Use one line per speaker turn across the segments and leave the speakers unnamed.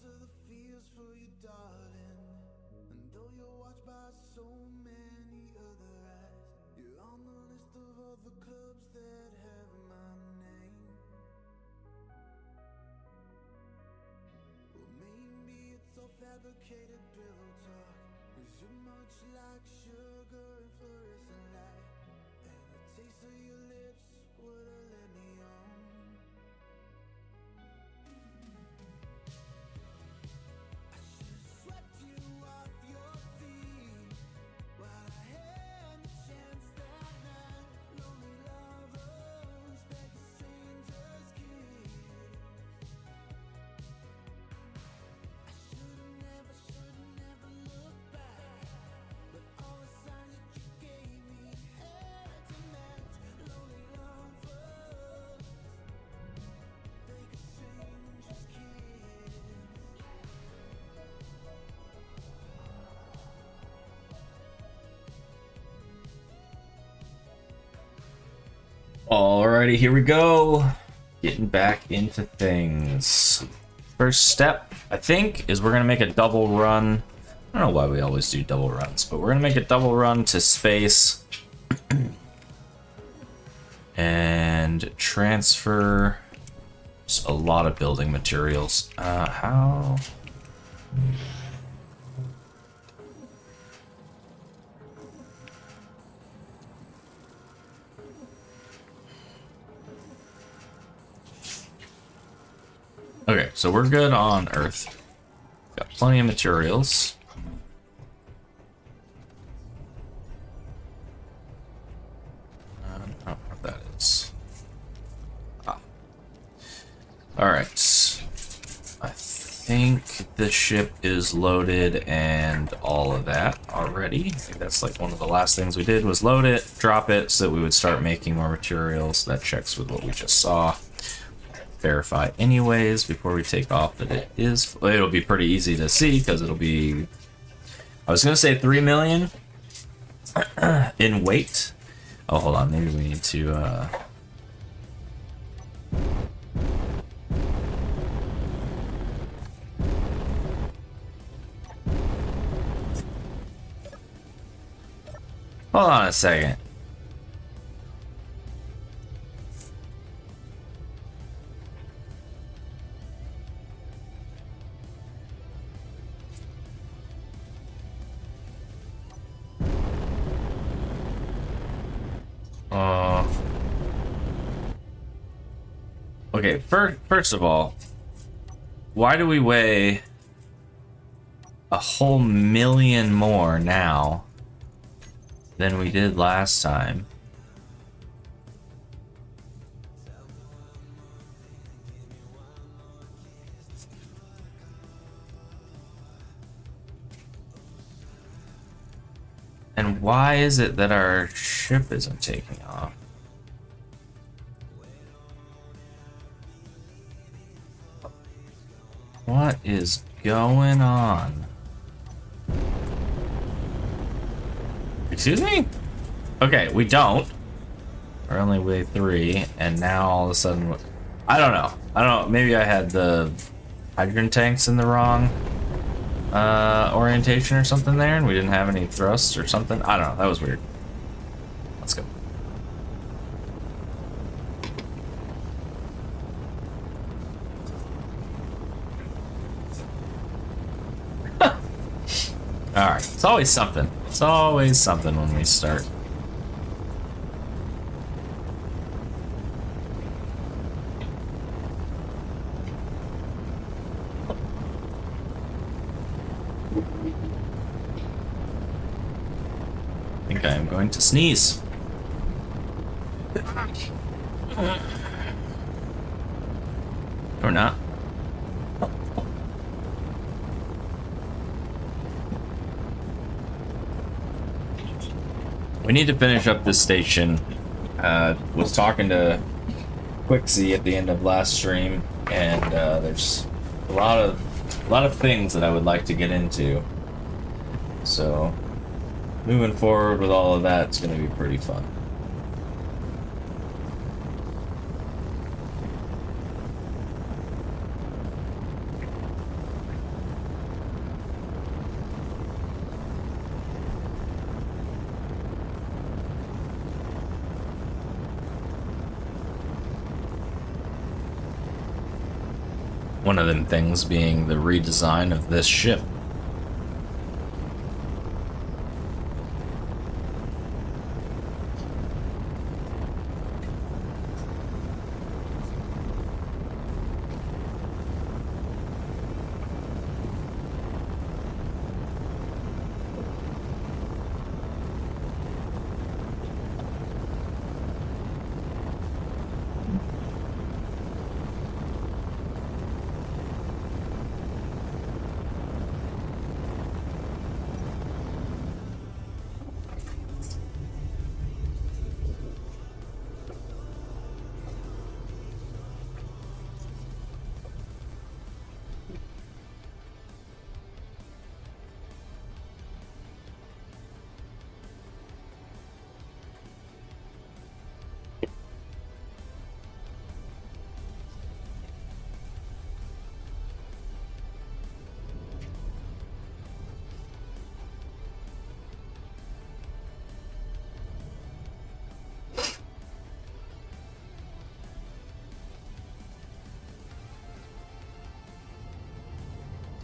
to the fields for you, darling. And though you're watched by so many other eyes, you're on the list of all the clubs that have my name. Well, maybe it's all fabricated pillow talk, 'cause you're much like sugar and fluorescent light, and the taste of your lips would have led me on. I should have swept you off your feet while I had the chance that night. Lonely lovers beg a stranger's kiss. I should have never looked back, but all the signs that you gave me had to match. Lonely lovers beg a stranger's kiss.
Alrighty, here we go. Getting back into things. First step, I think, is we're gonna make a double run. I don't know why we always do double runs, but we're gonna make a double run to space and transfer just a lot of building materials. How? Okay, so we're good on Earth. Got plenty of materials. I don't know what that is. Alright. I think the ship is loaded and all of that already. I think that's like one of the last things we did was load it, drop it, so that we would start making more materials. That checks with what we just saw. Verify anyways before we take off that it is. It'll be pretty easy to see because it'll be, I was gonna say 3 million in weight. Oh, hold on, maybe we need to hold on a second. Okay, first of all, why do we weigh a whole million more now than we did last time? And why is it that our ship isn't taking off? What is going on? Excuse me? Okay, we don't. We're only weigh 3, and now all of a sudden, I don't know. Maybe I had the hydrogen tanks in the wrong orientation or something there, and we didn't have any thrust or something. I don't know. That was weird. Let's go. Alright, it's always something. It's always something when we start. I think I am going to sneeze. Or not. We need to finish up this station. Was talking to Quixie at the end of last stream, and there's a lot of things that I would like to get into. So moving forward with all of that, it's going to be pretty fun. One of them things being the redesign of this ship.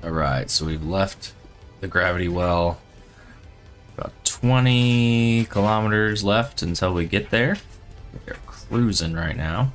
Alright, so we've left the gravity well. About 20 kilometers left until we get there. We're cruising right now.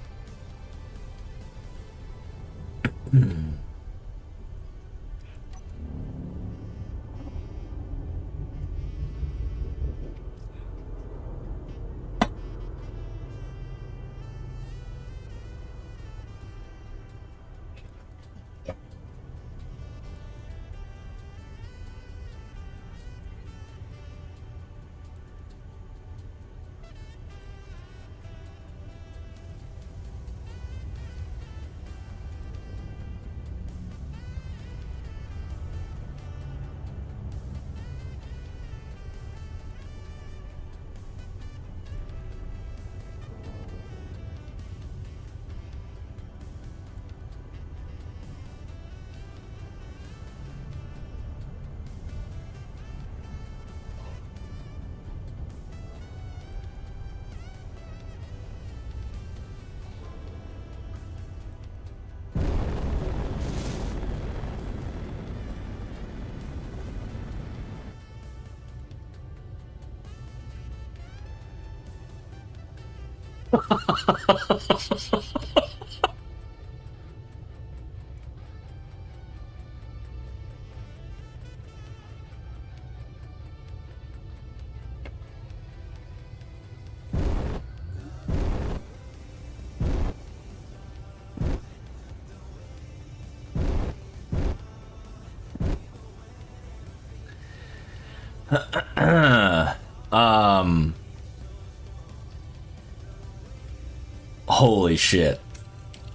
Holy shit.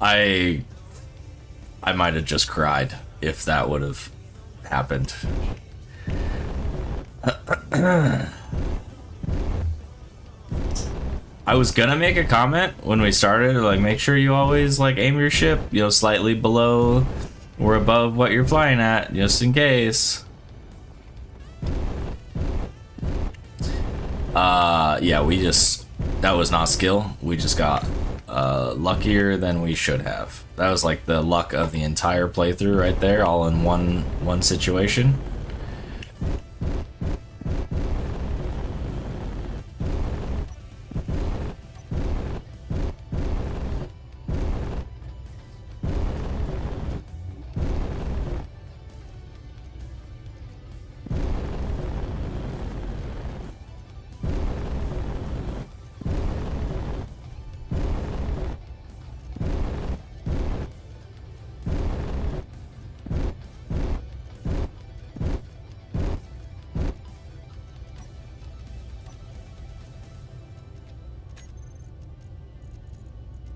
I might have just cried if that would have happened. I was gonna make a comment when we started, like, make sure you always, like, aim your ship, you know, slightly below or above what you're flying at, just in case. Yeah, that was not skill. We just got luckier than we should have. That was like the luck of the entire playthrough right there, all in one situation.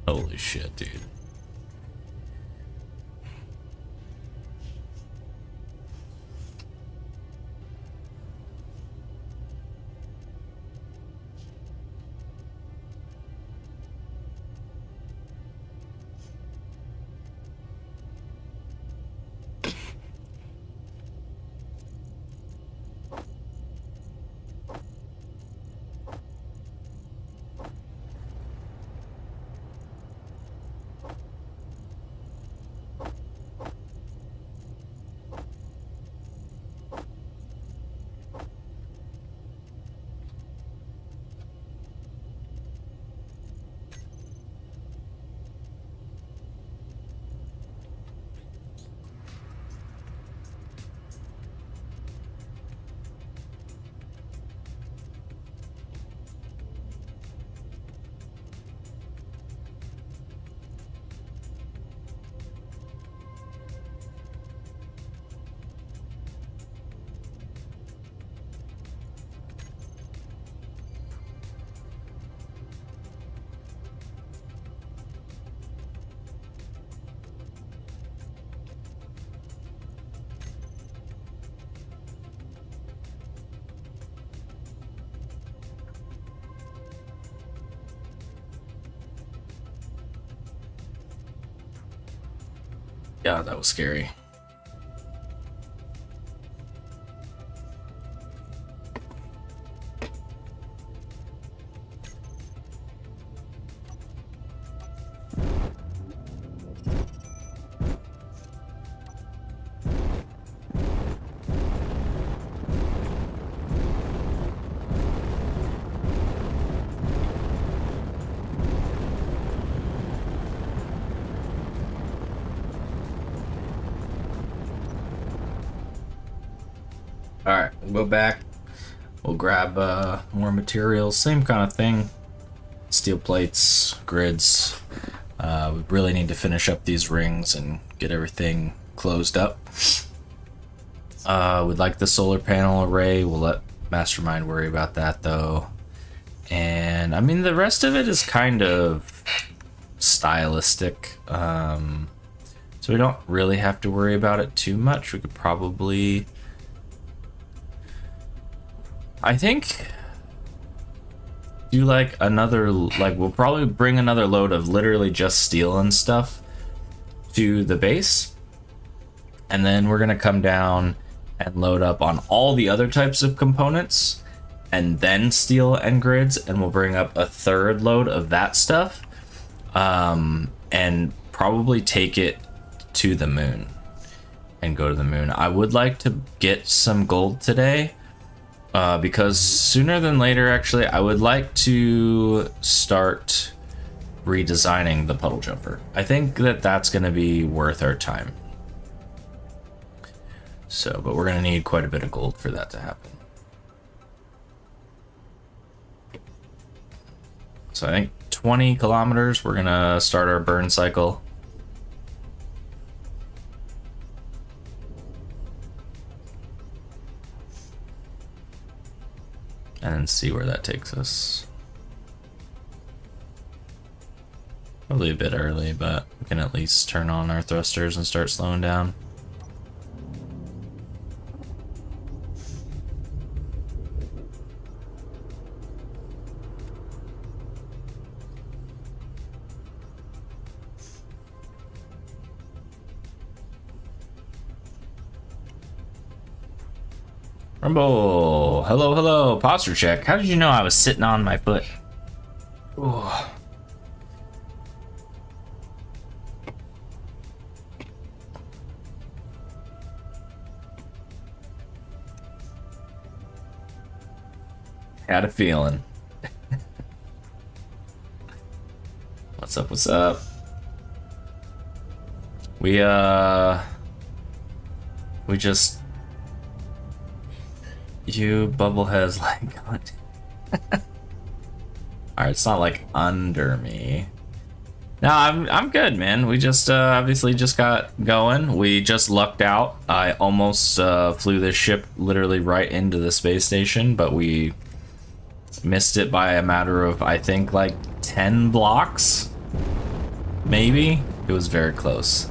Holy shit, dude. Yeah, that was scary. Alright, we'll go back. We'll grab more materials. Same kind of thing. Steel plates, grids. We really need to finish up these rings and get everything closed up. We'd like the solar panel array. We'll let Mastermind worry about that though. And I mean, the rest of it is kind of stylistic. So we don't really have to worry about it too much. We could probably... I think do like another, like we'll probably bring another load of literally just steel and stuff to the base, and then we're gonna come down and load up on all the other types of components and then steel and grids, and we'll bring up a third load of that stuff and probably take it to the moon and go to the moon. I would like to get some gold today. Because sooner than later, actually, I would like to start redesigning the puddle jumper. I think that that's going to be worth our time. So, but we're going to need quite a bit of gold for that to happen. So I think 20 kilometers, we're going to start our burn cycle. And then see where that takes us. Probably a bit early, but we can at least turn on our thrusters and start slowing down. Rumble, hello, hello, posture check. How did you know I was sitting on my foot? Ooh. Had a feeling. What's up, what's up? We just... You bubbleheads like... Alright, it's not like under me. No, I'm good, man. We just obviously just got going. We just lucked out. I almost flew this ship literally right into the space station, but we missed it by a matter of, I think, like 10 blocks. Maybe? It was very close.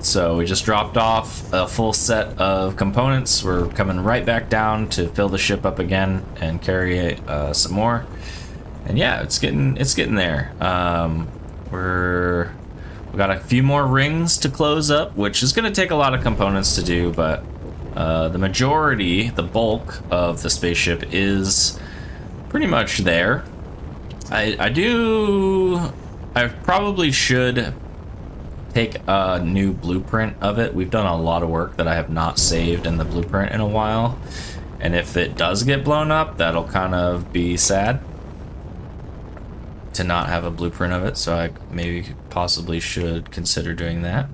So we just dropped off a full set of components. We're coming right back down to fill the ship up again and carry some more. And yeah, it's getting there. We got a few more rings to close up, which is going to take a lot of components to do, but the majority, the bulk of the spaceship is pretty much there. I probably should take a new blueprint of it. We've done a lot of work that I have not saved in the blueprint in a while, and if it does get blown up, that'll kind of be sad to not have a blueprint of it, so I maybe possibly should consider doing that.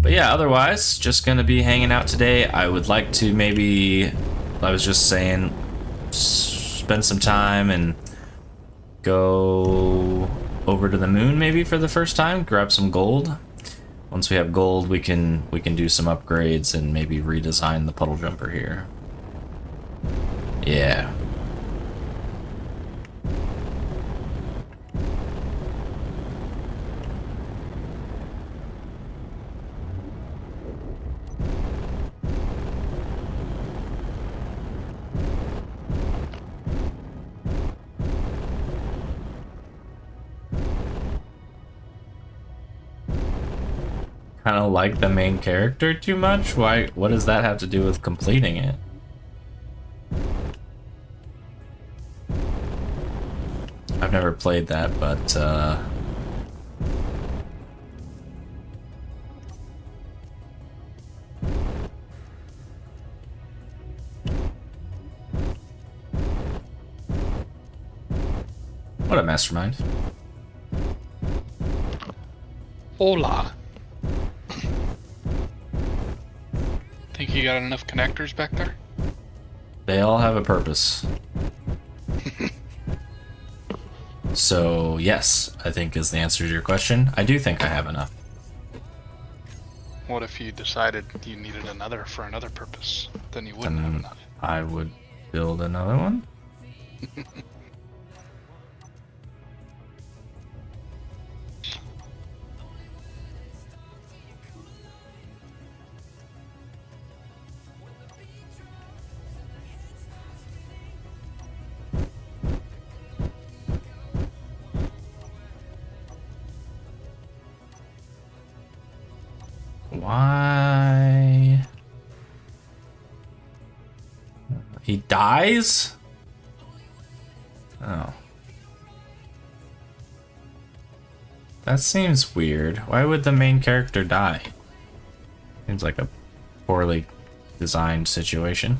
But yeah, otherwise, just gonna be hanging out today. I would like to maybe, I was just saying, spend some time and go over to the moon maybe for the first time, grab some gold. Once we have gold, we can do some upgrades and maybe redesign the puddle jumper here. Yeah. I don't like the main character too much? Why? What does that have to do with completing it? I've never played that, but what a mastermind.
Hola. Think you got enough connectors back there?
They all have a purpose. So, yes, I think is the answer to your question. I do think I have enough.
What if you decided you needed another for another purpose? Then you wouldn't have enough.
I would build another one. Why? He dies? Oh. That seems weird. Why would the main character die? Seems like a poorly designed situation.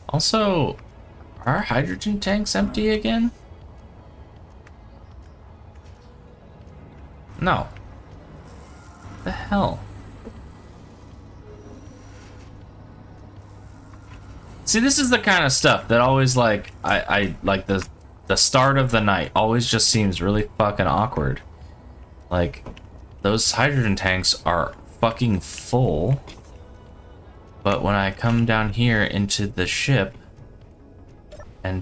Also, are hydrogen tanks empty again? No. The hell? See, this is the kind of stuff that always I like the start of the night always just seems really fucking awkward. Like, those hydrogen tanks are fucking full. But when I come down here into the ship and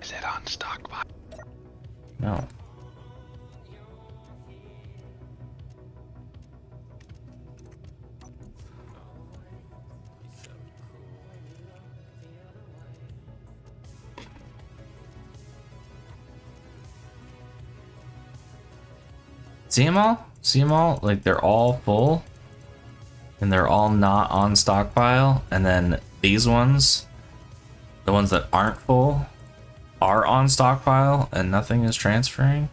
Is it on stockpile?
no. See them all? See them all? Like, they're all full. And they're all not on stockpile. And then these ones, the ones that aren't full, are on stockpile and nothing is transferring.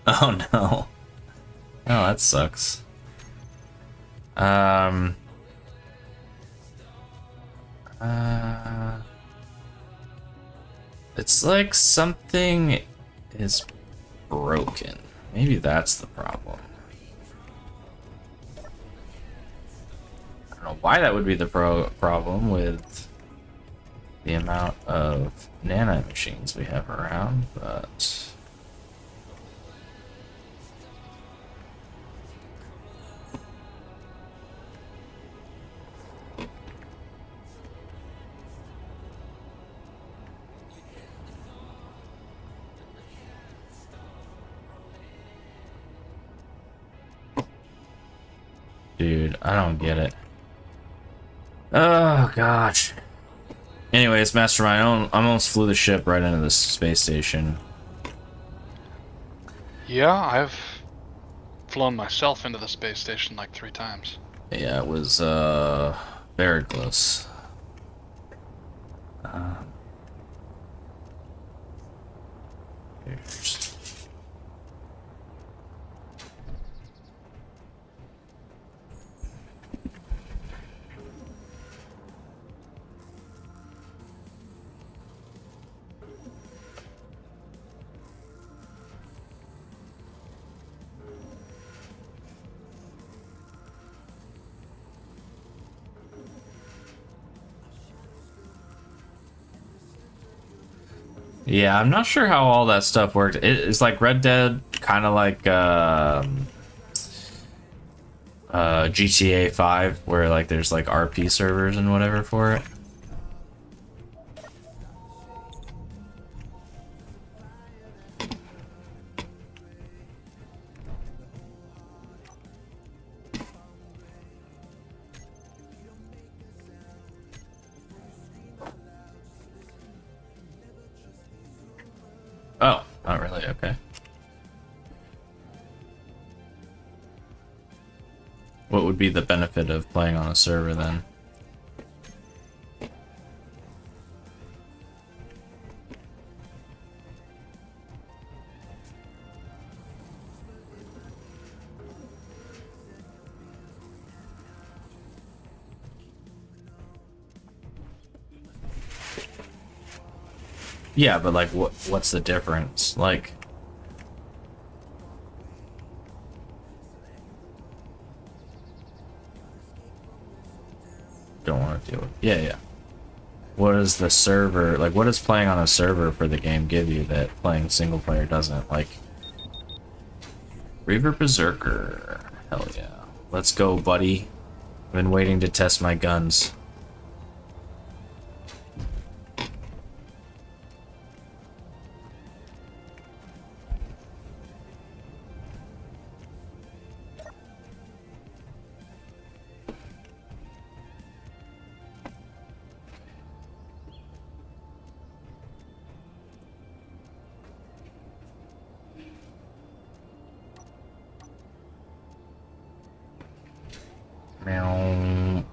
Oh no. Oh, that sucks. It's like something is broken. Maybe that's the problem. I don't know why that would be the problem with the amount of nano machines we have around, but dude, I don't get it. Oh gosh. Anyways, Mastermind, I almost flew the ship right into the space station.
Yeah, I've flown myself into the space station like 3 times.
Yeah, it was very close. Here's- Yeah, I'm not sure how all that stuff worked. It's like Red Dead, kind of like GTA 5, where like there's like RP servers and whatever for it. Oh, not really. Okay. What would be the benefit of playing on a server then? Yeah, but like, what's the difference? Like, don't want to deal with. Yeah, yeah. What is the server like? What does playing on a server for the game give you that playing single player doesn't? Like, Reaver Berserker. Hell yeah. Let's go, buddy. I've been waiting to test my guns. Meow.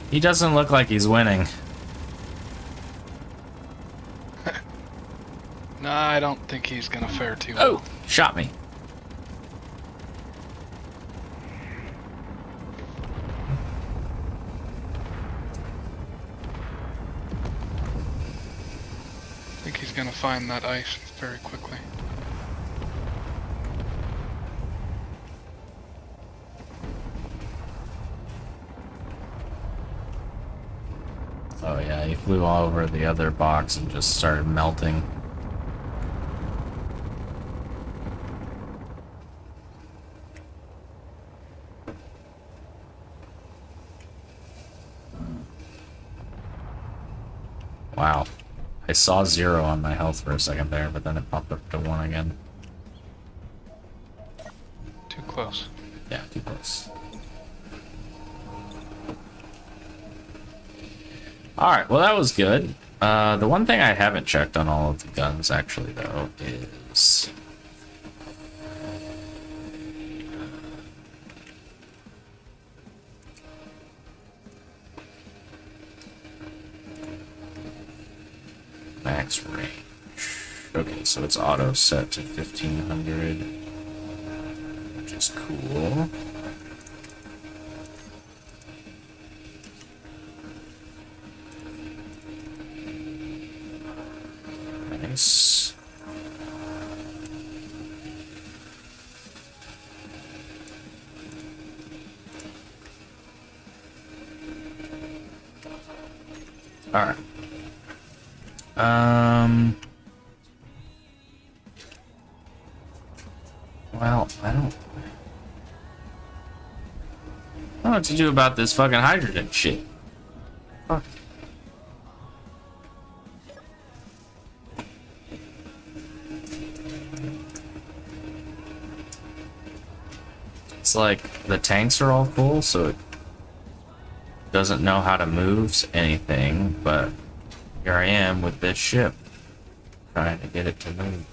He doesn't look like he's winning.
No, I don't think he's gonna fare too well.
Oh, shot me.
I think he's gonna find that ice very quickly.
Oh yeah, he flew all over the other box and just started melting. Wow. I saw 0 on my health for a second there, but then it popped up to 1 again.
Too close.
Yeah, too close. Alright, well that was good. The one thing I haven't checked on all of the guns, actually, though, is... max range. Okay, so it's auto set to 1500, which is cool. Nice. All right. Well, I don't know what to do about this fucking hydrogen shit. Fuck. It's like the tanks are all full, so it doesn't know how to move anything, but here I am with this ship trying to get it to move.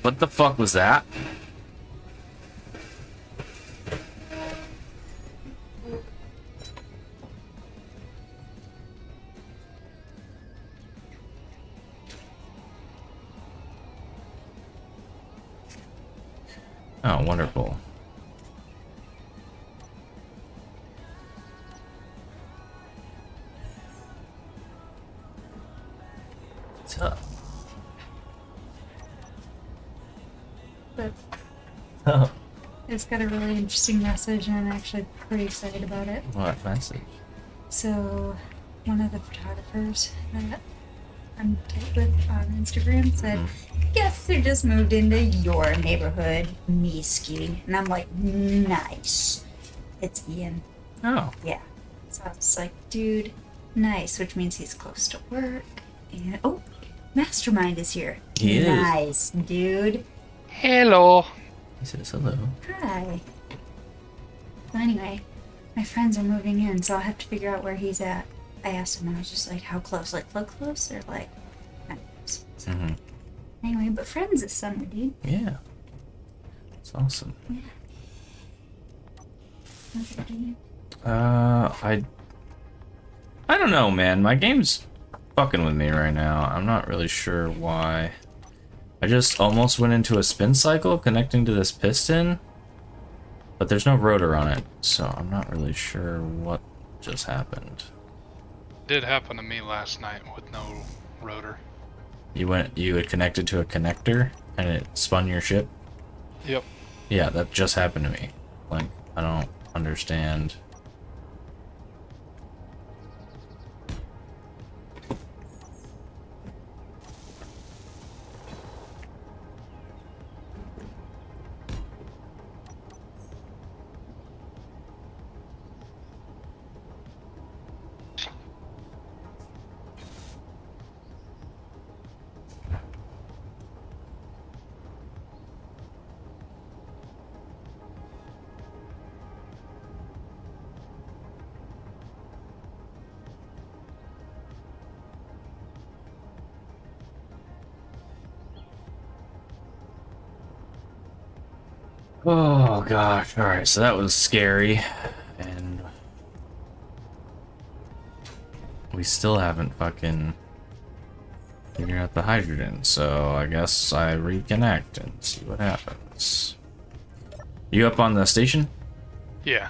What the fuck was that? Oh, wonderful. What's up?
But
Oh,
it's got a really interesting message, and I'm actually pretty excited about it.
what message?
So, one of the photographers that I'm tight with on Instagram said, "Guess who just moved into your neighborhood, Miski?" And I'm like, "Nice." It's Ian.
Oh,
Yeah. So I was like, "Dude, nice," which means he's close to work. And oh, Mastermind is here.
He is.
Nice, dude.
Hello.
he says hello.
Hi. So anyway, my friends are moving in, so I'll have to figure out where he's at. I asked him, I was just like, how close? Like, look close or like, not close? So, anyway, but friends this summer, dude.
Yeah. It's awesome. I don't know, man. My game's fucking with me right now. I'm not really sure why. I just almost went into a spin cycle connecting to this piston, but there's no rotor on it, so I'm not really sure what just happened.
Did happen to me last night with no rotor.
You had connected to a connector and it spun your ship?
Yep.
Yeah, that just happened to me. Like, I don't understand. Oh gosh, alright, so that was scary. And we still haven't fucking figured out the hydrogen, so I guess I reconnect and see what happens. You up on the station?
Yeah.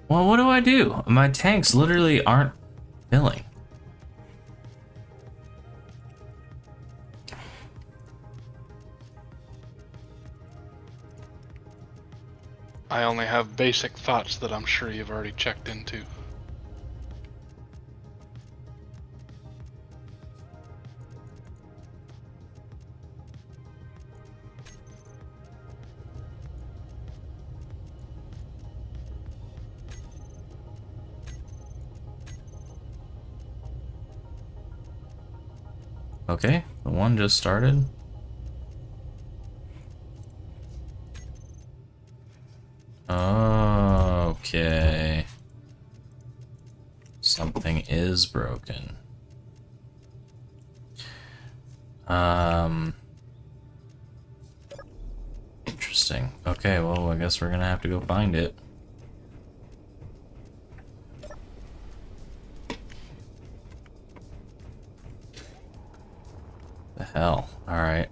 Well, what do I do? My tanks literally aren't filling.
I only have basic thoughts that I'm sure you've already checked into.
Okay, the one just started. Okay. Something is broken. Interesting. Okay, well, I guess we're gonna have to go find it. The hell? Alright,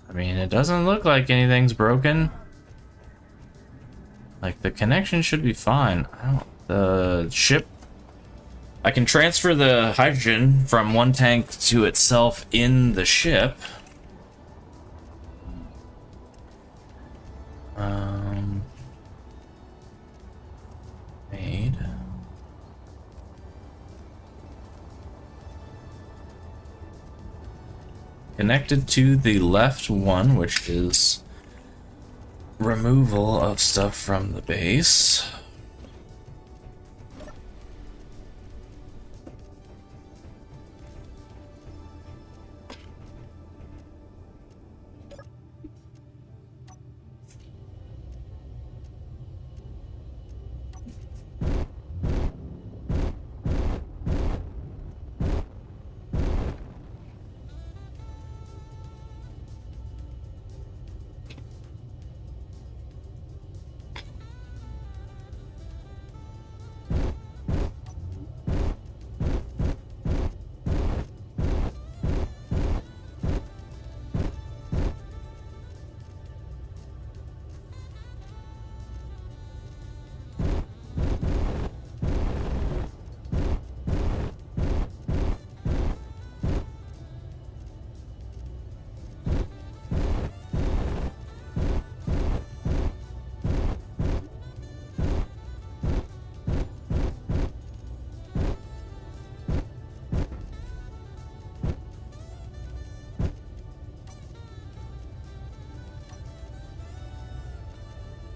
I mean, it doesn't look like anything's broken. Like, the connection should be fine. The ship... I can transfer the hydrogen from one tank to itself in the ship. Made. Connected to the left one, which is removal of stuff from the base.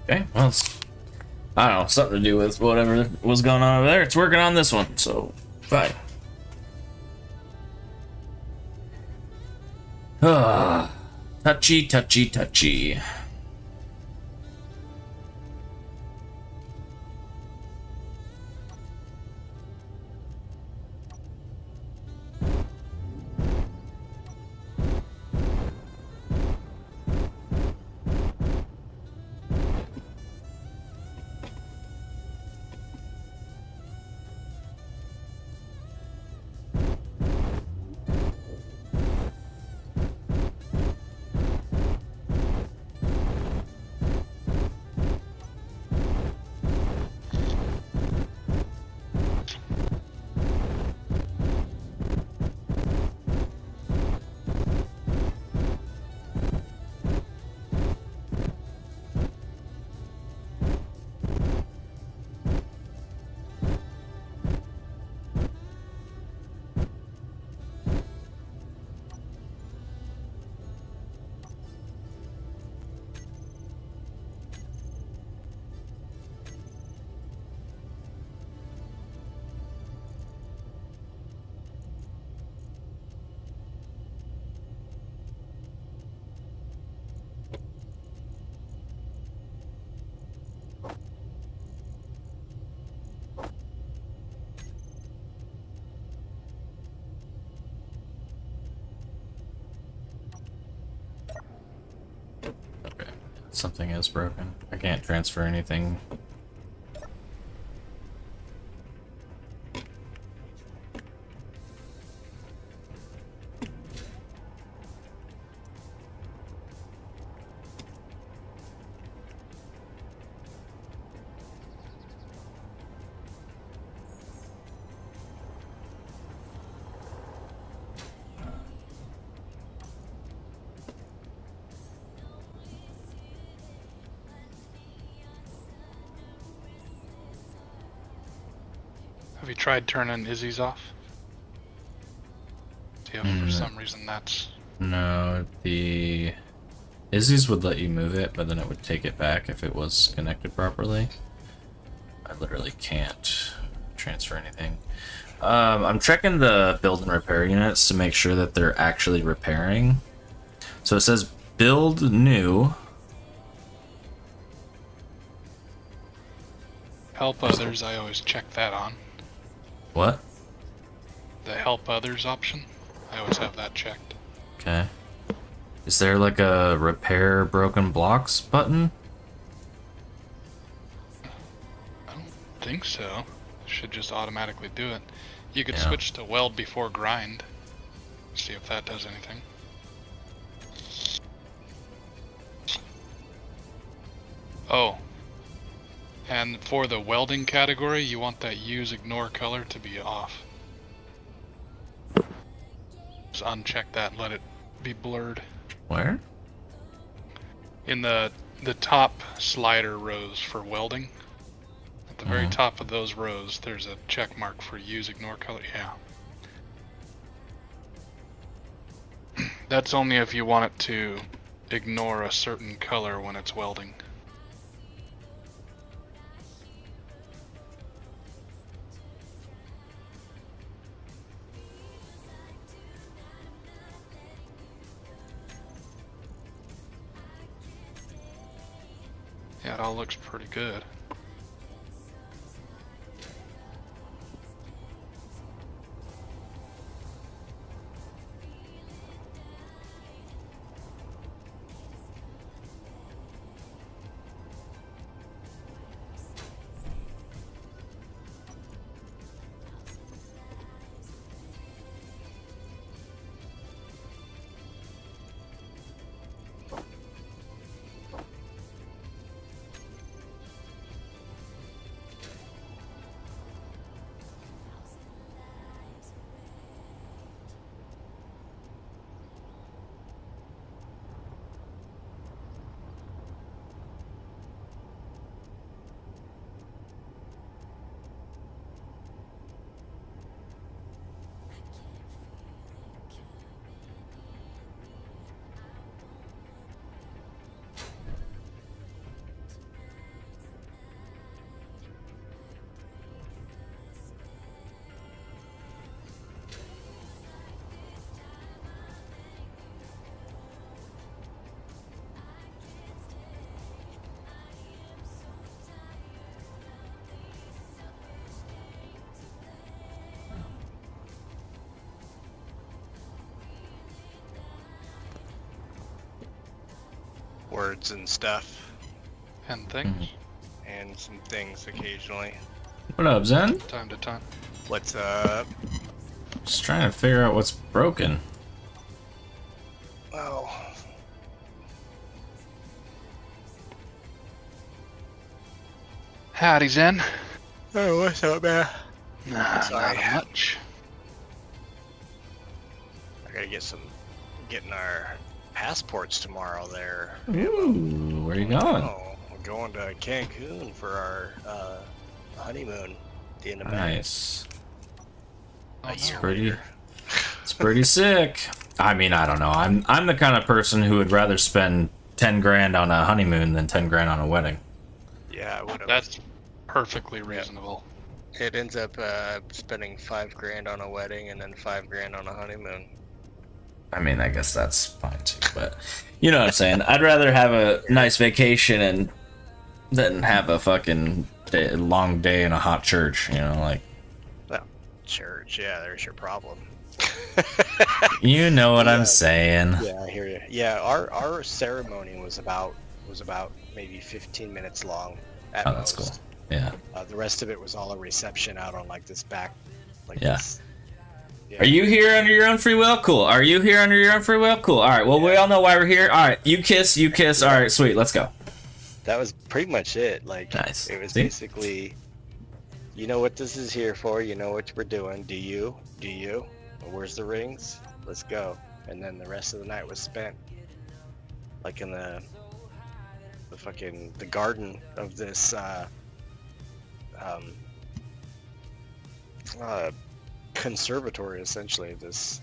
Okay, well, it's, I don't know, something to do with whatever was going on over there. It's working on this one, so fine. Touchy, touchy, touchy. Something is broken. I can't transfer anything.
Have you tried turning Izzy's off? See if for some reason that's...
No, the Izzy's would let you move it, but then it would take it back if it was connected properly. I literally can't transfer anything. I'm checking the build and repair units to make sure that they're actually repairing. So it says build new.
Help others, I always check that on.
What?
The help others option, I always have that checked.
Okay. Is there like a repair broken blocks button?
I don't think so. Should just automatically do it. You could
Yeah.
switch to weld before grind. See if that does anything. Oh. And for the welding category, you want that use ignore color to be off. Just uncheck that and let it be blurred.
Where?
In the top slider rows for welding, at the very top of those rows, there's a check mark for use ignore color. Yeah. That's only if you want it to ignore a certain color when it's welding. Yeah, it all looks pretty good.
Words and stuff,
And things,
and some things occasionally.
What up, Zen?
time to time.
What's up?
Just trying to figure out what's broken.
Oh,
Howdy, Zen.
oh, what's up, man?
Nah,
Sorry.
not much.
I gotta getting our passports tomorrow there.
Ooh, where you going?
Oh, we're going to Cancun for our honeymoon at the end of May.
Nice.
Oh,
It's
no.
pretty sick. I mean, I don't know. I'm the kind of person who would rather spend 10 grand on a honeymoon than 10 grand on a wedding.
Yeah, I would have.
That's perfectly reasonable.
It ends up spending 5 grand on a wedding and then 5 grand on a honeymoon.
I mean, I guess that's fine too, but you know what I'm saying. I'd rather have a nice vacation than have a fucking long day in a hot church. You know, like.
Well, church, yeah, there's your problem.
You know what
Yeah.
I'm saying.
Yeah, I hear you. Yeah, our ceremony was about maybe 15 minutes long. At
Oh, that's
most.
cool. Yeah.
The rest of it was all a reception out on like this back. Like
Yeah.
This, yeah.
Are you here under your own free will? Cool. Are you here under your own free will? Cool. All right. Well, we all know why we're here. All right. You kiss. All right. Sweet. Let's go.
That was pretty much it. Like,
Nice.
it was
See?
basically, you know what this is here for. You know what we're doing. Do you? Well, where's the rings? Let's go. And then the rest of the night was spent, like in the garden of this conservatory, essentially. This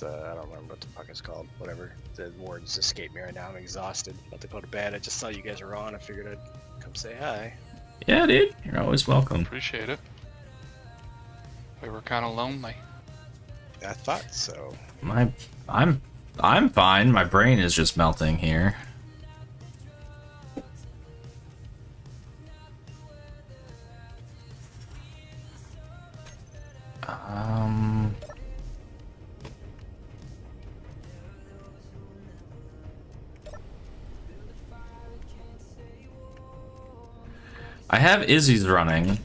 I don't remember what the fuck it's called. Whatever. The words escape me right now. I'm exhausted. About to go to bed. I just saw you guys were on. I figured I'd come say hi.
Yeah, dude. You're always welcome.
Appreciate it. We were kind of lonely.
I thought so.
I'm fine. My brain is just melting here. I have Izzy's running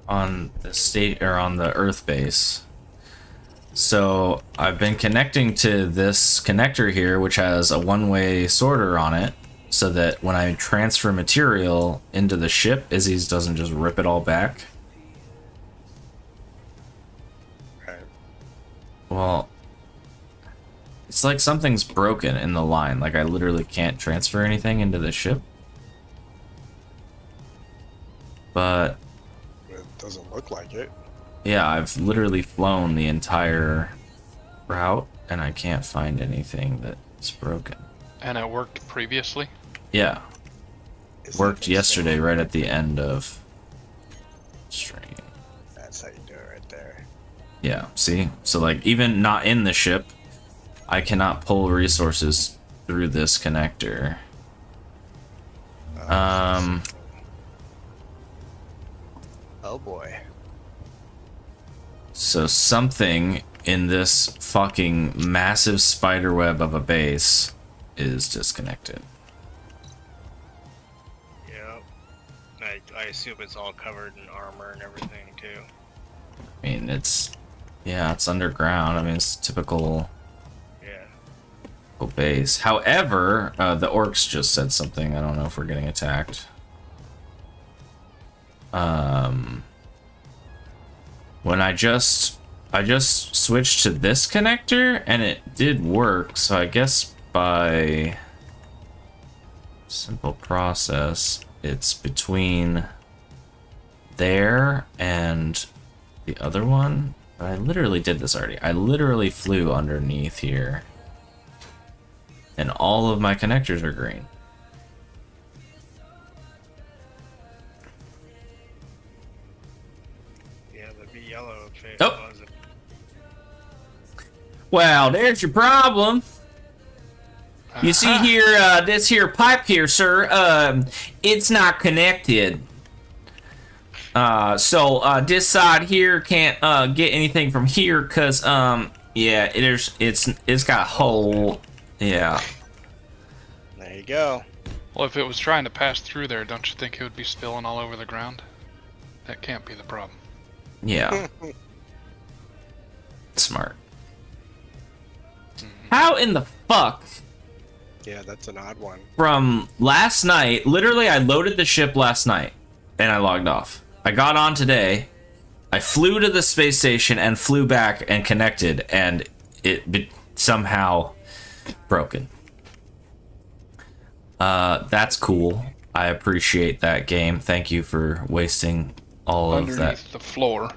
on the state or on the Earth base. So I've been connecting to this connector here, which has a one-way sorter on it, so that when I transfer material into the ship, Izzy's doesn't just rip it all back.
Right.
Well, it's like something's broken in the line. Like I literally can't transfer anything into the ship. But
It doesn't look like it.
yeah, I've literally flown the entire route and I can't find anything that's broken.
And it worked previously?
Yeah.
Isn't
Worked
it
yesterday
insane?
right at the end of stream.
That's how you do it right there.
Yeah, see? So like even not in the ship, I cannot pull resources through this connector.
Oh boy.
So something in this fucking massive spider web of a base is disconnected.
Yep. I assume it's all covered in armor and everything too.
I mean, it's underground. I mean, it's typical
Yeah.
base. However, the Orks just said something. I don't know if we're getting attacked. When I just switched to this connector and it did work, so I guess by simple process, it's between there and the other one. But I literally did this already. I literally flew underneath here. And all of my connectors are green.
Yeah, that'd be yellow if it
Oh.
wasn't.
Well, there's your problem. You see here, this here pipe here, sir, it's not connected. So this side here can't get anything from here, cause yeah, it's got a hole. Yeah.
There you go.
Well, if it was trying to pass through there, don't you think it would be spilling all over the ground? That can't be the problem.
Yeah. Smart. How in the fuck
Yeah, that's an odd one.
from last night, literally I loaded the ship last night and I logged off. I got on today, I flew to the space station and flew back and connected, and it somehow broken. That's cool. I appreciate that game. Thank you for wasting all of that.
Underneath the floor.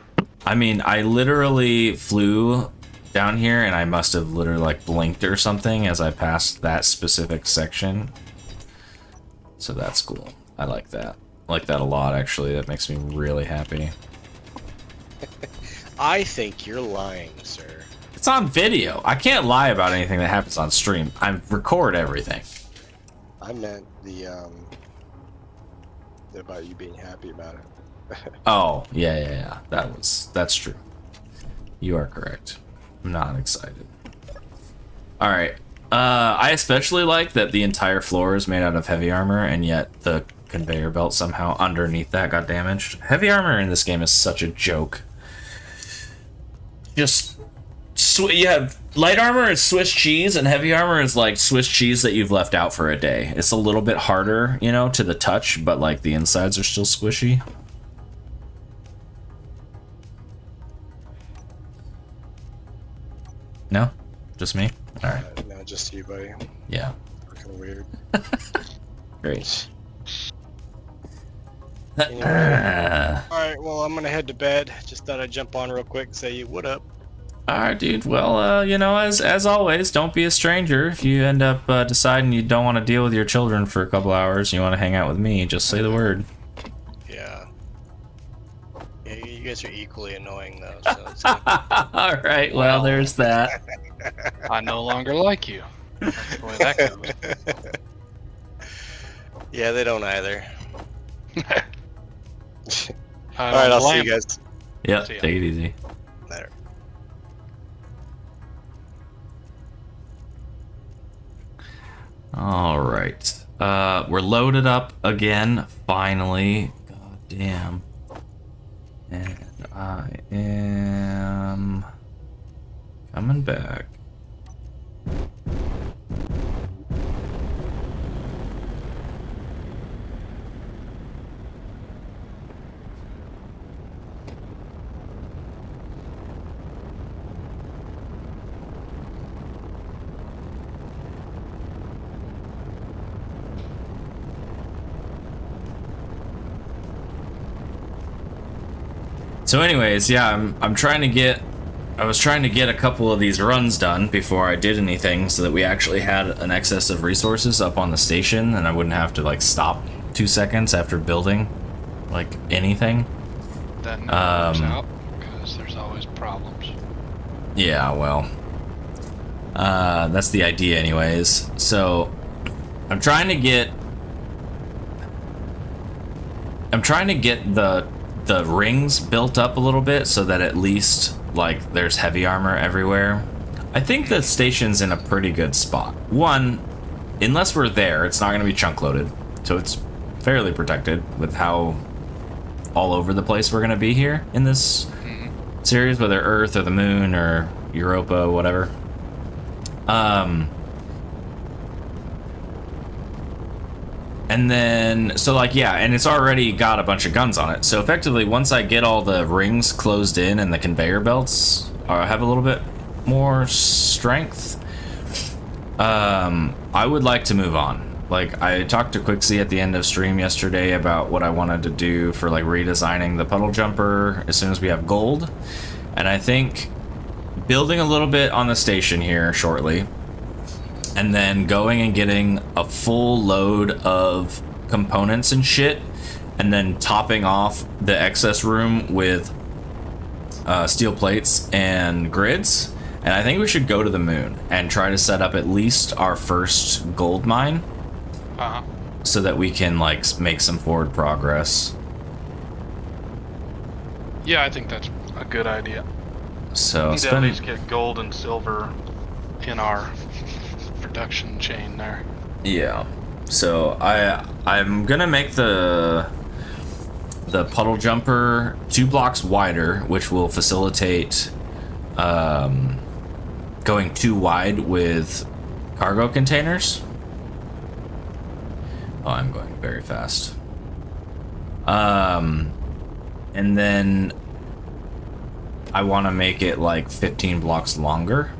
I mean, I literally flew down here and I must have literally like blinked or something as I passed that specific section. So that's cool. I like that. I like that a lot, actually. That makes me really happy.
I think you're lying, sir.
It's on video. I can't lie about anything that happens on stream. I record everything.
I meant the about you being happy about it.
Oh, yeah. That's true. You are correct. I'm not excited. Alright. I especially like that the entire floor is made out of heavy armor, and yet the conveyor belt somehow underneath that got damaged. Heavy armor in this game is such a joke. Just you have light armor is Swiss cheese, and heavy armor is like Swiss cheese that you've left out for a day. It's a little bit harder, you know, to the touch, but like the insides are still squishy. No? Just me? Alright.
No, just you, buddy.
Yeah.
Fucking weird.
Great.
Alright, well, I'm gonna head to bed. Just thought I'd jump on real quick and say, what up?
Alright, dude. Well, you know, as always, don't be a stranger. If you end up deciding you don't want to deal with your children for a couple hours and you want to hang out with me, just say the word.
Yeah. Yeah, you guys are equally annoying, though, so it's good.
Alright, well, there's that.
I no longer like you. That's the way that goes.
Yeah, they don't either.
I
Alright,
don't
I'll see
blame-
you guys
Yep,
See ya.
take it easy.
later.
Alright. We're loaded up again, finally. God damn. And I am coming back. So anyways, yeah, I'm trying to get... I was trying to get a couple of these runs done before I did anything so that we actually had an excess of resources up on the station and I wouldn't have to, like, stop 2 seconds after building, like, anything.
That never works out, because there's always problems.
Yeah, well... that's the idea anyways. So, I'm trying to get the rings built up a little bit so that at least, like, there's heavy armor everywhere. I think the station's in a pretty good spot. One, unless we're there, it's not going to be chunk loaded, so it's fairly protected with how all over the place we're going to be here in this series, whether Earth or the Moon or Europa, whatever. And then, so like, yeah, and it's already got a bunch of guns on it. So effectively, once I get all the rings closed in and the conveyor belts have a little bit more strength, I would like to move on. Like, I talked to Quixie at the end of stream yesterday about what I wanted to do for, like, redesigning the puddle jumper as soon as we have gold. And I think building a little bit on the station here shortly, and then going and getting a full load of components and shit, and then topping off the excess room with steel plates and grids. And I think we should go to the moon and try to set up at least our first gold mine, so that we can, like, make some forward progress.
Yeah, I think that's a good idea.
So
We need to at least get gold and silver in our production chain there.
Yeah. So I'm gonna make the puddle jumper 2 blocks wider, which will facilitate going too wide with cargo containers. Oh, I'm going very fast. And then I want to make it like 15 blocks longer.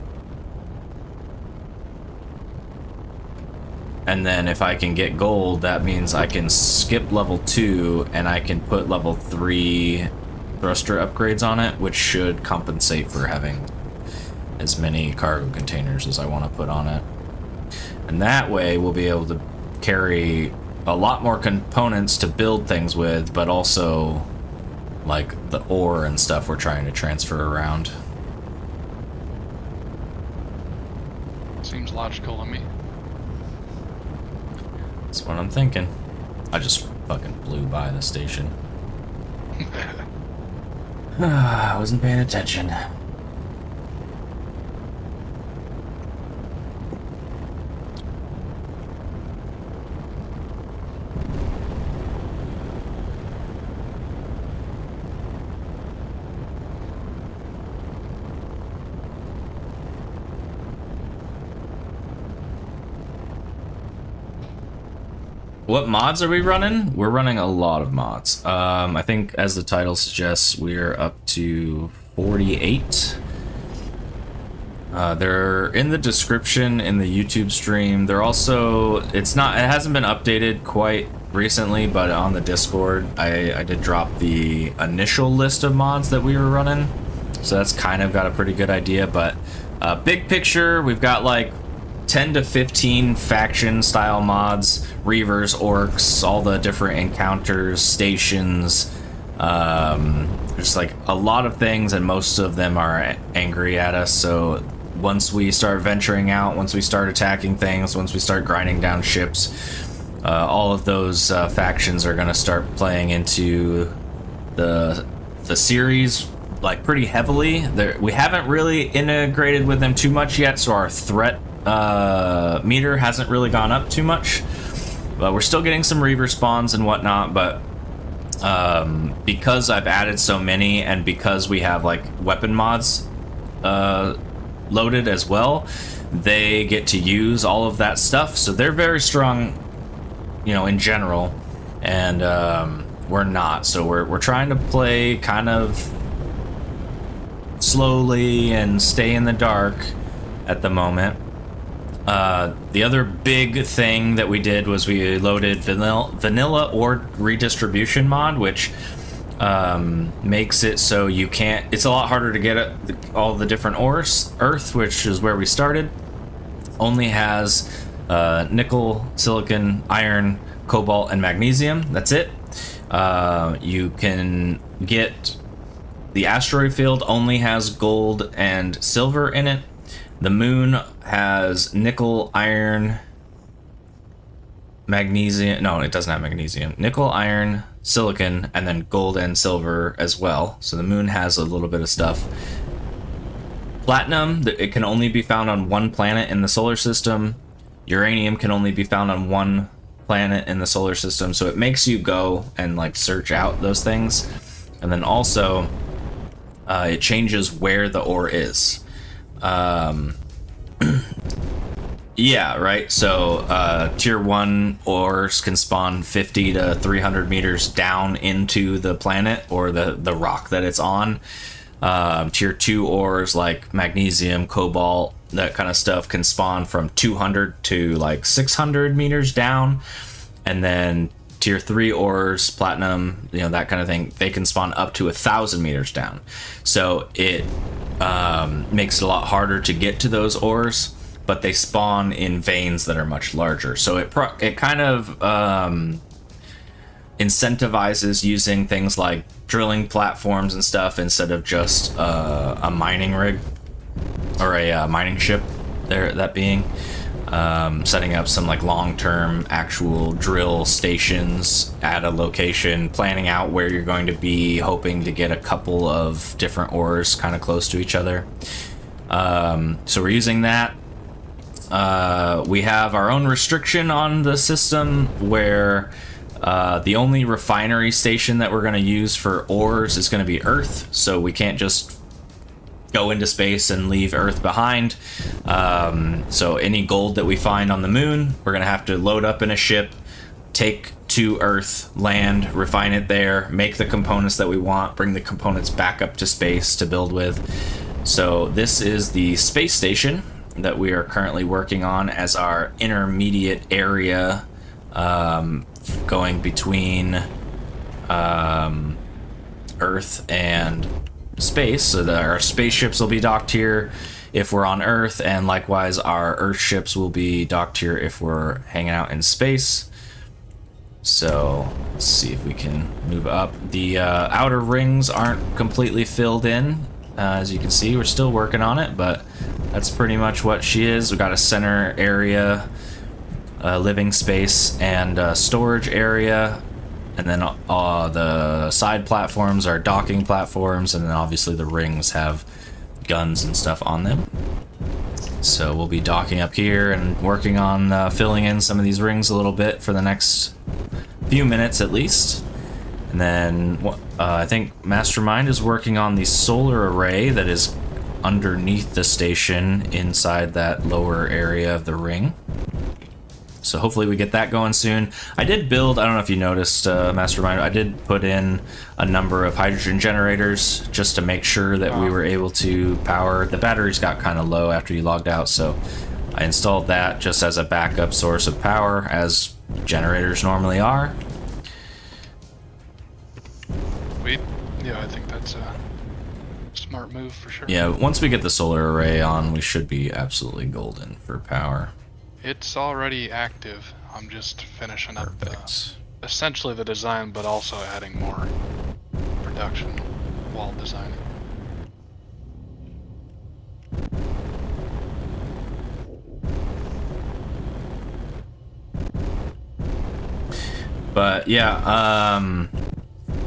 And then if I can get gold, that means I can skip level 2 and I can put level 3 thruster upgrades on it, which should compensate for having as many cargo containers as I want to put on it. And that way we'll be able to carry a lot more components to build things with, but also like the ore and stuff we're trying to transfer around.
Seems logical to me.
That's what I'm thinking. I just fucking blew by the station. I wasn't paying attention. What mods are we running? We're running a lot of mods. I think, as the title suggests, we're up to 48. They're in the description in the YouTube stream. They're also, it hasn't been updated quite recently, but on the Discord, I did drop the initial list of mods that we were running. So that's kind of got a pretty good idea, but big picture, we've got like 10 to 15 faction style mods, Reavers, Orks, all the different encounters, stations, just like a lot of things, and most of them are angry at us. So once we start venturing out, once we start attacking things, once we start grinding down ships, all of those factions are going to start playing into the series like pretty heavily. We haven't really integrated with them too much yet, so our threat meter hasn't really gone up too much, but we're still getting some Reaver spawns and whatnot. But because I've added so many, and because we have like weapon mods loaded as well, they get to use all of that stuff, so they're very strong, you know, in general, and we're not. So we're trying to play kind of slowly and stay in the dark at the moment. The other big thing that we did was we loaded vanilla ore redistribution mod, which makes it so you can't. It's a lot harder to get at all the different ores. Earth, which is where we started, only has nickel, silicon, iron, cobalt, and magnesium. That's it. You can get the asteroid field only has gold and silver in it. The moon has nickel, iron, magnesium. No, it doesn't have magnesium. Nickel, iron, silicon, and then gold and silver as well. So the moon has a little bit of stuff. Platinum, it can only be found on one planet in the solar system. Uranium can only be found on one planet in the solar system. So it makes you go and like search out those things. And then also, it changes where the ore is. Yeah, right. So tier 1 ores can spawn 50 to 300 meters down into the planet or the rock that it's on. Tier 2 ores like magnesium, cobalt, that kind of stuff can spawn from 200 to like 600 meters down. And then tier 3 ores, platinum, that kind of thing, they can spawn up to 1,000 meters down. So it makes it a lot harder to get to those ores, but they spawn in veins that are much larger. So it kind of incentivizes using things like drilling platforms and stuff instead of just a mining rig or a mining ship. That being setting up some like long-term actual drill stations at a location, planning out where you're going to be, hoping to get a couple of different ores kind of close to each other. So we're using that. We have our own restriction on the system where the only refinery station that we're going to use for ores is going to be Earth, so we can't just go into space and leave Earth behind. So any gold that we find on the moon, we're going to have to load up in a ship, take to Earth, land, refine it there, make the components that we want, bring the components back up to space to build with. So this is the space station that we are currently working on as our intermediate area, going between Earth and space, so that our spaceships will be docked here if we're on Earth, and likewise our Earth ships will be docked here if we're hanging out in space. So let's see if we can move up. The outer rings aren't completely filled in. As you can see, we're still working on it, but that's pretty much what she is. We've got a center area, living space, and a storage area. And then the side platforms are docking platforms, and then obviously the rings have guns and stuff on them. So we'll be docking up here and working on filling in some of these rings a little bit for the next few minutes at least. And then I think Mastermind is working on the solar array that is underneath the station inside that lower area of the ring. So hopefully we get that going soon. I did build, I don't know if you noticed, Mastermind, I did put in a number of hydrogen generators just to make sure that we were able to power. The batteries got kind of low after you logged out, so I installed that just as a backup source of power, as generators normally are.
Yeah, I think that's a smart move for sure.
Yeah, once we get the solar array on, we should be absolutely golden for power.
It's already active. I'm just finishing up essentially the design, but also adding more production while designing.
But yeah,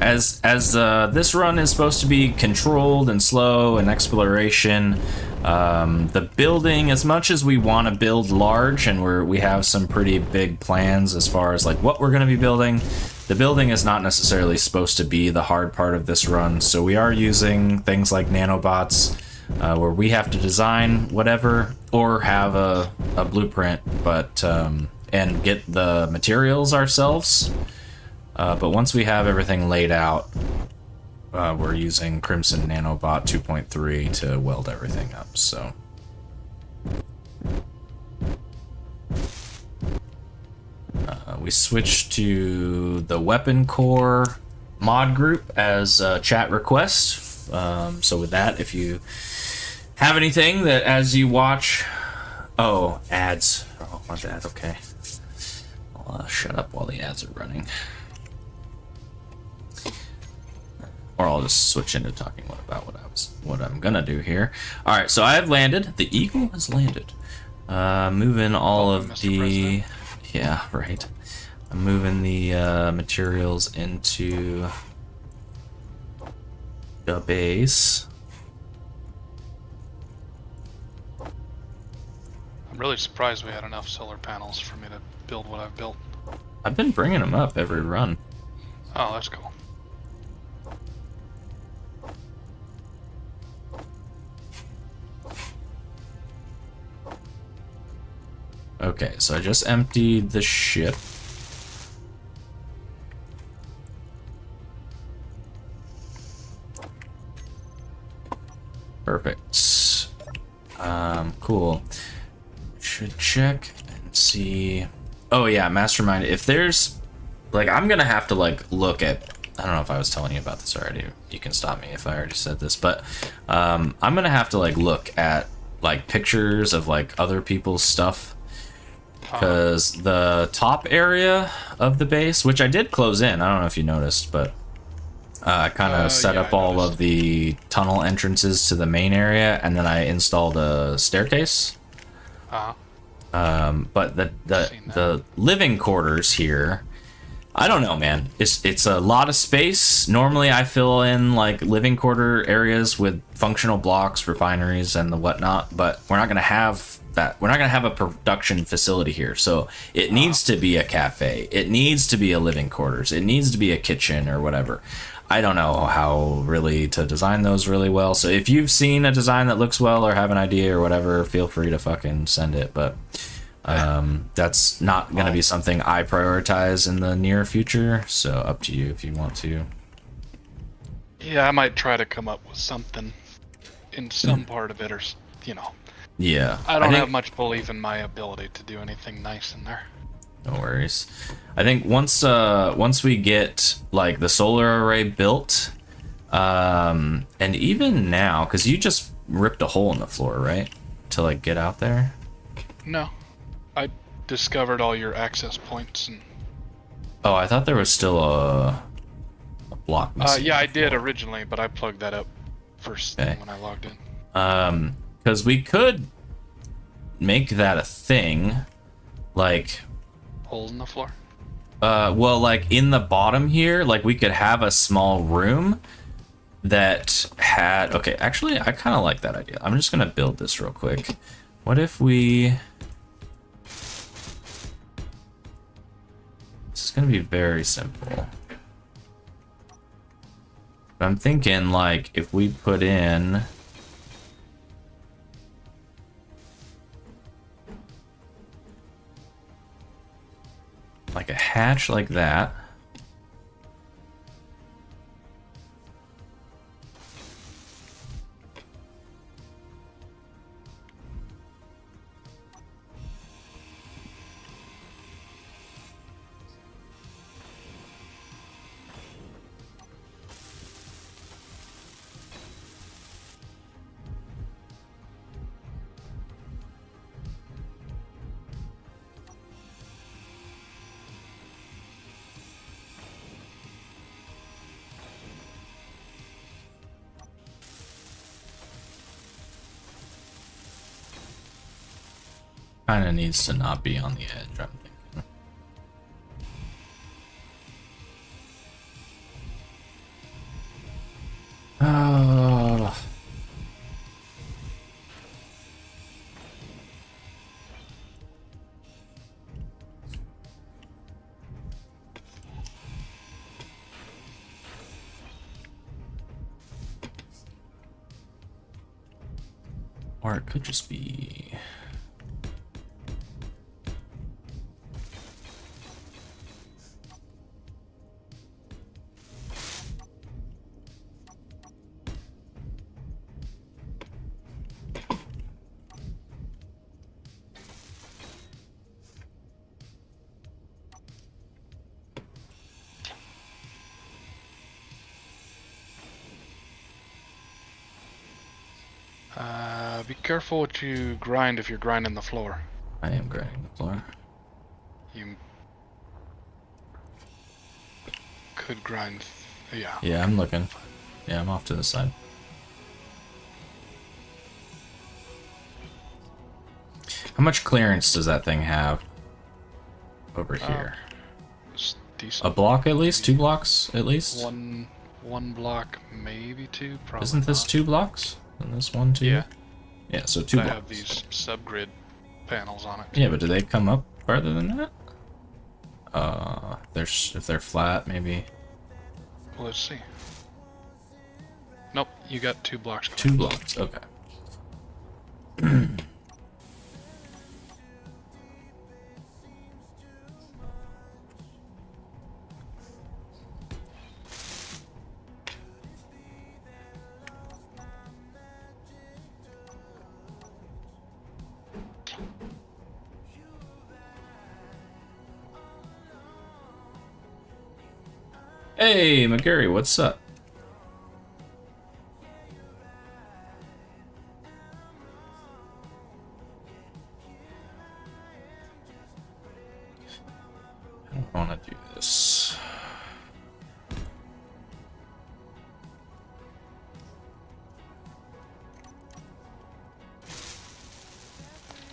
as this run is supposed to be controlled and slow and exploration, the building, as much as we want to build large, and we have some pretty big plans as far as like what we're going to be building, the building is not necessarily supposed to be the hard part of this run. So we are using things like nanobots, where we have to design whatever or have a blueprint, but and get the materials ourselves. But once we have everything laid out, we're using Crimson Nanobot 2.3 to weld everything up, so. We switched to the weapon core mod group as a chat request. So with that, if you have anything that as you watch, ads. Oh, my bad. Okay, I'll shut up while the ads are running, or I'll just switch into talking about what I'm gonna do here. All right, so I have landed. The Eagle has landed. Moving all of
Mr.
the
President.
yeah, right. I'm moving the materials into the base.
I'm really surprised we had enough solar panels for me to build what I've built.
I've been bringing them up every run.
Oh, that's cool.
Okay, so I just emptied the ship. Perfect. Cool. Should check and see. Oh yeah, Mastermind. If there's, like, I'm gonna have to like look at. I don't know if I was telling you about this already. You can stop me if I already said this, but I'm gonna have to like look at like pictures of like other people's stuff. Because the top area of the base, which I did close in, I don't know if you noticed, but I kind of set
yeah,
up
I
all
noticed.
of the tunnel entrances to the main area, and then I installed a staircase. But
Seen that.
the living quarters here, I don't know, man. It's a lot of space. Normally, I fill in like living quarter areas with functional blocks, refineries, and the whatnot. But we're not gonna have that. We're not gonna have a production facility here. So it needs to be a cafe. It needs to be a living quarters. It needs to be a kitchen or whatever. I don't know how really to design those really well. So if you've seen a design that looks well or have an idea or whatever, feel free to fucking send it. But that's not going to be something I prioritize in the near future. So up to you if you want to.
Yeah, I might try to come up with something in some part of it, or
Yeah.
I don't
think-
have much belief in my ability to do anything nice in there.
No worries. I think once we get like the solar array built, and even now, because you just ripped a hole in the floor, right, to like get out there.
No, I discovered all your access points, and
Oh, I thought there was still a block missing.
yeah,
on
I
the
did
floor.
originally, but I plugged that up first
Okay.
thing when I logged in.
Because we could make that a thing, like.
Holes in the floor.
Well, like in the bottom here, like we could have a small room that had. Okay, actually, I kind of like that idea. I'm just gonna build this real quick. What if we? This is gonna be very simple. But I'm thinking like if we put in. Like a hatch like that. Kind of needs to not be on the edge, I'm thinking. Oh. Or it could just be.
Be careful what you grind if you're grinding the floor.
I am grinding the floor.
You could grind. Yeah.
Yeah, I'm looking. Yeah, I'm off to the side. How much clearance does that thing have over here?
It's decent.
A block at least? 2 blocks at least?
One block, maybe 2. Probably.
Isn't this
not.
2 blocks? Isn't this 1, 2?
Yeah.
Yeah, so 2
I
blocks.
have these subgrid panels on it.
Yeah, but do they come up farther than that? If they're flat, maybe.
Well, let's see. Nope, you got 2 blocks.
2 blocks, okay. Hey, McGarry, what's up? I don't want to do this.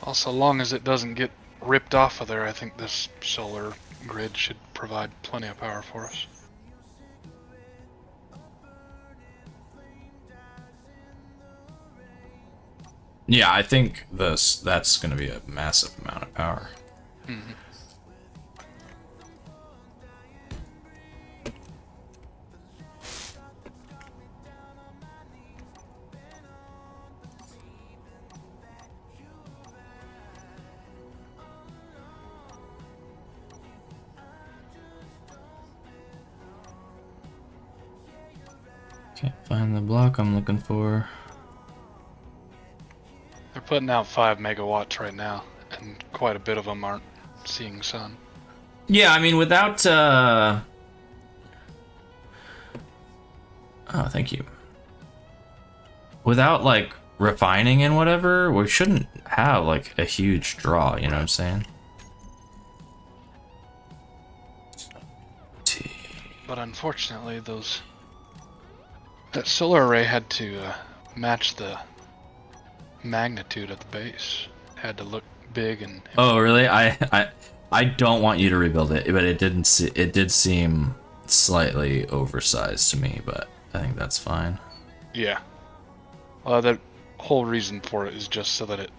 Also, long as it doesn't get ripped off of there, I think this solar grid should provide plenty of power for us.
Yeah, I think that's going to be a massive amount of power.
Mm-hmm.
Can't find the block I'm looking for.
They're putting out 5 megawatts right now, and quite a bit of them aren't seeing sun.
Yeah, I mean, without, Oh, thank you. Without, like, refining and whatever, we shouldn't have, like, a huge draw, you know what I'm saying?
But unfortunately, that solar array had to match the magnitude of the base. Had to look big and.
Oh, really? I don't want you to rebuild it, but it did seem slightly oversized to me, but I think that's fine.
Yeah. The whole reason for it is just so that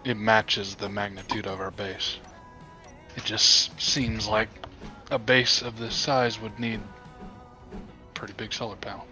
it matches the magnitude of our base. It just seems like a base of this size would need a pretty big solar panel.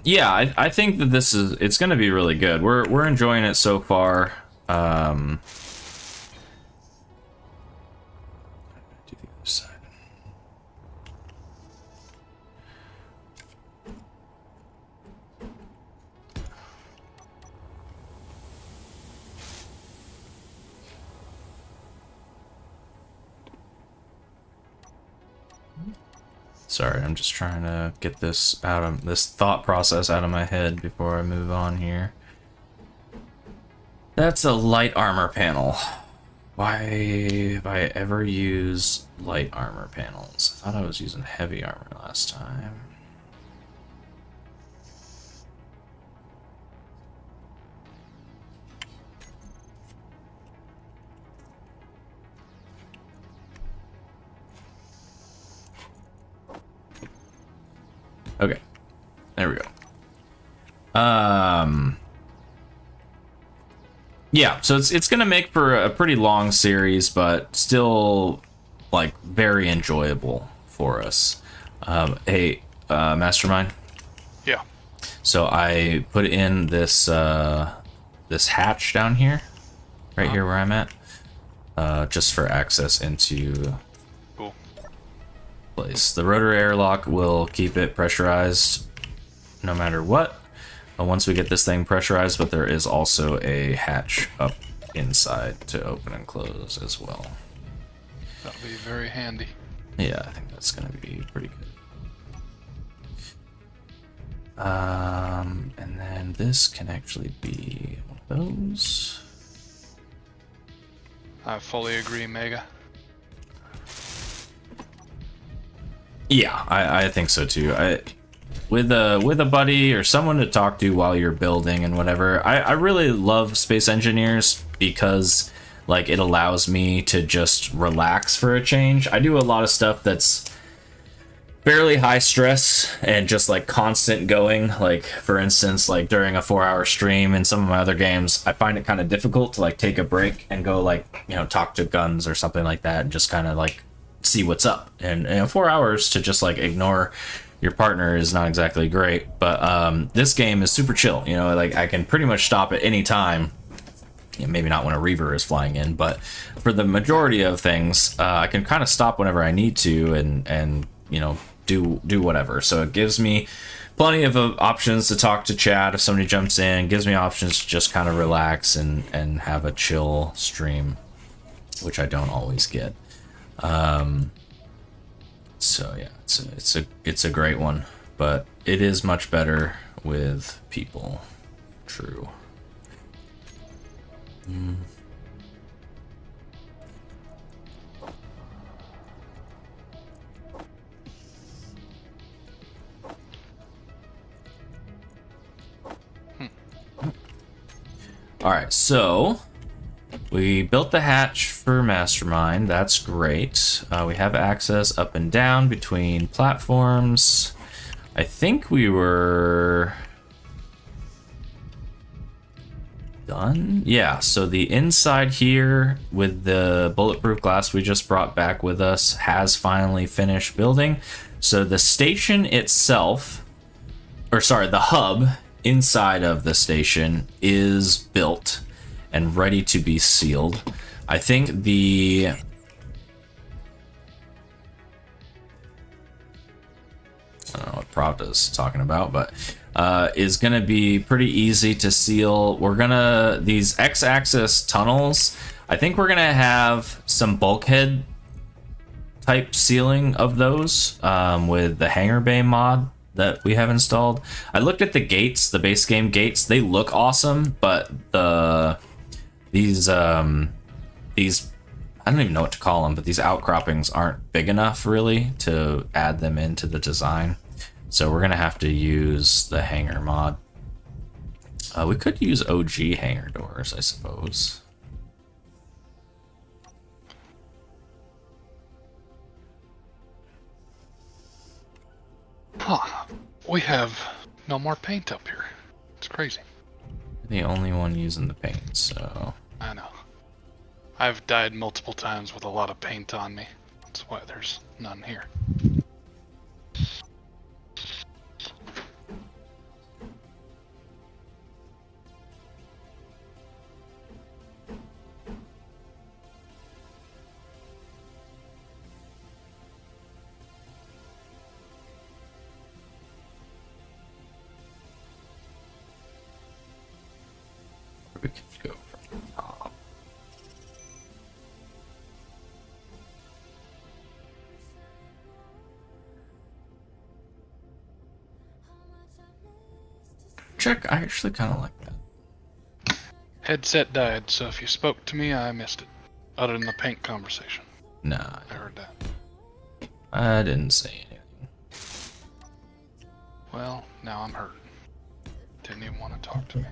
Yeah, I think that it's gonna be really good. We're enjoying it so far. Do the other side. Sorry, I'm just trying to get this thought process out of my head before I move on here. That's a light armor panel. Why have I ever used light armor panels? I thought I was using heavy armor last time. Okay, there we go. Yeah, so it's gonna make for a pretty long series, but still, like very enjoyable for us. Hey, Mastermind.
Yeah.
So I put in this this hatch down here, right here where I'm at, just for access into
Cool.
place. The Rotary Airlock will keep it pressurized no matter what. Once we get this thing pressurized, but there is also a hatch up inside to open and close as well.
That'll be very handy.
Yeah, I think that's gonna be pretty good. And then this can actually be one of those.
I fully agree, Mega.
Yeah, I think so too. With a buddy or someone to talk to while you're building and whatever. I really love Space Engineers because like it allows me to just relax for a change. I do a lot of stuff that's fairly high stress and just like constant going. Like for instance, like during a 4-hour stream in some of my other games, I find it kind of difficult to like take a break and go like, you know, talk to guns or something like that and just kind of like see what's up. And 4 hours to just like ignore your partner is not exactly great. But this game is super chill. You know, like I can pretty much stop at any time. You know, maybe not when a Reaver is flying in, but for the majority of things, I can kind of stop whenever I need to and you know, do whatever. So it gives me plenty of options to talk to chat if somebody jumps in. It gives me options to just kind of relax and have a chill stream, which I don't always get. So yeah, it's a great one, but it is much better with people. True. Alright, so we built the hatch for Mastermind. That's great. We have access up and down between platforms. I think we were done. Yeah, so the inside here with the bulletproof glass we just brought back with us has finally finished building. So the station itself, or sorry, the hub inside of the station is built and ready to be sealed. I think the I don't know what Pravda's talking about, but is gonna be pretty easy to seal. We're gonna, these X-axis tunnels, I think we're gonna have some bulkhead type sealing of those with the Hangar Bay mod that we have installed. I looked at the gates, the base game gates. They look awesome, but these I don't even know what to call them, but these outcroppings aren't big enough really to add them into the design. So we're gonna have to use the Hangar mod. We could use OG hangar doors, I suppose.
Huh. We have no more paint up here. It's crazy.
The only one using the paint, so
I know. I've died multiple times with a lot of paint on me. That's why there's none here.
we could go from the top. Check, I actually kind of like that.
Headset died, so if you spoke to me, I missed it. Other than the paint conversation.
Nah,
I heard that.
I didn't say anything.
Well, now I'm hurt. Didn't even want to talk to me.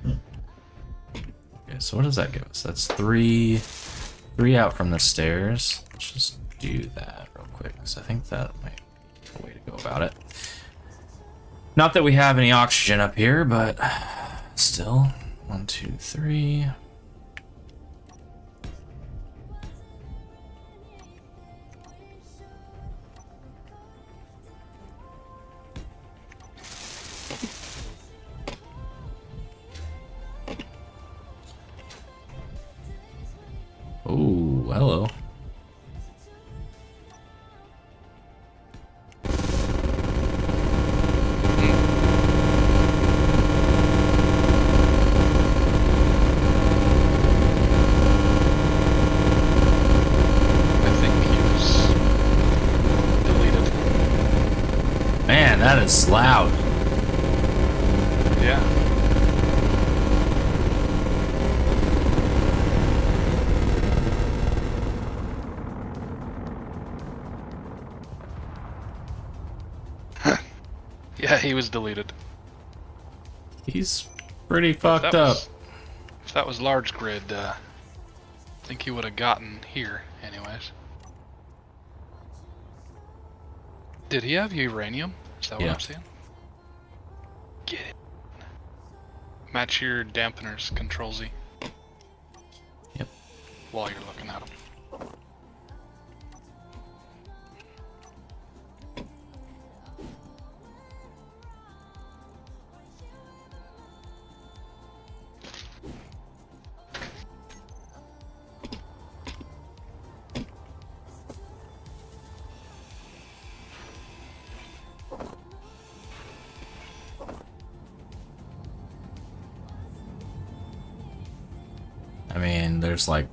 Okay, so what does that give us? That's three out from the stairs. Let's just do that real quick, because I think that might be the way to go about it. Not that we have any oxygen up here, but still. 1, 2, 3. Man, that is loud.
Yeah. Yeah, he was deleted.
He's pretty
If
fucked
that
up.
if that was large grid, I think he would have gotten here, anyways. Did he have uranium? Is that what
Yeah.
I'm saying? Get it. Match your dampeners, Control Z.
Yep.
While you're looking at them.
I mean, there's like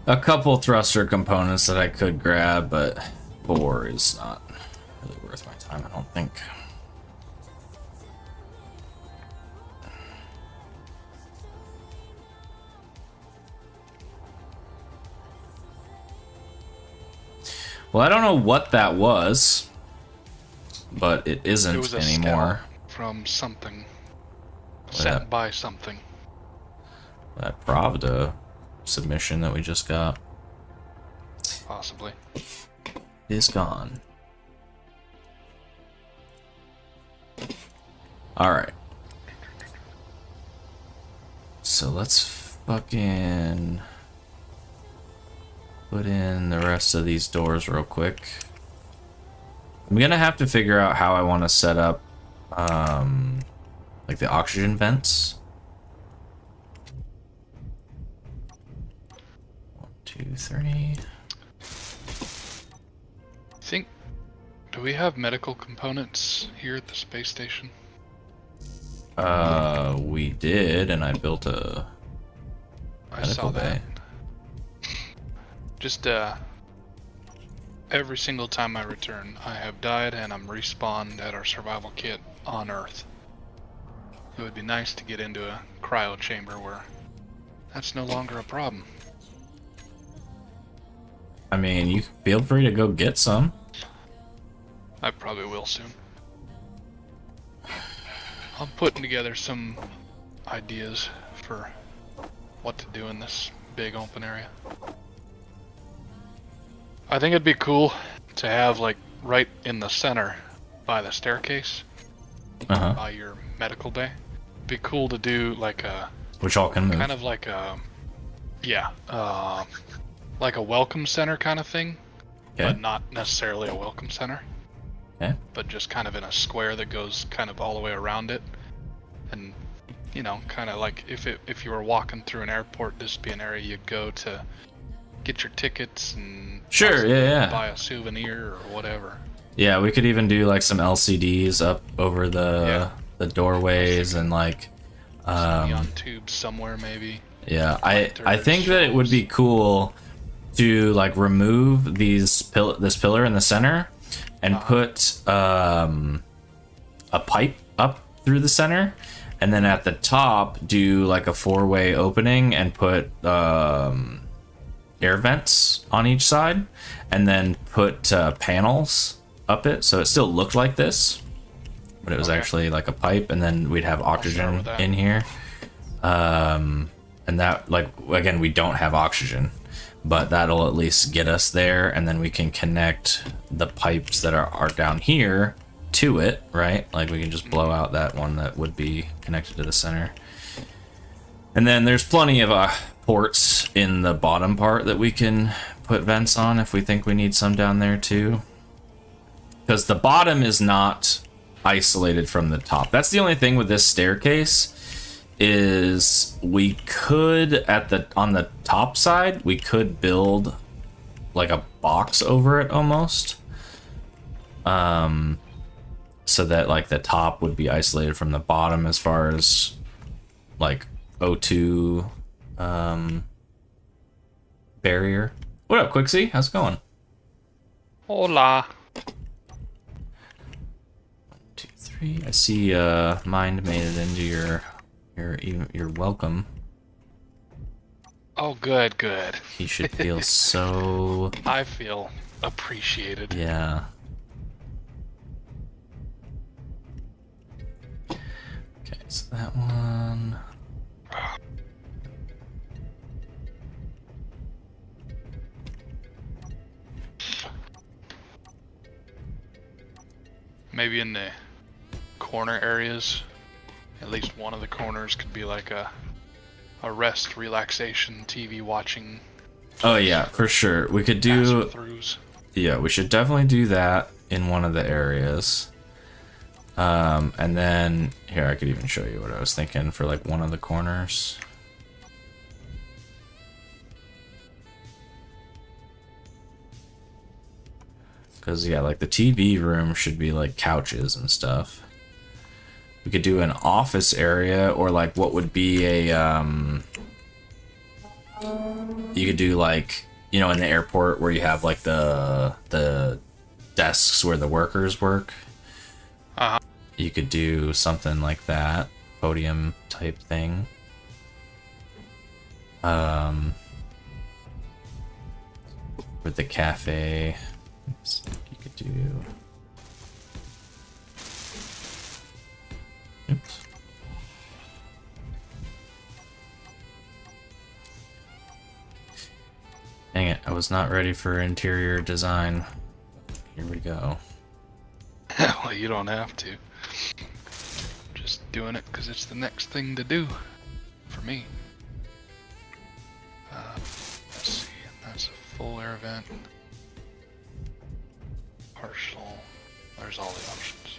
a couple thruster components that I could grab, but 4 is not really worth my time, I don't think. Well, I don't know what that was, but it isn't
It was a
anymore.
scout from something.
Yeah.
Sent by something.
That Pravda submission that we just got
Possibly.
is gone. Alright. So let's fucking put in the rest of these doors real quick. I'm gonna have to figure out how I want to set up like the oxygen vents. 1, 2, 3.
Do we have medical components here at the space station?
We did, and I built a
I
medical
saw that.
bay.
Just every single time I return, I have died and I'm respawned at our survival kit on Earth. It would be nice to get into a cryo chamber where that's no longer a problem.
I mean, you feel free to go get some.
I probably will soon. I'm putting together some ideas for what to do in this big open area. I think it'd be cool to have, like, right in the center by the staircase,
Uh-huh.
by your medical bay. It'd be cool to do like a
Which all can move.
kind of like a, yeah, like a welcome center kind of thing,
Okay.
but not necessarily a welcome center.
Okay.
But just kind of in a square that goes kind of all the way around it, and you know, kind of like if you were walking through an airport, this would be an area you'd go to get your tickets and
Sure,
possibly
yeah.
buy a souvenir or whatever.
Yeah, we could even do like some LCDs up over the doorways and like
Some neon tubes somewhere maybe.
yeah, I
Lantern
think that it would be cool to like remove this pillar in the center and put a pipe up through the center, and then at the top do like a 4-way opening and put air vents on each side, and then put panels up it so it still looked like this, but it was actually like a pipe, and then we'd have oxygen
with that.
in here. And that, like, again, we don't have oxygen, but that'll at least get us there, and then we can connect the pipes that are down here to it, right? Like, we can just blow out that one that would be connected to the center. And then there's plenty of ports in the bottom part that we can put vents on if we think we need some down there too. Because the bottom is not isolated from the top. That's the only thing with this staircase, is we could on the top side we could build like a box over it almost, so that like the top would be isolated from the bottom as far as like O2 barrier. What up, Quixie? How's it going?
Hola.
I see Mind made it into your welcome.
Oh, good, good.
He should feel so...
I feel appreciated.
Yeah. Okay, so that one...
Maybe in the corner areas, at least one of the corners could be like a rest, relaxation, TV watching.
Oh yeah, for sure. We could do...
Throughs.
Yeah, we should definitely do that in one of the areas. And then... Here, I could even show you what I was thinking for like one of the corners. Because, yeah, like the TV room should be like couches and stuff. We could do an office area, or like what would be a, you could do like, you know, in the airport where you have like the desks where the workers work. You could do something like that, podium type thing. With the cafe. Oops, you could do... Oops. Dang it, I was not ready for interior design. Here we go.
Well, you don't have to. Just doing it because it's the next thing to do for me. Let's see, that's a full air vent. Partial. There's all the options.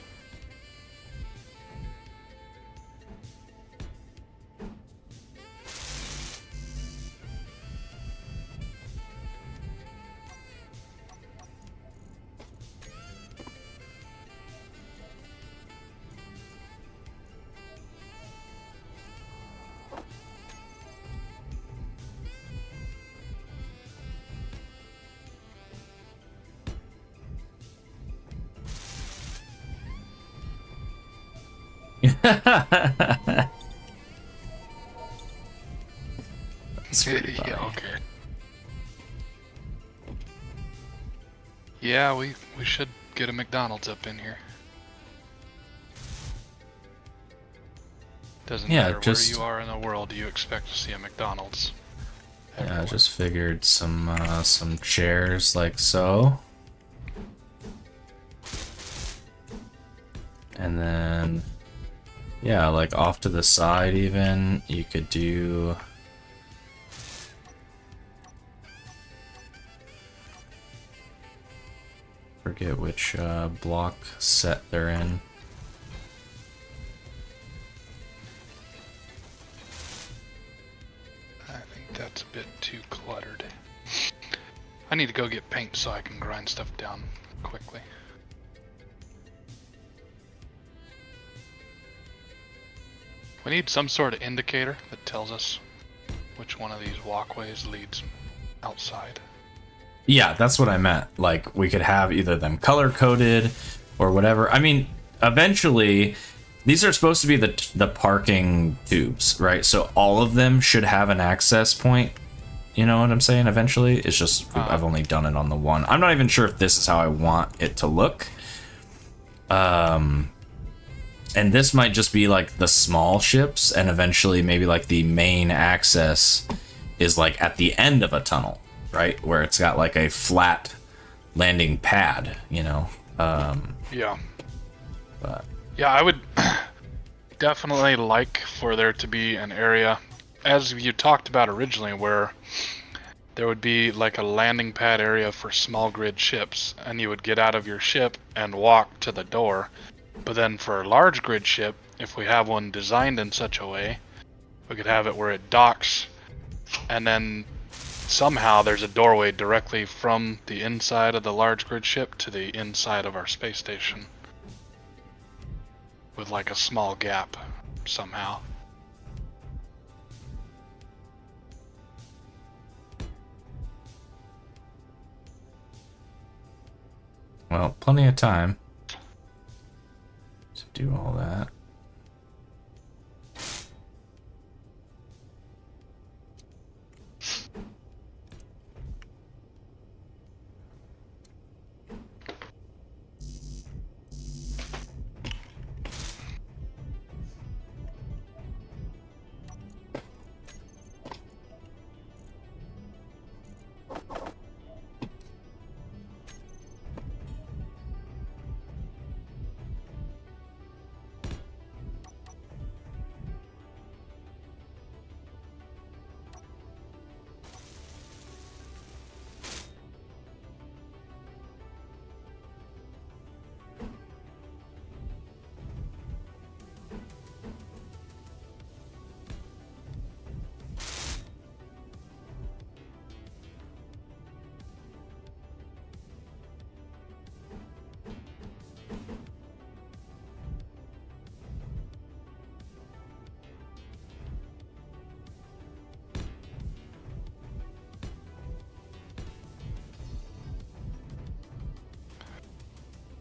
Yeah, okay. Yeah, we should get a McDonald's up in here. Doesn't matter where you are in the world, you expect to see a McDonald's. Everywhere.
Yeah, I just figured some chairs like so. And then, yeah, like off to the side even, you could do... Forget which block set they're in.
I think that's a bit too cluttered. I need to go get paint so I can grind stuff down quickly. We need some sort of indicator that tells us which one of these walkways leads outside.
Yeah, that's what I meant. Like, we could have either them color-coded or whatever. I mean, eventually, these are supposed to be the parking tubes, right? So all of them should have an access point. You know what I'm saying? Eventually, it's just, I've only done it on the one. I'm not even sure if this is how I want it to look. And this might just be, like, the small ships, and eventually maybe, like, the main access is, like, at the end of a tunnel. Right, where it's got like a flat landing pad, you know.
Yeah.
But
yeah, I would definitely like for there to be an area, as you talked about originally, where there would be like a landing pad area for small grid ships, and you would get out of your ship and walk to the door. But then for a large grid ship, if we have one designed in such a way, we could have it where it docks, and then somehow there's a doorway directly from the inside of the large grid ship to the inside of our space station. With like a small gap, somehow.
well, plenty of time. do all that.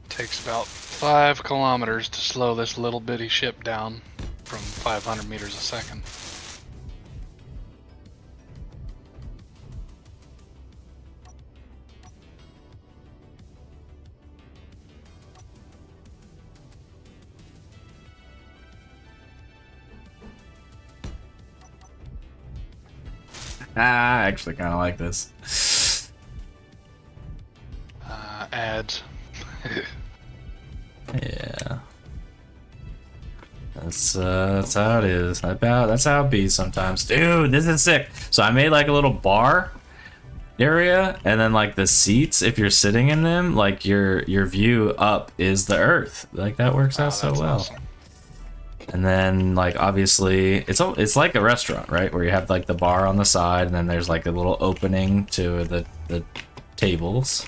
Takes about 5 kilometers to slow this little bitty ship down from 500 meters a second.
I actually kind of like this.
Ads.
Yeah. That's how it is. That's how it be sometimes. Dude, this is sick. So I made like a little bar area, and then like the seats, if you're sitting in them, like your view up is the earth. Like that works out so well.
Awesome.
And then like obviously it's like a restaurant, right? Where you have like the bar on the side, and then there's like a little opening to the tables.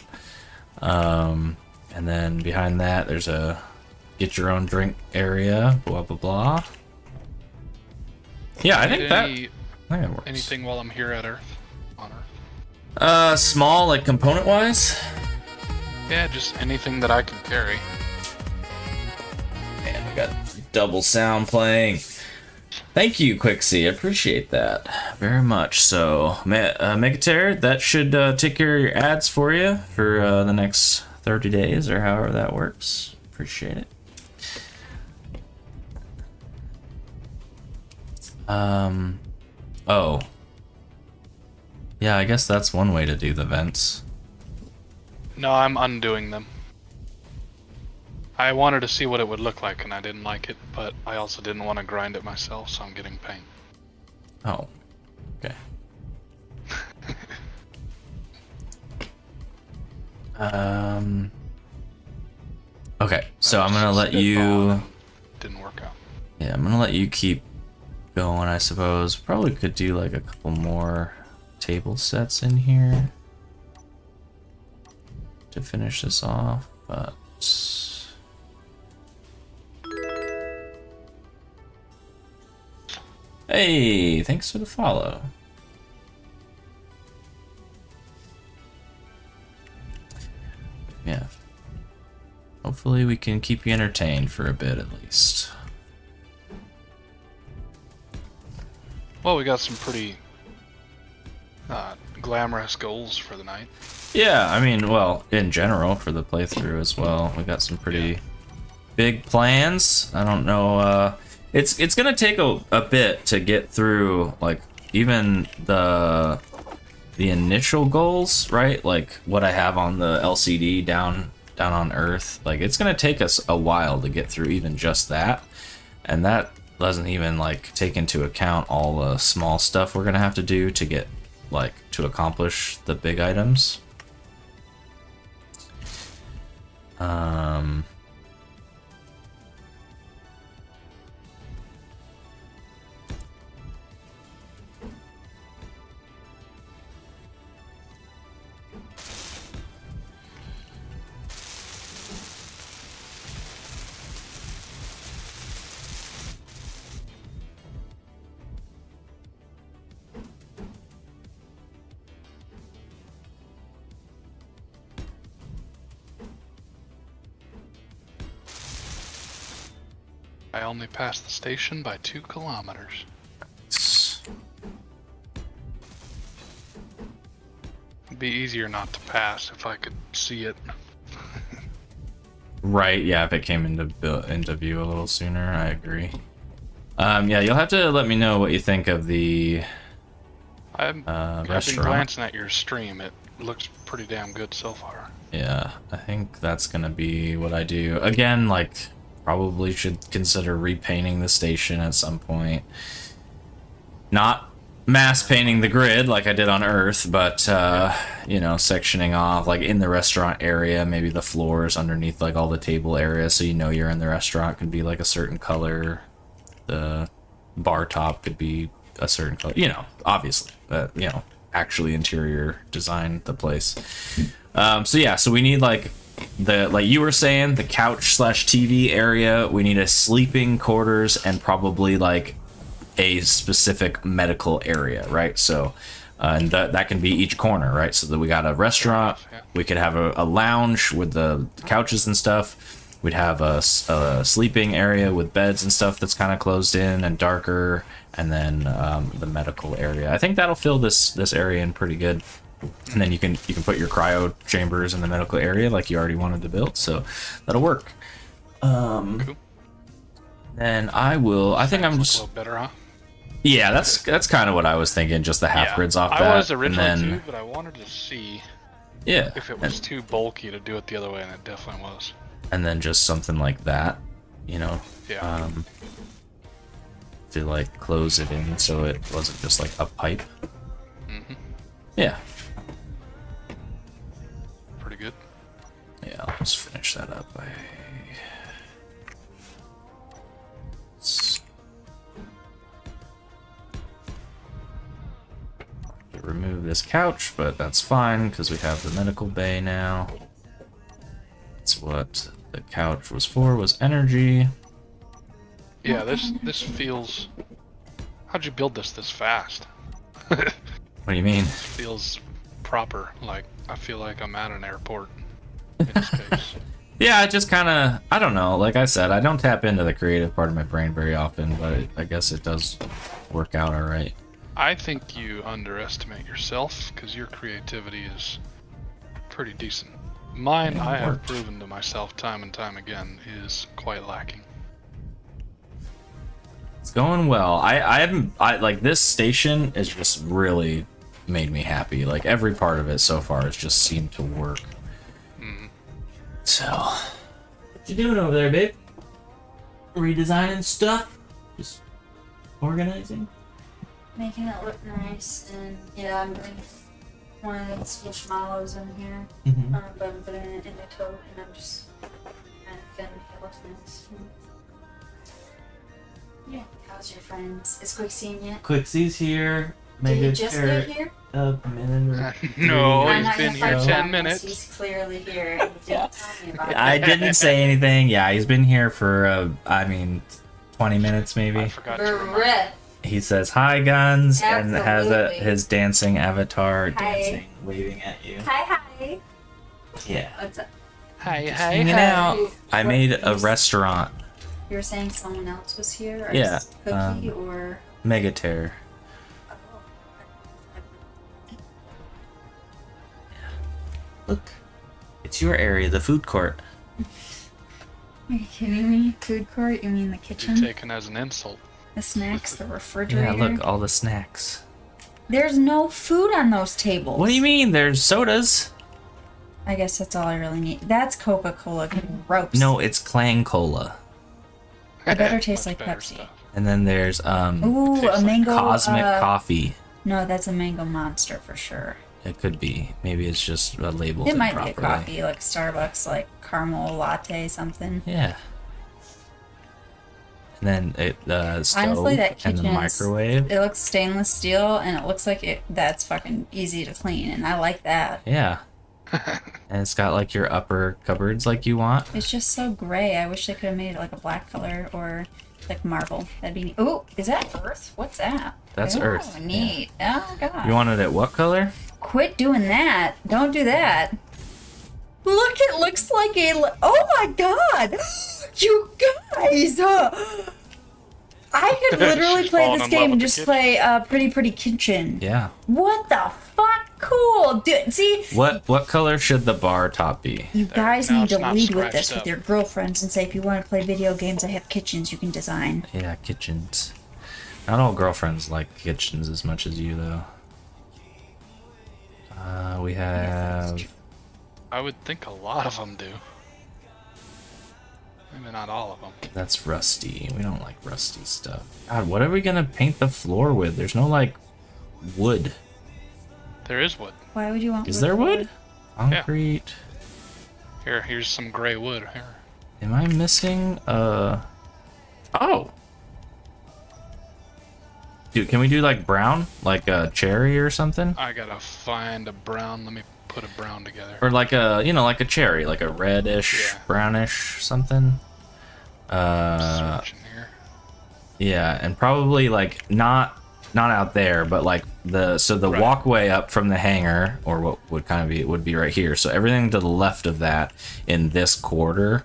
And then behind that there's a get your own drink area, blah blah blah. Yeah, I think that works.
Anything while I'm here at Earth? On Earth?
Small, like component wise?
Yeah, just anything that I can carry.
Man, we got double sound playing. Thank you, Quixie. I appreciate that very much. So, Megatear, that should take care of your ads for you for the next 30 days or however that works. Appreciate it. Oh. Yeah, I guess that's one way to do the vents.
No, I'm undoing them. I wanted to see what it would look like, and I didn't like it, but I also didn't want to grind it myself, so I'm getting paint.
Oh. Okay. Okay, so I'm gonna let you...
Didn't work out.
Yeah, I'm gonna let you keep going, I suppose. Probably could do like a couple more table sets in here to finish this off, but... Hey, thanks for the follow. Yeah. Hopefully we can keep you entertained for a bit at least.
Well, we got some pretty glamorous goals for the night.
Yeah, I mean, well, in general for the playthrough as well. We got some pretty big plans. I don't know, it's gonna take a bit to get through, like, even the initial goals, right? Like what I have on the LCD down on Earth. Like, it's gonna take us a while to get through even just that, and that doesn't even like take into account all the small stuff we're gonna have to do to get, like, to accomplish the big items.
I only passed the station by 2 kilometers. It'd be easier not to pass if I could see it.
Right, yeah, if it came into view a little sooner, I agree. Yeah, you'll have to let me know what you think of the
I've been
restaurant.
glancing at your stream. It looks pretty damn good so far.
Yeah, I think that's gonna be what I do. Again, like, probably should consider repainting the station at some point. Not mass painting the grid like I did on Earth, but, you know, sectioning off, like, in the restaurant area, maybe the floors underneath, like, all the table area, so you know you're in the restaurant could be, like, a certain color. The bar top could be a certain color, you know, obviously, but, you know, actually interior design the place. So yeah, so we need, like you were saying, the couch / TV area. We need a sleeping quarters and probably like a specific medical area, right? So and that can be each corner, right? So that we got a restaurant, we could have a lounge with the couches and stuff. We'd have a sleeping area with beds and stuff that's kind of closed in and darker, and then the medical area. I think that'll fill this area in pretty good. And then you can put your cryo chambers in the medical area like you already wanted to build, so that'll work.
Cool.
Then I think I'm
A
just
little better, huh?
yeah, that's kind of what I was thinking, just the half grids off that.
I was originally
and then,
too, but I wanted to see
yeah,
if it was too bulky to do it the other way, and it definitely was.
and then just something like that, you know,
Yeah.
to like close it in so it wasn't just like a pipe.
Mm-hmm.
Yeah.
Pretty good.
Yeah, I'll just finish that up by... remove this couch, but that's fine because we have the medical bay now. That's what the couch was for, was energy.
Yeah, this feels... How'd you build this fast?
What do you mean?
This feels proper. Like, I feel like I'm at an airport in space.
Yeah, I just kind of, I don't know, like I said, I don't tap into the creative part of my brain very often, but I guess it does work out all right.
I think you underestimate yourself, because your creativity is pretty decent. Mine,
Yeah,
I have
works.
proven to myself time and time again, is quite lacking.
It's going well. I like, this station has just really made me happy. Like, every part of it so far has just seemed to work. So, what you doing over there, babe? Redesigning stuff? Just organizing?
Making it look nice, and yeah, I'm doing one of those squishmallows in here.
Mm-hmm.
But I'm putting it in a tote, and I'm just kind of gonna make it look nice. Yeah. How's your friends? Is Quick seeing yet?
Quixie's here.
Did he just get here?
A minute or
No,
I'm
he's
not
been
gonna
here
fight
10
him,
minutes.
He's clearly here, and he didn't tell me about it.
I didn't say anything. Yeah, he's been here for, 20 minutes maybe.
I forgot to remind you.
Rip.
He says hi, guns, and has
Absolutely.
his dancing avatar
Hi.
dancing, waving at you.
Hi, hi.
Yeah.
What's up?
Hey,
Hanging
hey.
out. I
What-
made a restaurant,
You were saying someone else was here? Or
Yeah,
is it Cookie or...
Megatear. Look, it's your area, the food court.
Are you kidding me? Food court? You mean the
Be
kitchen?
taken as an insult.
The snacks? The
Yeah,
refrigerator?
look, all the snacks.
There's no food on those tables.
What do you mean? There's sodas.
I guess that's all I really need. That's Coca-Cola. Gross.
No, it's Clang Cola.
It better taste
Much
like
better
Pepsi.
stuff.
And then there's
Ooh,
Tastes
a
like
mango.
Cosmic Coffee.
No, that's a mango monster for sure.
It could be. Maybe it's just labeled
It might
improperly.
be a coffee, like Starbucks, like caramel latte, something.
Yeah. And then the stove
Honestly, that
and the
kitchen
microwave.
It looks stainless steel, and it looks like that's fucking easy to clean, and I like that.
Yeah. And it's got like your upper cupboards like you want.
It's just so gray. I wish they could have made it like a black color or like marble. That'd be neat. Oh, is that Earth? What's that?
That's
oh,
Earth,
Neat. Oh god.
You wanted it what color?
Quit doing that. Don't do that. Look, it looks like a. Oh my god! You guys, I could literally
She's
play
fallen
this
in love
game and
with the
just
kitchen.
play Pretty Pretty Kitchen.
Yeah.
What the fuck? Cool, dude. See,
What color should the bar top be?
you guys
now
need
it's
to
not
lead with this
scratched
with
up.
your girlfriends and say, if you want to play video games, I have kitchens you can design.
Yeah, kitchens. Not all girlfriends like kitchens as much as you, though. We have...
I would think a lot of them do. Maybe not all of them.
That's rusty. We don't like rusty stuff. God, what are we gonna paint the floor with? There's no, like, wood.
There is wood.
Why would you want?
Is there wood? Concrete.
Here's some gray wood. Here.
Am I missing, Oh! Dude, can we do, like, brown? Like a cherry or something?
I gotta find a brown. Let me put a brown together.
Or like a, you know, like a cherry. Like a reddish,
Yeah.
brownish something.
Searching here.
Yeah, and probably like not out there, but like the
Right.
walkway up from the hangar, or what would kind of be would be right here. So everything to the left of that in this quarter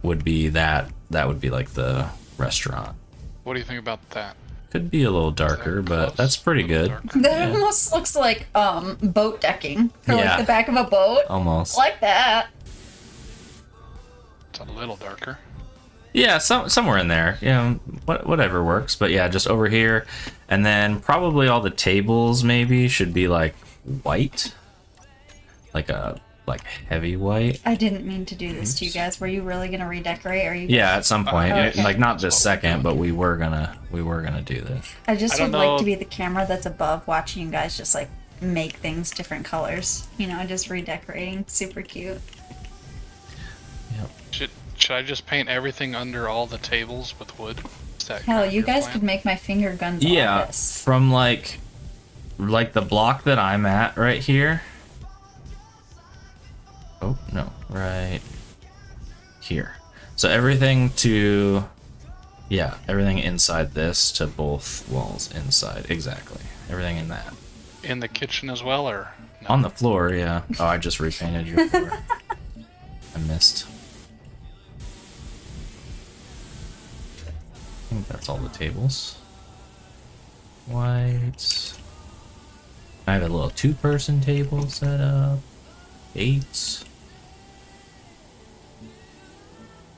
would be that would be like the restaurant.
What do you think about that?
Could be a little darker, but
Close?
that's pretty
A little
good.
darker?
That
Yeah.
almost looks like boat decking for
Yeah.
like the back of a boat.
Almost.
Like that.
It's a little darker.
Yeah, somewhere in there. Yeah, whatever works. But yeah, just over here, and then probably all the tables maybe should be like white, like heavy white.
I didn't mean to do this to you guys. Were you really gonna redecorate? Or are you?
Yeah, at some point,
Okay.
like not this
That's what we're
second,
doing.
but we were gonna do this.
I just
I don't
would like
know-
to be the camera that's above, watching you guys just like make things different colors. You know, just redecorating. Super cute.
Should I just paint everything under all the tables with wood? Is that
Hell,
kind of
you
your
guys
plan?
could make my finger guns
Yeah,
all this.
from like the block that I'm at right here. Oh no, right here. So everything to, yeah, everything inside this to both walls inside. Exactly, everything in that.
In the kitchen as well, or no?
On the floor, yeah. Oh, I just repainted your floor. I missed. I think that's all the tables. White. I have a little two-person table set up. 8.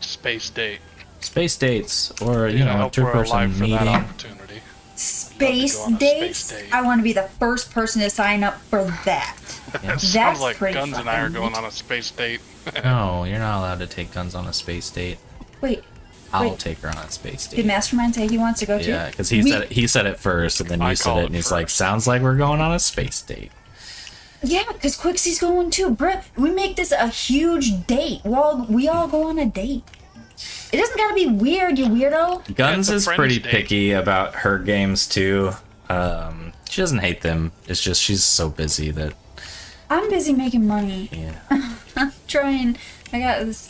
Space date.
Space dates, or you
Dude, I
know, a
hope we're alive
two-person
for that
meeting.
opportunity.
Space
go on a
dates?
space date.
I want to be the first person to sign up for that.
Yeah.
Sounds like
pretty
Guns and I are
fucking
going
neat.
on a space date.
No, you're not allowed to take guns on a space date.
Wait,
I'll
Wait.
take her on a space date.
did Mastermind say he wants to go too?
Yeah, because
We-
he said it first, and then
I
you said
called
it,
it
and he's like,
first.
"Sounds like we're going on a space date."
Yeah, because Quixie's going too. Bruh, we make this a huge date. We all go on a date. It doesn't gotta be weird, you weirdo.
Guns
It's a
is
friends
pretty
date.
picky about her games too. She doesn't hate them. It's just she's so busy that
I'm busy making money.
yeah.
I'm trying. I got this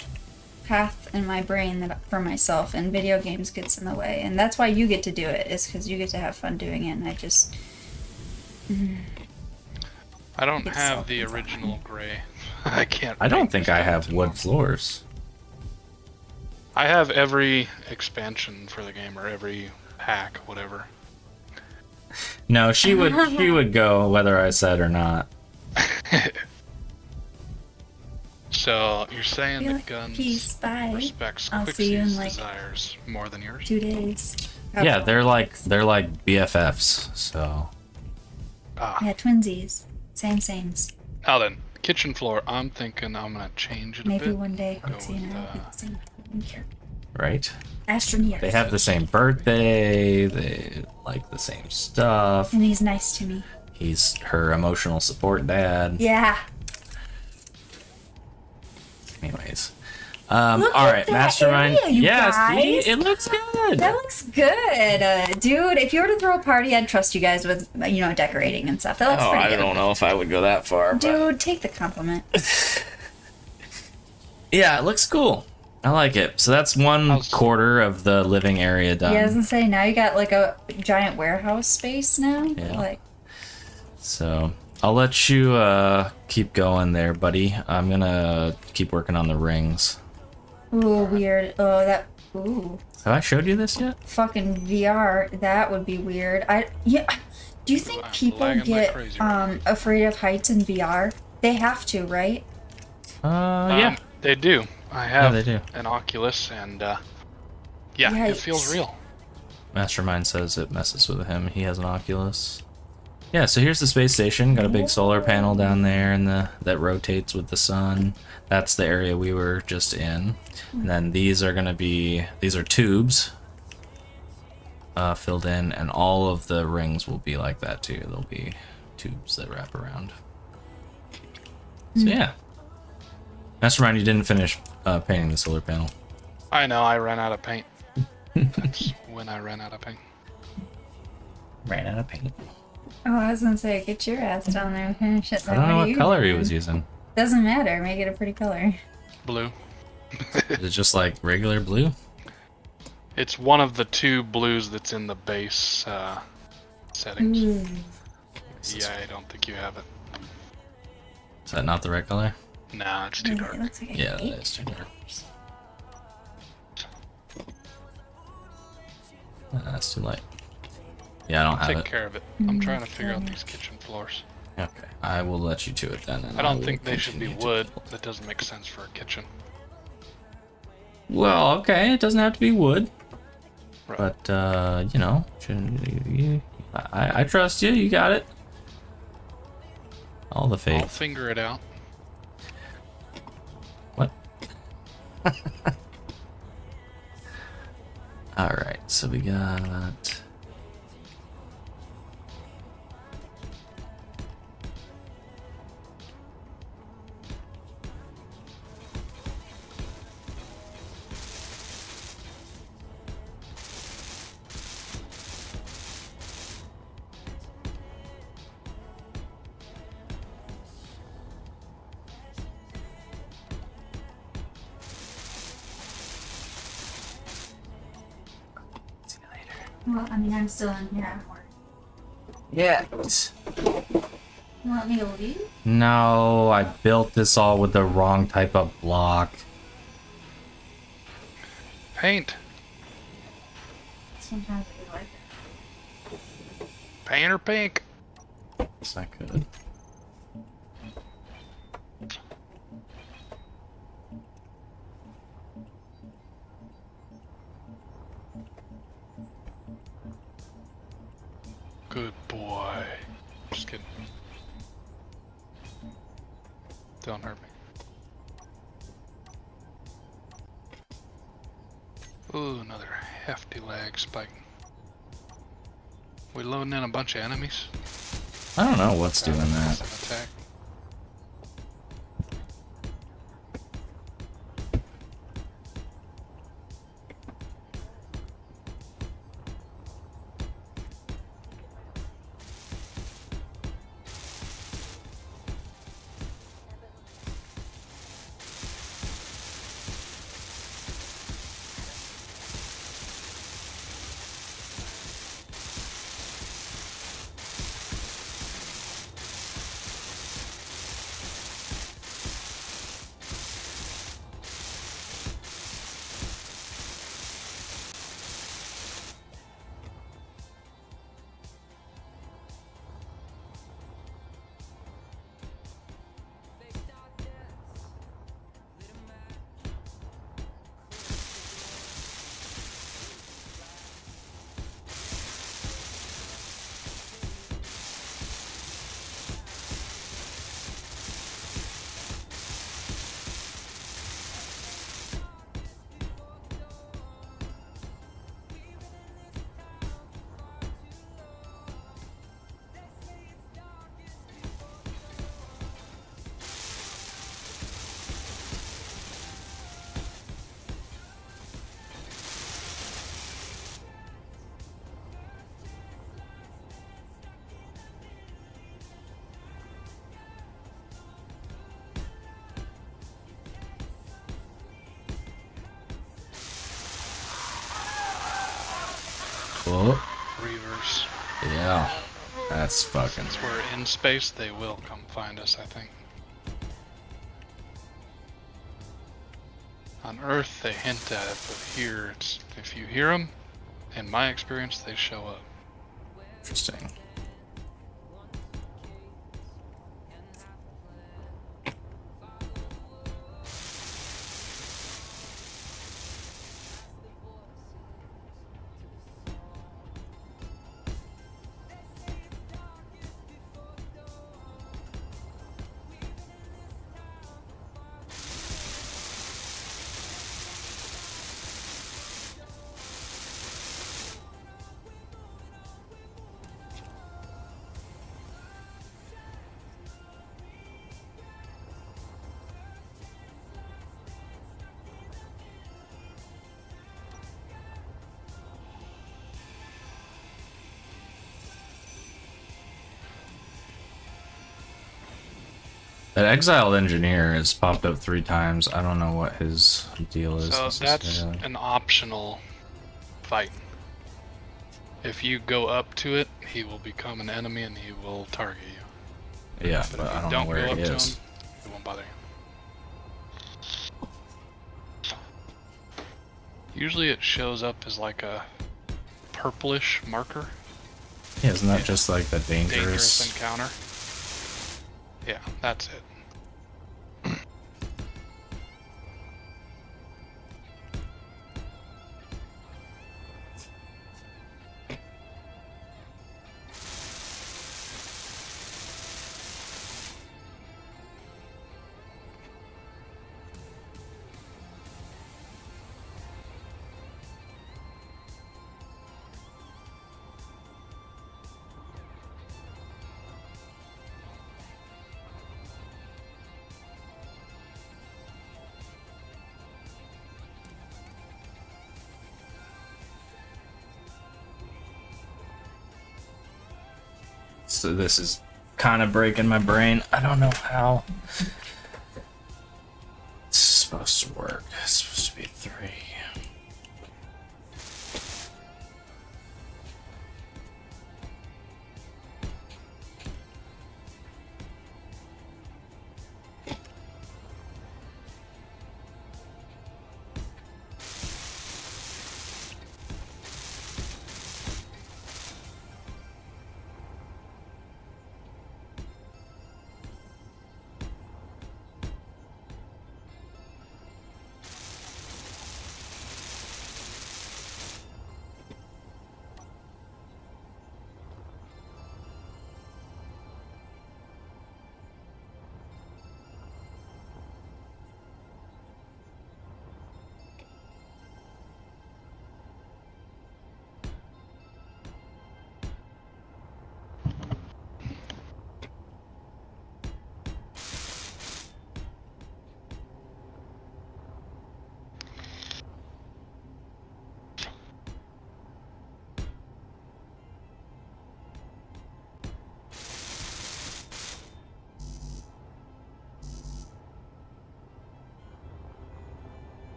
path in my brain that for myself, and video games gets in the way. And that's why you get to do it, is because you get to have fun doing it. And I just.
I don't
It's
have the
self-confined.
original gray. I can't.
I don't
make
think
this
I have
happen.
wood floors.
I have every expansion for the game, or every pack, whatever.
No, she would go whether I said or not.
So you're saying
Feel
that
like
Guns
peace. Bye.
respects
I'll see you in,
Quixie's
like,
desires more than yours?
2 days.
Yeah, they're like BFFs. So
Ah.
Yeah, twinsies. Sames.
Now then, kitchen floor. I'm thinking I'm gonna change it a
Maybe
bit.
one day
Go
Quixie and I will
with,
be the same.
right.
Astroneers.
They have the same birthday. They like the same stuff.
And he's nice to me.
He's her emotional support dad.
Yeah.
Anyways.
Look
All
at
right,
that
Mastermind.
area, you
Yeah, see?
guys.
It looks good.
That looks good. Dude, if you were to throw a party, I'd trust you guys with, decorating and stuff. That looks
Oh,
pretty
I
good.
don't know if I would go that far. But
Dude, take the compliment.
yeah, it looks cool. I like it. So that's one quarter of the living area done.
Yeah, I was gonna say, now you got like a giant warehouse space now.
Yeah.
Like,
So I'll let you keep going there, buddy. I'm gonna keep working on the rings.
ooh, weird. Oh, that Ooh.
Have I showed you this yet?
Fucking VR, that would be weird. Yeah. Do you think
I'm
people
lagging like
get
crazy right
afraid of heights in VR? They have to, right?
Yeah.
They do. I
Yeah,
have
they do.
an Oculus, and yeah, it feels
Yikes.
real.
Mastermind says it messes with him. He has an Oculus. Yeah, so here's the space station. Got a big solar panel down there, and that rotates with the sun. That's the area we were just in. And then these are tubes filled in, and all of the rings will be like that too. There'll be tubes that wrap around. So yeah. Mastermind, you didn't finish painting the solar panel.
I know. I ran out of paint. That's when I ran out of paint.
Ran out of paint.
Oh, I was gonna say, get your ass down there and finish it.
I don't know what color he was using.
Doesn't matter. Make it a pretty color.
Blue.
Is it just like regular blue?
It's one of the two blues that's in the base settings.
Ooh.
Yeah, I don't think you have it.
Is that not the right color?
Nah, it's too
It
dark.
looks like a
Yeah,
cake.
that is too dark. That's too light. Yeah, I don't have
Take
it.
care of it. I'm trying to figure out these kitchen floors.
Okay, I will let you to it then. And
I don't
will
think they should be
continue to
wood.
build.
That doesn't make sense for a kitchen.
Well, okay, it doesn't have to be wood,
Right.
but you know, I trust you. You got it. All the
I'll
faith.
figure it out.
What? All right, so we got.
Well, I mean, I'm still in here. I'm worried.
Yeah.
You want me to leave?
No, I built this all with the wrong type of block.
Paint.
Sometimes I do like it.
Paint or pink.
Is that good?
Good boy. Just kidding. Don't hurt me. Ooh, another hefty lag spike. We loading in a bunch of enemies?
I don't know what's doing that.
Attack.
Oh,
Reavers.
yeah. That's fucking.
Since we're in space, they will come find us, I think. On Earth, they hint at it, but here, it's if you hear them, in my experience, they show up.
Interesting. That exiled engineer is popped up 3 times. I don't know what his deal is.
So that's
necessarily.
an optional fight. If you go up to it, he will become an enemy and he will target you.
Yeah,
But
but
if you
I don't
don't
know where
go up
he
to
is.
him, it won't bother you. Usually it shows up as like a purplish marker.
Yeah, isn't that just like the
Dangerous
dangerous?
encounter. Yeah, that's it.
So this is kind of breaking my brain. I don't know how it's supposed to work. It's supposed to be 3.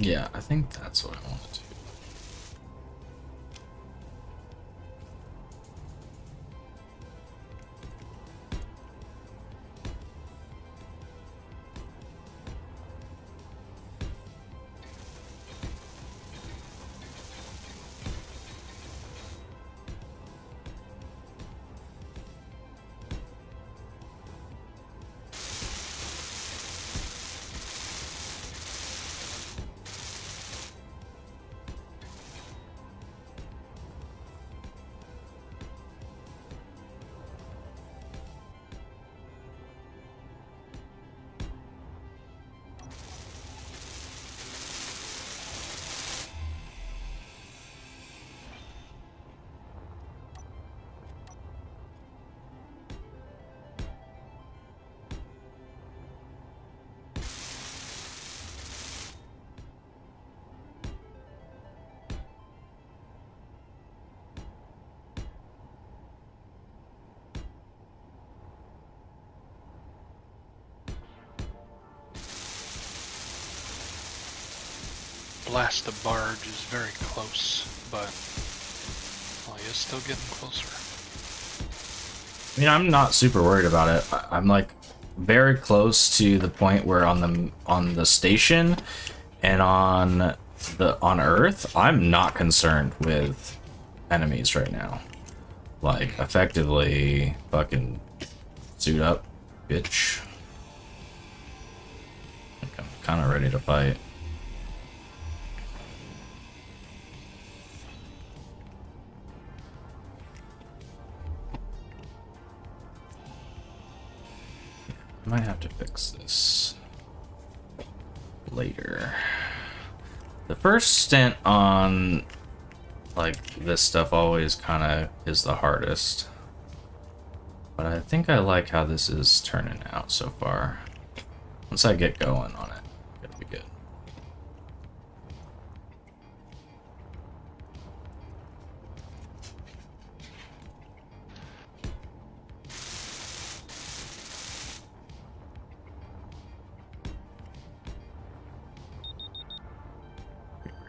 Yeah, I think that's what I want to do.
Blast the barge is very close, but well, he is still getting closer.
I mean, I'm not super worried about it. I'm like very close to the point where on the station and on Earth, I'm not concerned with enemies right now. Like, effectively, fucking suit up, bitch. Like, I'm kind of ready to fight. I might have to fix this later. The first stint on like this stuff always kind of is the hardest, but I think I like how this is turning out so far. Once I get going on it, it'll be good.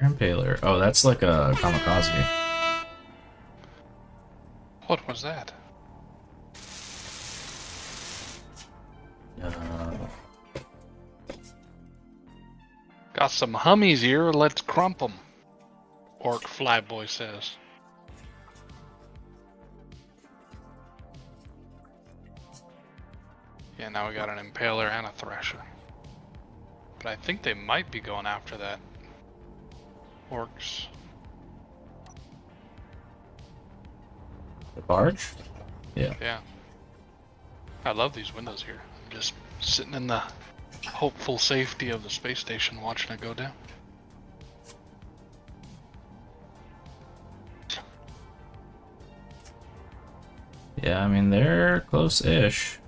Impaler. Oh, that's like a kamikaze.
What was that? Got some hummies here, let's crump them. Orc Flyboy says. Yeah, now we got an Impaler and a Thresher. But I think they might be going after that. Orks.
The barge? Yeah.
Yeah. I love these windows here. I'm just sitting in the hopeful safety of the space station watching it go down.
Yeah, I mean, they're close-ish.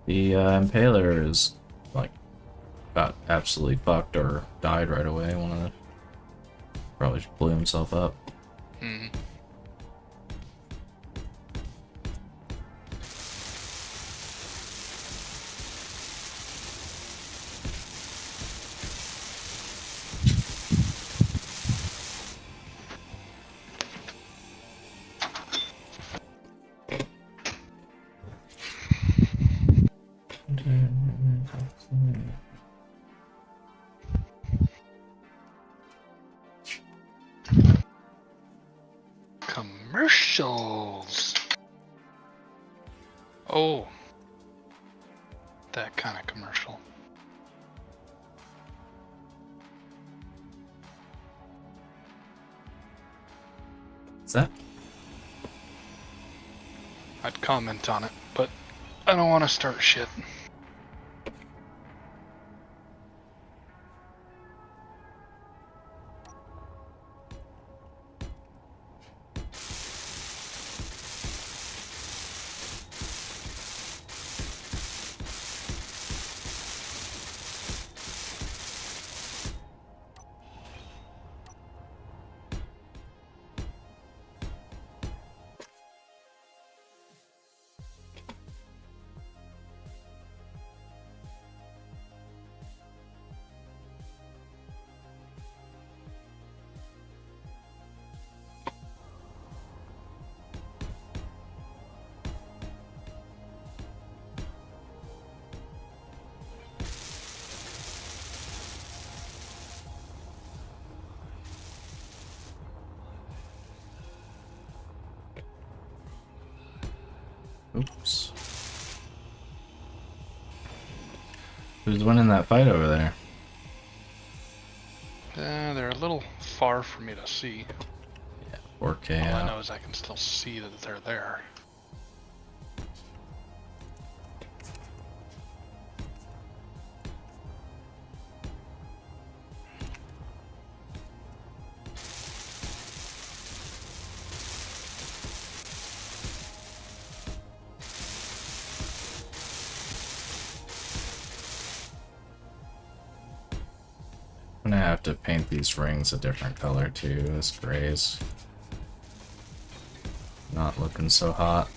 The Impaler is, like, got absolutely fucked or died right away. One of the... Probably just blew himself up.
Mm-hmm. Commercials. Oh, that kind of commercial.
What's that?
I'd comment on it, but I don't want to start shit.
Oops. Who's winning that fight over there?
They're a little far for me to see.
4K
All I
out.
know is I can still see that they're there.
I'm gonna have to paint these rings a different color too. This gray's not looking so hot.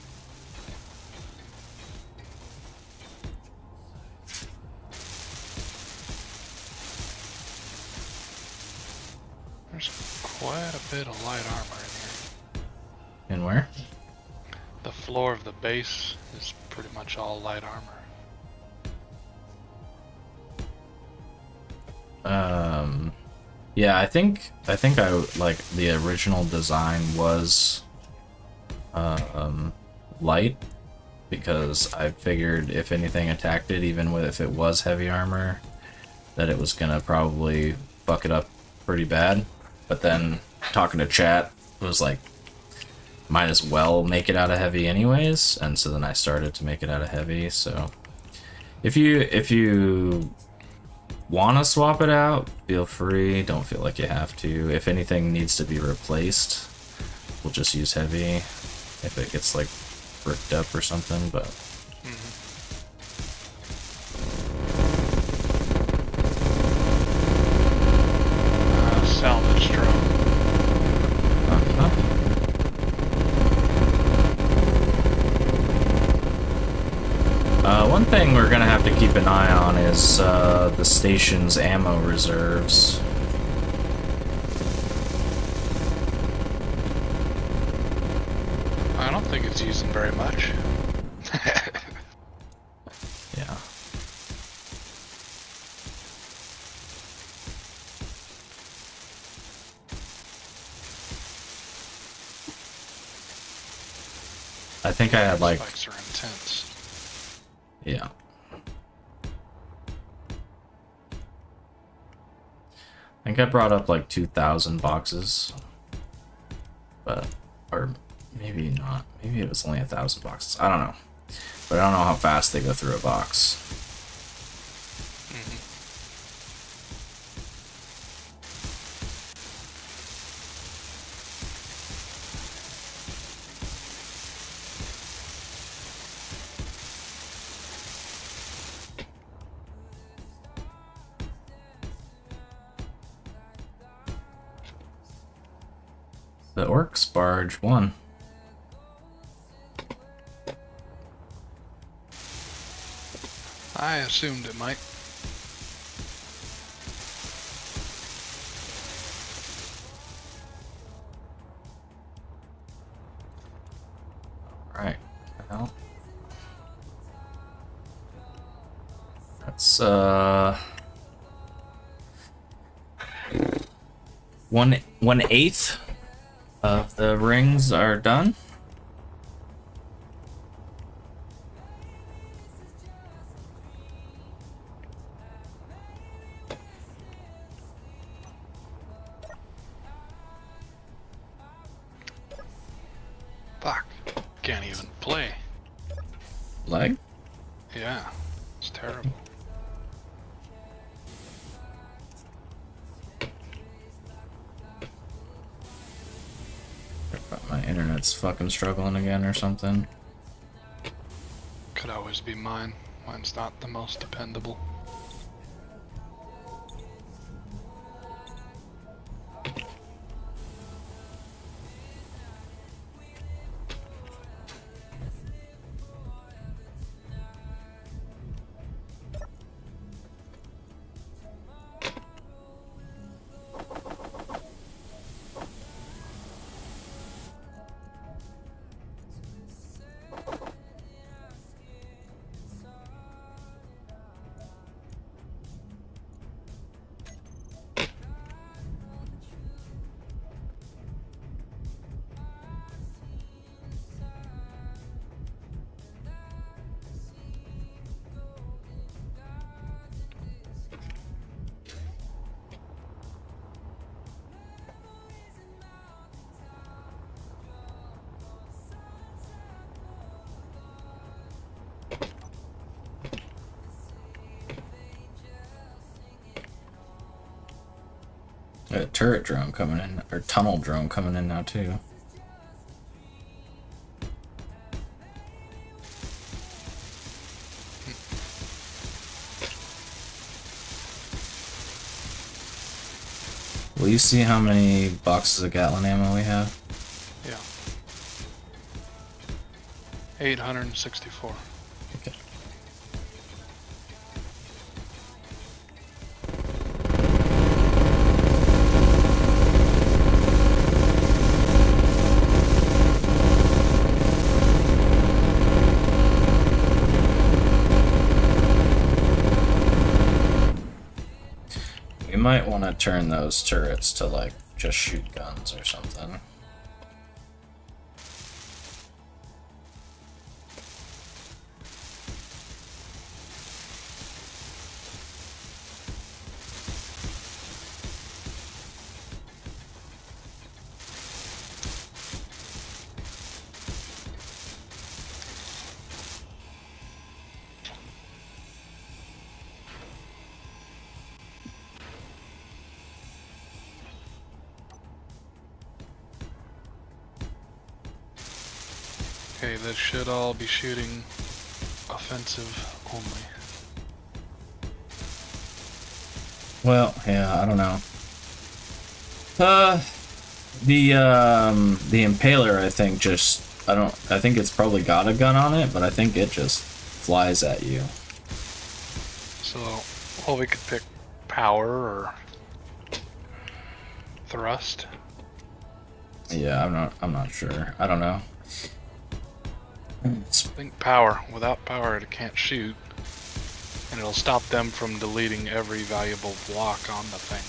There's quite a bit of light armor in here.
And where?
The floor of the base is pretty much all light armor.
Yeah, I think I like the original design was light, because I figured if anything attacked it, even with if it was heavy armor, that it was gonna probably fuck it up pretty bad. But then talking to chat, it was like, might as well make it out of heavy anyways, and so then I started to make it out of heavy. So if you want to swap it out, feel free. Don't feel like you have to. If anything needs to be replaced, we'll just use heavy if it gets like bricked up or something. But
Salvage drone.
One thing we're gonna have to keep an eye on is the station's ammo reserves.
I don't think it's using very much.
Yeah. I think I had like,
Spikes are intense.
yeah. I think I brought up like 2,000 boxes, but, or maybe not. Maybe it was only 1,000 boxes. I don't know, but I don't know how fast they go through a box. The Orks barge won.
I assumed it might.
Right. Well, that's 1/8 of the rings are done.
Fuck. Can't even play.
Leg?
Yeah. It's terrible.
My internet's fucking struggling again or something.
Could always be mine. Mine's not the most dependable.
Got a turret drone coming in, or tunnel drone coming in now too. Will you see how many boxes of Gatling ammo we have?
Yeah. 864.
Okay. We might want to turn those turrets to like just shoot guns or something.
Okay, this should all be shooting offensive only.
Well, yeah, I don't know. The Impaler, I think I think it's probably got a gun on it, but I think it just flies at you.
So, well, we could pick power or thrust.
Yeah, I'm not sure. I don't know.
I think power. Without power, it can't shoot. And it'll stop them from deleting every valuable block on the thing.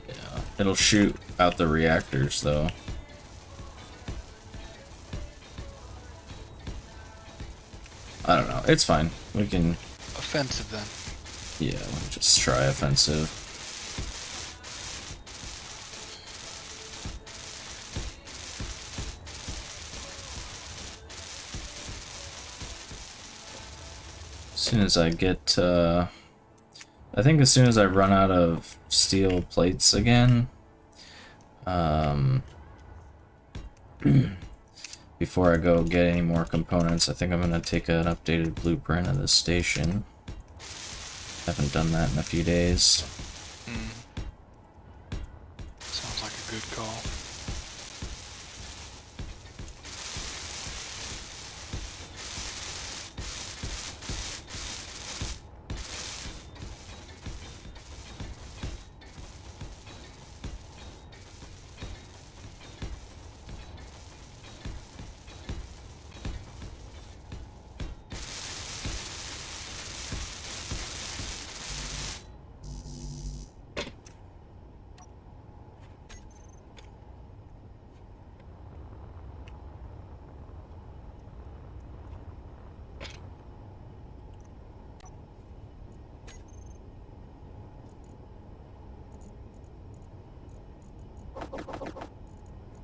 Yeah, it'll shoot out the reactors though. I don't know. It's fine. We can.
Offensive then.
Yeah, we'll just try offensive. As soon as I get, I think as soon as I run out of steel plates again, before I go get any more components, I think I'm gonna take an updated blueprint of the station. Haven't done that in a few days.
Sounds like a good call.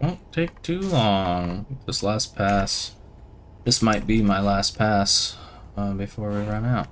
Won't take too long. This last pass. This might be my last pass before we run out.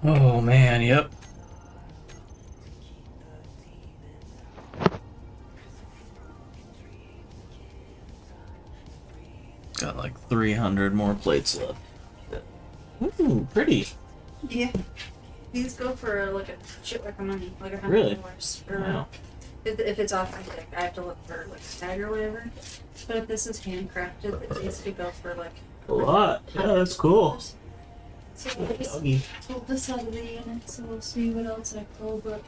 Oh man, yep. Got like 300 more plates left. Ooh, pretty.
Yeah. These go for like a shit like a money, like $100.
Really?
Or
Wow.
if it's authentic, I have to look for like a tag or whatever. But if this is handcrafted, these could go for like
A lot. Yeah, that's cool.
So I just
Doggy.
pulled this out of the unit, so we'll see what else I pull. But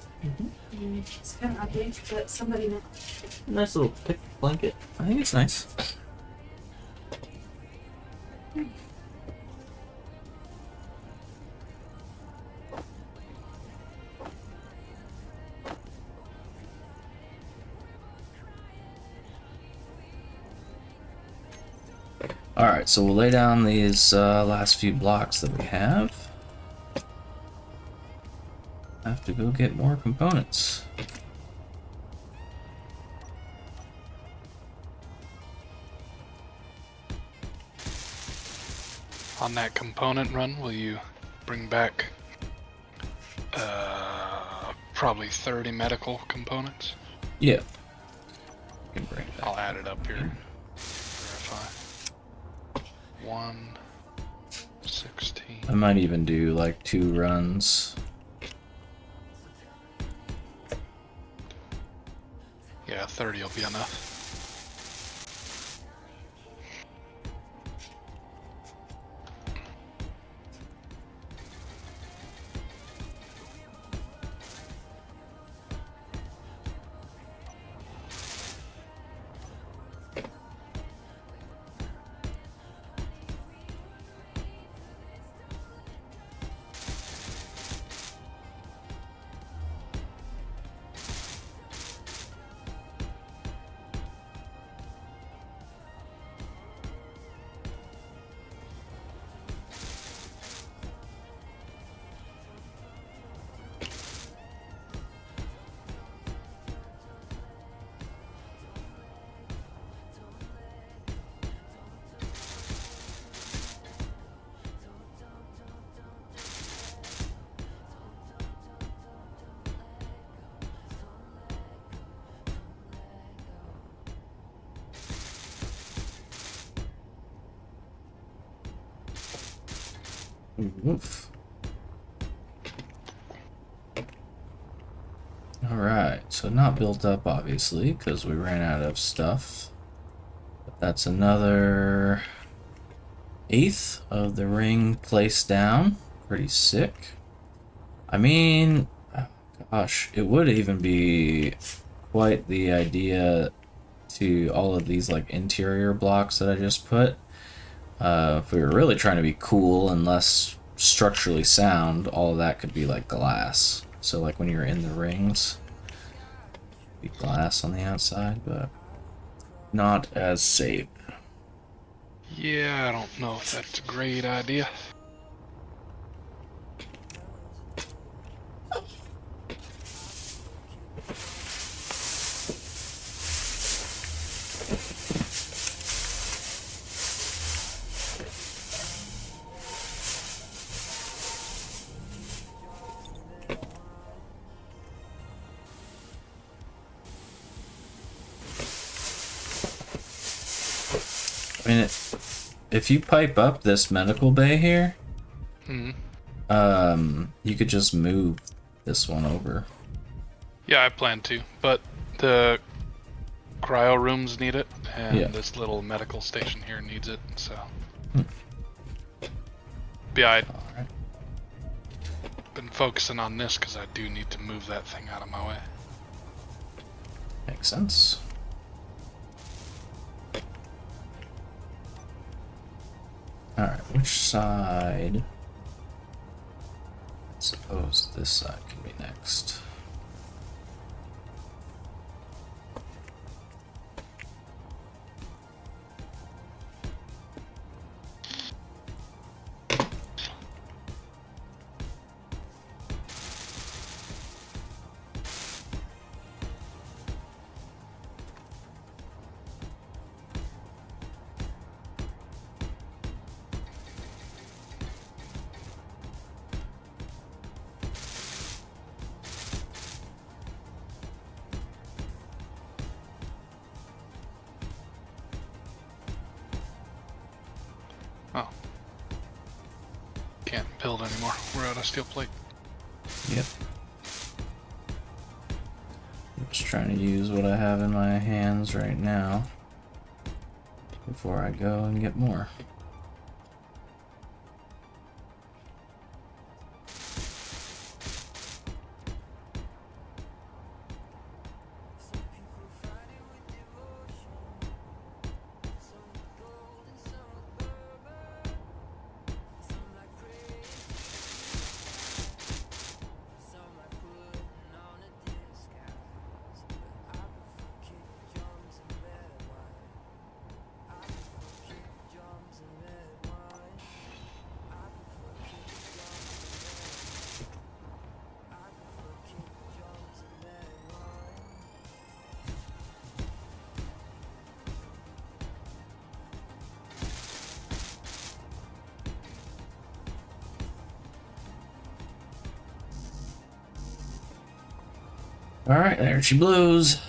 it's kind of ugly, but somebody knows.
Nice little pick blanket. I think it's nice. Alright, so we'll lay down these last few blocks that we have. I have to go get more components.
On that component run, will you bring back probably 30 medical components?
Yeah. You can bring that.
I'll add it up here. Verify. 1, 16.
I might even do like 2 runs.
Yeah, 30 will be enough.
Oof. Alright, so not built up obviously, because we ran out of stuff. But that's another 1/8 of the ring placed down. Pretty sick. I mean, oh gosh, it would even be quite the idea to all of these like interior blocks that I just put. If we were really trying to be cool and less structurally sound, all of that could be like glass. So like when you're in the rings, be glass on the outside, but not as safe.
Yeah, I don't know if that's a great idea.
I mean, if you pipe up this medical bay here, you could just move this one over.
Yeah, I plan to, but the cryo rooms need it, and
Yeah.
this little medical station here needs it, so. Yeah, I've
Alright.
been focusing on this because I do need to move that thing out of my way.
Makes sense. Alright, which side? Suppose this side can be next.
Oh. Can't build anymore. We're out of steel plate.
Yep. I'm just trying to use what I have in my hands right now before I go and get more. Alright, there she blows.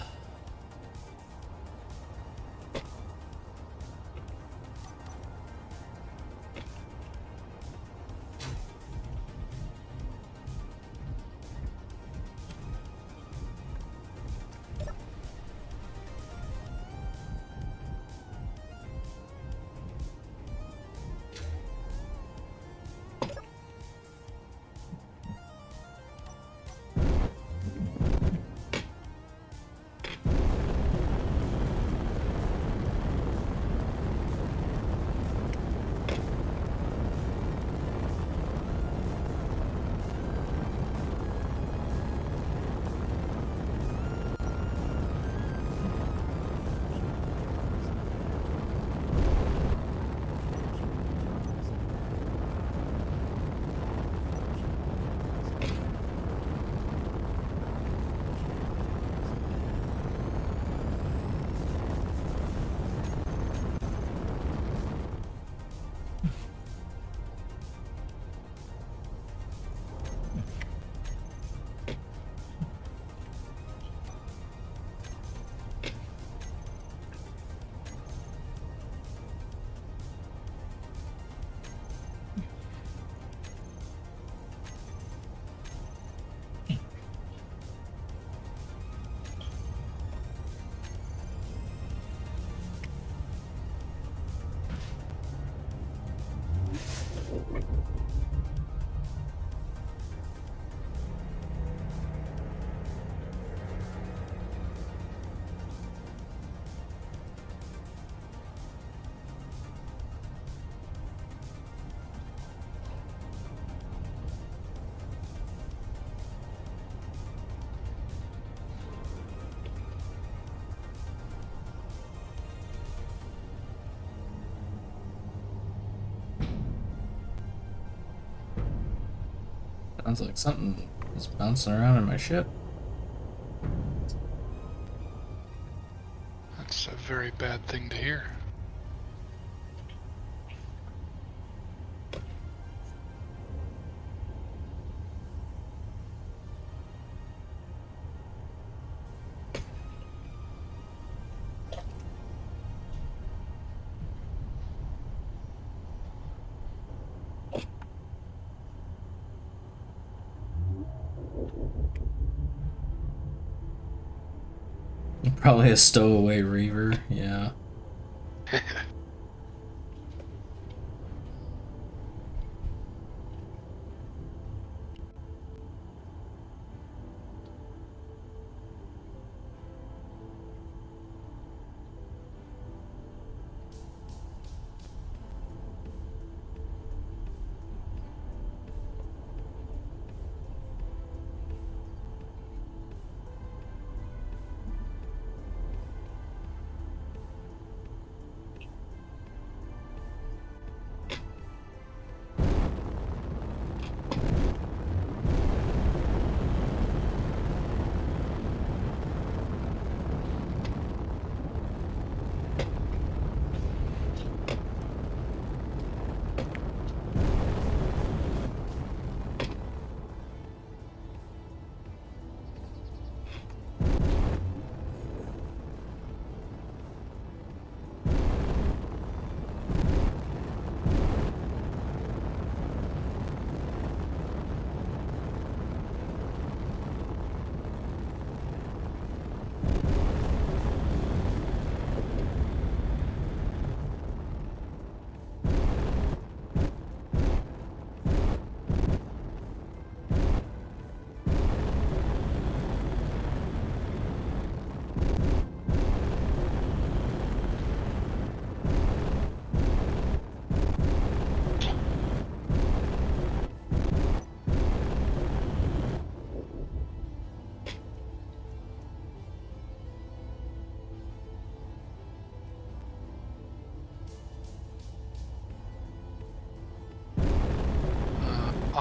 Sounds like something is bouncing around in my ship.
That's a very bad thing to hear.
Probably a stowaway Reaver, yeah.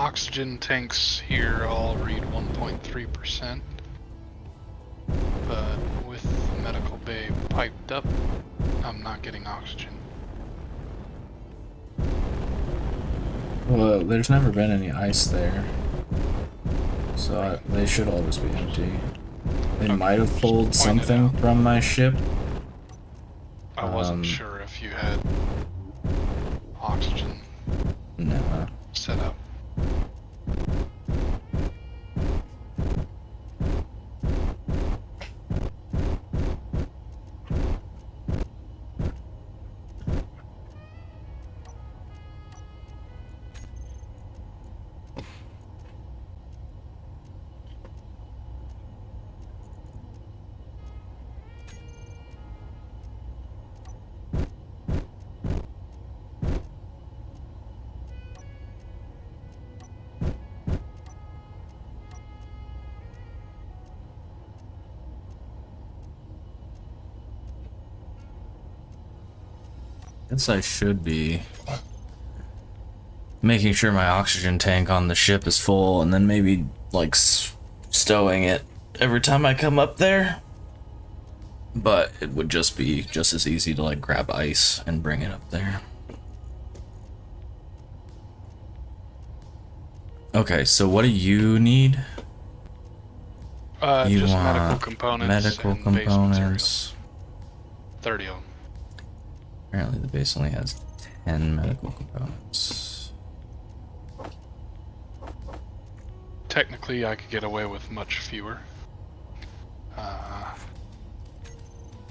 oxygen tanks here all read 1.3%, but with the medical bay piped up, I'm not getting oxygen.
Well, there's never been any ice there, so they should always be empty. They
Okay,
might have
just
pulled
point it
something
out.
from my ship.
I wasn't sure if you had oxygen
No.
set up.
Guess I should be making sure my oxygen tank on the ship is full, and then maybe like stowing it every time I come up there. But it would just be just as easy to like grab ice and bring it up there. Okay, so what do you need? You
Just
want
medical components.
medical
and base
components.
materials. 30 of them.
Apparently the base only has 10 medical components.
Technically, I could get away with much fewer.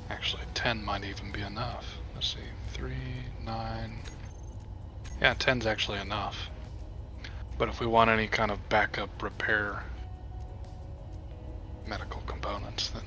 Actually, 10 might even be enough. Let's see, 3, 9. Yeah, 10's actually enough. But if we want any kind of backup repair medical components, then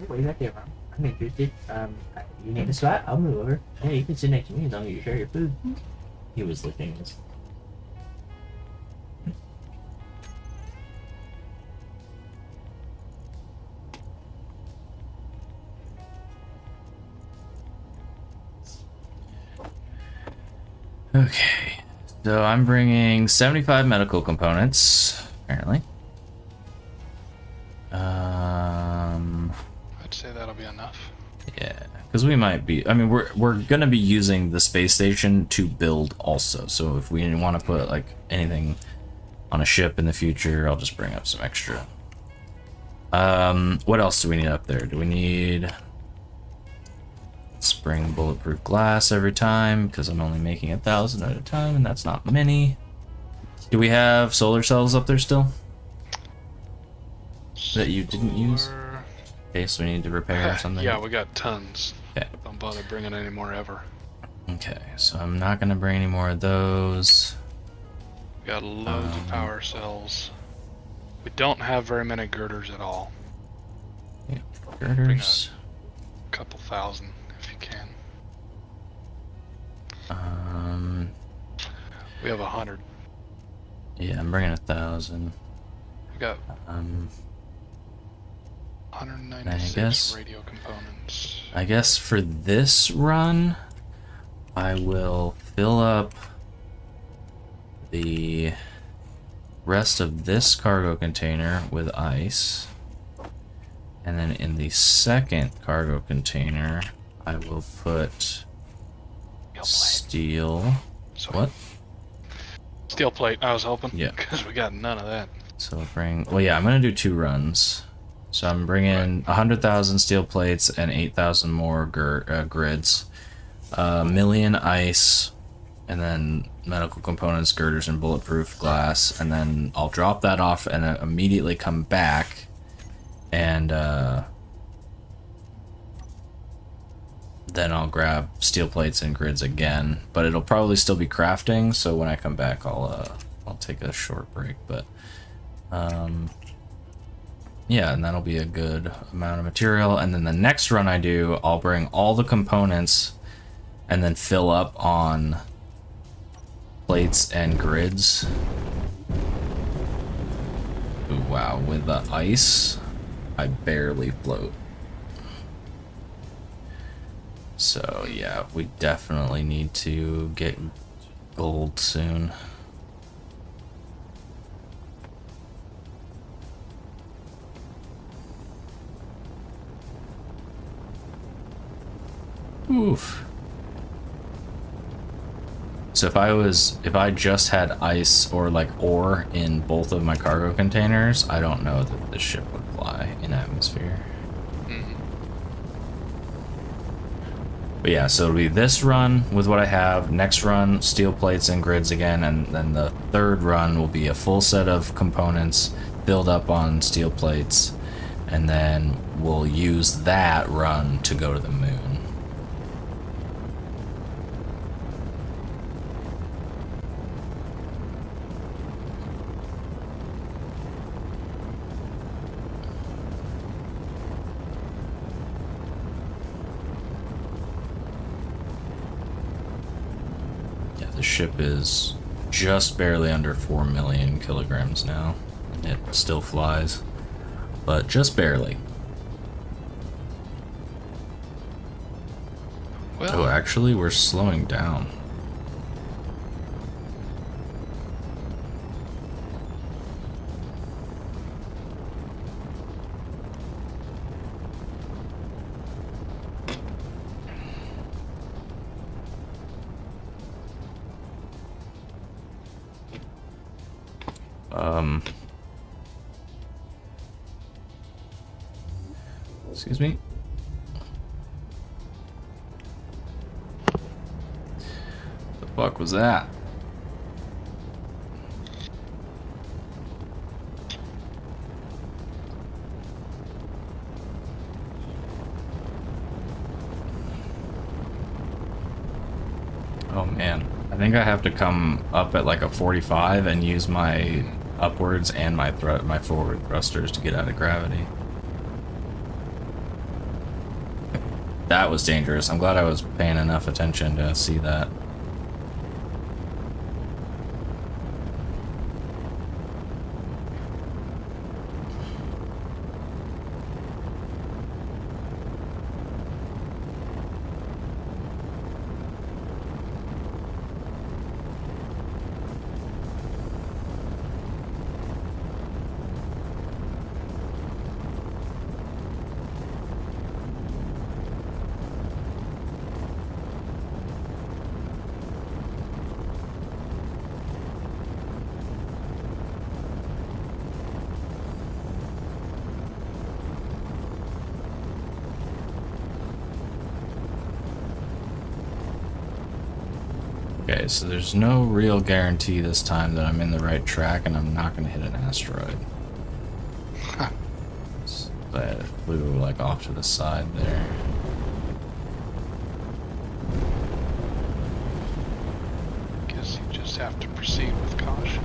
Quỹ hết điều không? I mean, you need to swap? I'll move over. Yeah, you can sit next to me as long as you share your food. He was licking his.
Okay, so I'm bringing 75 medical components, apparently.
I'd say that'll be enough.
Yeah, because we might be. I mean, we're gonna be using the space station to build also. So if we want to put like anything on a ship in the future, I'll just bring up some extra. What else do we need up there? Do we need spring bulletproof glass every time? Because I'm only making 1,000 at a time, and that's not many. Do we have solar cells up there still that you didn't use? Okay, so we need to repair or something.
Yeah, we got tons.
Okay.
Don't bother bringing any more ever.
Okay, so I'm not gonna bring any more of those.
We got loads of power cells. We don't have very many girders at all.
Yeah, girders.
A couple thousand if you can. We have 100.
Yeah, I'm bringing 1,000.
Got
Um,
196 radio components.
I guess for this run, I will fill up the rest of this cargo container with ice. And then in the second cargo container, I will put steel.
Sorry.
What?
Steel plate, I was hoping.
Yeah.
Because we got none of that.
So well, yeah, I'm gonna do 2 runs. So I'm bringing 100,000 steel plates and 8,000 more grids, a million ice, and then medical components, girders, and bulletproof glass. And then I'll drop that off and then immediately come back and then I'll grab steel plates and grids again. But it'll probably still be crafting, so when I come back, I'll take a short break. But yeah, and that'll be a good amount of material. And then the next run I do, I'll bring all the components and then fill up on plates and grids. Ooh, wow, with the ice, I barely float. So yeah, we definitely need to get gold soon. Oof. So if I just had ice or like ore in both of my cargo containers, I don't know that this ship would fly in atmosphere. But yeah, so it'll be this run with what I have, next run steel plates and grids again, and then the third run will be a full set of components filled up on steel plates, and then we'll use that run to go to the moon. The ship is just barely under 4 million kilograms now. It still flies, but just barely.
Well,
Oh, actually, we're slowing down. Excuse me. The fuck was that? Oh man, I think I have to come up at like a 45 and use my upwards and my forward thrusters to get out of gravity. That was dangerous. I'm glad I was paying enough attention to see that. Okay, so there's no real guarantee this time that I'm in the right track and I'm not going to hit an asteroid. But it flew like off to the side there.
guess you just have to proceed with caution.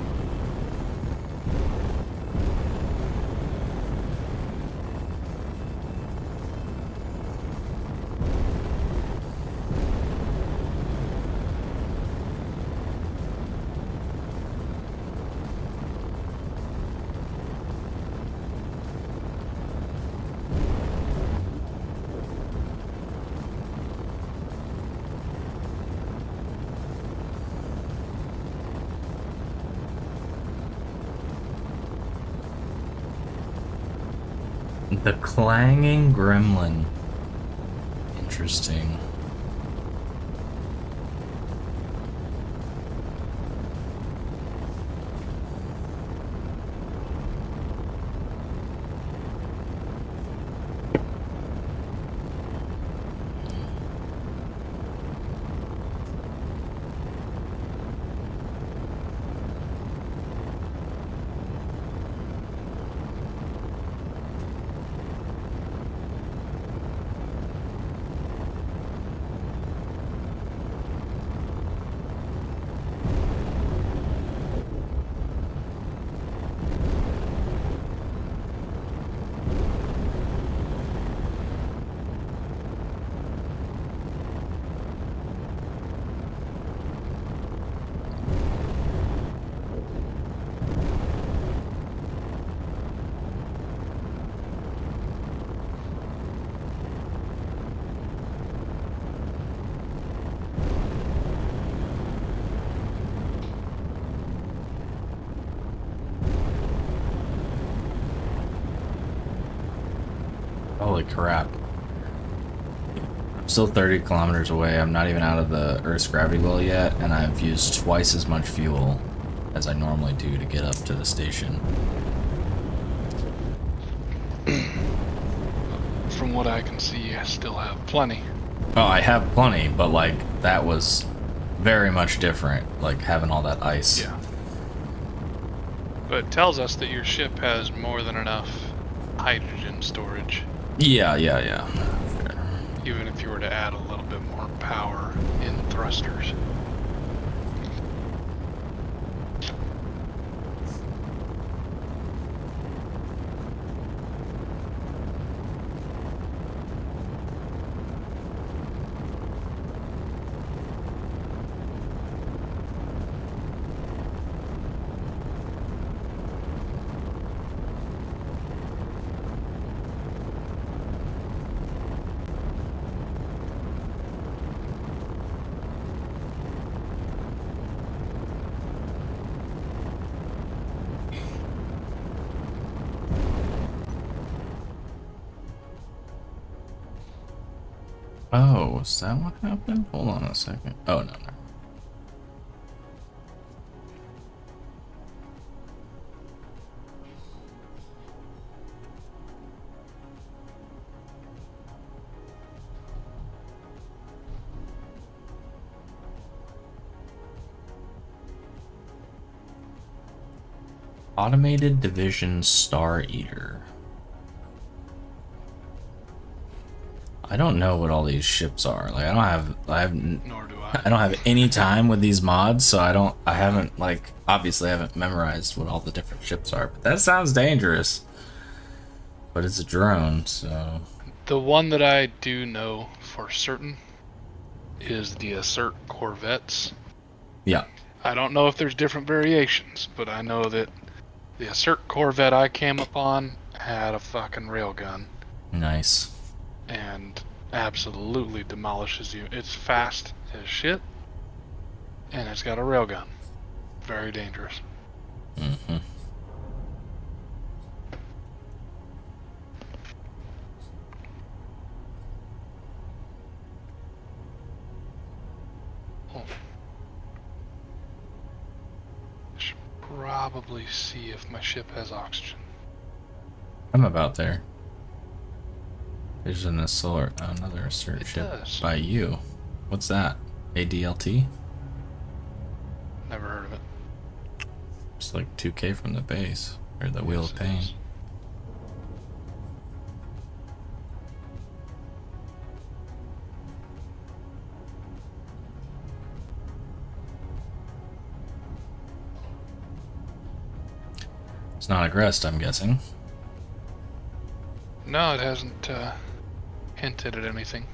The clanging gremlin. Interesting. Holy crap. I'm still 30 kilometers away. I'm not even out of the Earth's gravity well yet, and I've used twice as much fuel as I normally do to get up to the station.
From what I can see, I still have plenty.
Oh, I have plenty, but like, that was very much different, like having all that ice.
Yeah. But it tells us that your ship has more than enough hydrogen storage.
Yeah.
Even if you were to add a little bit more power in thrusters.
Oh, is that what happened? Hold on a second. Oh, no. Automated Division Star Eater. I don't know what all these ships are. Like,
Nor do I.
I don't have any time with these mods, so I haven't, like, obviously I haven't memorized what all the different ships are, but that sounds dangerous. But it's a drone, so.
The one that I do know for certain is the Assert Corvettes.
Yeah.
I don't know if there's different variations, but I know that the Assert Corvette I came upon had a fucking railgun
Nice.
and absolutely demolishes you. It's fast as shit, and it's got a railgun. Very dangerous.
Mm-hmm.
Should probably see if my ship has oxygen.
I'm about there. There's another Assert
It
ship
does.
by you. What's that? ADLT?
Never heard of it.
It's like 2K from the base. Or the Wheel
Yes,
of
it
Pain.
is.
It's not aggressed, I'm guessing.
No, it hasn't hinted at anything.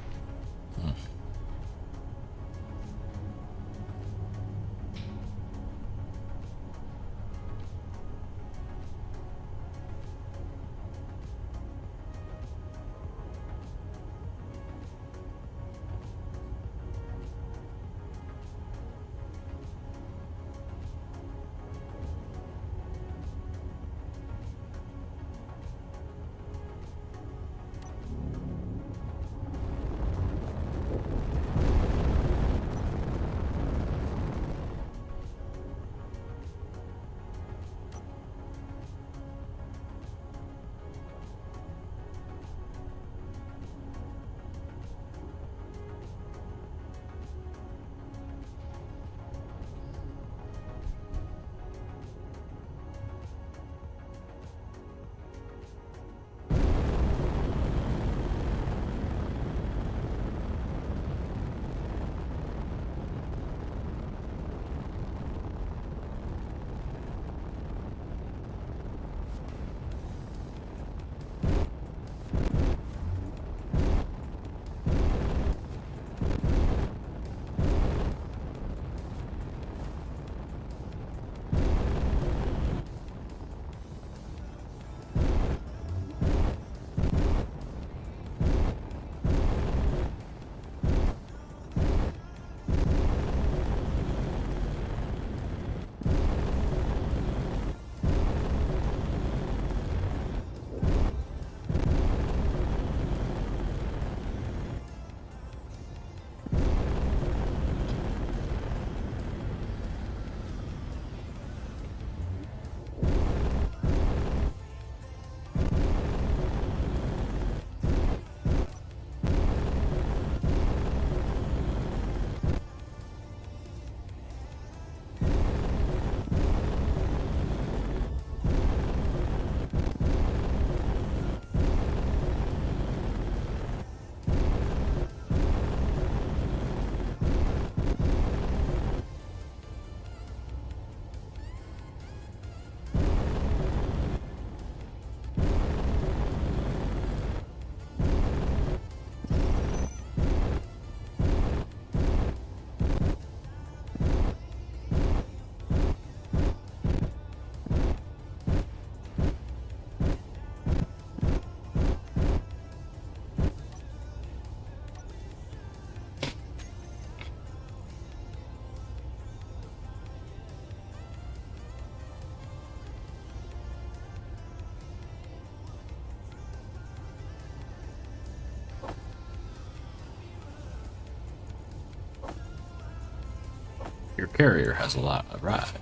Your carrier has arrived.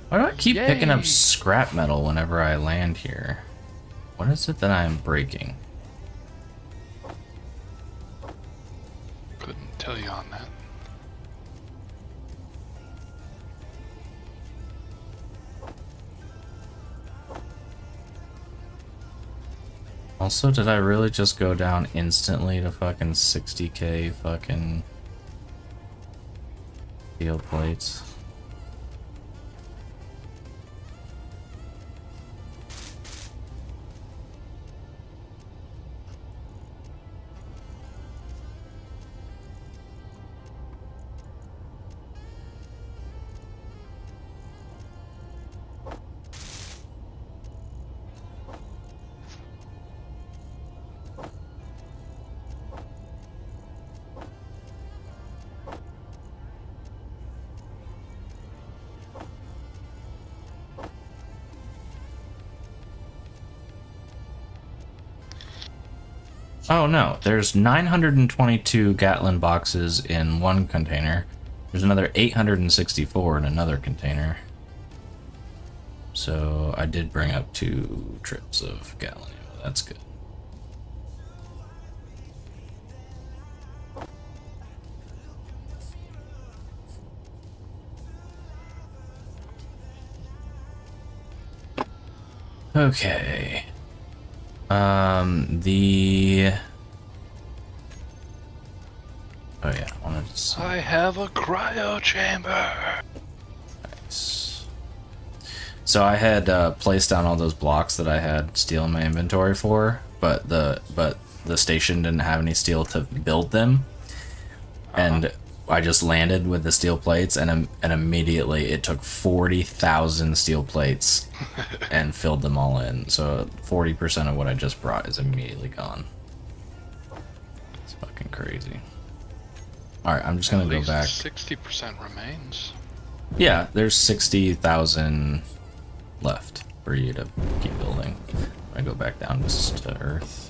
Why do I keep picking up
Yay.
scrap metal whenever I land here? What is it that I'm breaking?
Couldn't tell you on that.
Also, did I really just go down instantly to fucking 60k fucking steel plates? Oh no, there's 922 Gatlin boxes in one container. There's another 864 in another container. So I did bring up 2 trips of Gatlin ammo. That's good. Okay. Oh yeah, I wanted to see.
I have a cryo chamber.
Nice. So I had placed down all those blocks that I had steel in my inventory for, but the station didn't have any steel to build them, and I just landed with the steel plates, and immediately it took 40,000 steel plates and filled them all in. So 40% of what I just brought is immediately gone. It's fucking crazy. All right, I'm just gonna go back.
60% remains.
Yeah, there's 60,000 left for you to keep building. I go back down to Earth.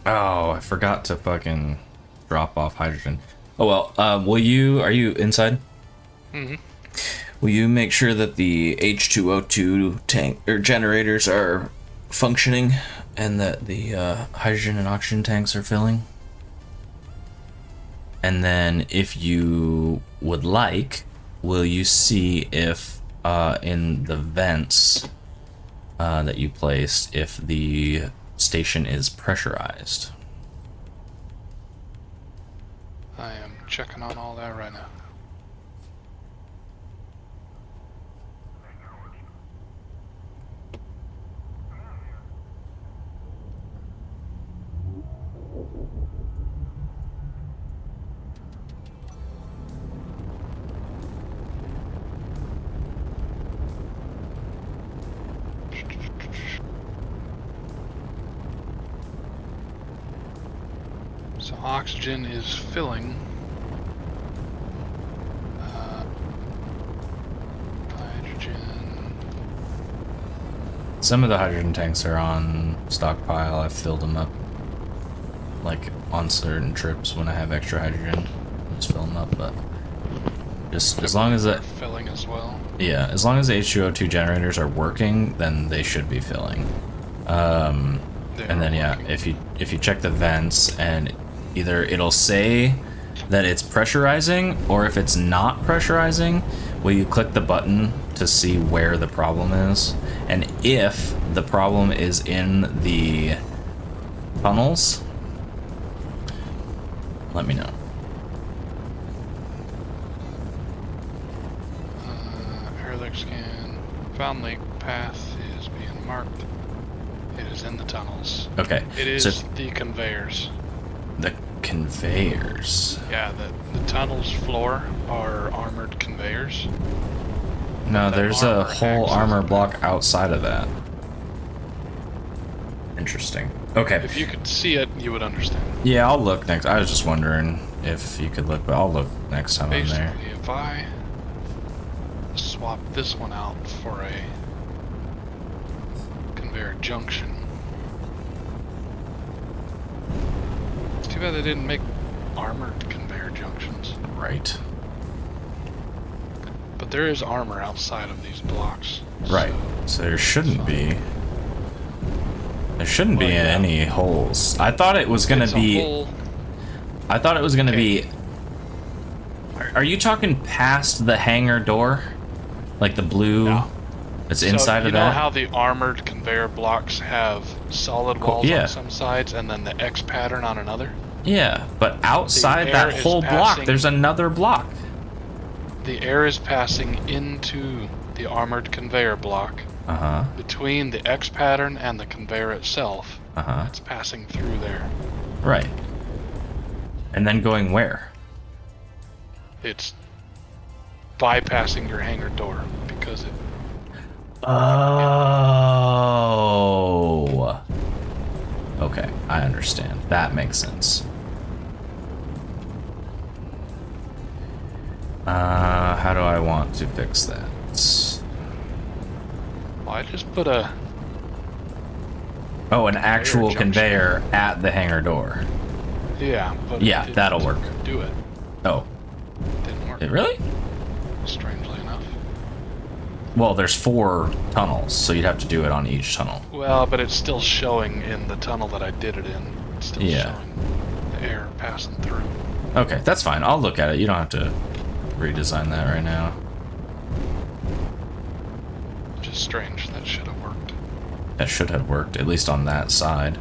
Oh, I forgot to fucking drop off hydrogen. Oh well, are you inside?
Mm-hmm.
Will you make sure that the H2O2 tank or generators are functioning and that the hydrogen and oxygen tanks are filling? And then if you would like, will you see if in the vents that you placed, if the station is pressurized?
I am checking on all that right now. So oxygen is filling. Hydrogen.
Some of the hydrogen tanks are on stockpile. I've filled them up, like on certain trips when I have extra hydrogen. I just fill them up, but just as long as that,
Filling as well.
yeah, as long as the H2O2 generators are working, then they should be filling. And then yeah, if you check the vents, and either it'll say that it's pressurizing, or if it's not pressurizing, will you click the button to see where the problem is? And if the problem is in the tunnels, let me know.
Airlock scan. Found leak path is being marked. It is in the tunnels.
Okay.
It is
So
the conveyors.
the conveyors.
Yeah, the tunnel's floor are armored conveyors.
No,
That
there's a
armor
whole
acts as
armor
a-
block outside of that. Interesting. Okay.
If you could see it, you would understand.
Yeah, I'll look next. I was just wondering if you could look, but I'll look next time I'm there.
Basically, if I swap this one out for a conveyor junction. It's too bad they didn't make armored conveyor junctions.
Right.
But there is armor outside of these blocks.
Right. So there shouldn't be. There shouldn't be
Well, yeah.
any holes. I thought it was gonna
It's a
be.
whole-
I thought it was gonna
Okay.
be. Are you talking past the hangar door, like the blue?
No.
It's
So,
inside
you
of
know
that.
how the armored conveyor blocks have solid walls
yeah.
on some sides and then the X pattern on another?
Yeah, but outside
air
that
is
whole block,
passing-
there's another block.
The air is passing into the armored conveyor block
Uh huh.
between the X pattern and the conveyor itself.
Uh huh.
It's passing through there.
Right. And then going where?
It's bypassing your hangar door because it.
Oh. Okay, I understand. That makes sense. How do I want to fix that?
Well, I just put a.
Oh, an actual
junction.
conveyor at the hangar door.
Yeah, but
Yeah,
it didn't
that'll work.
Do it.
Oh,
Didn't work.
it really?
Strangely enough.
Well, there's 4 tunnels, so you'd have to do it on each tunnel.
Well, but it's still showing in the tunnel that I did it in. It's still
Yeah.
showing the air passing through.
Okay, that's fine. I'll look at it. You don't have to redesign that right now.
Just strange. That should have worked.
That should have worked, at least on that side.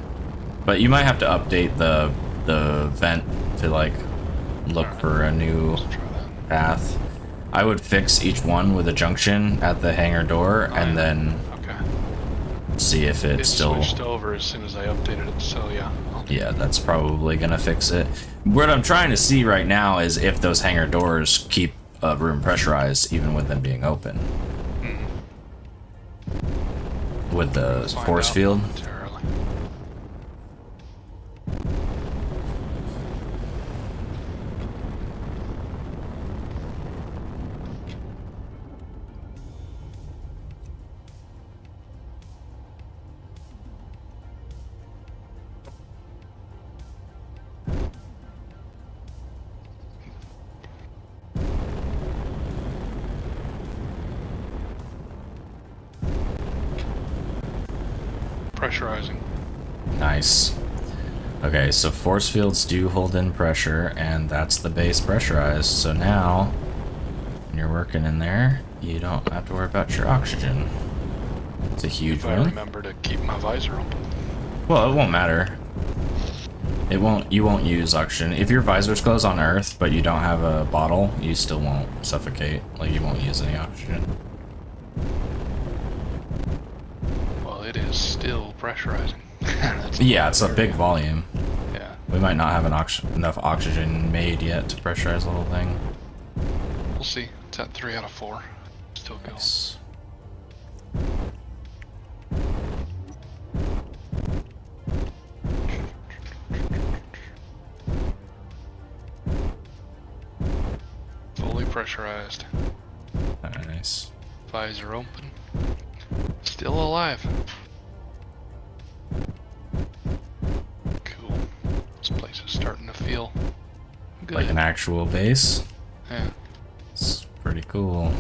But you might have to update the vent to like look for a new
Let's try that.
path. I would fix each one with a junction at the hangar door and then
Okay.
see if
It
it's still.
switched over as soon as I updated it, so yeah.
Yeah, that's probably gonna fix it. What I'm trying to see right now is if those hangar doors keep a room pressurized even with them being open. With the
Let's find
force
out
field.
momentarily. Pressurizing.
Nice. Okay, so force fields do hold in pressure, and that's the base pressurized. So now, when you're working in there, you don't have to worry about your oxygen. It's a huge
If I
win.
remember to keep my visor open.
Well, it won't matter. It won't. You won't use oxygen if your visor's closed on Earth, but you don't have a bottle. You still won't suffocate. Like you won't use any oxygen.
Well, it is still pressurizing. That's
Yeah, it's a big volume.
Yeah.
We might not have enough oxygen made yet to pressurize the whole thing.
We'll see. It's at 3 out of 4. Still going.
Nice.
Fully pressurized.
Nice.
Visor open. Still alive. Cool. This place is starting to feel good.
Like an actual base.
Yeah.
It's pretty cool.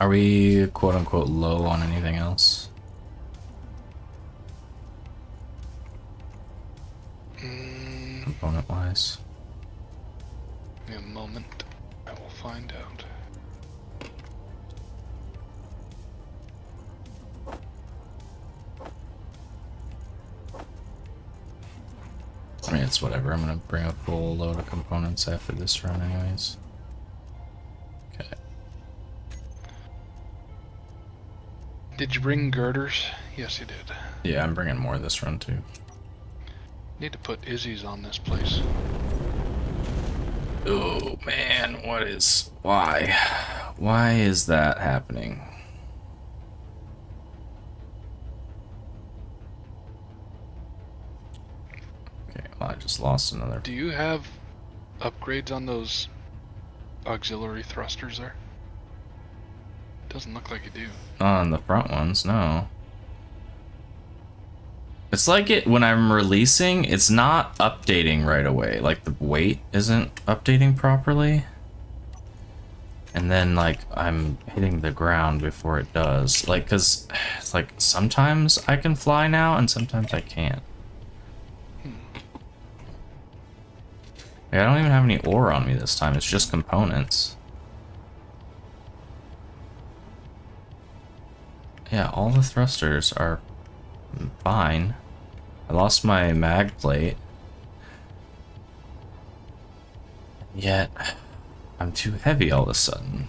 Are we quote unquote low on anything else? Component wise.
In a moment, I will find out.
I mean, it's whatever. I'm gonna bring a full load of components after this run, anyways. Okay.
Did you bring girders? Yes, you did.
Yeah, I'm bringing more this run too.
Need to put Izzy's on this place.
Oh man, what is... Why? Why is that happening? Okay, well, I just lost another...
Do you have upgrades on those auxiliary thrusters there? Doesn't look like you do.
On the front ones, no. It's like it when I'm releasing, it's not updating right away. Like the weight isn't updating properly. And then like I'm hitting the ground before it does. Like, cause it's like sometimes I can fly now and sometimes I can't. Like, I don't even have any ore on me this time. It's just components. Yeah, all the thrusters are fine. I lost my mag plate. Yet, I'm too heavy all of a sudden.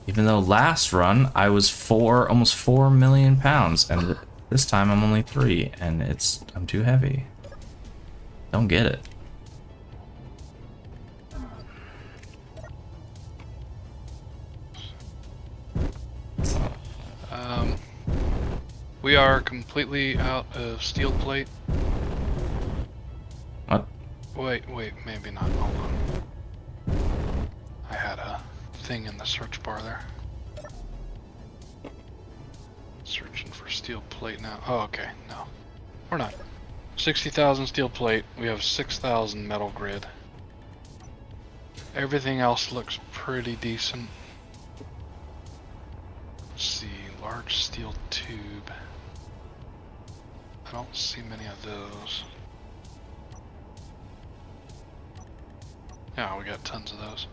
Even though last run, I was almost 4 million pounds, and this time I'm only 3, and I'm too heavy. Don't get it.
We are completely out of steel plate.
What?
Wait, maybe not. Hold on. I had a thing in the search bar there. Searching for steel plate now. Oh, okay. No, we're not. 60,000 steel plate. We have 6,000 metal grid. Everything else looks pretty decent. Let's see. Large steel tube. I don't see many of those. Yeah, we got tons of those.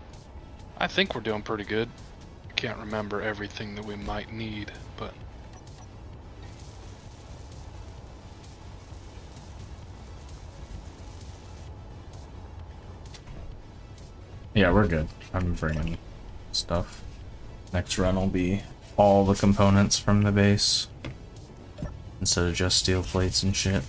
I think we're doing pretty good. I can't remember everything that we might need, but...
Yeah, we're good. I'm bringing stuff. Next run will be all the components from the base instead of just steel plates and shit.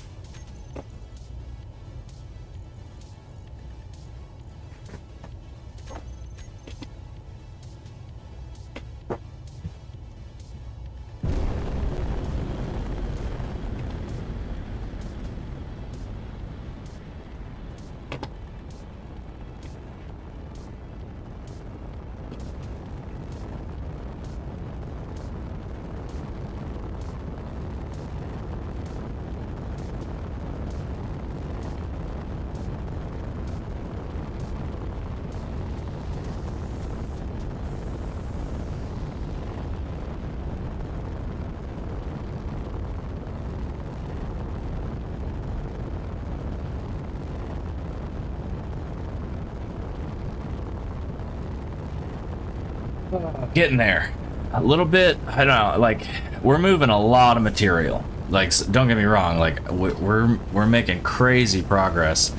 Getting there. A little bit, I don't know, like, we're moving a lot of material. Like, don't get me wrong, like, we're making crazy progress,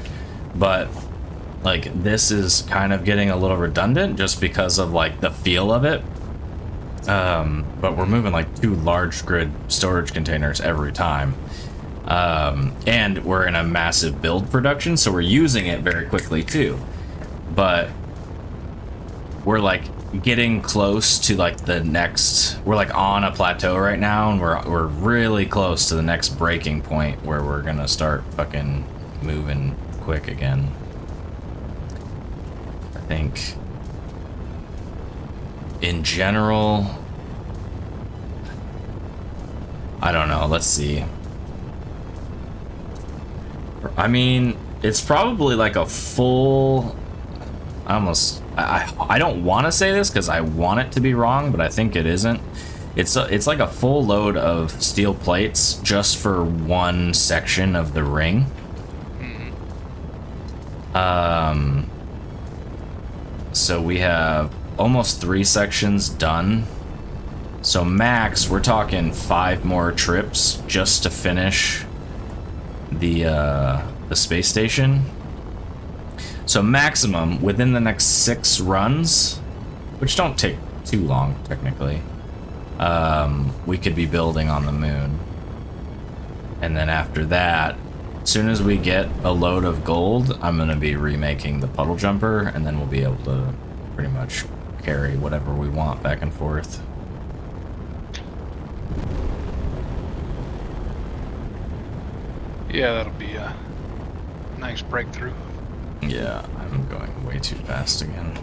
but, like, this is kind of getting a little redundant just because of, like, the feel of it. But we're moving, like, 2 large grid storage containers every time. And we're in a massive build production, so we're using it very quickly, too. But we're, like, getting close to like the next, we're like on a plateau right now, and we're really close to the next breaking point where we're gonna start fucking moving quick again. I think in general, I don't know, let's see. I mean, it's probably like a full, I almost I don't want to say this because I want it to be wrong, but I think it isn't. It's like a full load of steel plates just for one section of the ring. So we have almost 3 sections done. So max, we're talking 5 more trips just to finish the space station. So maximum within the next 6 runs, which don't take too long technically, we could be building on the moon. And then after that, as soon as we get a load of gold, I'm gonna be remaking the puddle jumper, and then we'll be able to pretty much carry whatever we want back and forth.
Yeah, that'll be a nice breakthrough.
Yeah, I'm going way too fast again.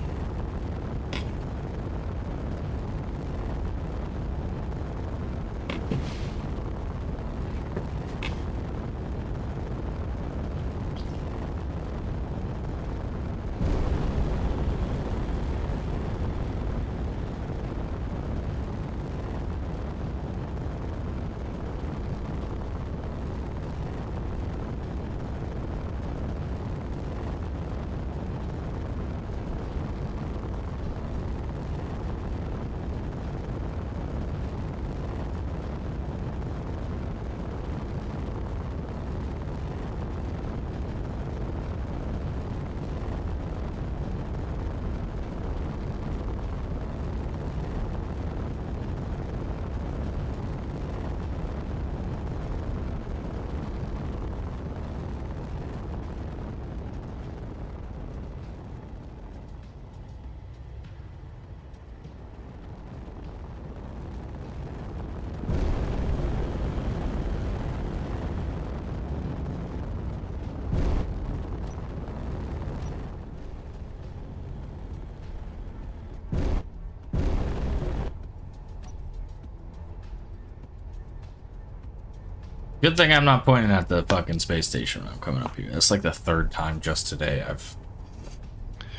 Good thing I'm not pointing at the fucking space station when I'm coming up here. That's like the 3rd time just today I've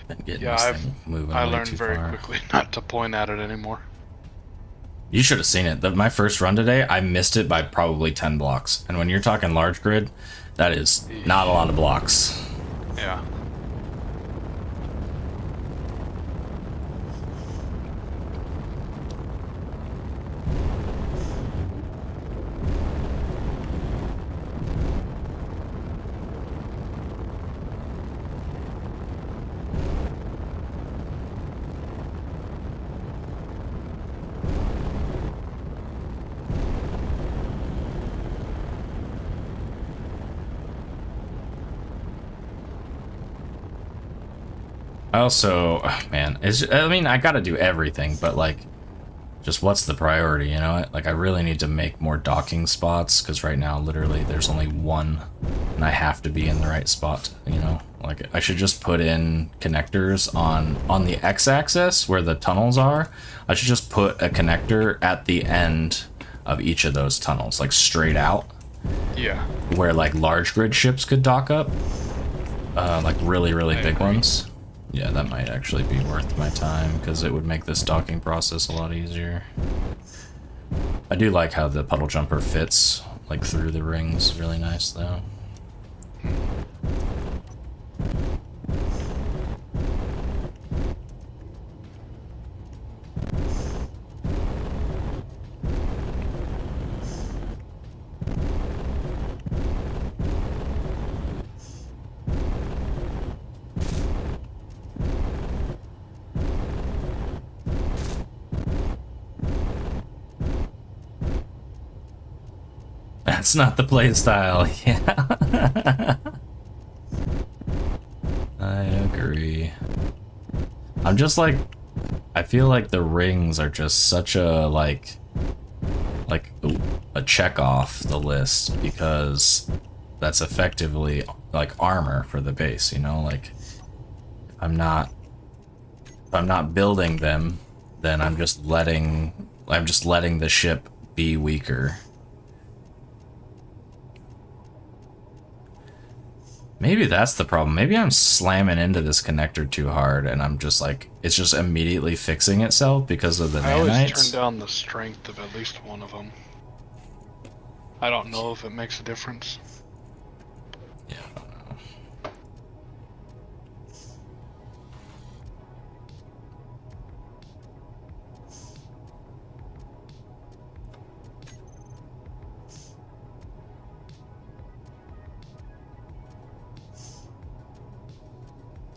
been getting this thing moving
I
way
learned
too
very
far.
quickly not to point at it anymore.
You should have seen it. My first run today, I missed it by probably 10 blocks. And when you're talking large grid, that is not a lot of blocks.
Yeah.
I also, man, I mean, I gotta do everything, but like, just what's the priority, you know? Like, I really need to make more docking spots, because right now, literally, there's only one, and I have to be in the right spot, you know? Like, I should just put in connectors on the x-axis, where the tunnels are. I should just put a connector at the end of each of those tunnels, like, straight out.
Yeah.
Where, like, large grid ships could dock up. Like, really, really big ones. Yeah, that might actually be worth my time, because it would make this docking process a lot easier. I do like how the puddle jumper fits, like, through the rings. Really nice, though. That's not the playstyle, yeah. I agree. I'm just like, I feel like the rings are just such a, like a check off the list, because that's effectively like armor for the base, you know? Like, if I'm not building them, then I'm just letting the ship be weaker. Maybe that's the problem. Maybe I'm slamming into this connector too hard, and I'm just like, it's just immediately fixing itself because of the
I always turn
nanites.
down the strength of at least one of them. I don't know if it makes a difference.
Yeah, I don't know.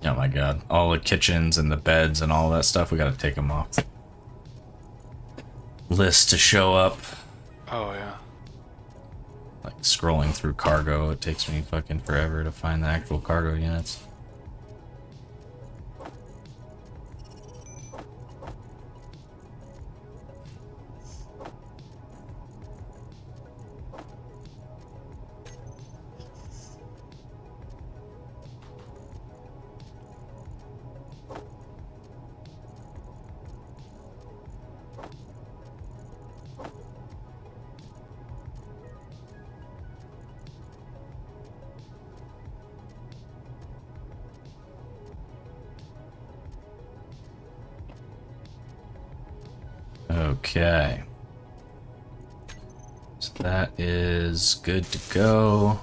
Oh my god. All the kitchens and the beds and all that stuff, we gotta take them off. List to show up.
Oh yeah.
Like scrolling through cargo, it takes me fucking forever to find the actual cargo units. Okay. So that is good to go.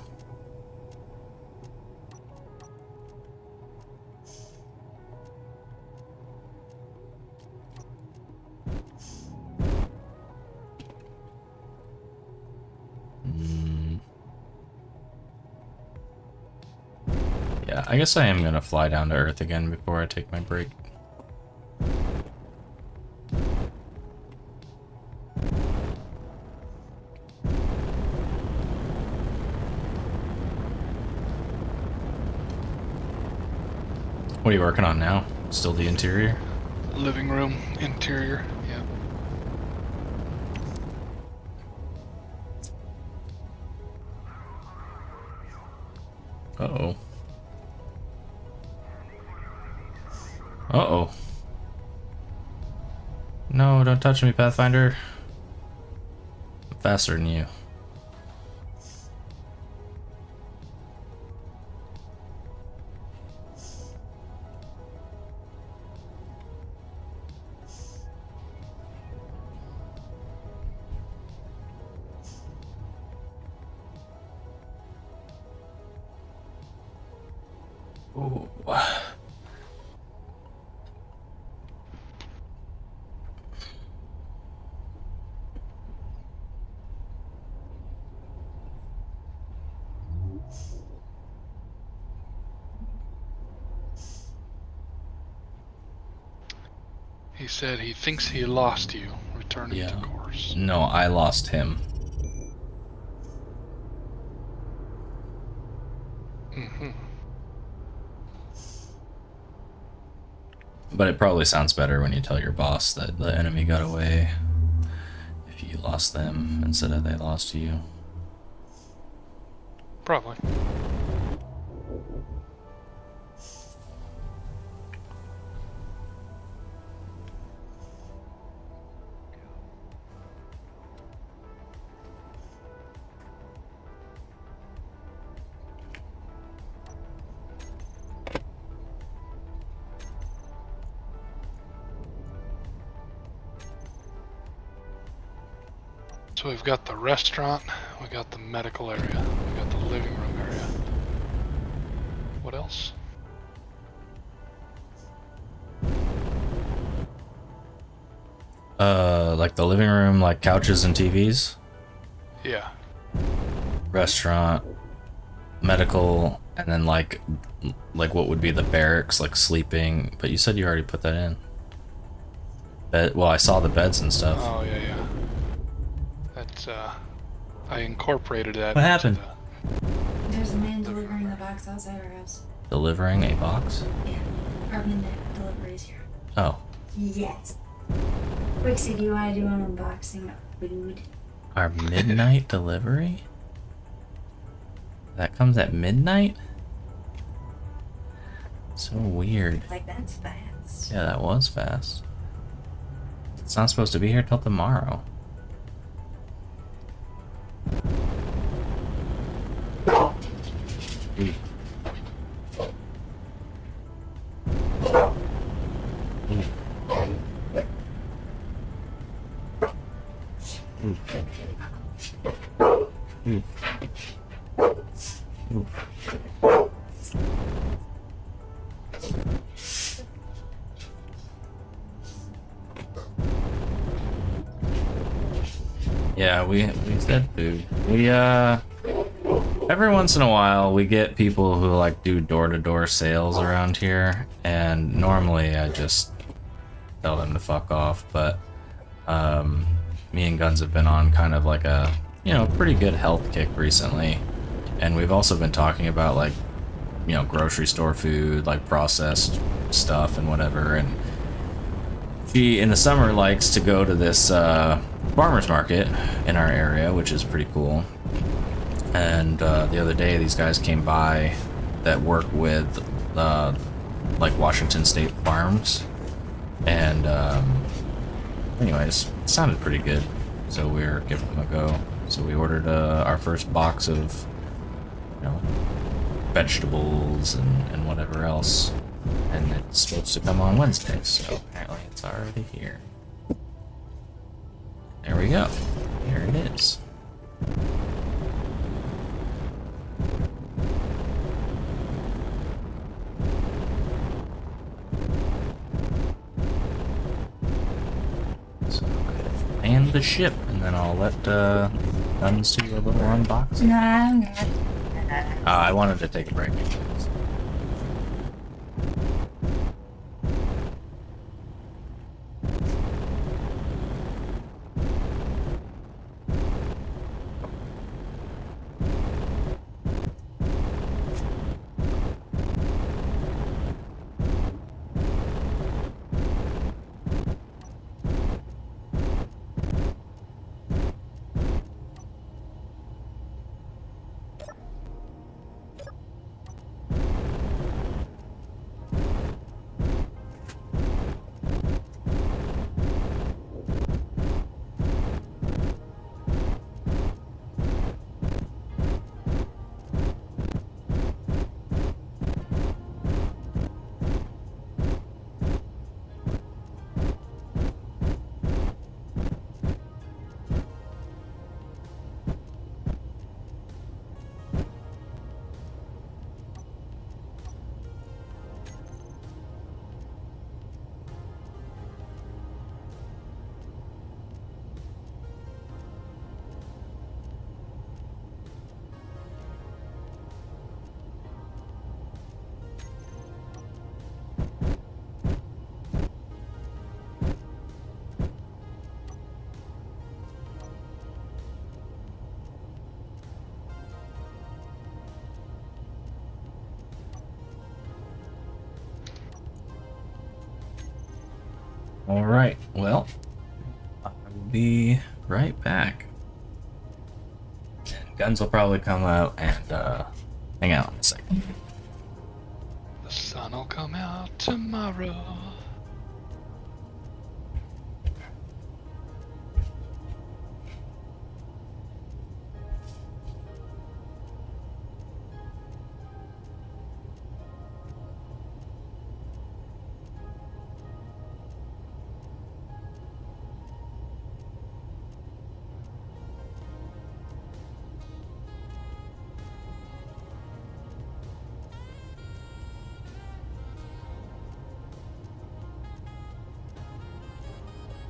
Yeah, I guess I am gonna fly down to Earth again before I take my break. What are you working on now? Still the interior?
Living room, interior, yeah.
Uh-oh. Uh-oh. No, don't touch me, Pathfinder. I'm faster than you. Ooh.
He said he thinks he lost you, returning
Yeah.
to course.
No, I lost him.
Mm-hmm.
But it probably sounds better when you tell your boss that the enemy got away if you lost them instead of they lost you.
Probably. So we've got the restaurant, we got the medical area, we got the living room area. What else?
Like the living room, like couches and TVs,
Yeah.
restaurant, medical, and then like what would be the barracks, like sleeping. But you said you already put that in. Bed. Well, I saw the beds and stuff.
Oh, yeah, yeah. That's, I incorporated that.
What
into
happened?
There's a man delivering a box outside our house.
Delivering a box?
Yeah. Our midnight delivery is here.
Oh,
Yes. Wixie, do you want to do an unboxing of food?
our midnight delivery? That comes at midnight? So weird.
Like, that's fast.
Yeah, that was fast. It's not supposed to be here till tomorrow. Ooh. Yeah, we said food. We every once in a while we get people who like do door-to-door sales around here, and normally I just tell them to fuck off, but me and Guns have been on kind of like a, you know, pretty good health kick recently, and we've also been talking about like, you know, grocery store food, like processed stuff and whatever, and she in the summer likes to go to this farmer's market in our area, which is pretty cool. And the other day these guys came by that work with like Washington State Farms, and anyways, it sounded pretty good, so we were giving them a go. So we ordered our first box of, you know, vegetables and whatever else, and it's supposed to come on Wednesday, so apparently it's already here. There we go. Here it is. So I'm gonna land the ship, and then I'll let Guns do a little unboxing.
No, I'm not.
I wanted to take a break. Alright, well, I will be right back. And Guns will probably come out and hang out in a second.
The sun will come out tomorrow.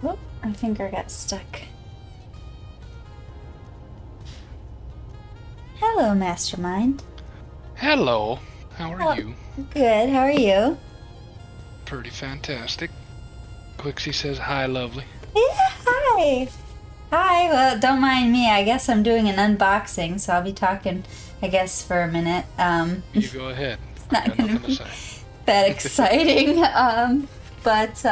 Oh, my finger got stuck. Hello, Mastermind.
Hello, how are
Oh.
you?
Good, how are you?
Pretty fantastic. Quixie says hi, lovely.
Yeah, hi. Hi, well, don't mind me. I guess I'm doing an unboxing, so I'll be talking, I guess, for a minute.
You go ahead.
Not
I got
gonna
nothing
be
to say.
that exciting. But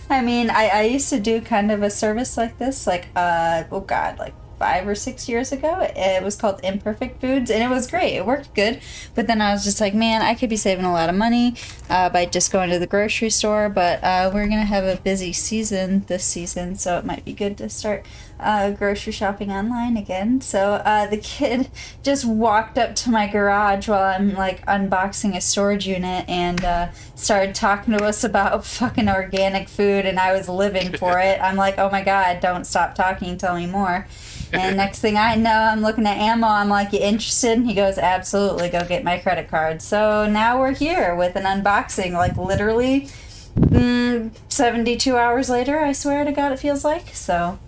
I mean, I used to do kind of a service like this, like oh god, like 5 or 6 years ago. It was called Imperfect Foods, and it was great. It worked good. But then I was just like, man, I could be saving a lot of money by just going to the grocery store. But we're gonna have a busy season this season, so it might be good to start grocery shopping online again. So the kid just walked up to my garage while I'm like unboxing a storage unit and started talking to us about fucking organic food, and I was living for it. I'm like, oh my god, don't stop talking, tell me more. And next thing I know, I'm looking at ammo. I'm like, you interested? And he goes, absolutely, go get my credit card. So now we're here with an unboxing, like literally 72 hours later, I swear to God, it feels like. So,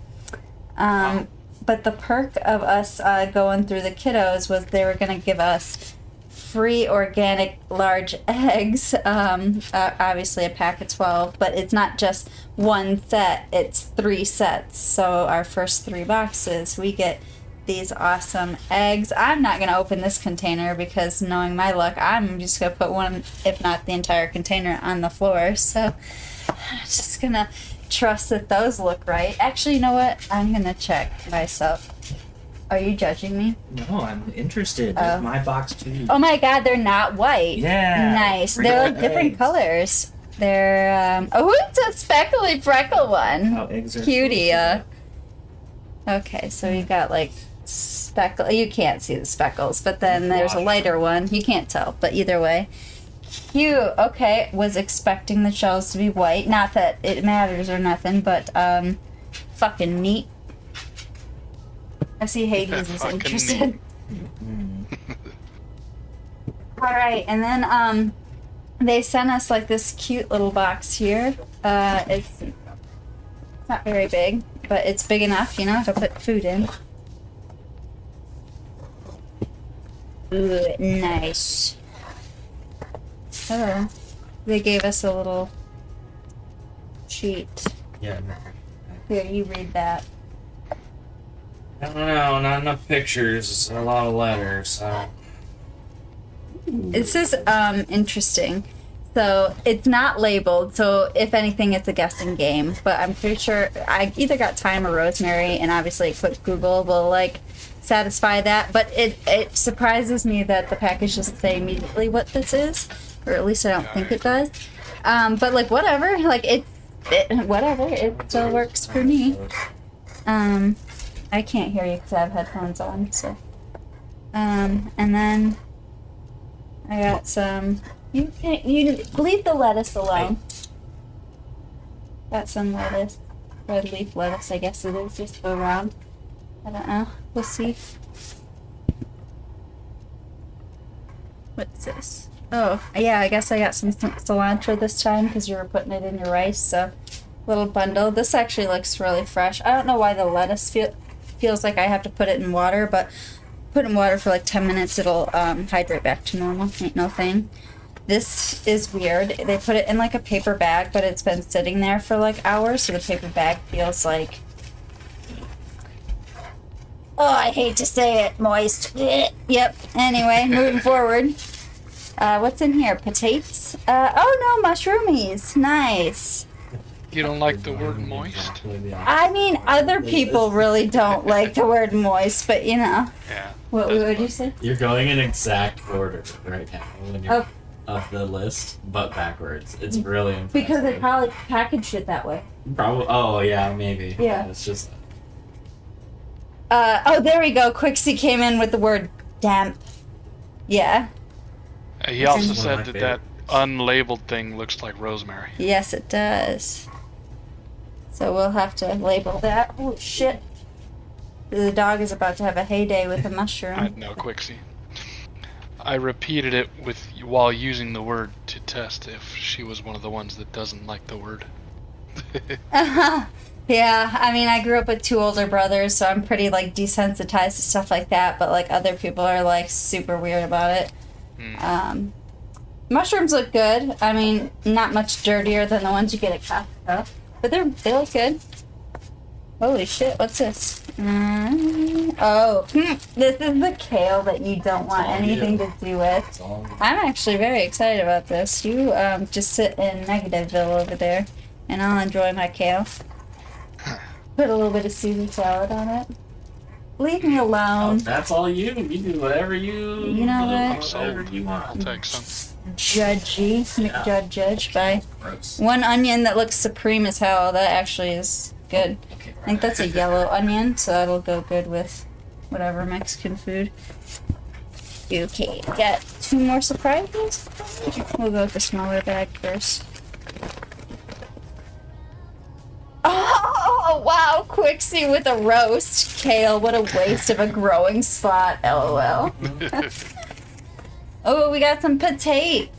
but the perk of us going through the kiddos was they were going to give us free organic large eggs, obviously a pack of 12, but it's not just one set, it's 3 sets. So our first 3 boxes, we get these awesome eggs. I'm not going to open this container because knowing my luck, I'm just going to put one, if not the entire container, on the floor. So I'm just going to trust that those look right. Actually, you know what? I'm going to check myself. Are you judging me?
No, I'm interested.
Oh.
It's my box too.
Oh my god, they're not white.
Yeah.
Nice.
Freckle
They're like different
eggs.
colors. They're, oh, it's a speckly freckle one.
Oh, eggs are
Cutie. Okay, so we got like speckle. You can't see the speckles, but then there's a lighter one. You can't tell, but either way. Cute. Okay, was expecting the shells to be white. Not that it matters or nothing, but fucking neat. I see Hades is
Fucking
interested. Alright, and then they sent us like this cute little box here. It's not very big, but it's big enough, you know, to put food in. Ooh, nice. Oh, they gave us a little sheet.
Yeah.
Here, you read that.
I don't know, not enough pictures. It's a lot of letters. So.
This is interesting. So it's not labeled, so if anything, it's a guessing game. But I'm pretty sure I either got thyme or rosemary, and obviously a quick Google will like satisfy that. But it surprises me that the package doesn't say immediately what this is, or at least I don't think it does. But like whatever, like whatever, it still works for me. I can't hear you because I have headphones on. So, and then I got some. You leave the lettuce alone. Got some lettuce, red leaf lettuce. I guess it is just go around. I don't know. We'll see. What's this? Oh, yeah. I guess I got some cilantro this time because you were putting it in your rice. So, little bundle. This actually looks really fresh. I don't know why the lettuce feels like I have to put it in water, but put it in water for like 10 minutes, it'll hydrate back to normal. Ain't no thing. This is weird. They put it in like a paper bag, but it's been sitting there for like hours, so the paper bag feels like, oh, I hate to say it, moist. Yep. Anyway, moving forward. What's in here? Potatoes? Oh no, mushroomies. Nice.
You don't like the word moist?
I mean, other people really don't like the word moist, but you know.
Yeah.
What would you say?
You're going in exact order right now when you're
Oh.
of the list, but backwards. It's really impressive.
Because they probably packaged it that way.
Probably. Oh yeah, maybe.
Yeah.
It's just.
Oh, there we go. Quixie came in with the word damp. Yeah.
He also
One of my
said that unlabeled thing looks like rosemary.
Yes, it does. So we'll have to label that. Oh, shit. The dog is about to have a heyday with a mushroom.
No, Quixie. I repeated it while using the word to test if she was one of the ones that doesn't like the word.
Yeah, I mean, I grew up with 2 older brothers, so I'm pretty, like, desensitized to stuff like that, but, like, other people are, like, super weird about it. Mushrooms look good. I mean, not much dirtier than the ones you get at Costco, but they look good. Holy shit, what's this? This is the kale that you don't want anything to do with. I'm actually very excited about this. You just sit in Negativeville over there, and I'll enjoy my kale. Put a little bit of Caesar salad on it. Leave me alone.
That's all you. You do whatever you.
You know what?
Whatever you
I'll
want.
take some.
Judgy. McJudge. Bye.
Gross.
One onion that looks supreme as hell. That actually is Good.
Okay,
I think that's a yellow onion, so that'll go good with whatever Mexican food. Okay, got 2 more surprises. We'll go with the smaller bag first. Oh, wow, Quixie with a roast. Kale, what a waste of a growing spot, lol. Oh, we got some potatoes.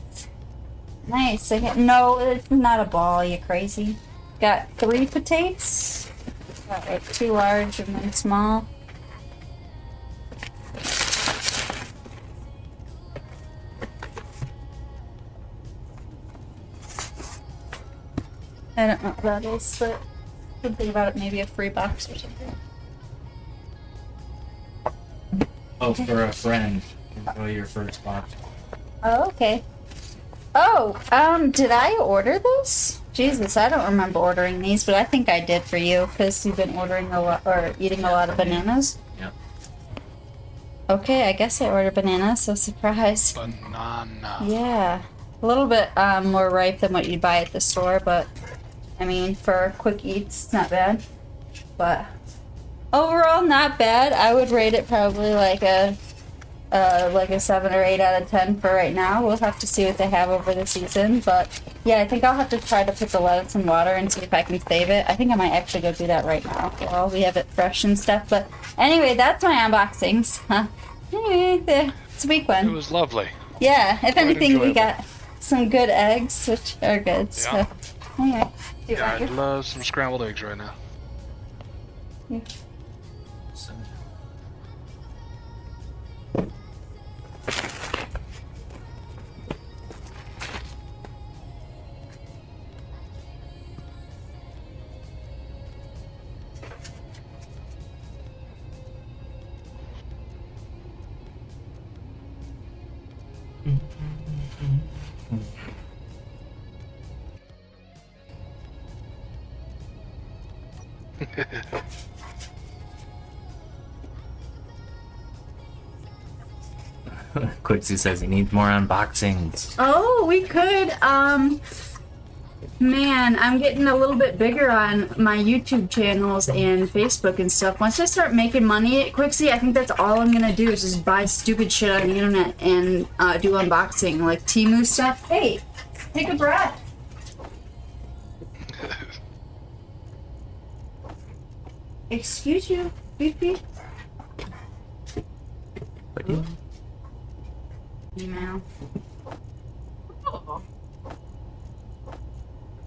Nice. No, it's not a ball, you crazy. Got 3 potatoes. Got like 2 large and then small. I don't know what that is, but good thing about it, maybe a free box or something.
Oh, for a friend. Enjoy your first box.
Oh, okay. Oh, did I order this? Jesus, I don't remember ordering these, but I think I did for you, because you've been ordering a lot, or eating a lot of bananas.
Yep.
Okay, I guess I ordered bananas, so surprise.
Banana.
Yeah. A little bit more ripe than what you'd buy at the store, but I mean, for quick eats, it's not bad. But overall, not bad. I would rate it probably like a 7 or 8 out of 10 for right now. We'll have to see what they have over the season, but yeah, I think I'll have to try to put the lettuce in water and see if I can save it. I think I might actually go do that right now while we have it fresh and stuff. But anyway, that's my unboxings. Huh? Anyway, it's a week one.
It was lovely.
Yeah, if
Quite
anything, we
enjoyable.
got some good eggs, which are good. So,
Yeah.
anyway, do you
Yeah,
want
I'd
your-
love some scrambled eggs right now.
So,
Quixie says he needs more unboxings.
Oh, we could. Man, I'm getting a little bit bigger on my YouTube channels and Facebook and stuff. Once I start making money at Quixie, I think that's all I'm gonna do is just buy stupid shit on the internet and do unboxing, like Temu stuff. Hey, take a breath. Excuse you, beep beep.
But yeah.
Email. Oh.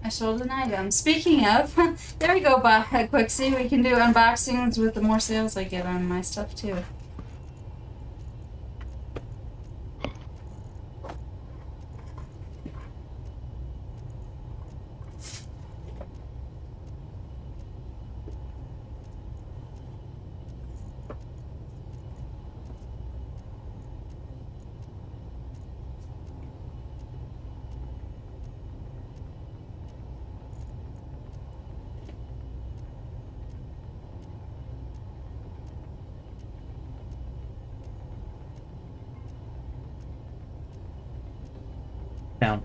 I sold an item. Speaking of, there we go, Quixie. We can do unboxings with the more sales I get on my stuff too.
down.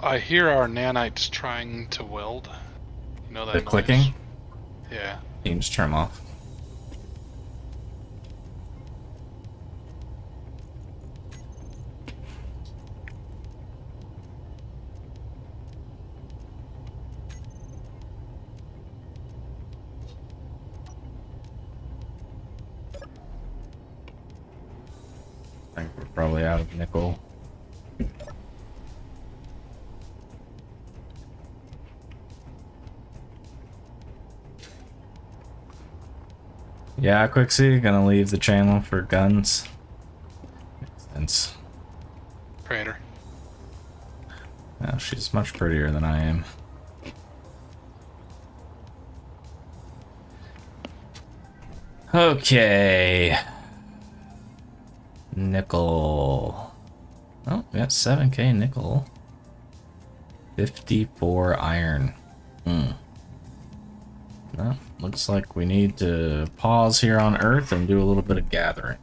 I hear our nanites trying to weld. You know that
The
noise?
clicking?
Yeah.
You can just turn them off. I think we're probably out of nickel. Yeah, Quixie, gonna leave the channel for guns. Makes sense.
Prater.
Yeah, she's much prettier than I am. Okay. Nickel. Oh, we got 7k nickel. 54 iron. Well, looks like we need to pause here on Earth and do a little bit of gathering.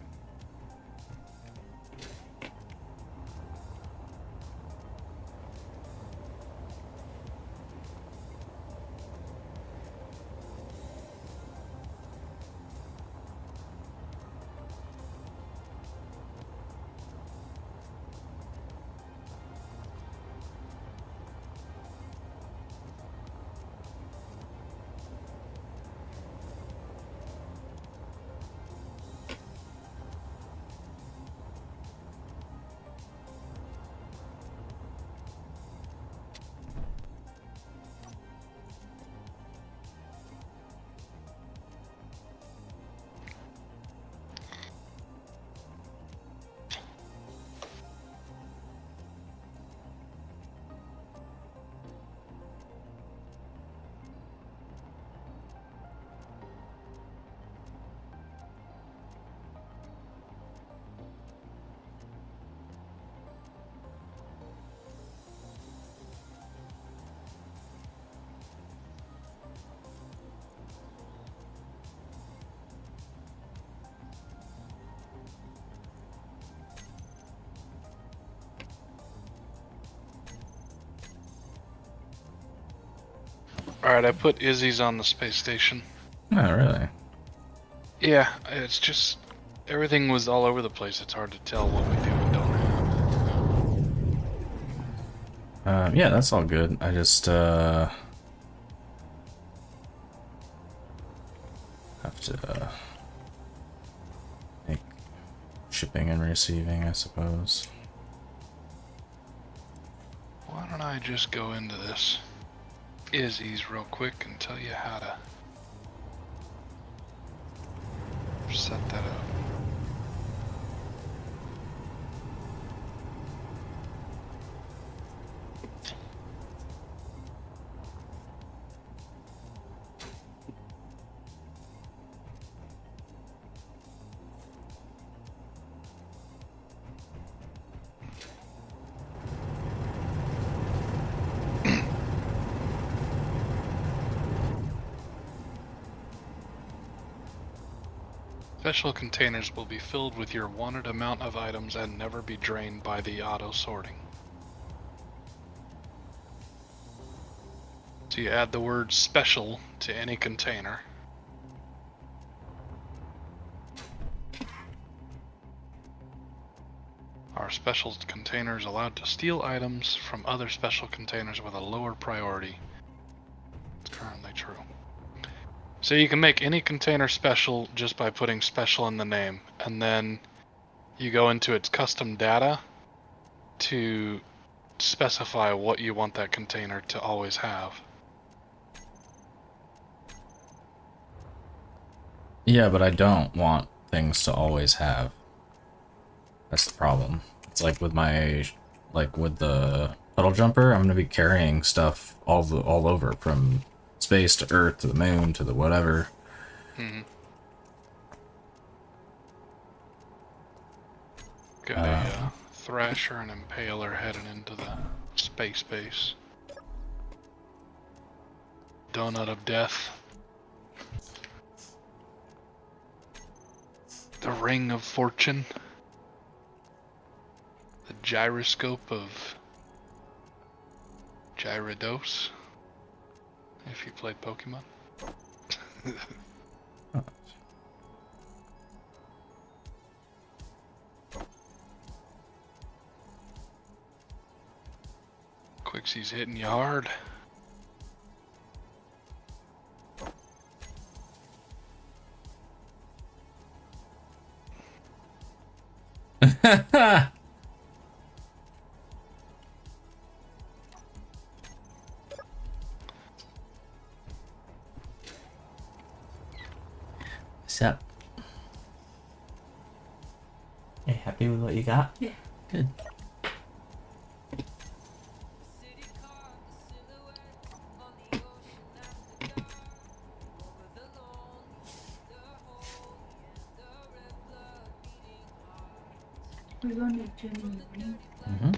Alright, I put Izzy's on the space station.
Oh, really?
Yeah, it's just everything was all over the place. It's hard to tell what we do and don't have.
Yeah, that's all good. I just have to make shipping and receiving, I suppose.
Why don't I just go into this Izzy's real quick and tell you how to set that up. Special containers will be filled with your wanted amount of items and never be drained by the auto sorting. So you add the word special to any container. Are special containers allowed to steal items from other special containers with a lower priority? It's currently true. So you can make any container special just by putting special in the name, and then you go into its custom data to specify what you want that container to always have.
Yeah, but I don't want things to always have. That's the problem. It's like with with the puddle jumper, I'm gonna be carrying stuff all over, from space to Earth to the moon to the whatever.
Mm-hmm. Got a Thrasher and Impaler heading into the space base. Donut of Death. The Ring of Fortune. The Gyroscope of Gyarados. If you played Pokemon. Quixie's hitting you hard.
What's up? You happy with what you got?
Yeah.
Good.
We're going to gym in the morning.
Mm-hmm.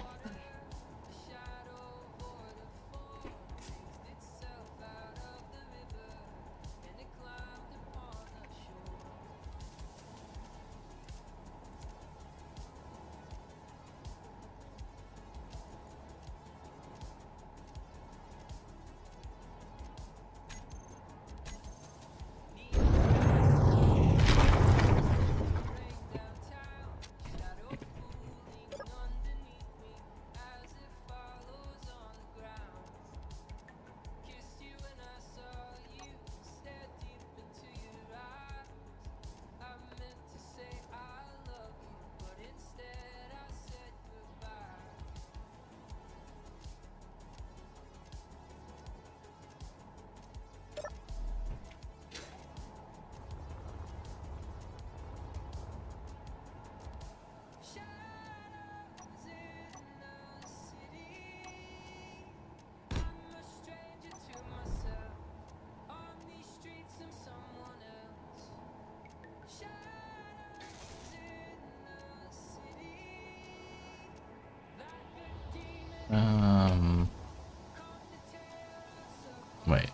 Wait.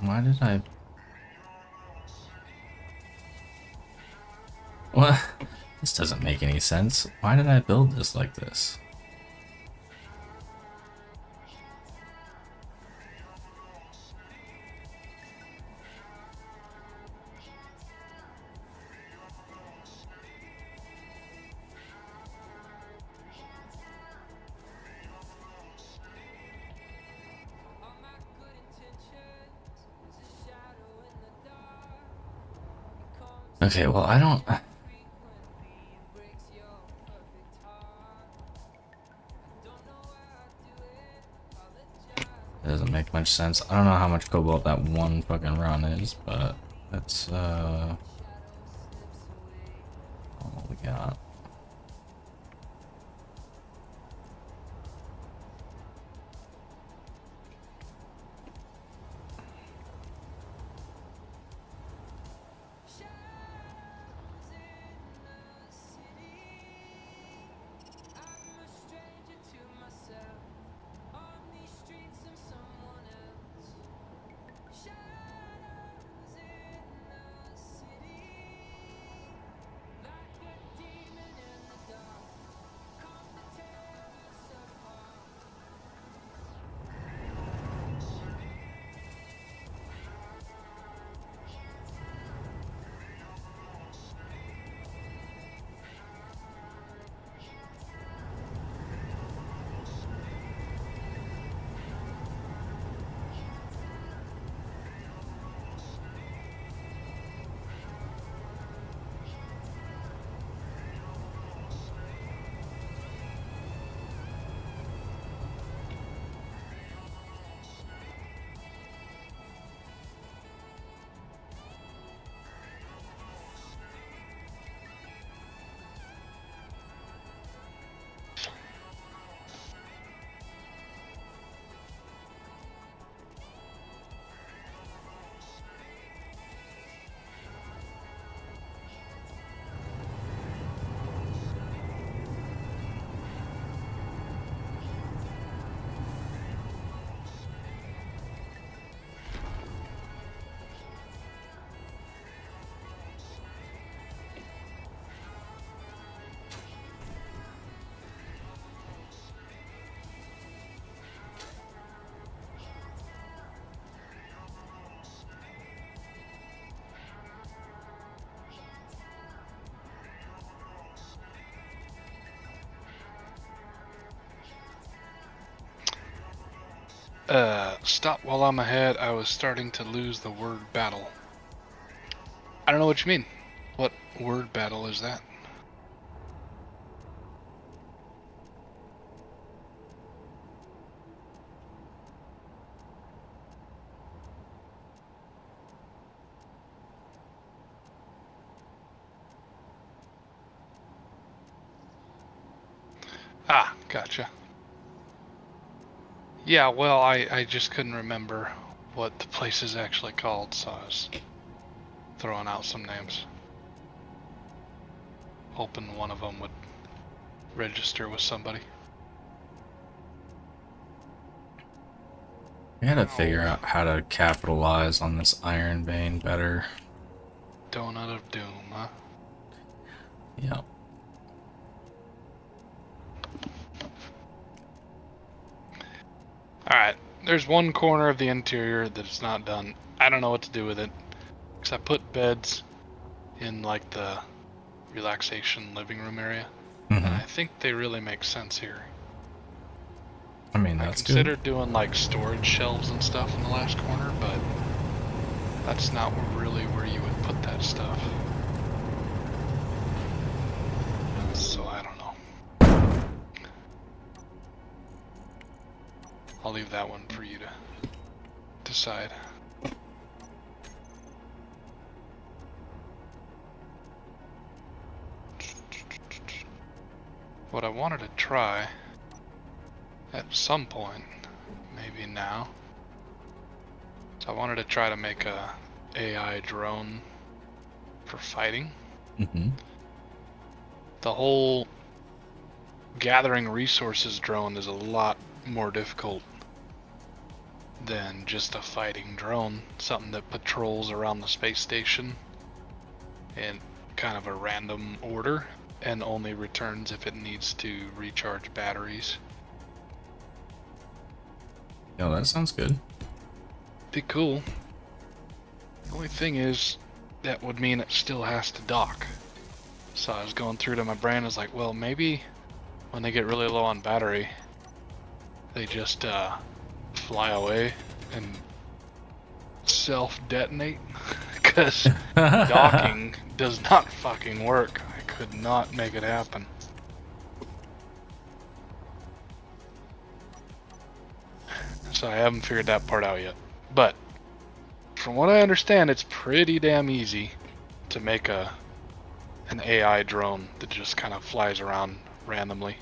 Why did I... What? This doesn't make any sense. Why did I build this like this? Okay, well, I don't. It doesn't make much sense. I don't know how much cobalt that one fucking run is, but that's all we got.
Stop while I'm ahead. I was starting to lose the word battle. I don't know what you mean. What word battle is that? Ah, gotcha. Yeah, well, I just couldn't remember what the place is actually called, so I was throwing out some names. Hoping one of them would register with somebody.
We gotta figure out how to capitalize on this iron vein better.
Donut of Doom, huh?
Yep.
Alright, there's one corner of the interior that's not done. I don't know what to do with it. Because I put beds in like the relaxation living room area. And I think they really make sense here.
I mean,
I
that's
considered
good.
doing like storage shelves and stuff in the last corner, but that's not really where you would put that stuff. So I don't know. I'll leave that one for you to decide. What I wanted to try at some point, maybe now, so I wanted to try to make a AI drone for fighting. The whole gathering resources drone is a lot more difficult than just a fighting drone, something that patrols around the space station in kind of a random order and only returns if it needs to recharge batteries.
Yo, that sounds good.
Be cool. The only thing is, that would mean it still has to dock. So I was going through to my brain, I was like, well, maybe when they get really low on battery, they just fly away and self-detonate. because docking does not fucking work. I could not make it happen. So I haven't figured that part out yet. But from what I understand, it's pretty damn easy to make an AI drone that just kind of flies around randomly.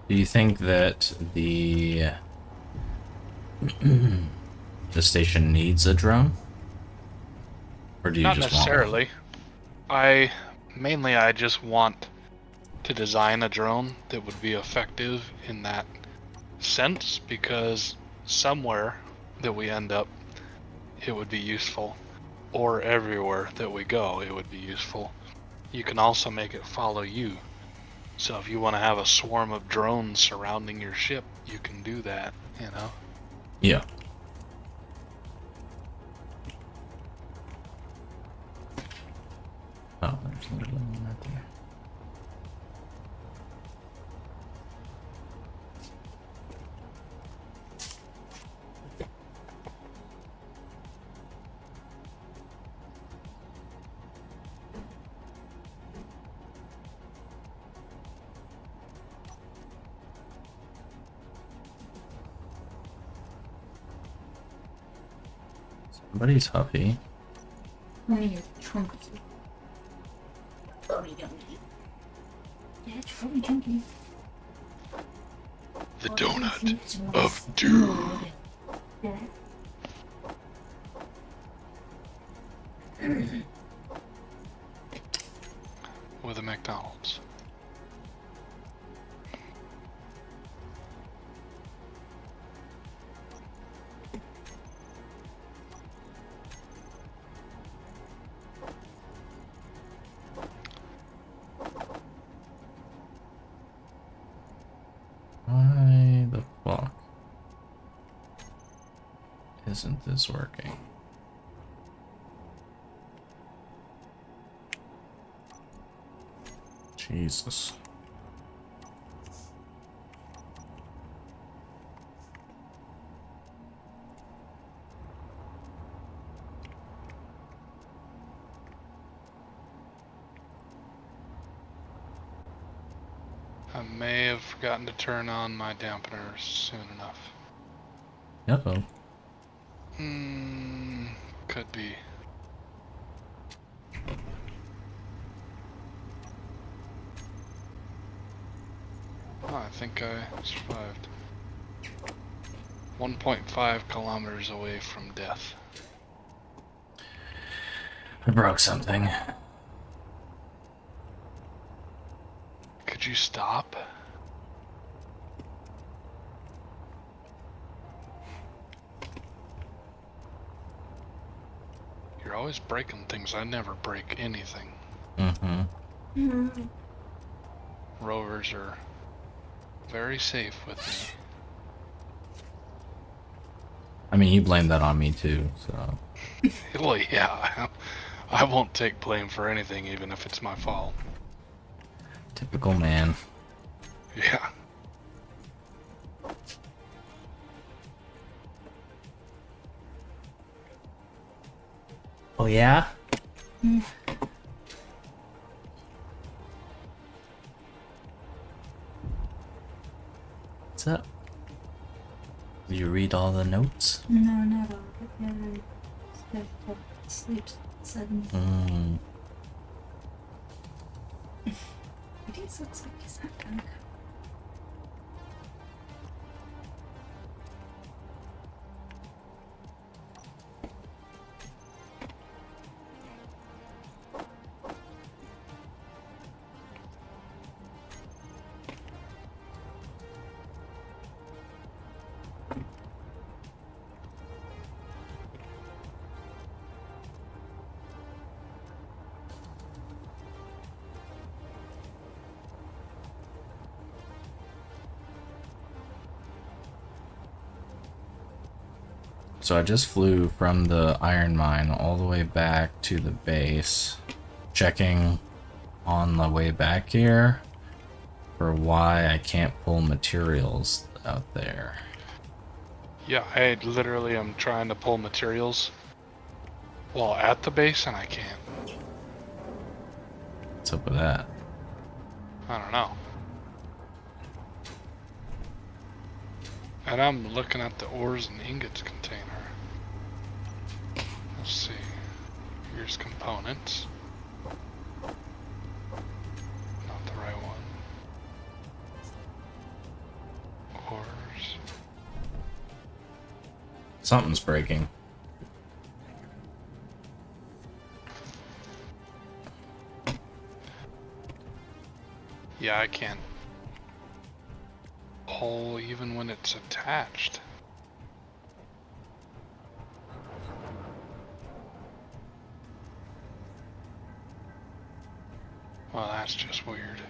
Do you think that the station needs a drone? Or do you
Not
just
necessarily. I just want to design a drone that would be effective in that sense, because somewhere that we end up, it would be useful, or everywhere that we go, it would be useful. You can also make it follow you. So if you want to have a swarm of drones surrounding your ship, you can do that, you know?
Yeah. Oh, there's literally one right there. Somebody's huffy.
One of your trunks. Chubby junkie. Yeah, chubby junkie.
The donut of doom.
Yeah.
With a McDonald's.
Why the fuck isn't this working? Jesus.
I may have forgotten to turn on my dampeners soon enough.
Uh-oh.
Could be. Oh, I think I survived. 1.5 kilometers away from death.
I broke something.
Could you stop? You're always breaking things. I never break anything.
Mm-hmm.
Rovers are very safe with me.
I mean, you blame that on me too, so.
Well, yeah, I won't take blame for anything, even if it's my fault.
Typical man.
Yeah.
Oh yeah? What's up? Did you read all the notes?
No, not all. But yeah, I sleep suddenly. It just looks like he's not done.
So I just flew from the iron mine all the way back to the base, checking on the way back here for why I can't pull materials out there.
Yeah, I literally am trying to pull materials while at the base and I can't.
What's up with that?
I don't know. And I'm looking at the ores and ingots container. Let's see. Here's components. Not the right one. Ores.
Something's breaking.
Yeah, I can't pull even when it's attached. Well, that's just weird.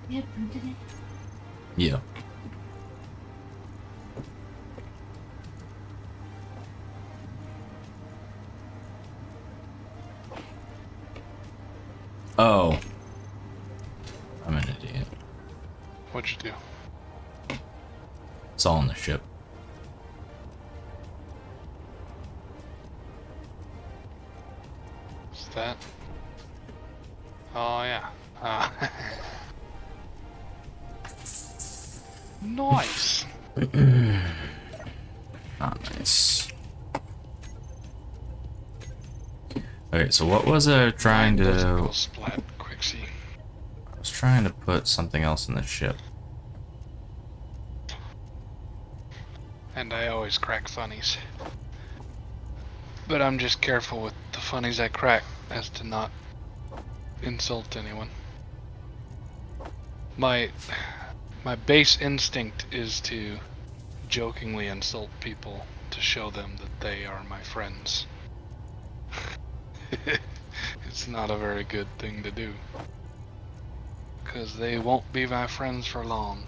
Yeah, printed it.
Yeah. Oh. I'm an idiot.
What'd you do?
It's all on the ship.
What's that? Oh yeah. Nice.
Not nice. Okay, so what was I trying to...
Splat Quixie.
I was trying to put something else in the ship.
And I always crack funnies. But I'm just careful with the funnies I crack as to not insult anyone. My base instinct is to jokingly insult people to show them that they are my friends. It's not a very good thing to do, because they won't be my friends for long.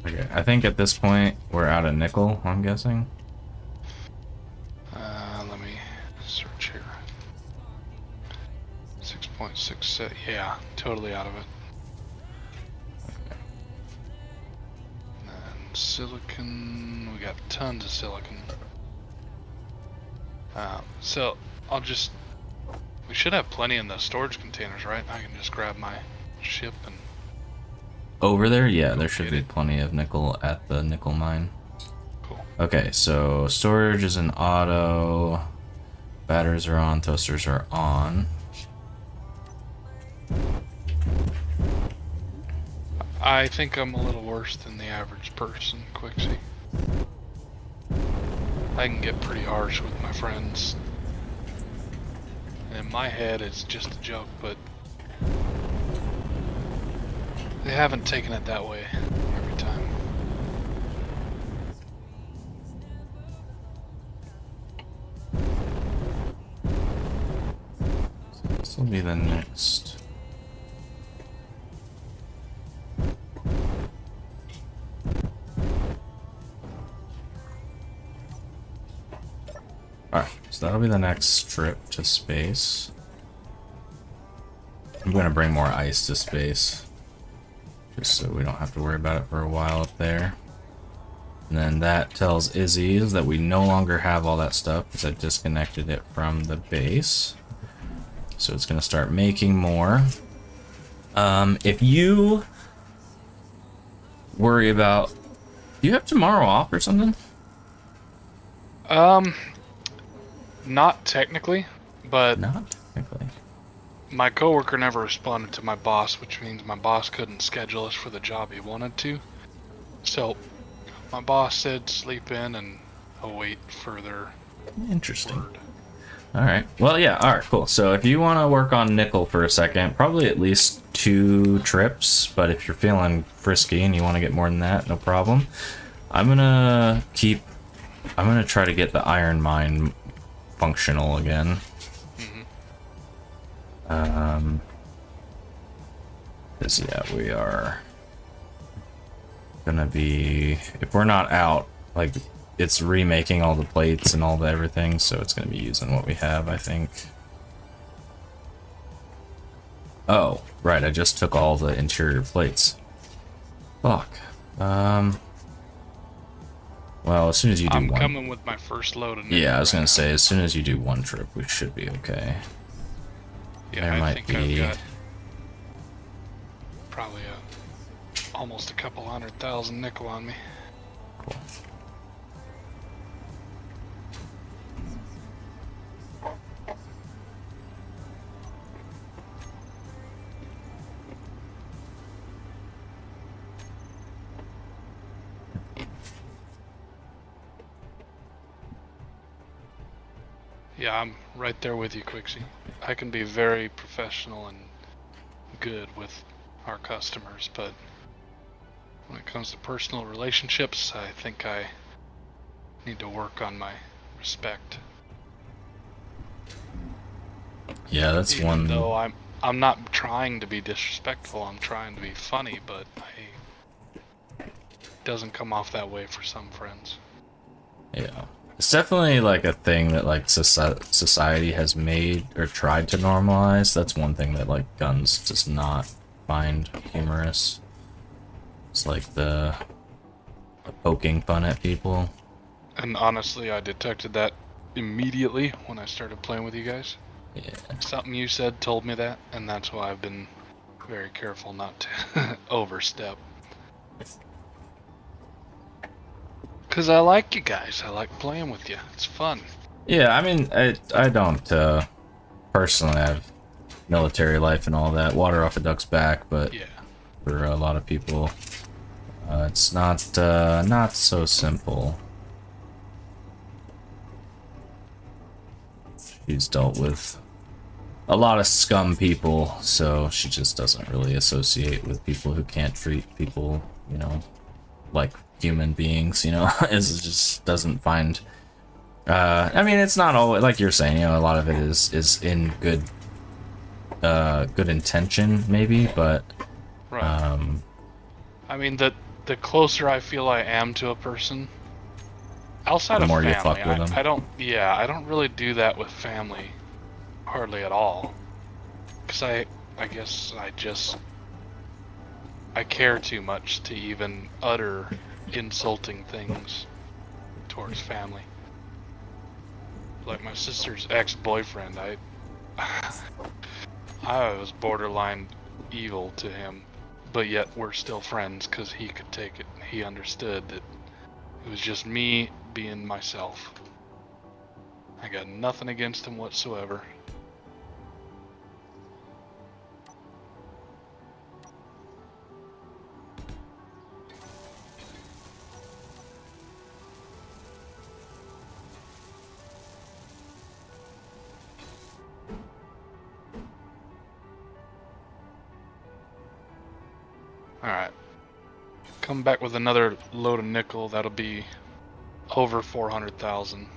Okay, I think at this point we're out of nickel, I'm guessing.
Let me search here. 6.6, yeah, totally out of it. And silicon, we got tons of silicon. So we should have plenty in the storage containers, right? I can just grab my ship and...
Over there? Yeah, there should be plenty of nickel at the nickel mine.
Cool.
Okay, so storage is an auto. Batteries are on, toasters are on.
I think I'm a little worse than the average person, Quixie. I can get pretty harsh with my friends. And in my head, it's just a joke, but they haven't taken it that way every time.
This will be the next. Alright, so that'll be the next trip to space. I'm going to bring more ice to space, just so we don't have to worry about it for a while up there. And then that tells Izzy's that we no longer have all that stuff because I disconnected it from the base. So it's going to start making more. If you worry about... Do you have tomorrow off or something?
Not technically, but
Not technically.
My coworker never responded to my boss, which means my boss couldn't schedule us for the job he wanted to. So, my boss said sleep in and await further
Interesting.
word.
Alright. Well, yeah, alright, cool. So if you want to work on nickel for a second, probably at least 2 trips, but if you're feeling frisky and you want to get more than that, no problem. I'm gonna try to get the iron mine functional again. Because, yeah, we are gonna be, if we're not out, like, it's remaking all the plates and all the everything, so it's gonna be using what we have, I think. Oh, right, I just took all the interior plates. Fuck. Well, as soon as you do
I'm
one...
coming with my first load of
Yeah, I was
right
gonna
now.
say, as soon as you do one trip, we should be okay.
Yeah,
there
I
might
think
be...
I've got probably almost a couple 100,000 nickel on me.
Cool.
Yeah, I'm right there with you, Quixie. I can be very professional and good with our customers, but when it comes to personal relationships, I think I need to work on my respect.
Yeah, that's
Even
one...
though I'm not trying to be disrespectful, I'm trying to be funny, but it doesn't come off that way for some friends.
Yeah. It's definitely like a thing that like society has made or tried to normalize. That's one thing that like Guns does not find humorous. It's like the poking fun at people.
And honestly, I detected that immediately when I started playing with you guys.
Yeah.
Something you said told me that, and that's why I've been very careful not to overstep. Because I like you guys. I like playing with you. It's fun.
Yeah, I mean, I don't personally have military life and all that. Water off a duck's back, but
Yeah.
for a lot of people, it's not so simple. She's dealt with a lot of scum people, so she just doesn't really associate with people who can't treat people, you know, like human beings, you know. It just doesn't find I mean, it's not always like you're saying, you know, a lot of it is in good intention maybe, but
Right. I mean, the closer I feel I am to a person, outside
The
of
more you
family,
fuck with them.
I don't really do that with family hardly at all. Because I guess I care too much to even utter insulting things towards family. Like my sister's ex-boyfriend, I was borderline evil to him, but yet we're still friends because he could take it. He understood that it was just me being myself. I got nothing against him whatsoever. Alright. Come back with another load of nickel, that'll be over 400,000.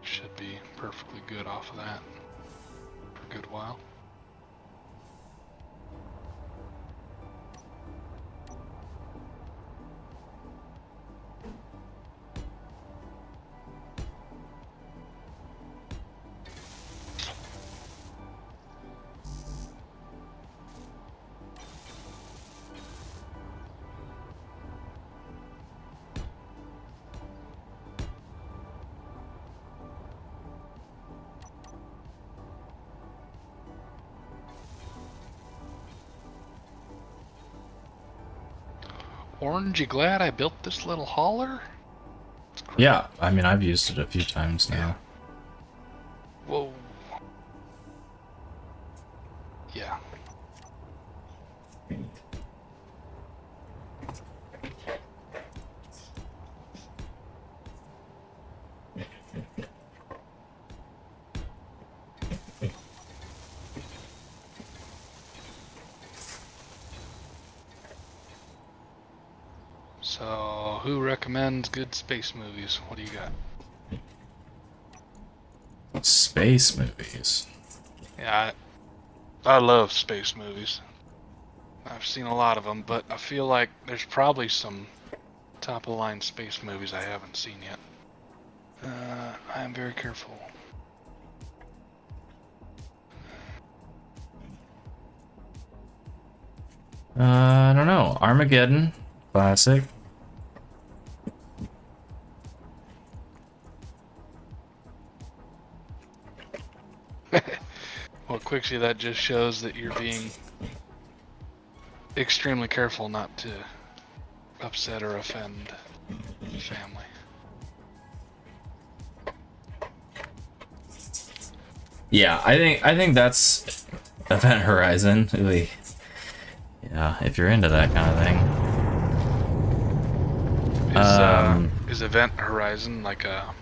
Should be perfectly good off of that for a good while. Orange, you glad I built this little hauler?
yeah, I mean, I've used it a few times now.
Whoa. So, who recommends good space movies? What do you got?
Space movies.
Yeah, I love space movies. I've seen a lot of them, but I feel like there's probably some top-of-the-line space movies I haven't seen yet. I am very careful.
I don't know. Armageddon, classic.
Well, Quixie, that just shows that you're being extremely careful not to upset or offend the family.
Yeah, I think that's Event Horizon. Really. Yeah, if you're into that kind of thing.
Is Event Horizon like a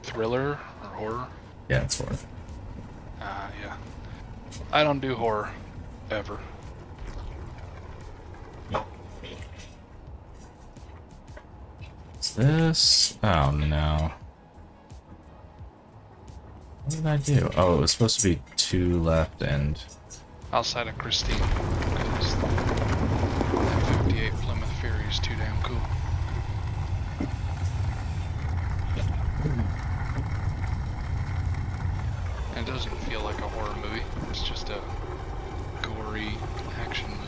thriller or horror?
Yeah, it's horror.
Yeah. I don't do horror, ever.
What's this? Oh no. What did I do? Oh, it was supposed to be 2 left and...
Outside of Christine, because that 58 Plymouth Fury is too damn cool. And it doesn't feel like a horror movie, it's just a gory action movie.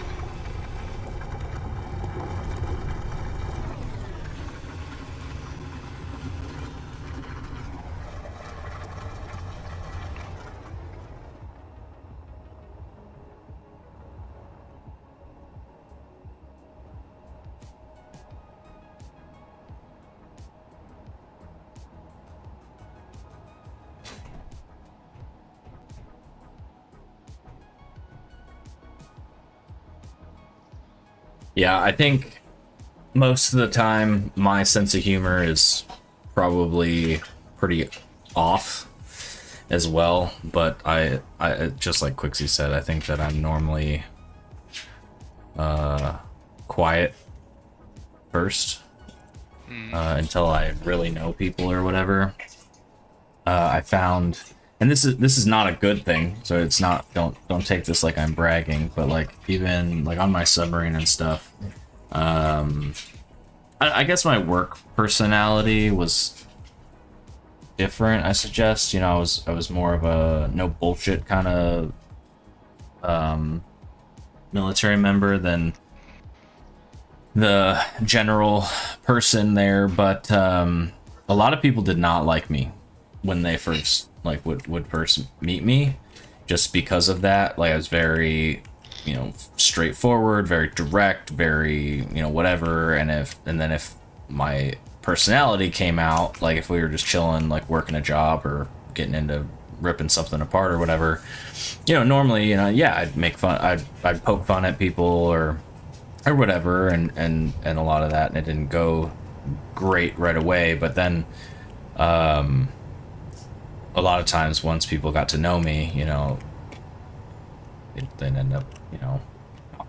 Yeah, I think most of the time my sense of humor is probably pretty off as well, but I just like Quixie said, I think that I'm normally quiet first until I really know people or whatever. I found, and this is not a good thing, so it's not, don't take this like I'm bragging, but like even like on my submarine and stuff, I guess my work personality was different, I suggest. You know, I was more of a no bullshit kind of military member than the general person there, but a lot of people did not like me when they first would first meet me, just because of that. Like I was very, you know, straightforward, very direct, very, you know, whatever. And then if my personality came out, like if we were just chilling, like working a job or getting into ripping something apart or whatever, you know, normally, you know, yeah, I'd make fun, I'd poke fun at people or whatever, and a lot of that, and it didn't go great right away. But then a lot of times once people got to know me, you know, they'd end up, you know,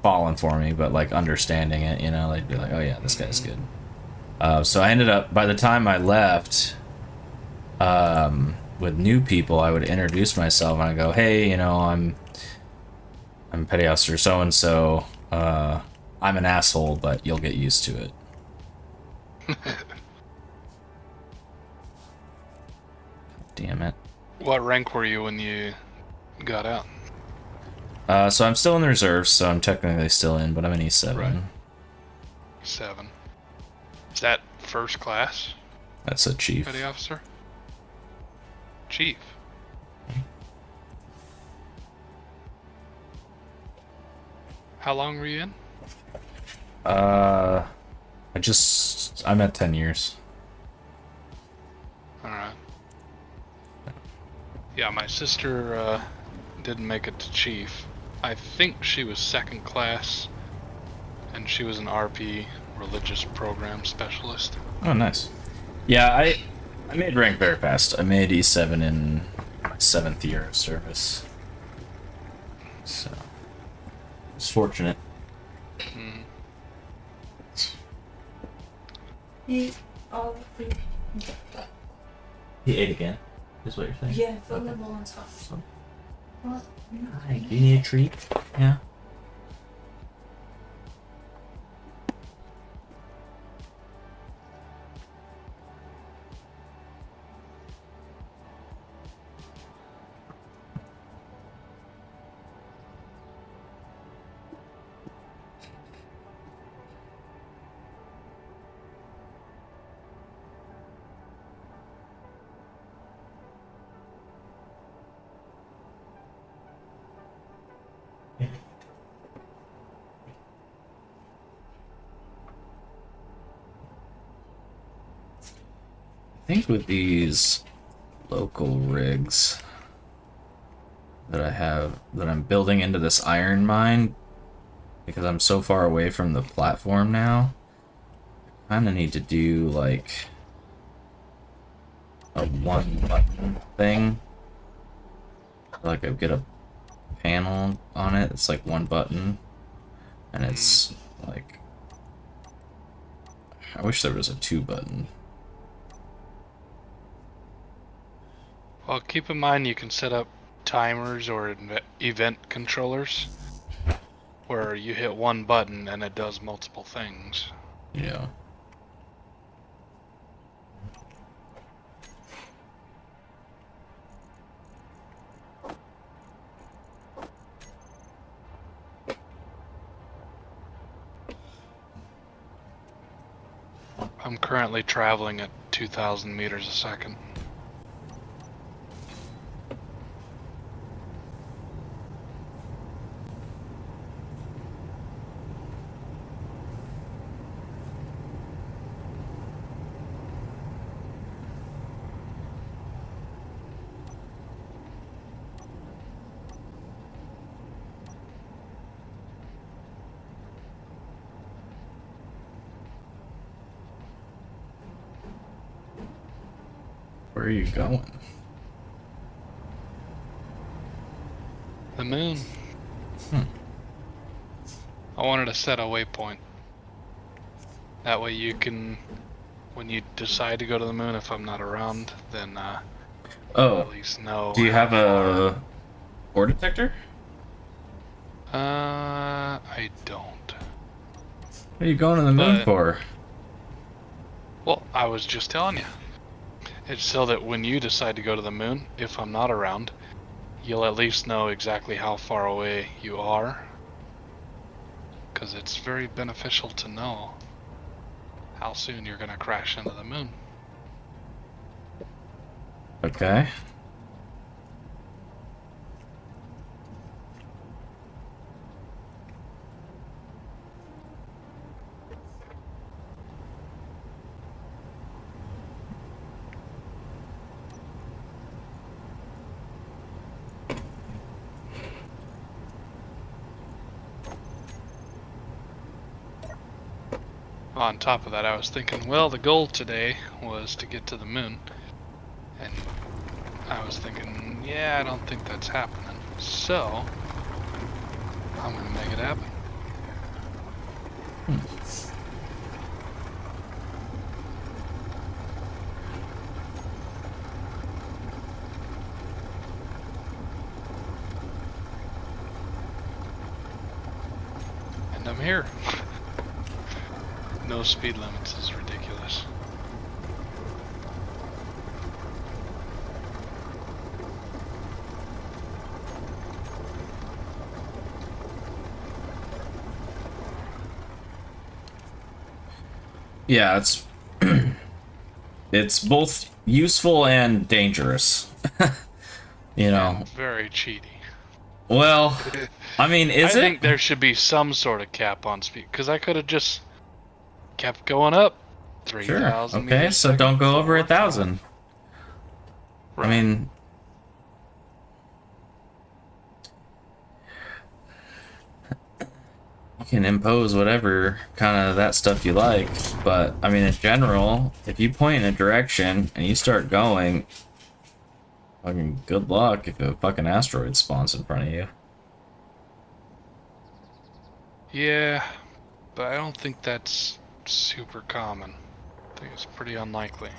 falling for me, but like understanding it, you know, they'd be like, oh yeah, this guy's good. So I ended up, by the time I left, with new people, I would introduce myself and I go, hey, you know, I'm Petty Officer so-and-so, I'm an asshole, but you'll get used to it. Damn it.
What rank were you when you got out?
So I'm still in the reserves, so I'm technically still in, but I'm in E7.
Right. 7. Is that first class?
That's a chief.
Petty officer? Chief. How long were you in?
I'm at 10 years.
Alright. Yeah, my sister didn't make it to chief. I think she was second class, and she was an RP, religious program specialist.
Oh, nice. Yeah, I made rank very fast. I made E7 in my 7th year of service. So, it's fortunate.
He all the
He ate again. Is what you're saying?
yeah,
Okay.
vulnerable and stuff. Well,
Hi, do you need a treat? Yeah.
I think with these local rigs that I'm building into this iron mine, because I'm so far away from the platform now, I kind of need to do like a one button thing. Like I get a panel on it, it's like one button, and it's like, I wish there was a 2 button.
Well, keep in mind you can set up timers or event controllers where you hit one button and it does multiple things.
Yeah.
I'm currently traveling at 2,000 meters a second.
Where are you going?
The moon.
Hmm.
I wanted to set a waypoint. That way you can, when you decide to go to the moon, if I'm not around, then
Oh,
at least know.
do you have a ore detector?
I don't.
What are you going to the moon
But-
for?
Well, I was just telling you. It's so that when you decide to go to the moon, if I'm not around, you'll at least know exactly how far away you are. Because it's very beneficial to know how soon you're going to crash into the moon.
Okay.
On top of that, I was thinking, well, the goal today was to get to the moon. And I was thinking, yeah, I don't think that's happening. So, I'm going to make it happen. And I'm here. No speed limits is ridiculous.
Yeah, it's it's both useful and dangerous. You know.
And very cheaty.
Well, I mean,
I
is
think
it?
there should be some sort of cap on speed, because I could have just kept going up. 3,000
Sure. Okay,
meters
so
a
don't
second,
go over
4,000.
1,000. I
Right.
mean, you can impose whatever kind of that stuff you like, but I mean, in general, if you point in a direction and you start going, fucking good luck if a fucking asteroid spawns in front of you.
Yeah, but I don't think that's super common. I think it's pretty unlikely.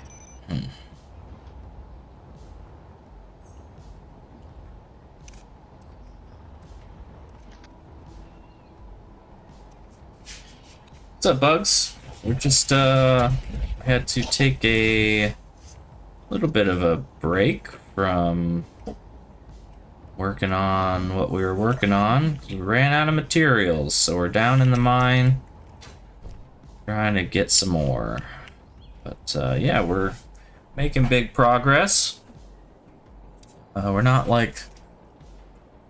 What's up, Bugs? We're just had to take a little bit of a break from working on what we were working on. We ran out of materials, so we're down in the mine trying to get some more. But yeah, we're making big progress. We're not like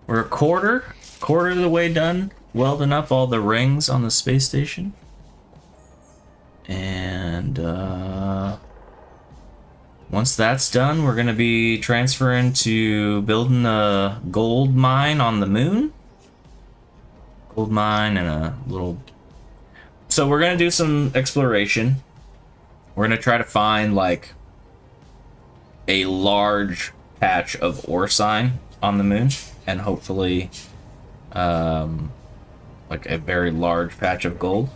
we're a quarter of the way done welding up all the rings on the space station. And once that's done, we're gonna be transferring to building a gold mine on the moon. Gold mine and a little. So we're gonna do some exploration. We're gonna try to find like a large patch of ore sign on the moon, and hopefully, like a very large patch of gold.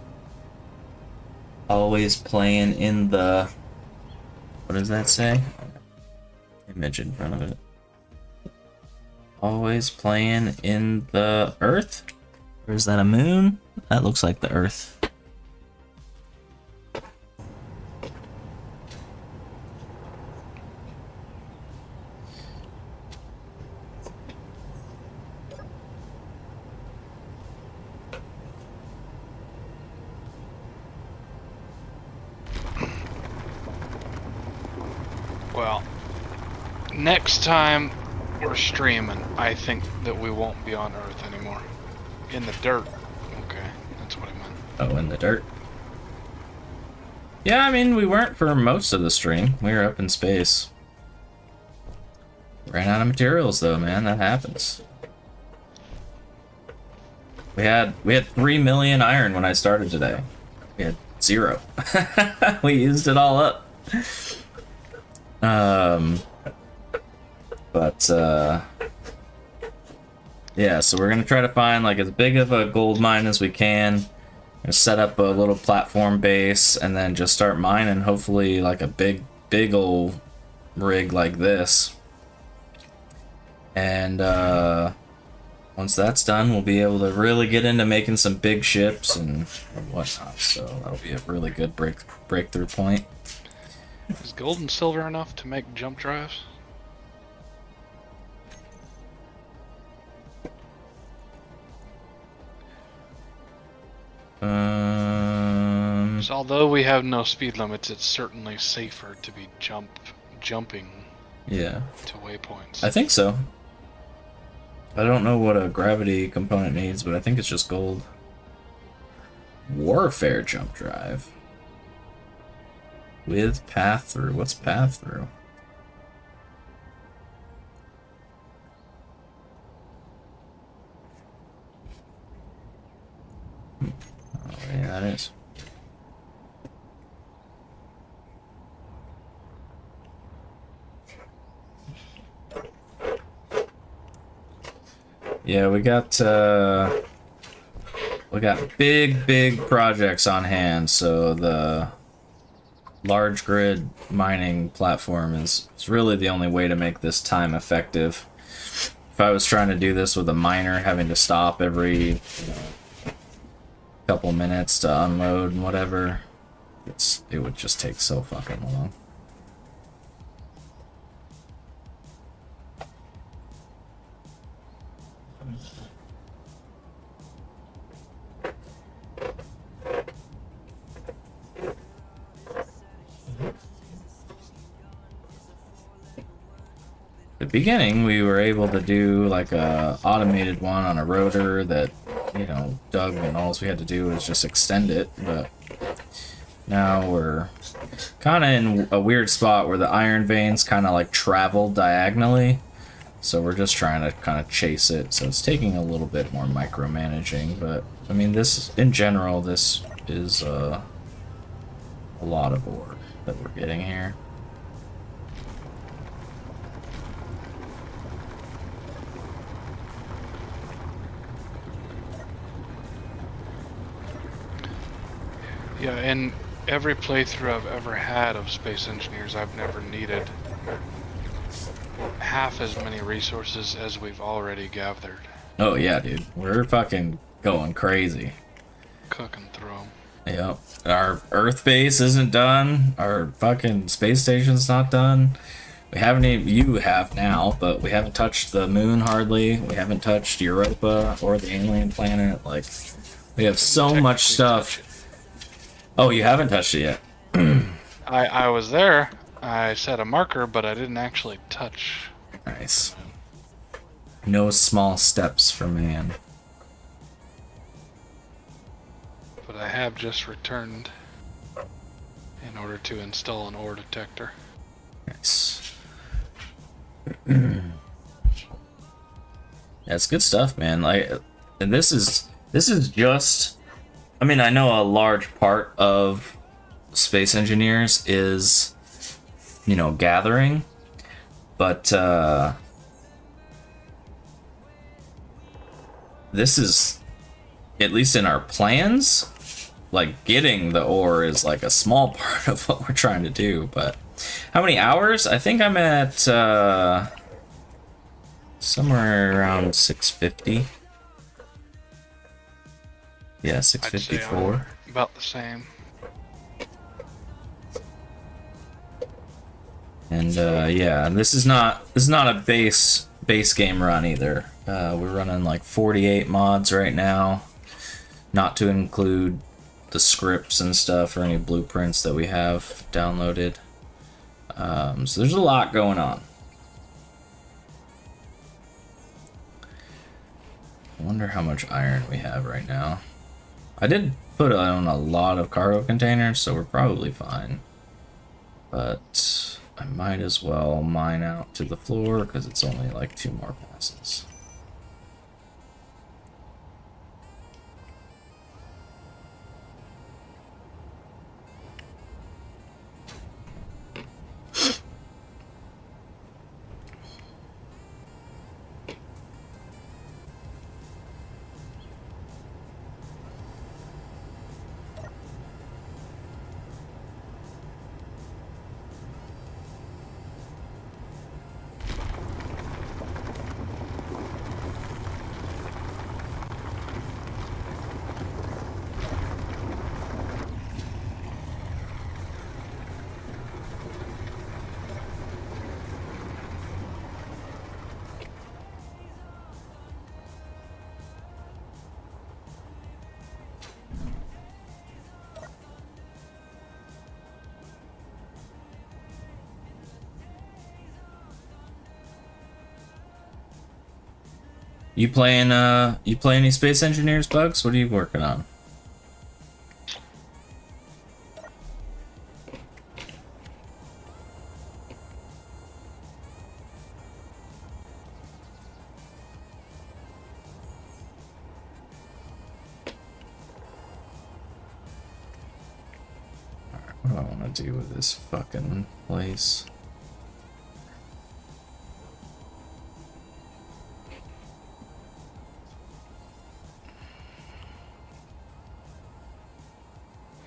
Always playing in the, what does that say? Image in front of it. Always playing in the earth? Or is that a moon? That looks like the earth.
Well, next time we're streaming, I think that we won't be on Earth anymore. In the dirt. Okay, that's what I meant.
Oh, in the dirt. Yeah, I mean, we weren't for most of the stream. We were up in space. Ran out of materials though, man. That happens. We had 3 million iron when I started today. We had 0. We used it all up. Yeah, so we're gonna try to find like as big of a gold mine as we can, and set up a little platform base, and then just start mining. Hopefully, like a big old rig like this. And once that's done, we'll be able to really get into making some big ships and whatnot. So that'll be a really good breakthrough point.
Is gold and silver enough to make jump drives? So although we have no speed limits, it's certainly safer to be jumping
Yeah,
to waypoints.
I think so. I don't know what a gravity component needs, but I think it's just gold. Warfare jump drive. With path through. What's path through? Oh, yeah, that is. Yeah, we got big projects on hand, so the large grid mining platform is really the only way to make this time effective. If I was trying to do this with a miner having to stop every couple minutes to unload and whatever, it would just take so fucking long. At the beginning, we were able to do like a automated one on a rotor that, you know, dug, and all we had to do was just extend it. But now we're kind of in a weird spot where the iron veins kind of like travel diagonally. So we're just trying to kind of chase it. So it's taking a little bit more micromanaging. But I mean, this in general, this is a lot of ore that we're getting here.
Yeah, and every playthrough I've ever had of Space Engineers, I've never needed half as many resources as we've already gathered.
Oh yeah, dude. We're fucking going crazy.
Cooking through them.
Yep. Our Earth base isn't done. Our fucking space station's not done. We haven't even, you have now, but we haven't touched the moon hardly. We haven't touched Europa or the alien planet. Like, we have so much stuff. Oh, you haven't touched it yet.
I was there. I set a marker, but I didn't actually touch.
Nice. No small steps for man.
But I have just returned in order to install an ore detector.
Nice. That's good stuff, man. Like, and this is just, I mean, I know a large part of Space Engineers is, you know, gathering, but this is, at least in our plans, like getting the ore is like a small part of what we're trying to do. But how many hours? I think I'm at somewhere around 650. Yeah,
I'd say
654.
I'm about the same.
And yeah, and this is not a base game run either. We're running like 48 mods right now, not to include the scripts and stuff or any blueprints that we have downloaded. So there's a lot going on. I wonder how much iron we have right now. I did put on a lot of cargo containers, so we're probably fine. But I might as well mine out to the floor because it's only like 2 more passes. You playing any Space Engineers, Bugs? What are you working on? Alright, what do I want to do with this fucking place?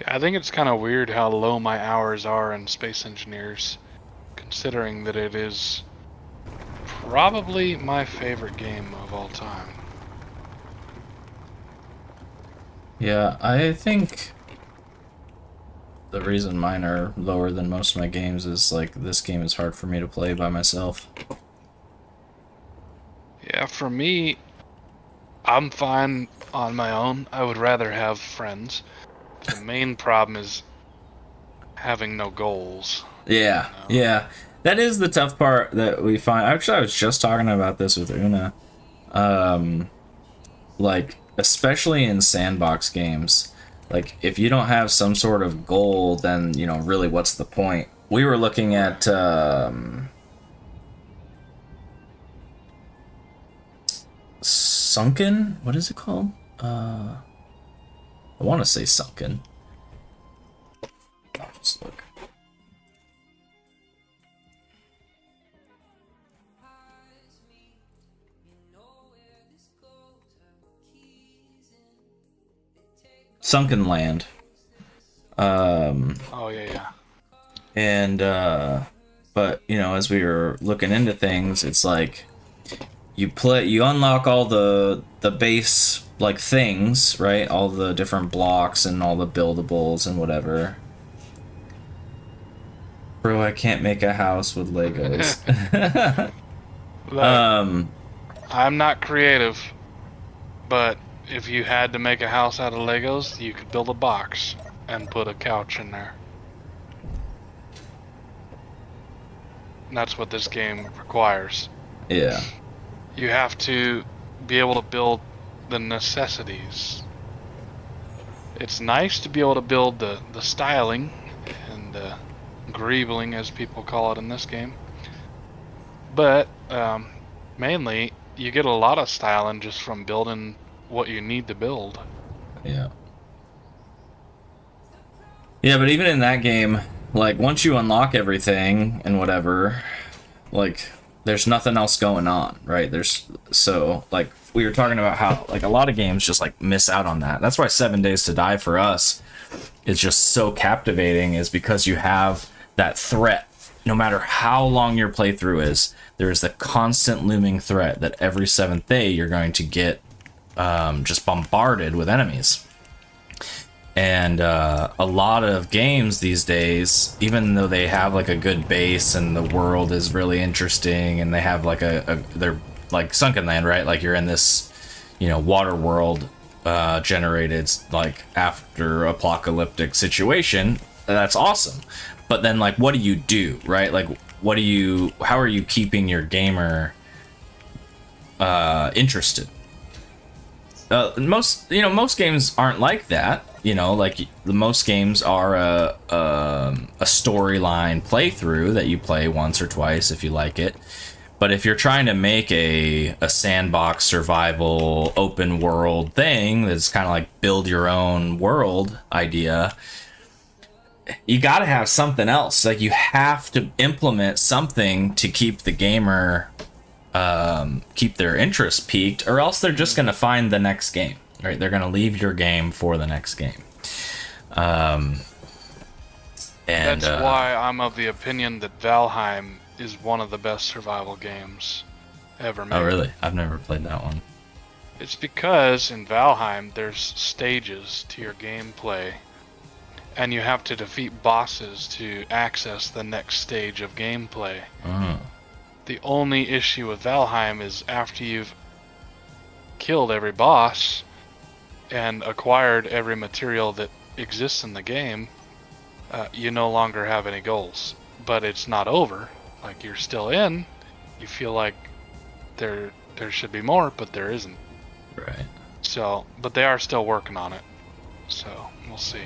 I think it's kind of weird how low my hours are in Space Engineers, considering that it is probably my favorite game of all time.
Yeah, I think the reason mine are lower than most of my games is like this game is hard for me to play by myself.
Yeah, for me, I'm fine on my own. I would rather have friends. The main problem is having no goals.
Yeah,
you know?
yeah. That is the tough part that we find. Actually, I was just talking about this with Una. Like, especially in sandbox games, like, if you don't have some sort of goal, then, you know, really, what's the point? We were looking at, Sunken? What is it called? I want to say Sunken. I'll just look. Sunken Land.
Oh yeah.
And but you know, as we were looking into things, it's like you unlock all the base like things, right? All the different blocks and all the buildables and whatever. Bro, I can't make a house with Legos.
Look, I'm not creative, but if you had to make a house out of Legos, you could build a box and put a couch in there. And that's what this game requires.
Yeah.
You have to be able to build the necessities. It's nice to be able to build the styling and greebling, as people call it in this game. But mainly, you get a lot of styling just from building what you need to build.
Yeah. Yeah, but even in that game, like, once you unlock everything and whatever, like, there's nothing else going on, right? So, like, we were talking about how, like, a lot of games just, like, miss out on that. That's why 7 Days to Die for us is just so captivating, is because you have that threat. No matter how long your playthrough is, there's the constant looming threat that every 7th day you're going to get just bombarded with enemies. And a lot of games these days, even though they have like a good base and the world is really interesting and they have like they're like Sunken Land, right? Like you're in this, you know, water world generated like after apocalyptic situation. That's awesome. But then like, what do, right? Like, how are you keeping your gamer interested? Most games aren't like that. You know, like most games are a storyline playthrough that you play once or twice if you like it. But if you're trying to make a sandbox survival open world thing that's kind of like build your own world idea, you got to have something else. Like you have to implement something to keep the gamer keep their interest peaked, or else they're just going to find the next game, right? They're going to leave your game for the next game. And
that's why I'm of the opinion that Valheim is one of the best survival games ever made.
Oh, really? I've never played that one.
It's because in Valheim there's stages to your gameplay, and you have to defeat bosses to access the next stage of gameplay.
Oh.
The only issue with Valheim is after you've killed every boss and acquired every material that exists in the game, you no longer have any goals. But it's not over. Like, you're still in. You feel like there should be more, but there isn't.
Right.
So, but they are still working on it. So, we'll see.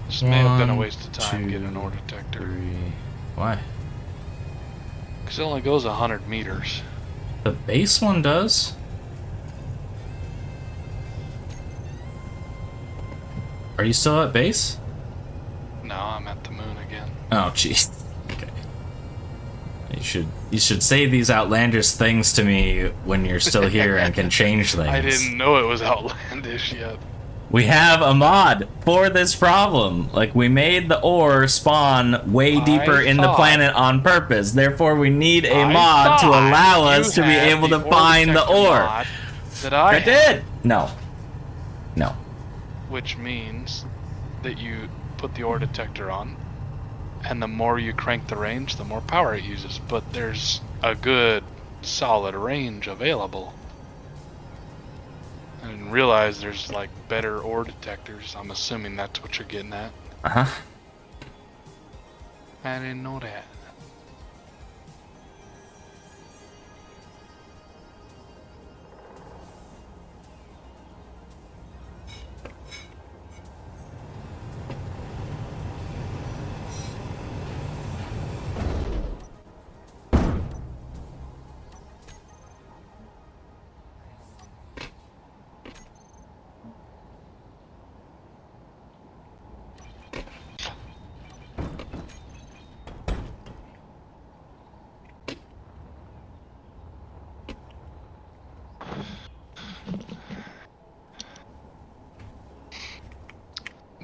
This may have been a waste of time getting an Ore Detector.
3. Why?
Because it only goes 100 meters.
The base one does? Are you still at base?
No, I'm at the moon again.
Oh, jeez. Okay. You should say these outlandish things to me when you're still here and can change things.
I didn't know it was outlandish yet.
We have a mod for this problem. Like, we made the ore spawn way deeper in the planet on purpose. Therefore, we need a mod to allow us to be able to find the ore.
That I
did. No.
Which means that you put the ore detector on, and the more you crank the range, the more power it uses. But there's a good, solid range available. I didn't realize there's like better ore detectors. I'm assuming that's what you're getting at.
Uh-huh.
I didn't know that.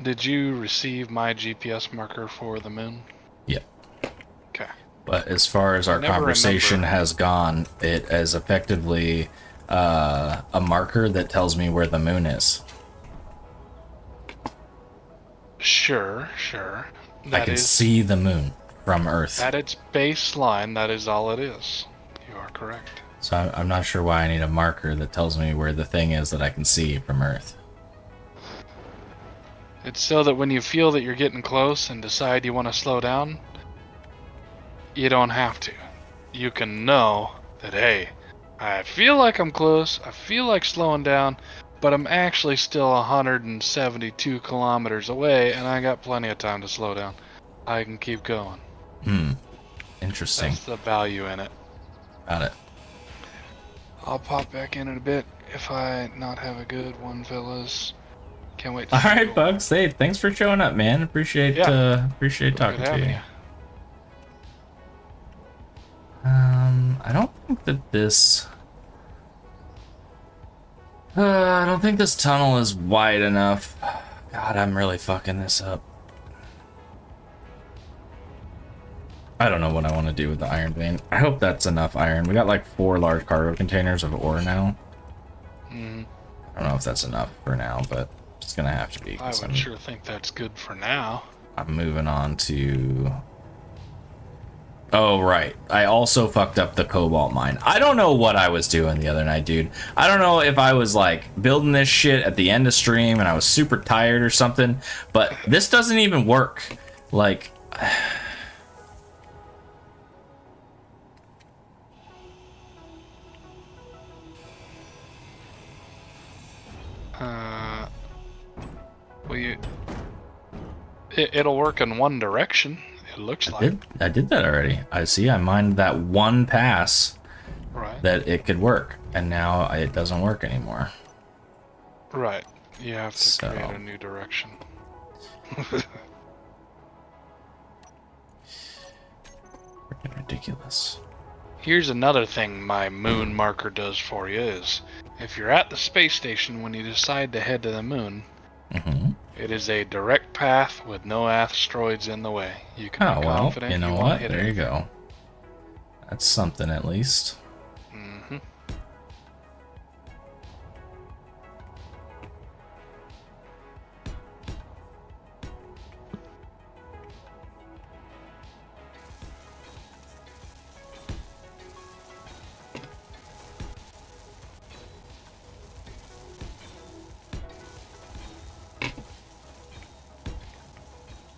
Did you receive my GPS marker for the moon?
Yeah.
Okay.
But as far as our
never
conversation
remember.
has gone, it is effectively a marker that tells me where the moon is.
Sure.
I can see the moon from Earth.
At its baseline, that is all it is. You are correct.
So I'm not sure why I need a marker that tells me where the thing is that I can see from Earth.
It's so that when you feel that you're getting close and decide you want to slow down, you don't have to. You can know that, hey, I feel like I'm close, I feel like slowing down, but I'm actually still 172 kilometers away, and I got plenty of time to slow down. I can keep going.
Interesting.
That's the value in it.
Got it.
I'll pop back in a bit if I not have a good one, fellas. Can't wait to
All
see
right,
you.
Bugs. Hey, thanks for showing up, man. Appreciate
Good
talking to
having
you. I don't think that this. I don't think this tunnel is wide enough. God, I'm really fucking this up. I don't know what I want to do with the iron vein. I hope that's enough iron. We got like 4 large cargo containers of ore now.
Mm,
I don't know if that's enough for now, but it's gonna have to be.
I
'Cause
would sure think that's good for now.
I'm moving on to. Oh, right. I also fucked up the cobalt mine. I don't know what I was doing the other night, dude. I don't know if I was like building this shit at the end of stream and I was super tired or something, but this doesn't even work. Like.
Well, it'll work in one direction. It looks like.
I did that already. I see. I mined that one pass
Right.
that it could work, and now it doesn't work anymore.
Right. You have to
So-
create a new direction.
Freaking ridiculous.
Here's another thing my moon marker does for you is, if you're at the space station when you decide to head to the moon,
Mm-hmm.
it is a direct path with no asteroids in the way. You can
Oh
be
well,
confident
you know
won't
what?
hit
There you
it.
go. That's something at least.
Mm-hmm.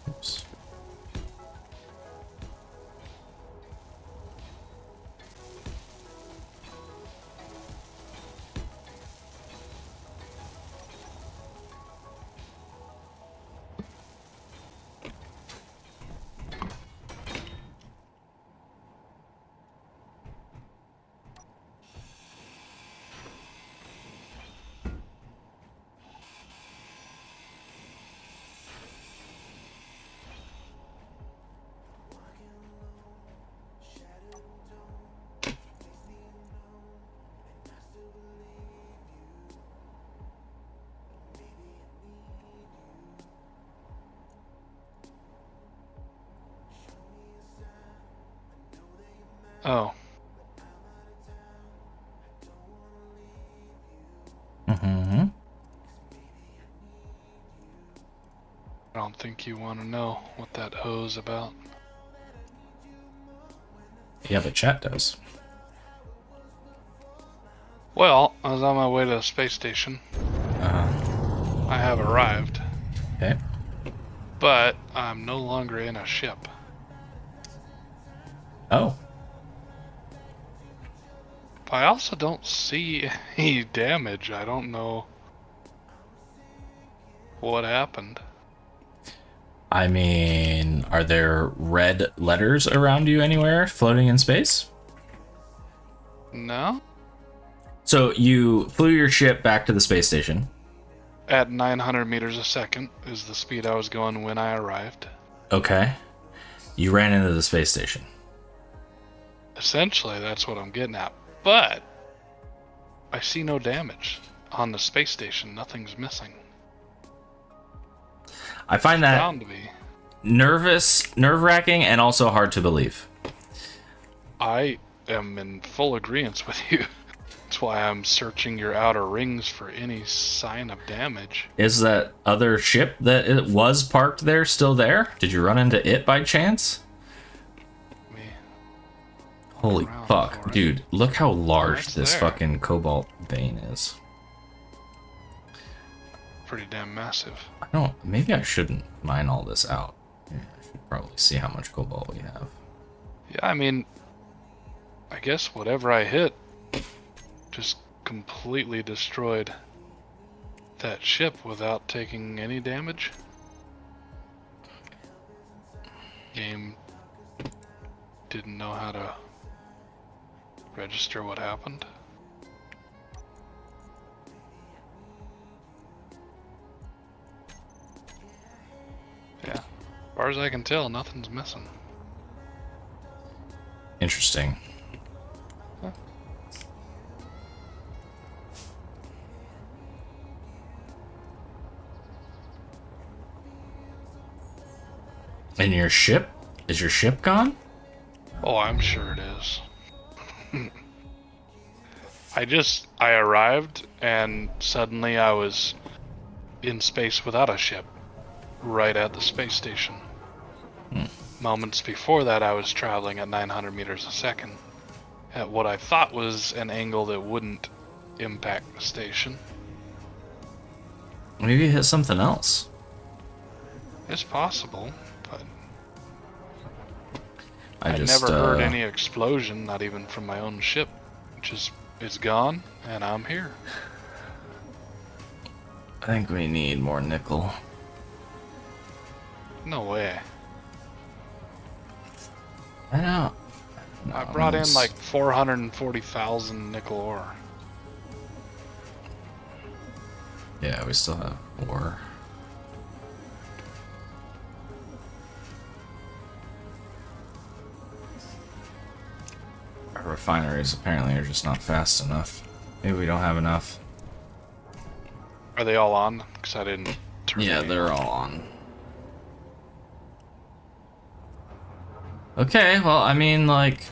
Oops.
Oh,
Mm-hmm.
I don't think you want to know what that O's about.
Yeah, but chat does.
Well, I was on my way to the space station. I have arrived,
Okay.
but I'm no longer in a ship.
Oh.
I also don't see any damage. I don't know what happened.
I mean, are there red letters around you anywhere floating in space?
No?
So you flew your ship back to the space station.
At 900 meters a second is the speed I was going when I arrived.
Okay. You ran into the space station.
Essentially, that's what I'm getting at. But I see no damage on the space station. Nothing's missing.
I find that
Bound to be.
nerve-wracking, and also hard to believe.
I am in full agreement with you. That's why I'm searching your outer rings for any sign of damage.
Is that other ship that it was parked there still there? Did you run into it by chance?
Me.
Holy
Around
fuck,
for it.
dude, look how large
it's
this
there.
fucking cobalt vein is.
Pretty damn massive.
Maybe I shouldn't mine all this out. Yeah, I should probably see how much cobalt we have.
Yeah, I mean, I guess whatever I hit just completely destroyed that ship without taking any damage. Game didn't know how to register what happened. Yeah, as far as I can tell, nothing's missing.
Interesting. And your ship? Is your ship gone?
Oh, I'm sure it is. I arrived and suddenly I was in space without a ship, right at the space station. Moments before that, I was traveling at 900 meters a second, at what I thought was an angle that wouldn't impact the station.
Maybe you hit something else.
It's possible, but
I
I
just
never heard any explosion, not even from my own ship. It's gone, and I'm here.
I think we need more nickel.
No way.
I know.
I brought in like 440,000 nickel ore.
Yeah, we still have 4. Our refineries apparently are just not fast enough. Maybe we don't have enough.
Are they all on? Because I didn't turn
Yeah,
any
they're all on. Okay, well, I mean, like,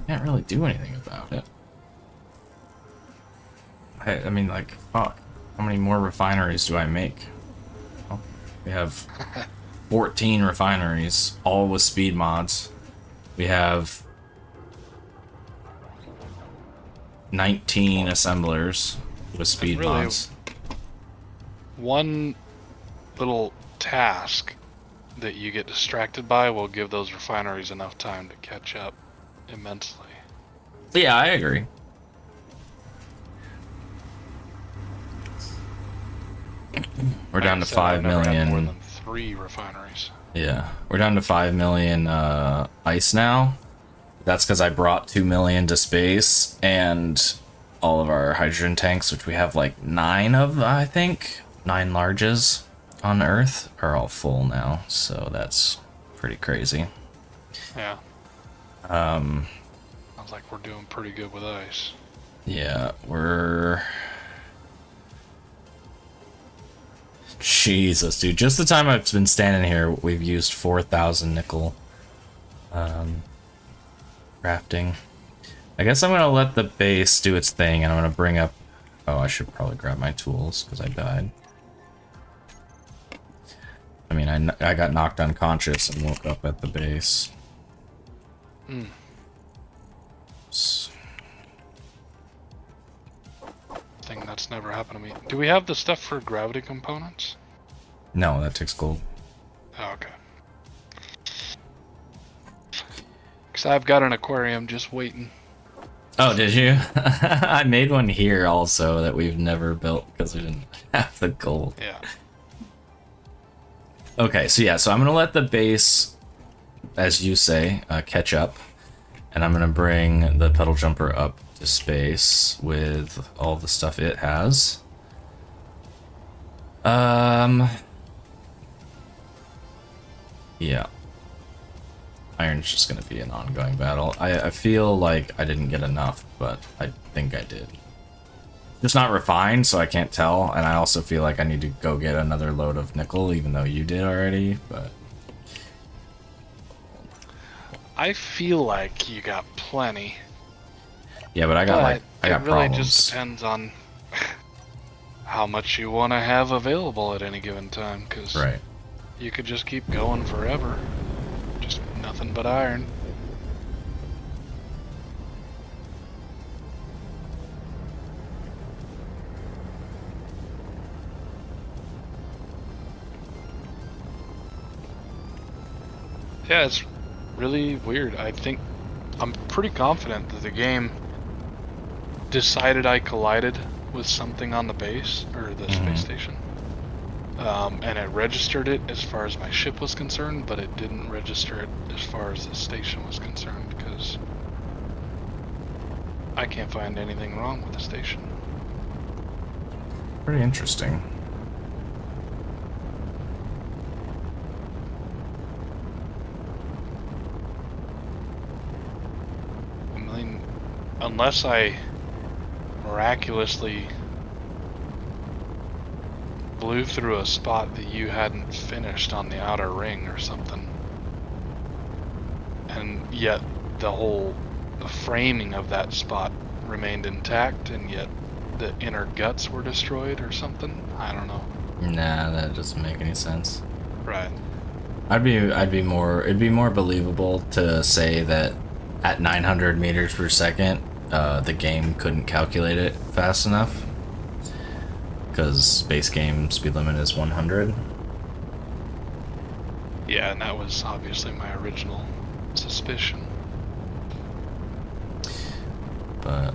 can't really do anything about it. I mean, like, fuck. How many more refineries do I make? Well, we have 14 refineries, all with speed mods. We have 19 assemblers with speed
really-
mods.
One little task that you get distracted by will give those refineries enough time to catch up immensely.
Yeah, I agree. We're down to
Like I said,
5
I've never had more
million.
than 3 refineries.
Yeah, we're down to 5 million ice now. That's because I brought 2 million to space, and all of our hydrogen tanks, which we have like 9 of, I think, 9 larges on Earth, are all full now. So that's pretty crazy.
Yeah.
Um,
Sounds like we're doing pretty good with ice.
yeah, we're. Jesus, dude. Just the time I've been standing here, we've used 4,000 nickel. Crafting. I guess I'm gonna let the base do its thing, and I'm gonna bring up. Oh, I should probably grab my tools because I died. I mean, I got knocked unconscious and woke up at the base.
Thing that's never happened to me. Do we have the stuff for gravity components?
No, that takes gold.
Oh, okay. Because I've got an aquarium just waiting.
Oh, did you? I made one here also that we've never built because we didn't have the gold.
Yeah.
Okay, so yeah, so I'm gonna let the base, as you say, catch up, and I'm gonna bring the pedal jumper up to space with all the stuff it has. Yeah. Iron's just gonna be an ongoing battle. I feel like I didn't get enough, but I think I did. just not refined, so I can't tell. And I also feel like I need to go get another load of nickel, even though you did already. But
I feel like you got plenty.
yeah, but I got
But it really
problems.
just depends on how much you want to have available at any given time, because
Right.
you could just keep going forever. Just nothing but iron. Yeah, it's really weird. I'm pretty confident that the game decided I collided with something on the base, or the space station. And it registered it as far as my ship was concerned, but it didn't register it as far as the station was concerned, because I can't find anything wrong with the station.
Pretty interesting.
I mean, unless I miraculously blew through a spot that you hadn't finished on the outer ring or something, and yet the framing of that spot remained intact, and yet the inner guts were destroyed or something. I don't know.
Nah, that doesn't make any sense.
Right.
It'd be more believable to say that at 900 meters per second, the game couldn't calculate it fast enough, because space game speed limit is 100.
Yeah, and that was obviously my original suspicion.
But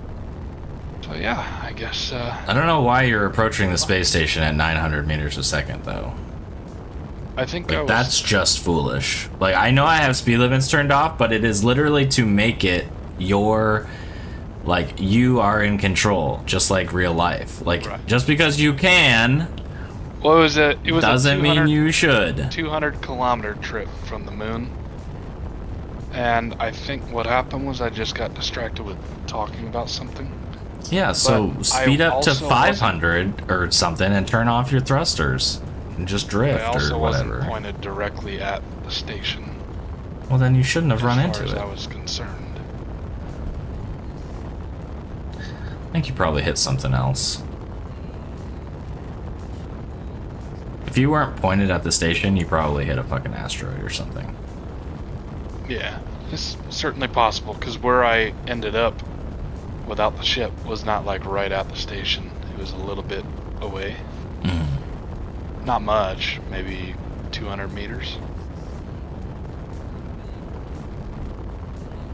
So yeah, I guess.
I don't know why you're approaching the space station at 900 meters a second, though.
I think
Like, that's just foolish. Like, I know I have speed limits turned off, but it is literally to make it your, like, you are in control, just like real life. Like,
Right.
just because you can,
What was it? It was
doesn't
a
mean you should.
200-kilometer trip from the moon. And I think what happened was I just got distracted with talking about something.
Yeah, so
But
speed
I
up to
also
500 or something and turn off your thrusters. And just drift
I also
or
wasn't
whatever.
pointed directly at the station.
Well, then you shouldn't have run
as
into
far as
it.
I was concerned.
I think you probably hit something else. If you weren't pointed at the station, you probably hit a fucking asteroid or something.
Yeah, it's certainly possible, because where I ended up without the ship was not like right at the station. It was a little bit away. Not much, maybe 200 meters.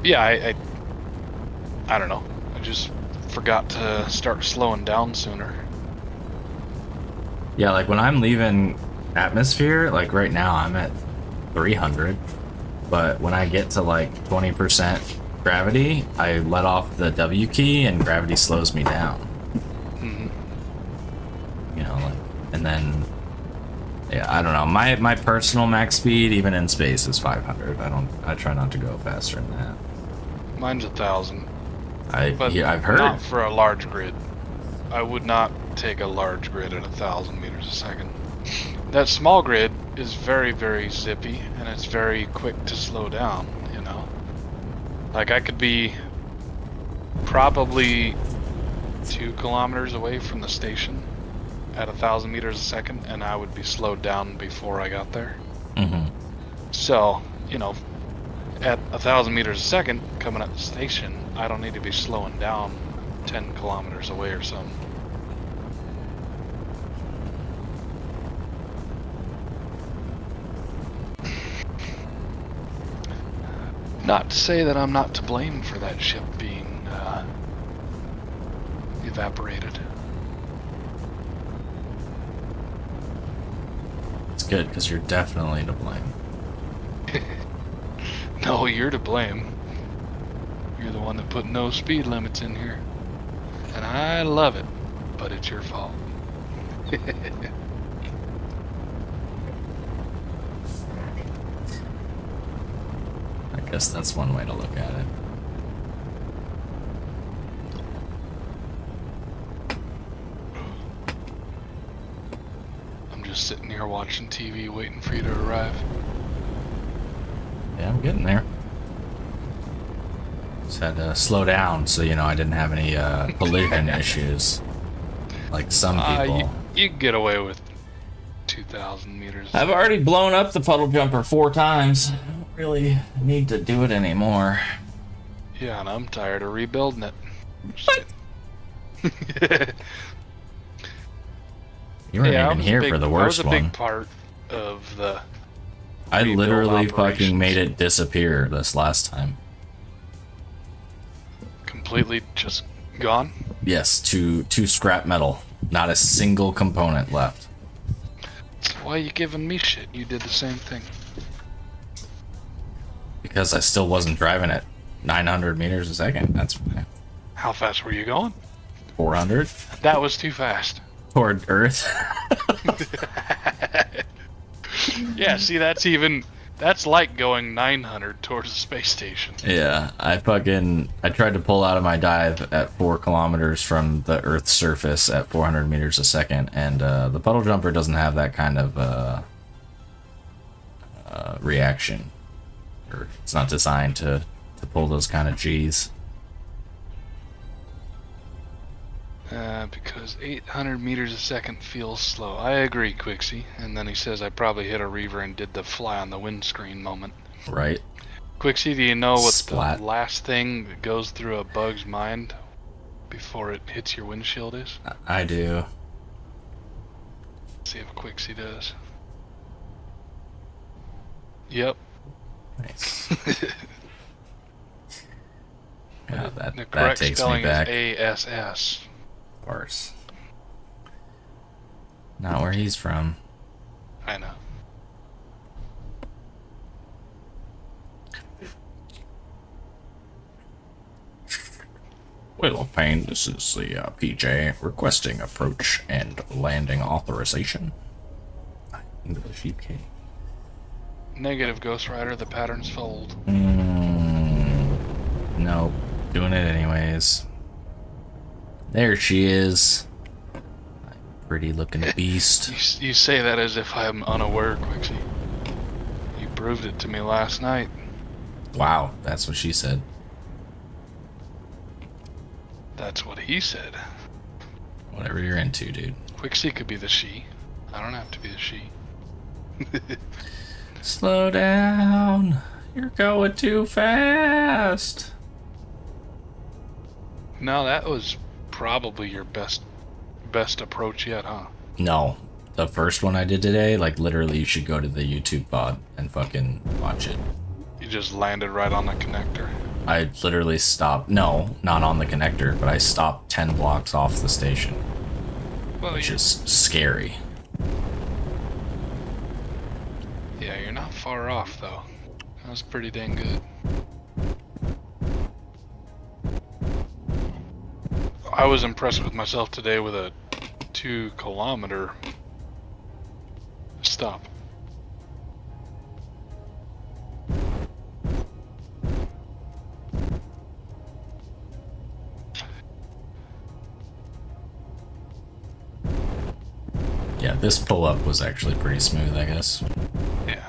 Yeah, I don't know. I just forgot to start slowing down sooner.
Yeah, like when I'm leaving atmosphere, like right now I'm at 300, but when I get to like 20% gravity, I let off the W key and gravity slows me down. You know, like, and then, yeah, I don't know. My personal max speed, even in space, is 500. I try not to go faster than that.
Mine's 1,000. But
I've heard.
not for a large grid. I would not take a large grid at 1,000 meters a second. That small grid is very, very zippy, and it's very quick to slow down, you know? Like, I could be probably 2 kilometers away from the station at 1,000 meters a second, and I would be slowed down before I got there. So, you know, at 1,000 meters a second, coming at the station, I don't need to be slowing down 10 kilometers away or something. Not to say that I'm not to blame for that ship being evaporated.
It's good because you're definitely to blame.
No, you're to blame. You're the one that put no speed limits in here. And I love it, but it's your fault.
I guess that's one way to look at it.
just sitting here watching TV, waiting for you to arrive.
Yeah, I'm getting there. Just had to slow down so, you know, I didn't have any collision issues. Like some people.
You can get away with 2,000 meters.
I've already blown up the puddle jumper 4 times. I don't really need to do it anymore.
Yeah, and I'm tired of rebuilding it.
What? You weren't even here for the worst one.
I was a big part of the.
I literally fucking
operations.
made it disappear this last time.
Completely just gone?
Yes, to scrap metal. Not a single component left.
That's why you giving me shit. You did the same thing.
Because I still wasn't driving at 900 meters a second. That's why.
How fast were you going?
400
That was too fast.
toward Earth.
Yeah, see, that's like going 900 towards the space station.
Yeah, I tried to pull out of my dive at 4 kilometers from the Earth's surface at 400 meters a second, and the puddle jumper doesn't have that kind of reaction. Or it's not designed to pull those kind of G's.
Because 800 meters a second feels slow. I agree, Quixie. And then he says I probably hit a Reaver and did the fly on the windscreen moment.
Right.
Quixie, do you know what
Splat.
the last thing that goes through a bug's mind before it hits your windshield is?
I do.
Let's see if Quixie does. Yep.
Nice. God,
The
that
correct
takes me
spelling
back.
is ASS.
Of course. Not where he's from.
I know.
Well, Payne, this is the PJ requesting approach and landing authorization. English UK.
Negative, Ghost Rider. The patterns fold.
No, doing it anyways. There she is. Pretty looking beast.
You say that as if I'm unaware, Quixie. You proved it to me last night.
Wow, that's what she said.
That's what he said.
Whatever you're into, dude.
Quixie could be the she. I don't have to be the she.
Slow down. You're going too fast.
No, that was probably your best approach yet, huh?
No. The first one I did today, like literally you should go to the YouTube pod and fucking watch it.
You just landed right on the connector.
I literally stopped. No, not on the connector, but I stopped 10 blocks off the station.
Well,
Which is scary.
yeah, you're not far off though. That was pretty dang good. I was impressed with myself today with a 2-kilometer stop.
Yeah, this pull-up was actually pretty smooth, I guess.
Yeah.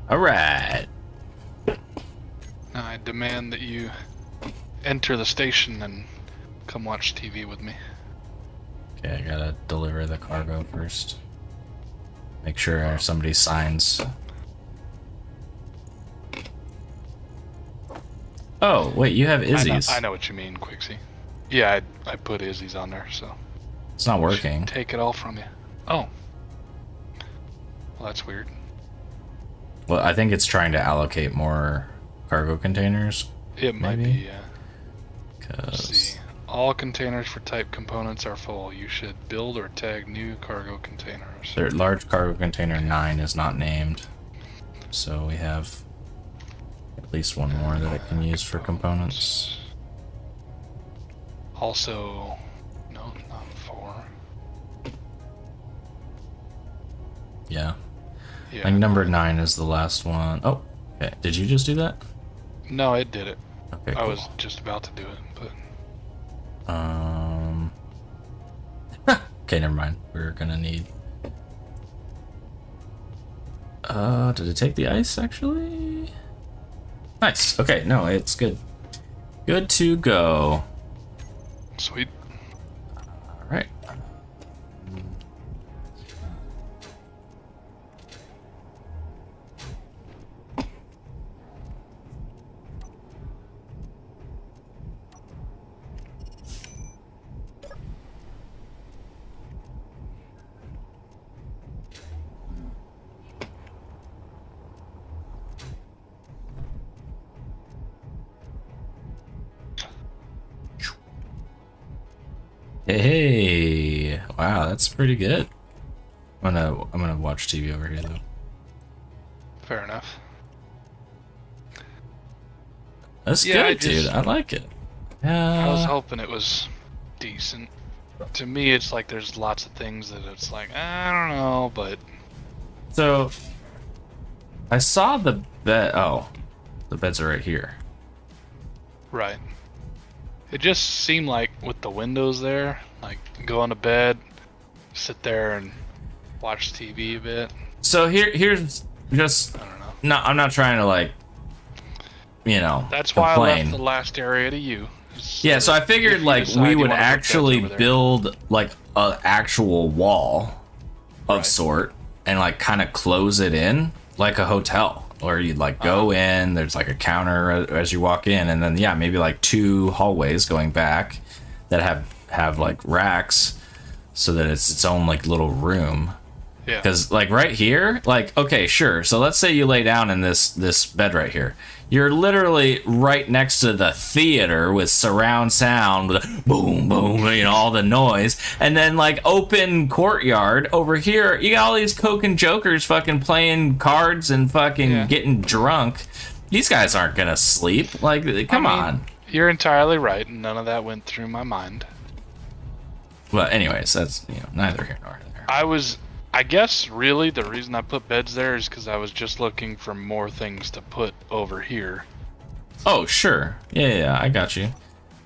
Alright.
Now I demand that you enter the station and come watch TV with me.
Okay, I gotta deliver the cargo first. Make sure somebody signs. Oh, wait, you have Izzy's.
I know what you mean, Quixie. Yeah, I put Izzy's on there, so.
It's not working.
Take it all from you. Oh. Well, that's weird.
Well, I think it's trying to allocate more cargo containers.
It might
Maybe?
be, yeah. Let's see. All containers for type components are full. You should build or tag new cargo containers.
Their large cargo container 9 is not named. So we have at least one more that it can use for components.
Also, no, not 4.
Yeah. I
Yeah.
think number 9 is the last one. Oh, okay. Did you just do that?
No, it did it.
Okay,
I
cool.
was just about to do it, but
Okay, never mind. We're gonna need. Did it take the ice actually? Nice. Okay, no, it's good. Good to go.
sweet.
All right. Hey, wow, that's pretty good. I'm gonna watch TV over here though.
Fair enough.
That's
Yeah,
good, dude. I like it.
I was hoping it was decent. To me, it's like there's lots of things that it's like, I don't know, but
So, I saw the bed. Oh, the beds are right here.
right. It just seemed like with the windows there, like go on to bed, sit there and watch TV a bit.
So here's just.
I don't know.
No, I'm not trying to like. You know.
That's why I
complain.
left the last area to you.
Yeah, so I
if
figured
you
like
decide
we
you
would
wanna put beds
actually
over there.
build like an actual wall of
Right.
sort and like kind of close it in like a hotel where you'd like go in, there's like a counter as you walk in, and then yeah, maybe like 2 hallways going back that have like racks so that it's its own like little room.
Yeah.
Because like right here, like okay, sure. So let's say you lay down in this bed right here. You're literally right next to the theater with surround sound, with boom, boom, you know, all the noise, and then like open courtyard over here. You got all these coke and jokers fucking playing cards and fucking getting drunk. These guys aren't gonna sleep. Like, come on.
You're entirely right, and none of that went through my mind.
Well, anyways, that's neither here nor there.
I guess really the reason I put beds there is because I was just looking for more things to put over here.
Oh, sure. Yeah, I got you.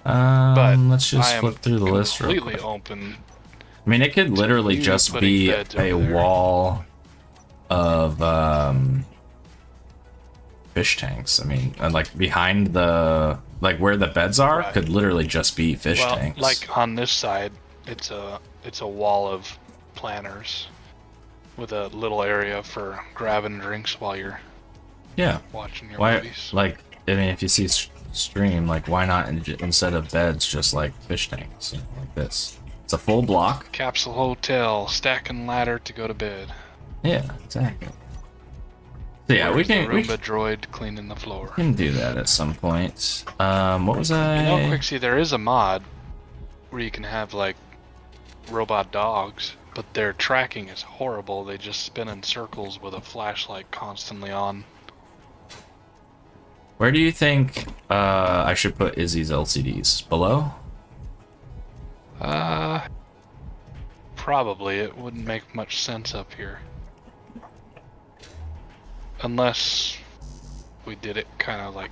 But
let's just
I am
flip through the list real
completely
quick.
open.
I mean, it could literally
you
just
putting
be
beds
a
over there.
wall of fish tanks. I mean, and like behind the where the beds are
Right.
could literally just be fish
Well,
tanks.
like on this side, it's a wall of planters with a little area for grabbing drinks while you're
yeah.
watching your
Why?
movies.
Like, I mean, if you see stream, like, why not instead of beds, just like fish tanks, like this? It's a full block.
Capsule hotel, stacking ladder to go to bed.
Yeah, exactly. So yeah, we
Where's the
can
Roomba droid cleaning the floor.
do that at some point. What was I?
You know, Quixie, there is a mod where you can have like robot dogs, but their tracking is horrible. They just spin in circles with a flashlight constantly on.
Where do you think I should put Izzy's LCDs? Below?
Probably. It wouldn't make much sense up here. Unless we did it kind of like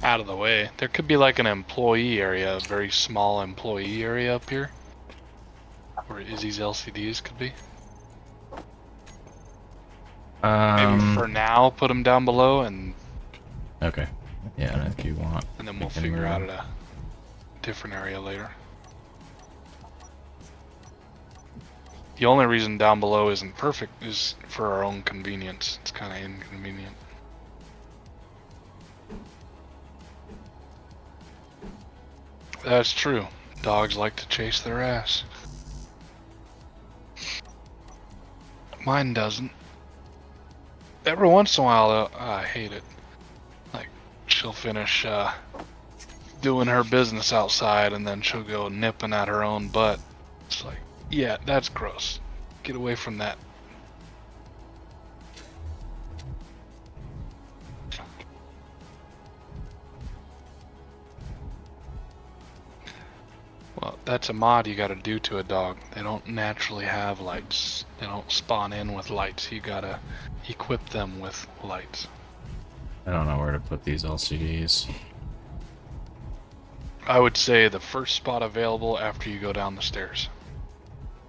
out of the way. There could be like an employee area, a very small employee area up here. Where Izzy's LCDs could be. Maybe for now, put them down below, and
Okay. Yeah, if you want.
then we'll
we can
figure
move
out
on.
at a different area later. The only reason down below isn't perfect is for our own convenience. It's kind of inconvenient. That's true. Dogs like to chase their ass. Mine doesn't. Every once in a while, though, I hate it. Like, she'll finish doing her business outside, and then she'll go nipping at her own butt. It's like, yeah, that's gross. Get away from that. That's a mod you gotta do to a dog. They don't naturally have lights. They don't spawn in with lights. You gotta equip them with lights.
I don't know where to put these LCDs.
I would say the first spot available after you go down the stairs.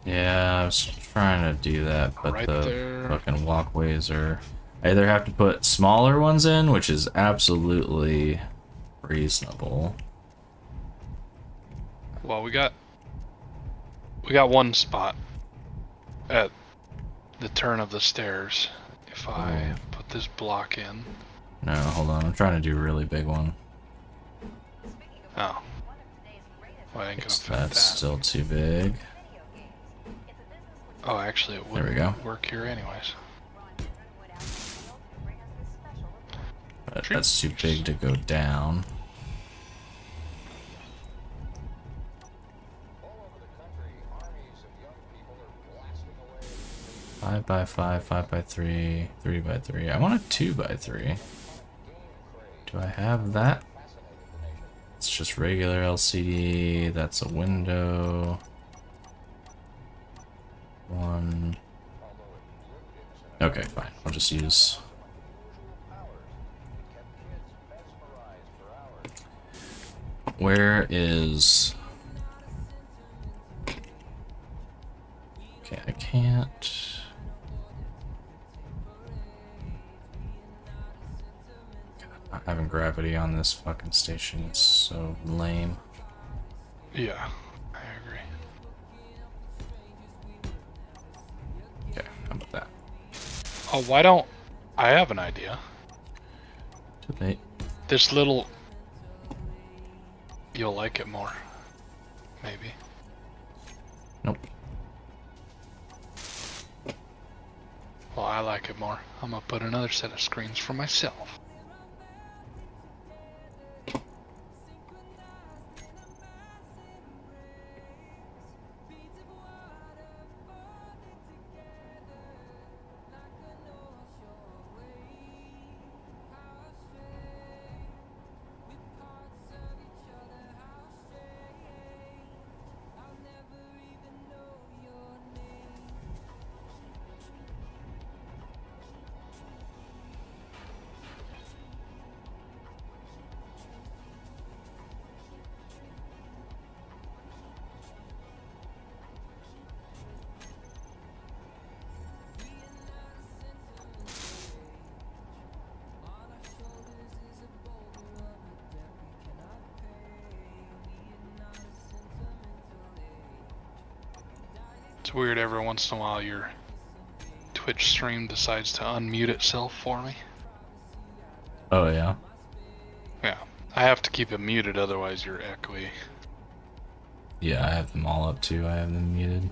Yeah, I was trying to do that, but
Right
the
there.
fucking walkways are... I either have to put smaller ones in, which is absolutely reasonable.
Well, we got one spot at the turn of the stairs. If I put this block in.
No, hold on. I'm trying to do a really big one.
Oh. Well, I ain't gonna
Guess
fit
that's
that.
still too big.
Oh, actually, it
There we
wouldn't
go.
work here anyways.
But that's too big to go down. Five by five, 5x3, 3x3. I want a 2x3. Do I have that? It's just regular LCD. That's a window. One. Okay, fine. I'll just use. Where is. Okay, I can't. Not having gravity on this fucking station is so lame.
Yeah, I agree.
Okay, how about that?
Oh, why don't... I have an idea.
Too late.
This little... You'll like it more. Maybe.
Nope.
Well, I like it more. I'm gonna put another set of screens for myself. It's weird every once in a while your Twitch stream decides to unmute itself for me.
Oh, yeah.
Yeah, I have to keep it muted, otherwise you're echoey.
Yeah, I have them all up too. I have them muted.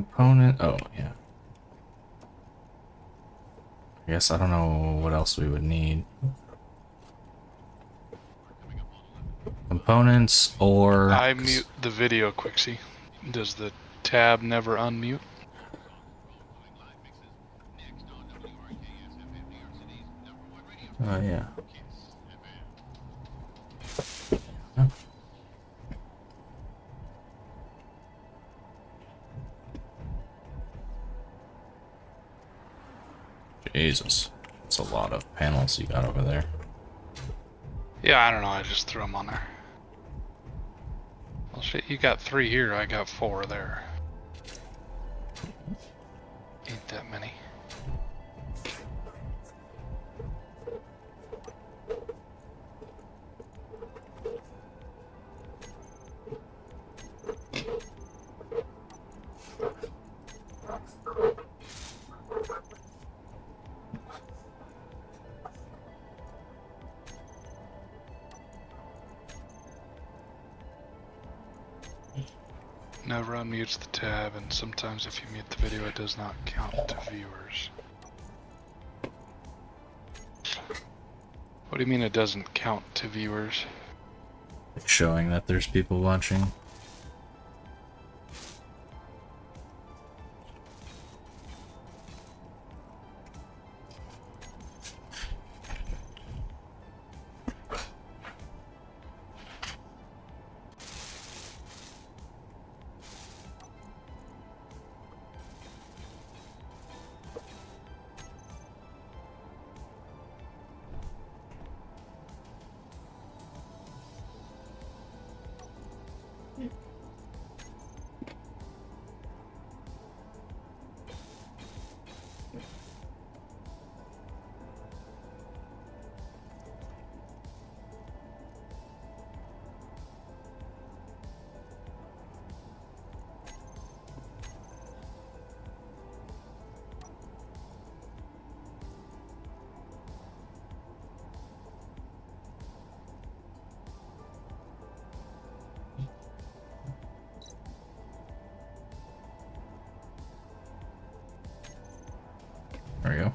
Component. Oh, yeah. I guess I don't know what else we would need. Components or...
I mute the video, Quixie. Does the tab never unmute?
Oh, yeah. Jesus. That's a lot of panels you got over there.
Yeah, I don't know. I just threw them on there. Well, shit, you got 3 here. I got 4 there. Ain't that many. Never unmutes the tab, and sometimes if you mute the video, it does not count to viewers. What do you mean it doesn't count to viewers?
Like showing that there's people watching. There we go.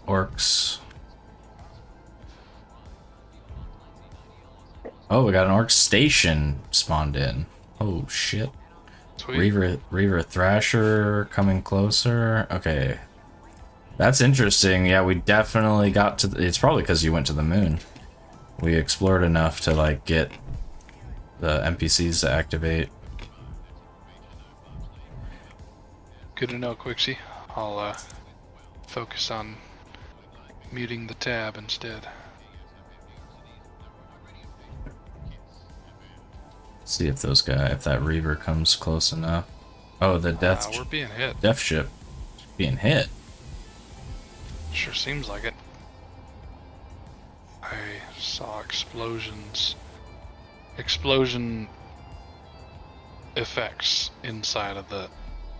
Orks. Oh, we got an Ork station spawned in. Oh shit.
Sweet.
Reaver Thrasher coming closer. Okay. That's interesting. Yeah, we definitely got to it's probably because you went to the moon. We explored enough to like get the NPCs to activate.
Good to know, Quixie. I'll focus on muting the tab instead.
See if that Reaver comes close enough. Oh, the
We're being hit.
death ship being hit.
Sure seems like it. I saw explosions. Explosion effects inside of the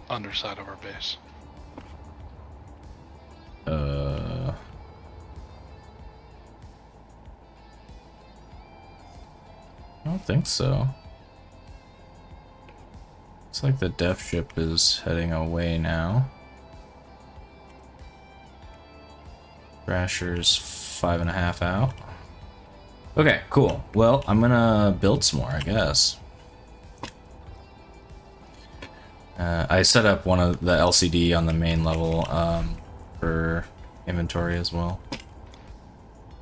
underside of our base.
I don't think so. Looks like the death ship is heading away now. Thrasher's 5.5 out. Okay, cool. Well, I'm gonna build some more, I guess. I set up one of the LCD on the main level for inventory as well.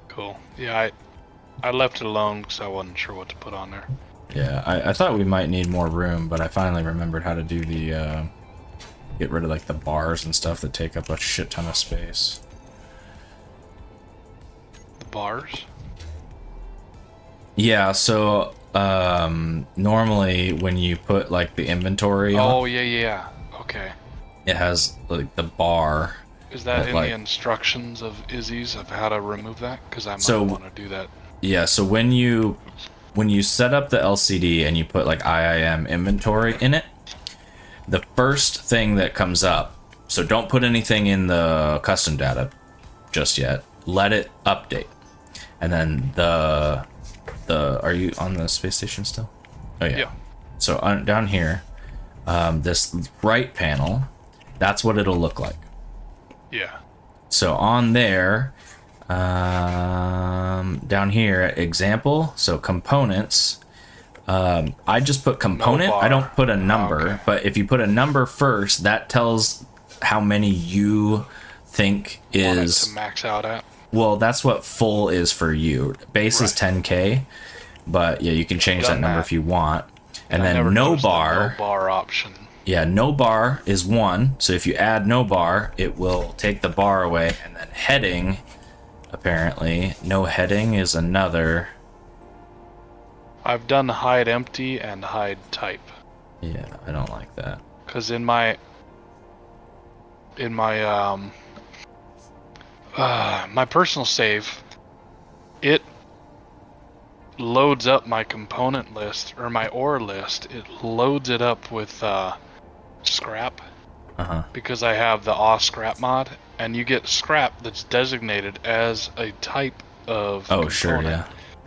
Cool. Yeah, I left it alone because I wasn't sure what to put on there.
Yeah, I thought we might need more room, but I finally remembered how to do the get rid of like the bars and stuff that take up a shit ton of space.
The bars?
Yeah, so normally when you put like the inventory
Oh,
on,
yeah. Okay.
it has like the bar.
Is that in
like,
the instructions of Izzy's of how to remove that? Because I might
So-
want to do that.
Yeah, so when you set up the LCD and you put like IIM inventory in it, the first thing that comes up, so don't put anything in the custom data just yet. Let it update. And then are you on the space station still? Oh yeah.
Yeah.
So down here, this right panel, that's what it'll look like.
Yeah.
So on there, down here, example, so components, I just put component.
No bar.
I don't put a number,
Okay.
but if you put a number first, that tells how many you think
Want it
is.
to max out at.
Well, that's what full is for you. Base is
Right.
10K, but yeah, you can change that
Done
number
that.
if you want. And
I
then
never
no
noticed the
bar.
no bar option.
Yeah, no bar is 1. So if you add no bar, it will take the bar away. And then heading, apparently, no heading is another.
I've done hide empty and hide type.
Yeah, I don't like that.
Because in my my personal save, it loads up my component list or my ore list. It loads it up with scrap
Uh-huh.
because I have the AW scrap mod, and you get scrap that's designated as a type of
Oh,
component.
sure, yeah.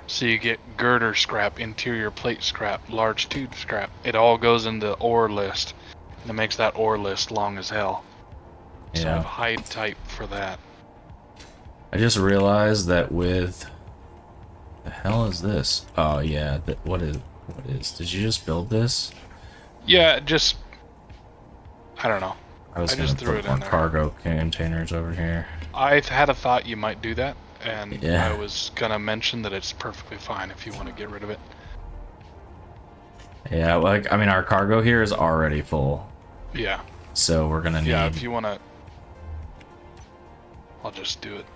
So you get girder scrap, interior plate scrap, large tube scrap. It all goes in the ore list, and it makes that ore list long as hell. So I
Yeah.
have hide type for that.
I just realized that with the hell is this? Oh yeah, what is did you just build this?
Yeah, just I don't know.
I was
I
gonna
just threw
put
it
more
in there.
cargo containers over here.
I had a thought you might do that, and
Yeah.
I was gonna mention that it's perfectly fine if you want to get rid of it.
Yeah, like I mean our cargo here is already full.
Yeah.
So we're gonna need
Yeah, if you want to, I'll just do it.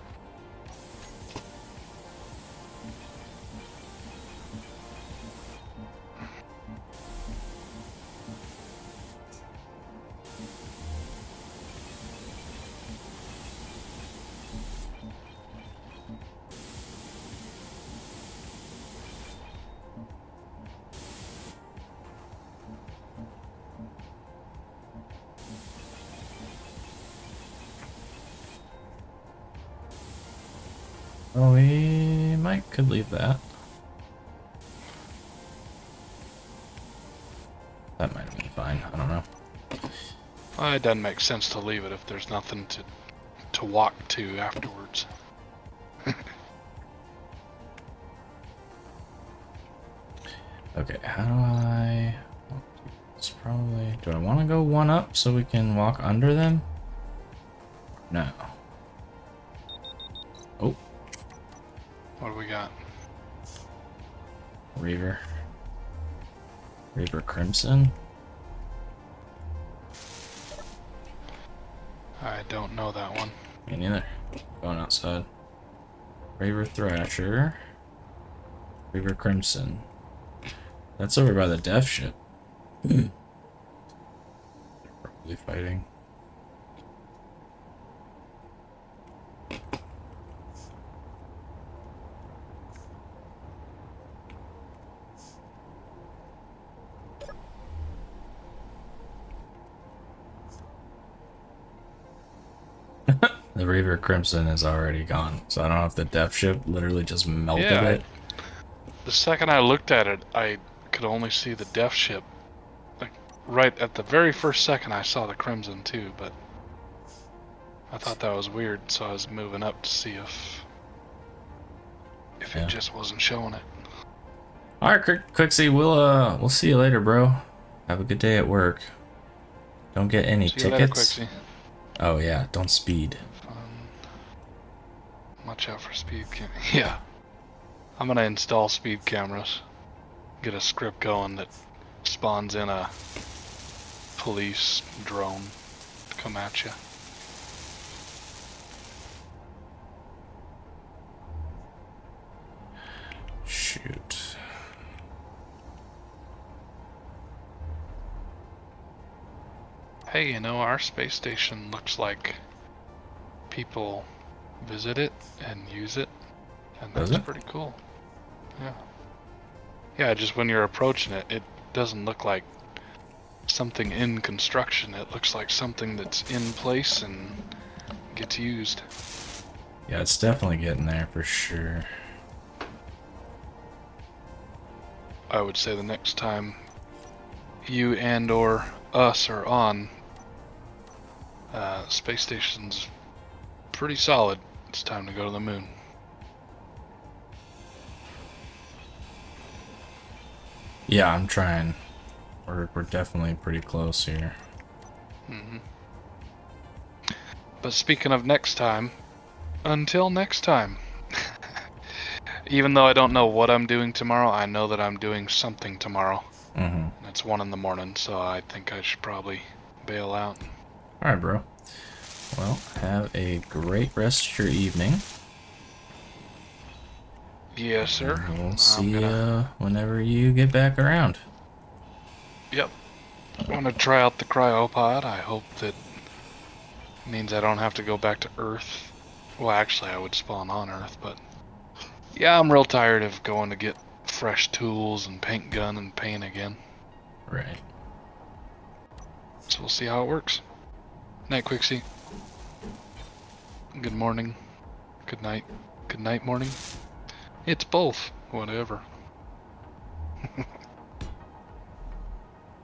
Oh, we could leave that. That might have been fine. I don't know.
It doesn't make sense to leave it if there's nothing to walk to afterwards.
Okay, how do I? It's probably. Do I want to go one up so we can walk under them? No. Oh,
What do we got?
Reaver. Reaver Crimson.
I don't know that one.
Me neither. Going outside. Reaver Thrasher. Reaver Crimson. That's over by the death ship. They're probably fighting. The Reaver Crimson is already gone, so I don't know if the death ship literally just melted
Yeah,
it.
The second I looked at it, I could only see the death ship. Like right at the very first second, I saw the Crimson too, but I thought that was weird, so I was moving up to see if
Yeah.
it just wasn't showing it.
All right, Quixie, we'll see you later, bro. Have a good day at work. Don't get any
See you later,
tickets.
Quixie.
Oh yeah, don't speed.
Watch out for speed cam. Yeah. I'm gonna install speed cameras. Get a script going that spawns in a police drone to come at you.
Shoot.
Hey, you know, our space station looks like people visit it and use it, and
Does
that's
it?
pretty cool. Yeah. Yeah, just when you're approaching it, it doesn't look like something in construction. It looks like something that's in place and gets used.
Yeah, it's definitely getting there for sure.
I would say the next time you and or us are on, space station's pretty solid. It's time to go to the moon.
Yeah, I'm trying. We're definitely pretty close here.
But speaking of next time, until next time. Even though I don't know what I'm doing tomorrow, I know that I'm doing something tomorrow.
Mm-hmm.
It's 1 in the morning, so I think I should probably bail out.
All right, bro. Well, have a great rest of your evening.
Yes, sir.
And we'll
I'm
see you
gonna-
whenever you get back around.
Yep. I'm gonna try out the cryopod. I hope that means I don't have to go back to Earth. Well, actually, I would spawn on Earth, but yeah, I'm real tired of going to get fresh tools and paint gun and paint again.
Right.
So we'll see how it works. Night, Quixie. Good morning. Good night. Good night, morning. It's both. Whatever.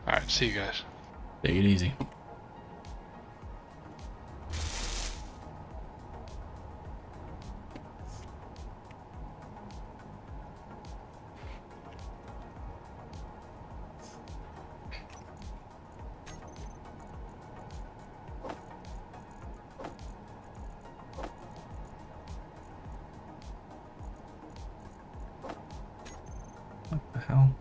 Alright, see you guys.
Take it easy. What the hell?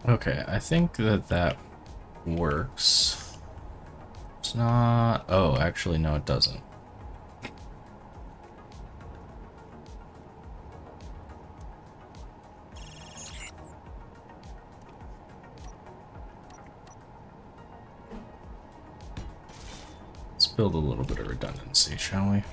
Okay, I think that works. It's not... Oh, actually, no, it doesn't. Let's build a little bit of redundancy, shall we?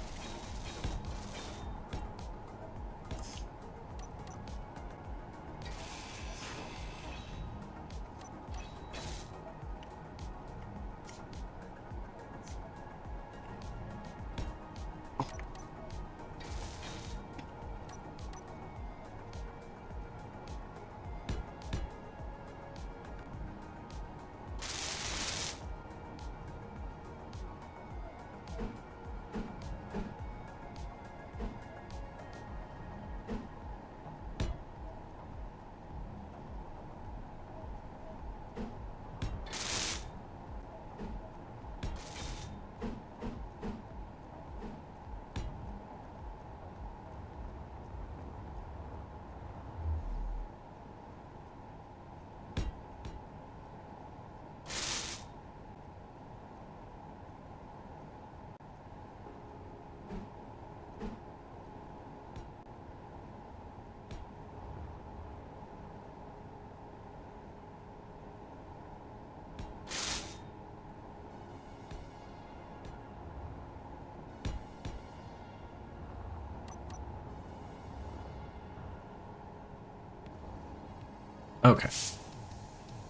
Okay.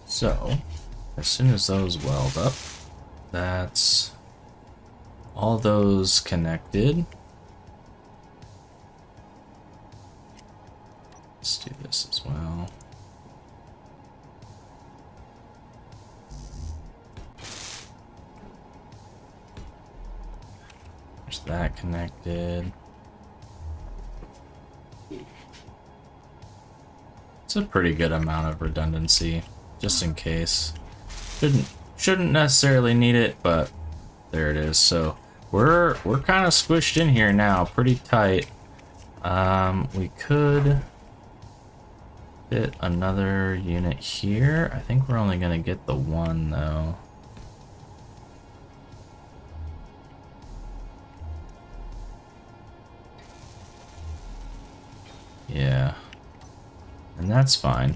So, as soon as those weld up, that's all those connected. Let's do this as well. There's that connected. It's a pretty good amount of redundancy, just in case. Shouldn't necessarily need it, but there it is. So we're kind of squished in here now, pretty tight. We could fit another unit here. I think we're only gonna get the one though. Yeah, and that's fine.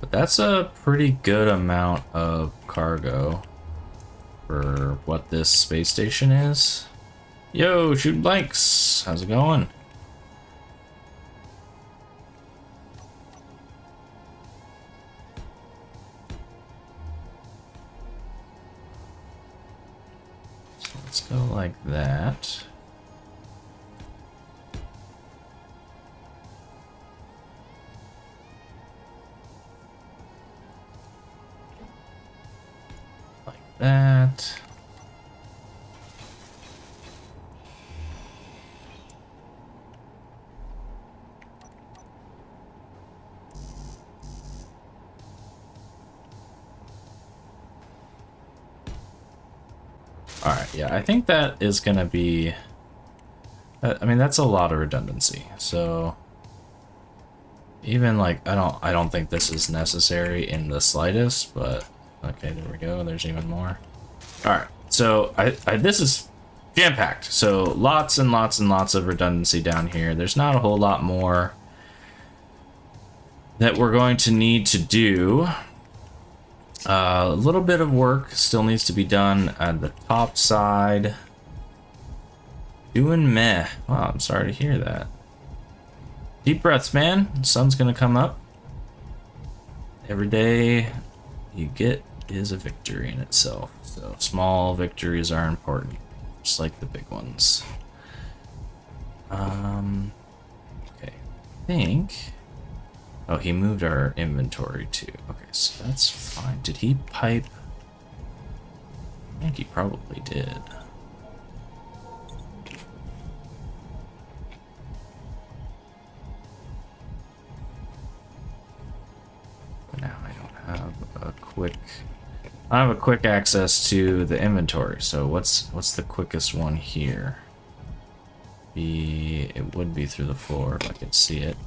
But that's a pretty good amount of cargo for what this space station is. Yo, shooting blanks. How's it going? So let's go like that. That. Alright, yeah, I think that is gonna be... I mean, that's a lot of redundancy, so... Even, like, I don't think this is necessary in the slightest, but... Okay, there we go, there's even more. Alright, so this is jam-packed, so lots and lots and lots of redundancy down here. There's not a whole lot more that we're going to need to do. A little bit of work still needs to be done at the top side. Doing meh. Wow, I'm sorry to hear that. Deep breaths, man. The sun's gonna come up. Every day you get is a victory in itself. So small victories are important, just like the big ones. Okay, I think... Oh, he moved our inventory too. Okay, so that's fine. Did he pipe? I think he probably did. But now I don't have a quick... I have a quick access to the inventory. So what's the quickest one here? It would be through the floor if I could see it.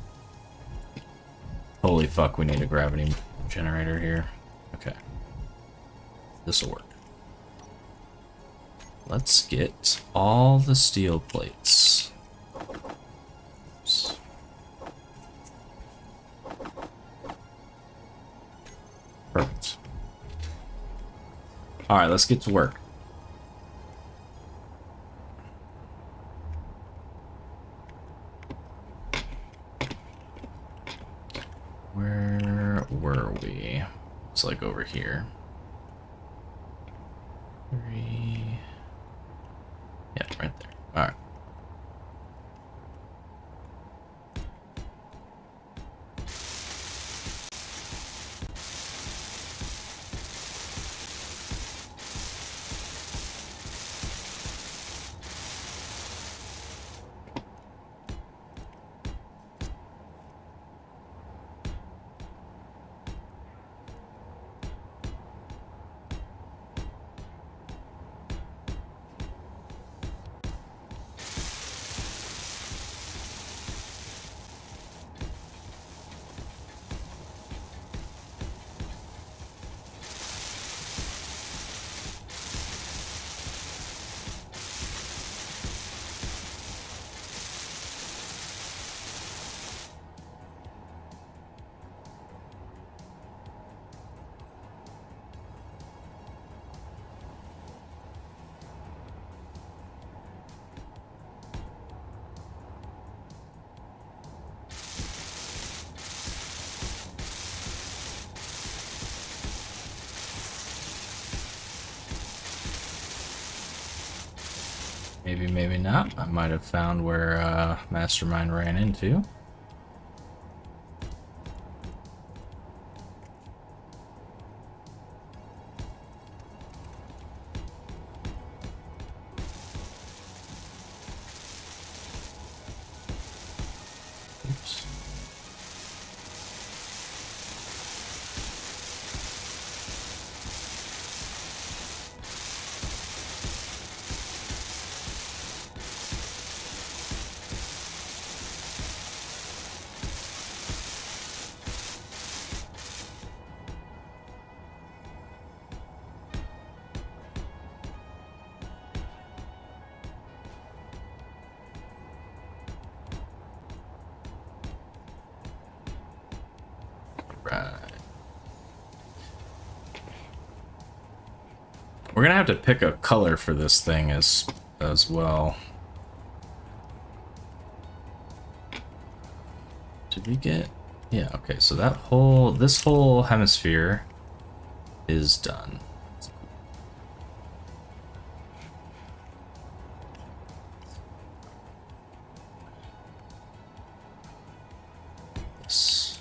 Holy fuck, we need a gravity generator here. Okay. This'll work. Let's get all the steel plates. Oops. Perfect. Alright, let's get to work. Where were we? It's like over here. 3. Yeah, right there. Alright. Maybe, maybe not. I might have found where Mastermind ran into. Oops. Right. We're gonna have to pick a color for this thing as well. Did we get? Yeah. Okay. So this whole hemisphere is done. Yes.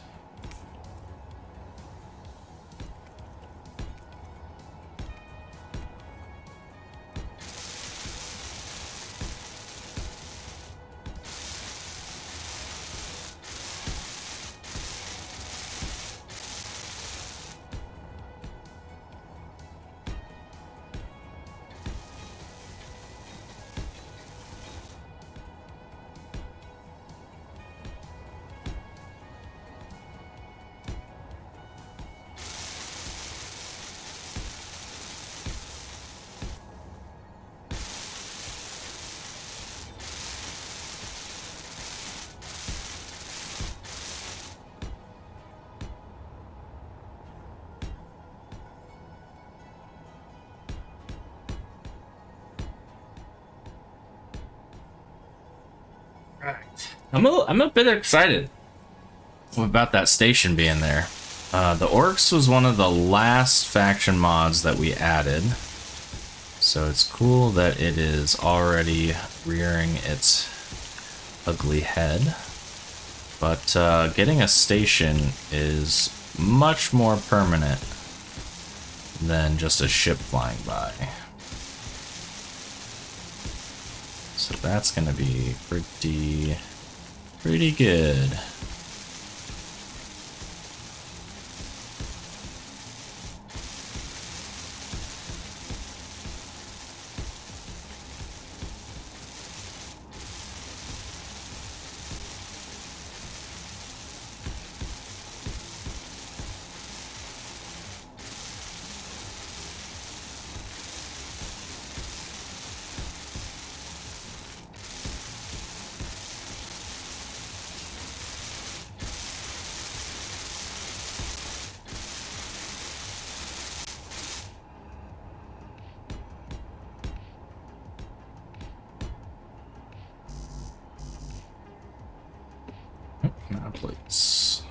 I'm a bit excited about that station being there. The Orks was one of the last faction mods that we added, so it's cool that it is already rearing its ugly head. But getting a station is much more permanent than just a ship flying by. So that's gonna be pretty good. Now, please.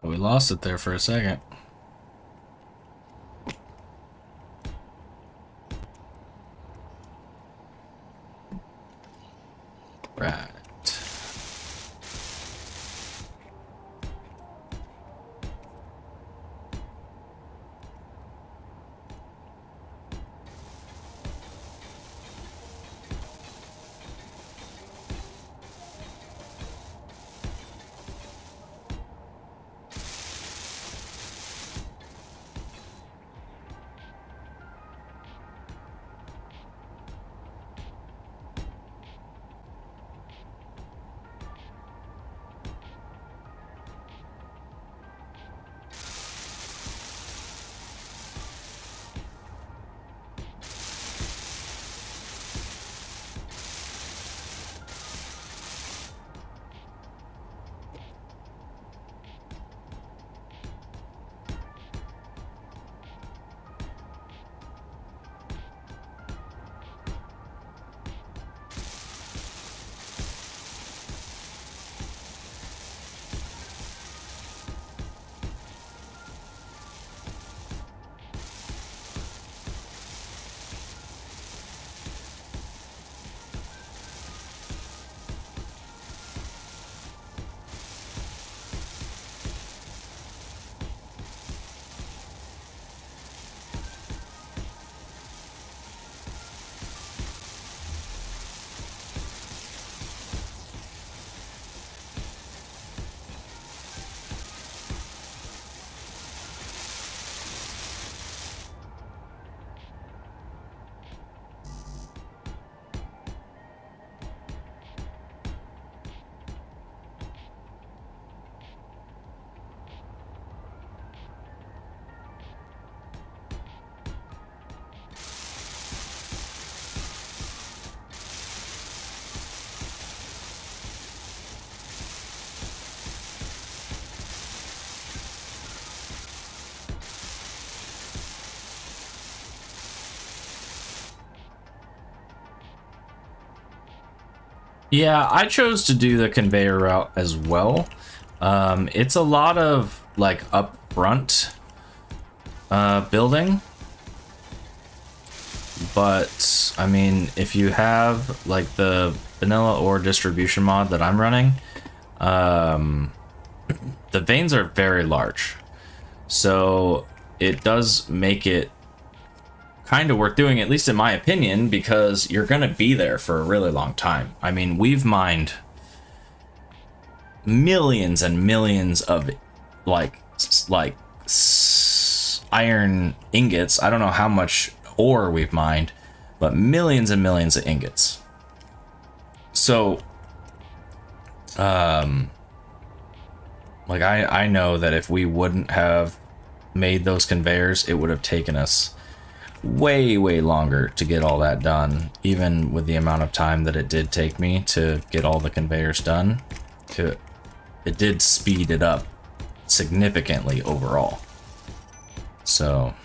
We lost it there for a second. Right. Yeah, I chose to do the conveyor route as well. It's a lot of like up front building, but I mean, if you have like the vanilla ore distribution mod that I'm running, the veins are very large, so it does make it kind of worth doing, at least in my opinion, because you're gonna be there for a really long time. I mean, we've mined millions and millions of iron ingots. I don't know how much ore we've mined, but millions and millions of ingots. So like I know that if we wouldn't have made those conveyors, it would have taken us way longer to get all that done, even with the amount of time that it did take me to get all the conveyors done. It did speed it up significantly overall. So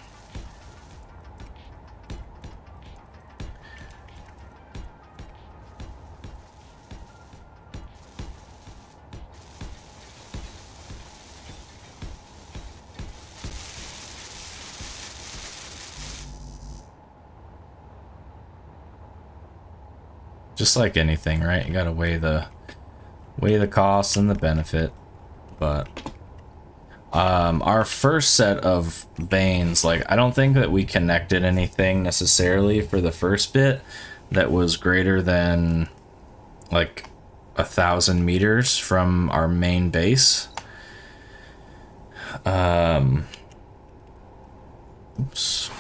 just like anything, right? You gotta weigh the costs and the benefit. But our first set of veins, like, I don't think that we connected anything necessarily for the first bit that was greater than like 1,000 meters from our main base. Oops.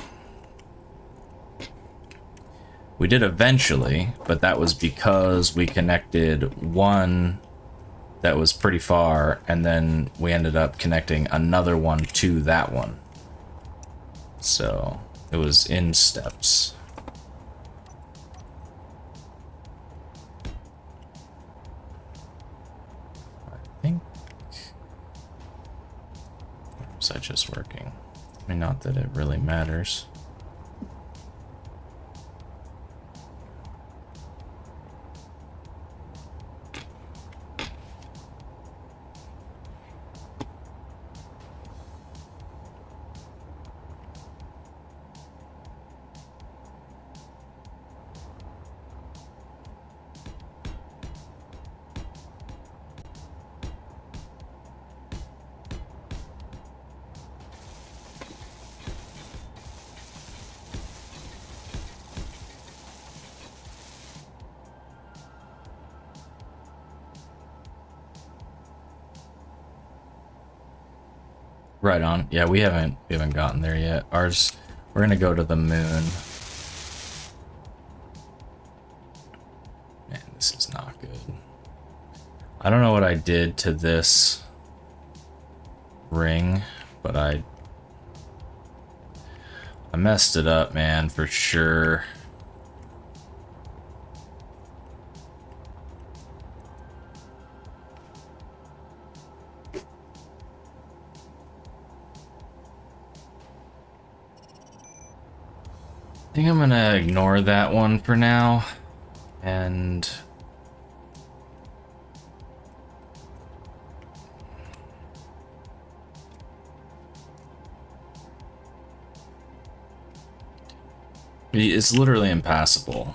We did eventually, but that was because we connected one that was pretty far, and then we ended up connecting another one to that one. So it was in steps. I think... was I just working? I mean, not that it really matters. Right on. Yeah, we haven't gotten there yet. Ours, we're gonna go to the moon. Man, this is not good. I don't know what I did to this ring, but I messed it up, man, for sure. I think I'm gonna ignore that one for now, and it's literally impassable.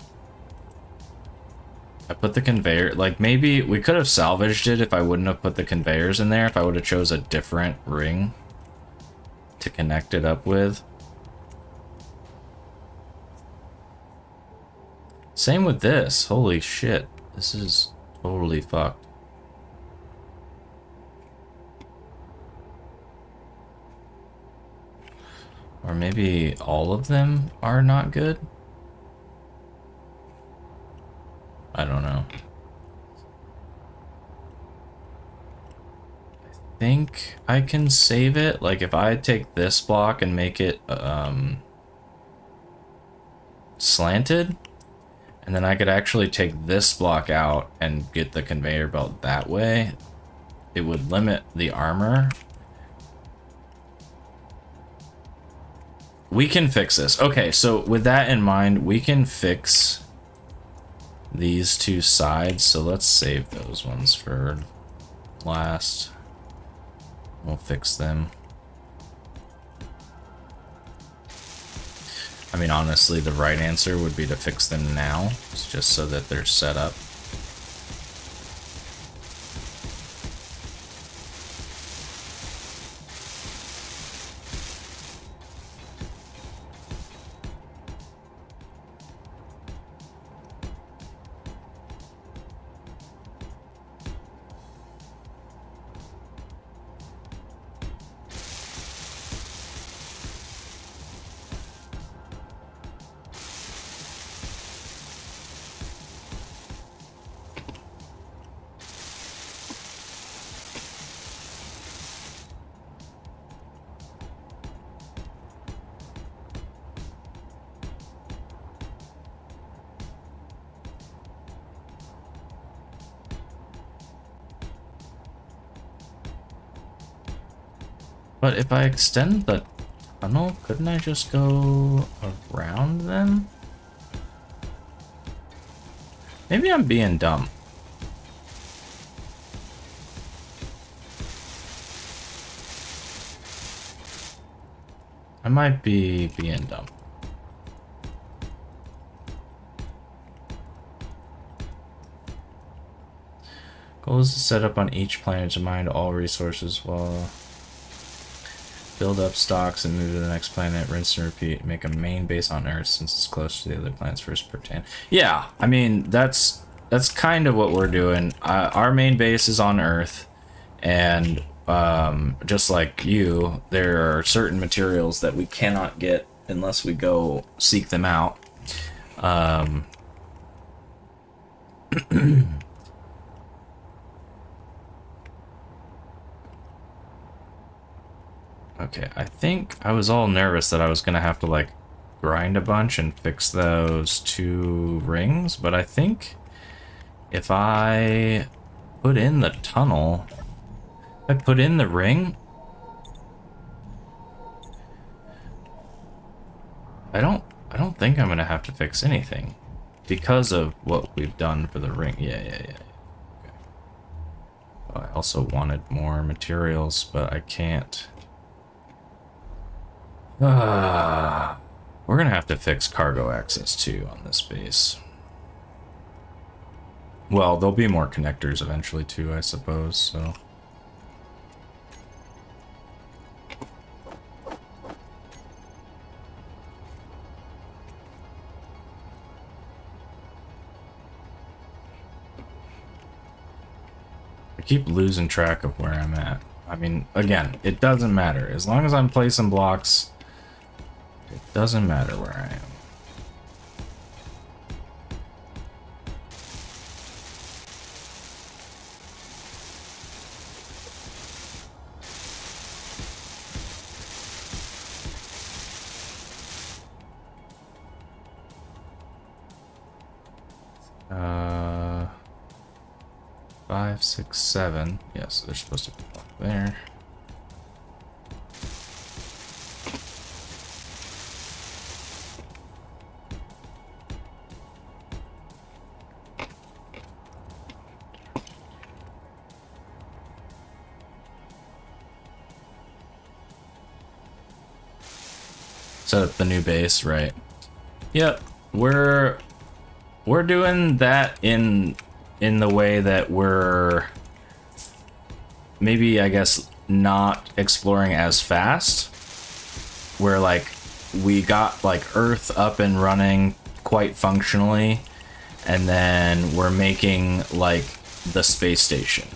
I put the conveyor, like, maybe we could have salvaged it if I wouldn't have put the conveyors in there, if I would have chose a different ring to connect it up with. Same with this. Holy shit. This is totally fucked. Or maybe all of them are not good? I don't know. I think I can save it. Like, if I take this block and make it slanted, and then I could actually take this block out and get the conveyor belt that way, it would limit the armor. We can fix this. Okay, so with that in mind, we can fix these two sides, so let's save those ones for last. We'll fix them. I mean, honestly, the right answer would be to fix them now, just so that they're set up. But if I extend the tunnel, couldn't I just go around them? Maybe I'm being dumb. I might be being dumb. Goal is to set up on each planet to mine all resources while build up stocks and move to the next planet, rinse and repeat, make a main base on Earth since it's close to the other planets first pertain. Yeah, I mean, that's kind of what we're doing. Our main base is on Earth, and just like you, there are certain materials that we cannot get unless we go seek them out. Okay, I think I was all nervous that I was gonna have to like grind a bunch and fix those 2 rings, but I think if I put in the tunnel, if I put in the ring, I don't think I'm gonna have to fix anything because of what we've done for the ring. Yeah. Okay. Well, I also wanted more materials, but I can't. We're gonna have to fix cargo access too on this base. Well, there'll be more connectors eventually too, I suppose, so. I keep losing track of where I'm at. I mean, again, it doesn't matter. As long as I'm placing blocks, it doesn't matter where I am. Uh, 5, 6, 7. Yes, they're supposed to be up there. Set up the new base, right? Yep, we're doing that in the way that we're maybe, I guess, not exploring as fast. Where like we got like Earth up and running quite functionally, and then we're making like the space station.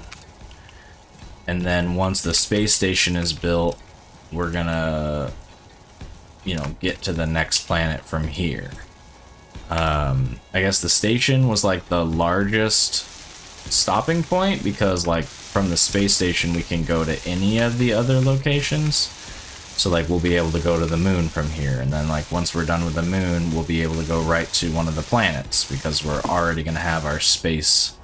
And then once the space station is built, we're gonna, you know, get to the next planet from here. I guess the station was like the largest stopping point because like from the space station we can go to any of the other locations. So like we'll be able to go to the moon from here, and then like once we're done with the moon, we'll be able to go right to one of the planets because we're already going to have our space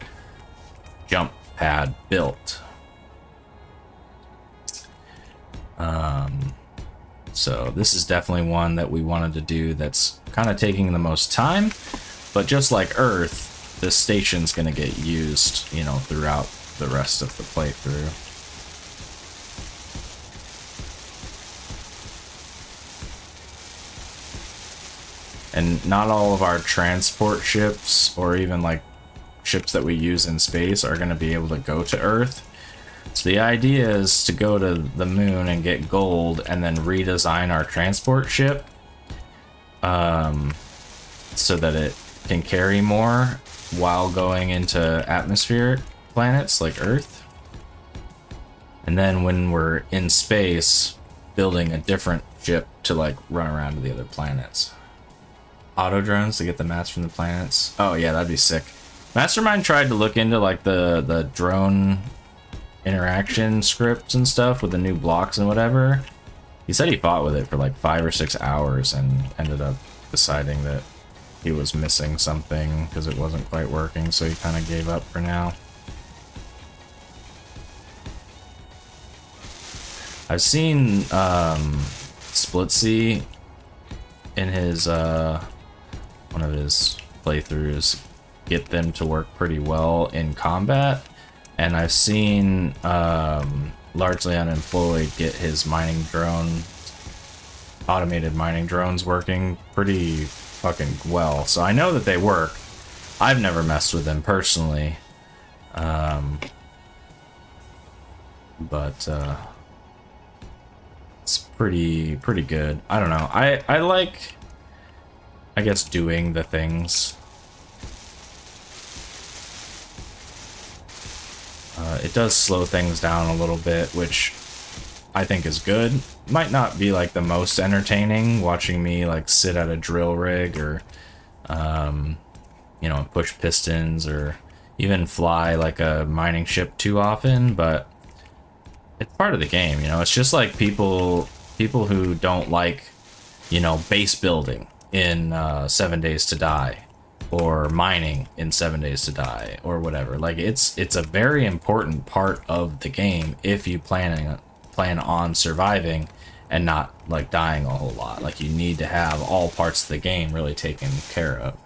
jump pad built. So this is definitely one that we wanted to do that's kind of taking the most time, but just like Earth, this station's gonna get used, you know, throughout the rest of the playthrough. And not all of our transport ships, or even like ships that we use in space, are going to be able to go to Earth. So the idea is to go to the moon and get gold and then redesign our transport ship so that it can carry more while going into atmospheric planets like Earth. And then when we're in space, building a different ship to like run around to the other planets. Auto drones to get the mats from the planets. Oh yeah, that'd be sick. Mastermind tried to look into like the drone interaction scripts and stuff with the new blocks and whatever. He said he fought with it for like 5 or 6 hours and ended up deciding that he was missing something because it wasn't quite working, so he kind of gave up for now. I've seen Splitsy in his one of his playthroughs get them to work pretty well in combat, and I've seen Largely Unemployed get his mining drone, automated mining drones, working pretty fucking well. So I know that they work. I've never messed with them personally, but it's pretty good. I don't know. I like, I guess, doing the things. It does slow things down a little bit, which I think is good. Might not be like the most entertaining watching me like sit at a drill rig or you know, push pistons or even fly like a mining ship too often, but it's part of the game, you know. It's just like people who don't like, you know, base building in 7 Days to Die, or mining in 7 Days to Die, or whatever. Like it's a very important part of the game if you plan on surviving and not like dying a whole lot. Like you need to have all parts of the game really taken care of.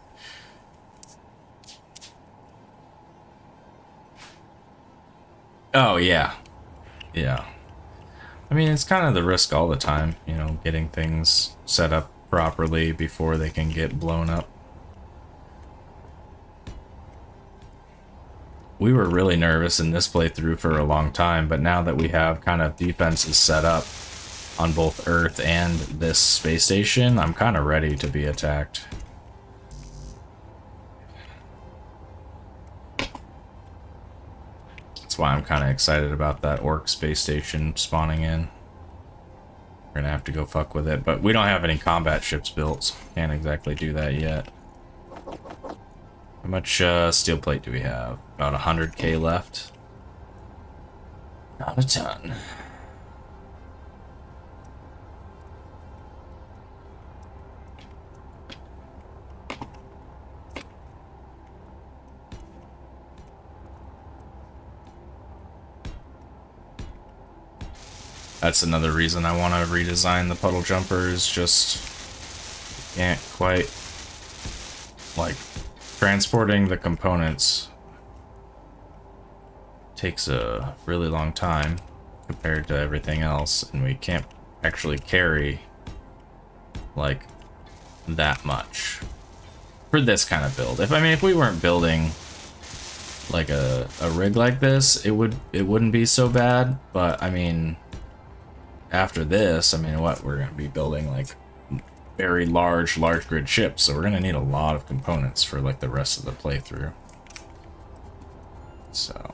Oh yeah. Yeah. I mean, it's kind of the risk all the time, you know, getting things set up properly before they can get blown up. We were really nervous in this playthrough for a long time, but now that we have kind of defenses set up on both Earth and this space station, I'm kind of ready to be attacked. That's why I'm kind of excited about that Ork space station spawning in. We're gonna have to go fuck with it, but we don't have any combat ships built, so can't exactly do that yet. How much steel plate do we have? About 100k left. Not a ton. That's another reason I want to redesign the puddle jumpers. Just can't quite, like, transporting the components takes a really long time compared to everything else, and we can't actually carry like that much for this kind of build. If we weren't building like a rig like this, it wouldn't be so bad, but I mean, after this, I mean, what, we're gonna be building like very large grid ships, so we're gonna need a lot of components for like the rest of the playthrough. So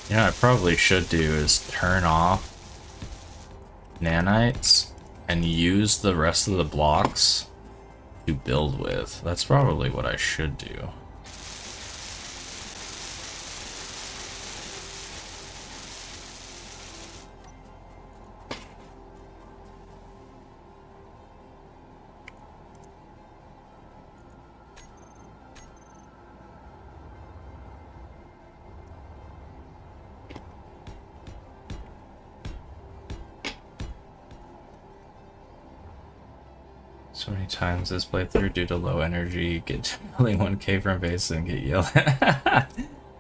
You know what I probably should do is turn off nanites and use the rest of the blocks to build with. That's probably what I should do. So many times this playthrough due to low energy, get only 1k from base and get yelled at.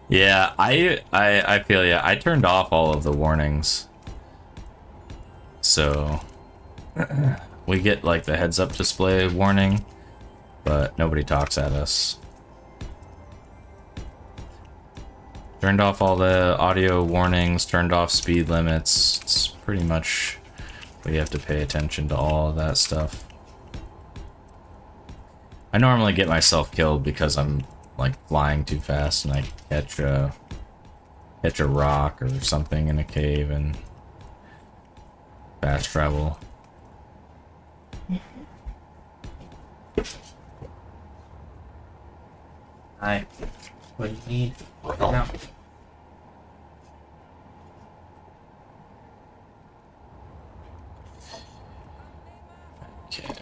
Yeah, I feel ya. I turned off all of the warnings. So we get like the heads up display warning, but nobody talks at us. Turned off all the audio warnings, turned off speed limits. It's pretty much, we have to pay attention to all of that stuff. I normally get myself killed because I'm like flying too fast and I catch a rock or something in a cave and fast travel.
Hi. What do you need? No.
Okay.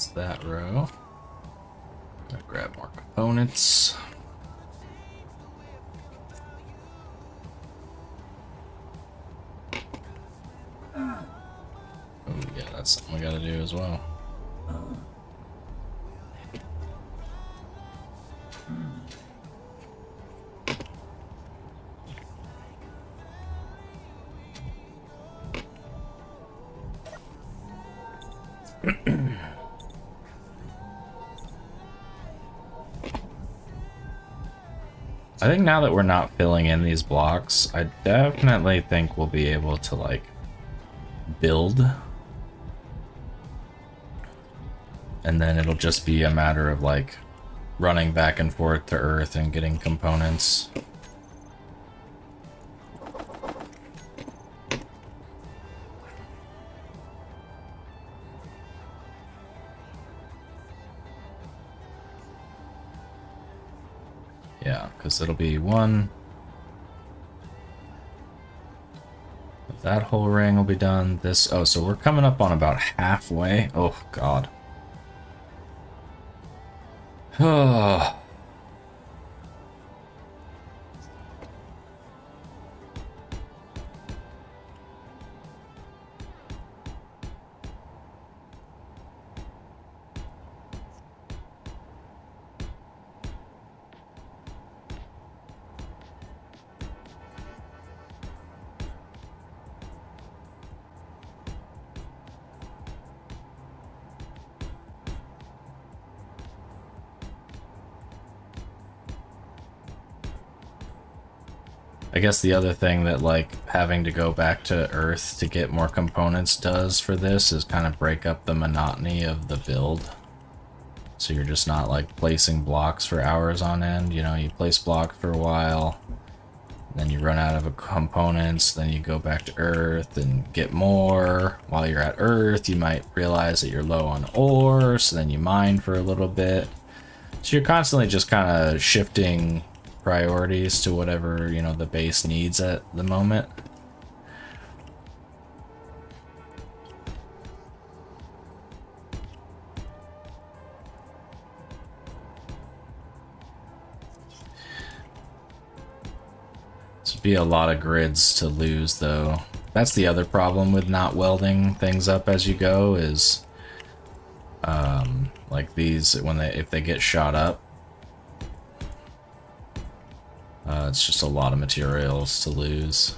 close that row. Gonna grab more components. Oh yeah, that's something we gotta do as well. I think now that we're not filling in these blocks, I definitely think we'll be able to, like, build. And then it'll just be a matter of, like, running back and forth to Earth and getting components. Yeah, because it'll be one. That whole ring will be done. This, oh, so we're coming up on about halfway. Oh, God. Oh. I guess the other thing that, like, having to go back to Earth to get more components does for this is kind of break up the monotony of the build. So you're just not, like, placing blocks for hours on end. You know, you place blocks for a while, then you run out of components, then you go back to Earth and get more. While you're at Earth, you might realize that you're low on ore, so then you mine for a little bit. So you're constantly just kind of shifting priorities to whatever, you know, the base needs at the moment. This would be a lot of grids to lose, though. That's the other problem with not welding things up as you go is like these, if they get shot up, it's just a lot of materials to lose.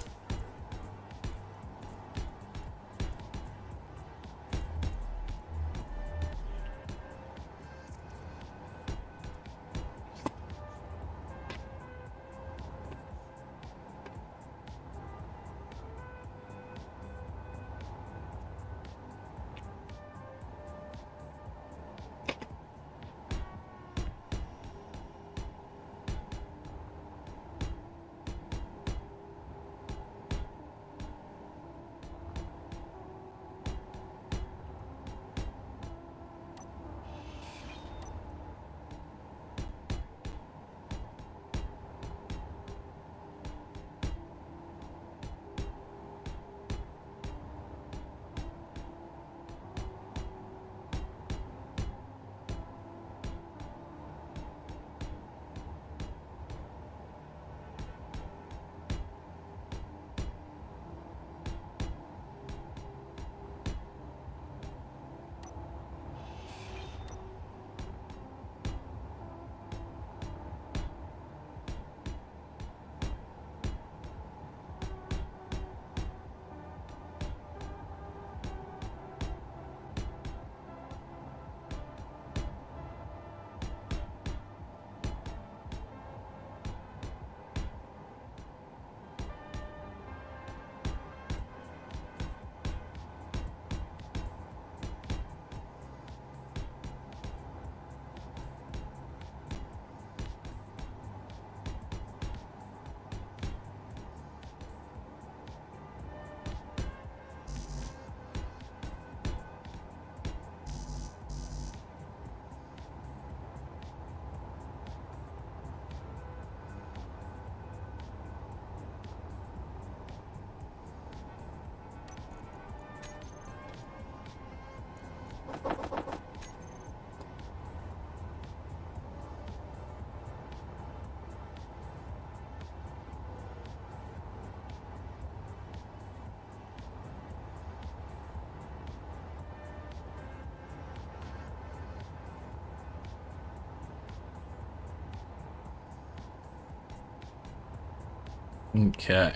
Okay.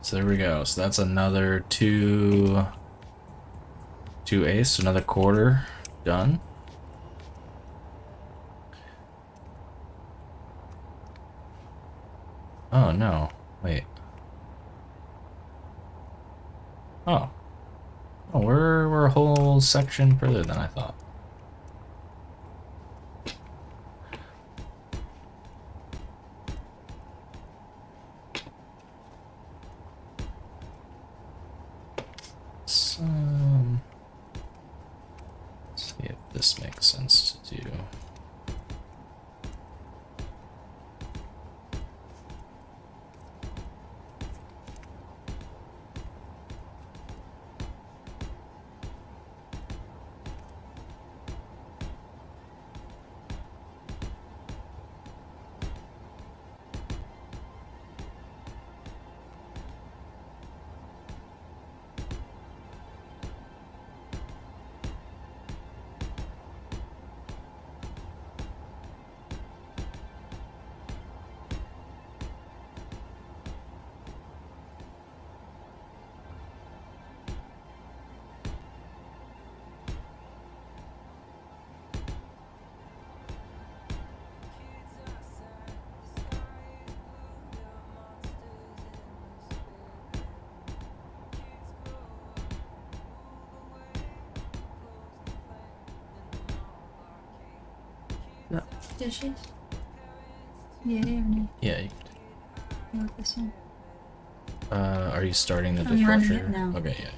So there we go. So that's another two ace, another quarter done. Oh no, wait. Oh. Oh, we're a whole section further than I thought. Let's see if this makes sense to do.
Dishes? Yeah, or no?
Yeah.
You want this one?
Are you starting the
I'm running
dishwasher?
it now.
Okay, yeah.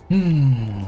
Hmm.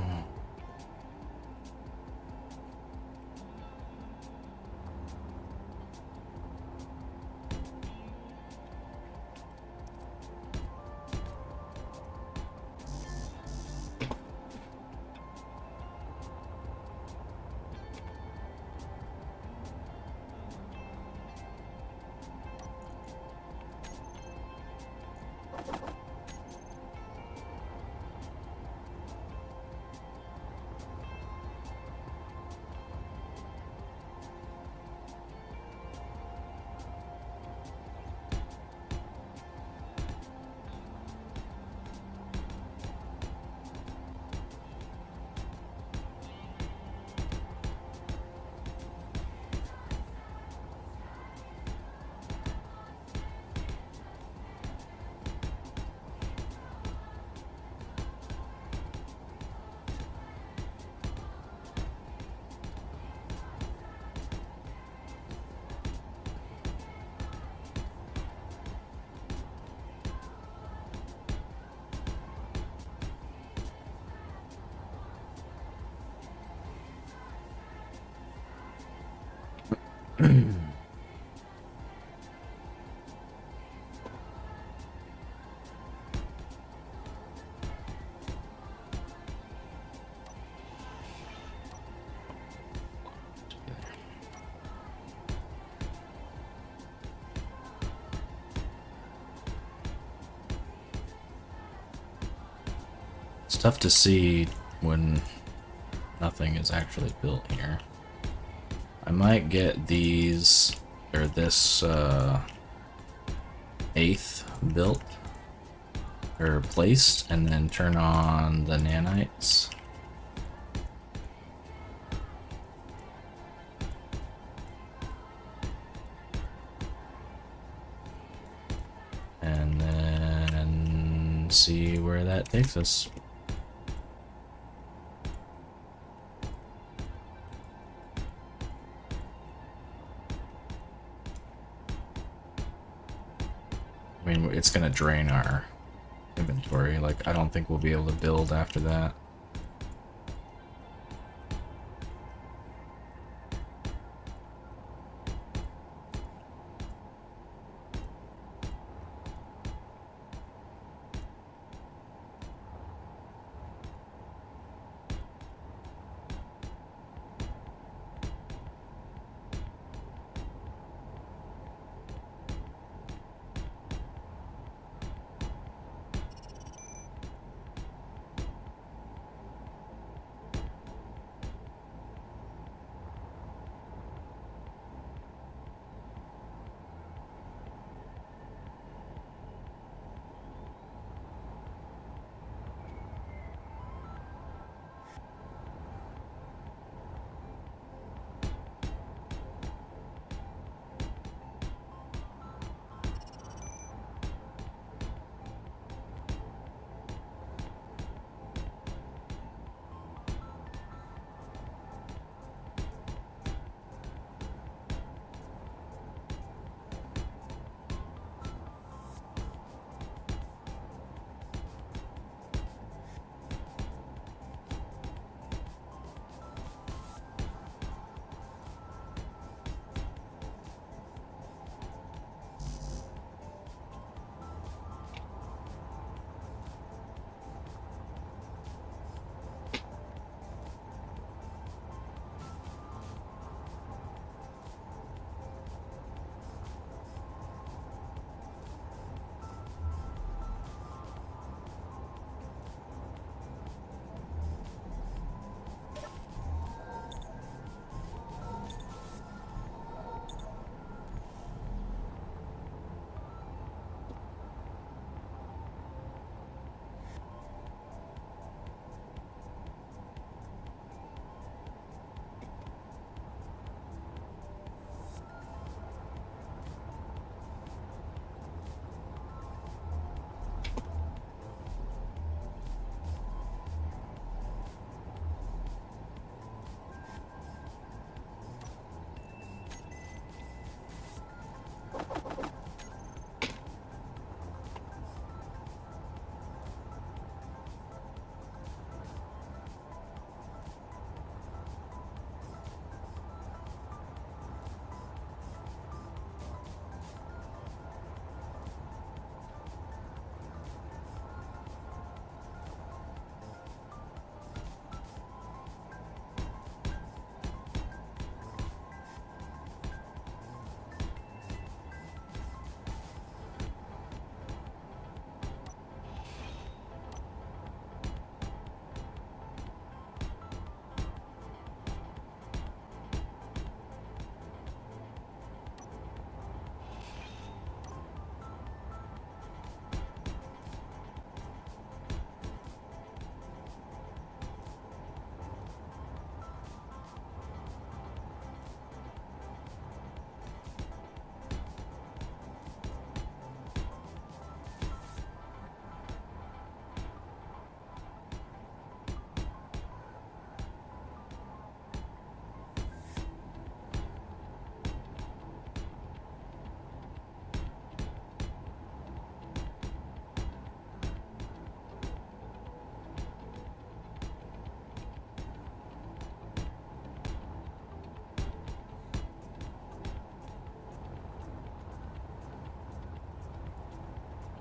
tough to see when nothing is actually built here. I might get these, or this, 8th built, or placed, and then turn on the nanites. And then see where that takes us. I mean, it's gonna drain our inventory. Like, I don't think we'll be able to build after that.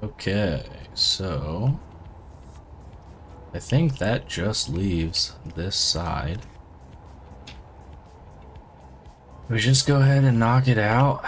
Okay, so I think that just leaves this side. We just go ahead and knock it out.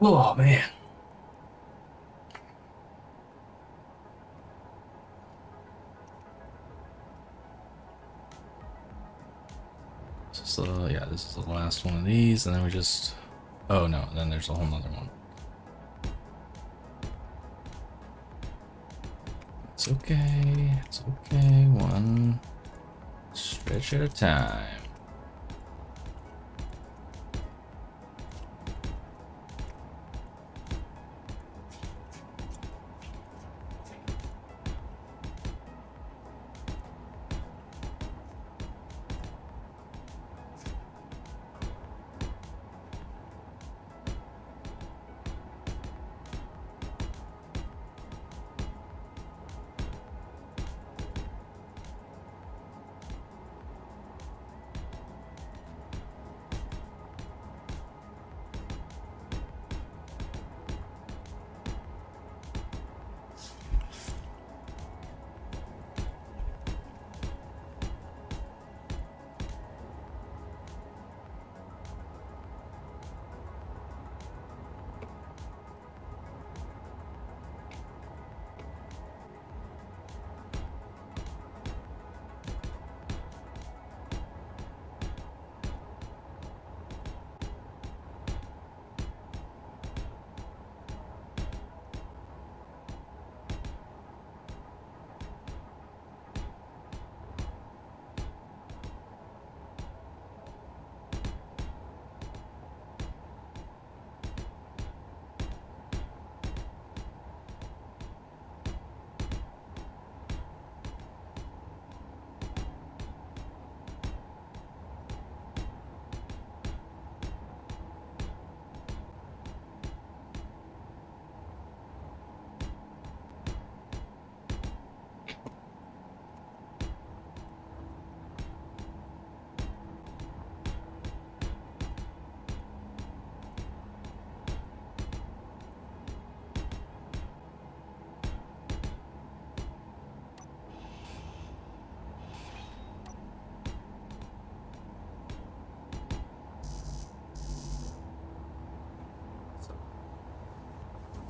Oh man. So yeah, this is the last one of these, and then we just. Oh no, then there's a whole nother one. It's okay. It's okay. One stretch at a time.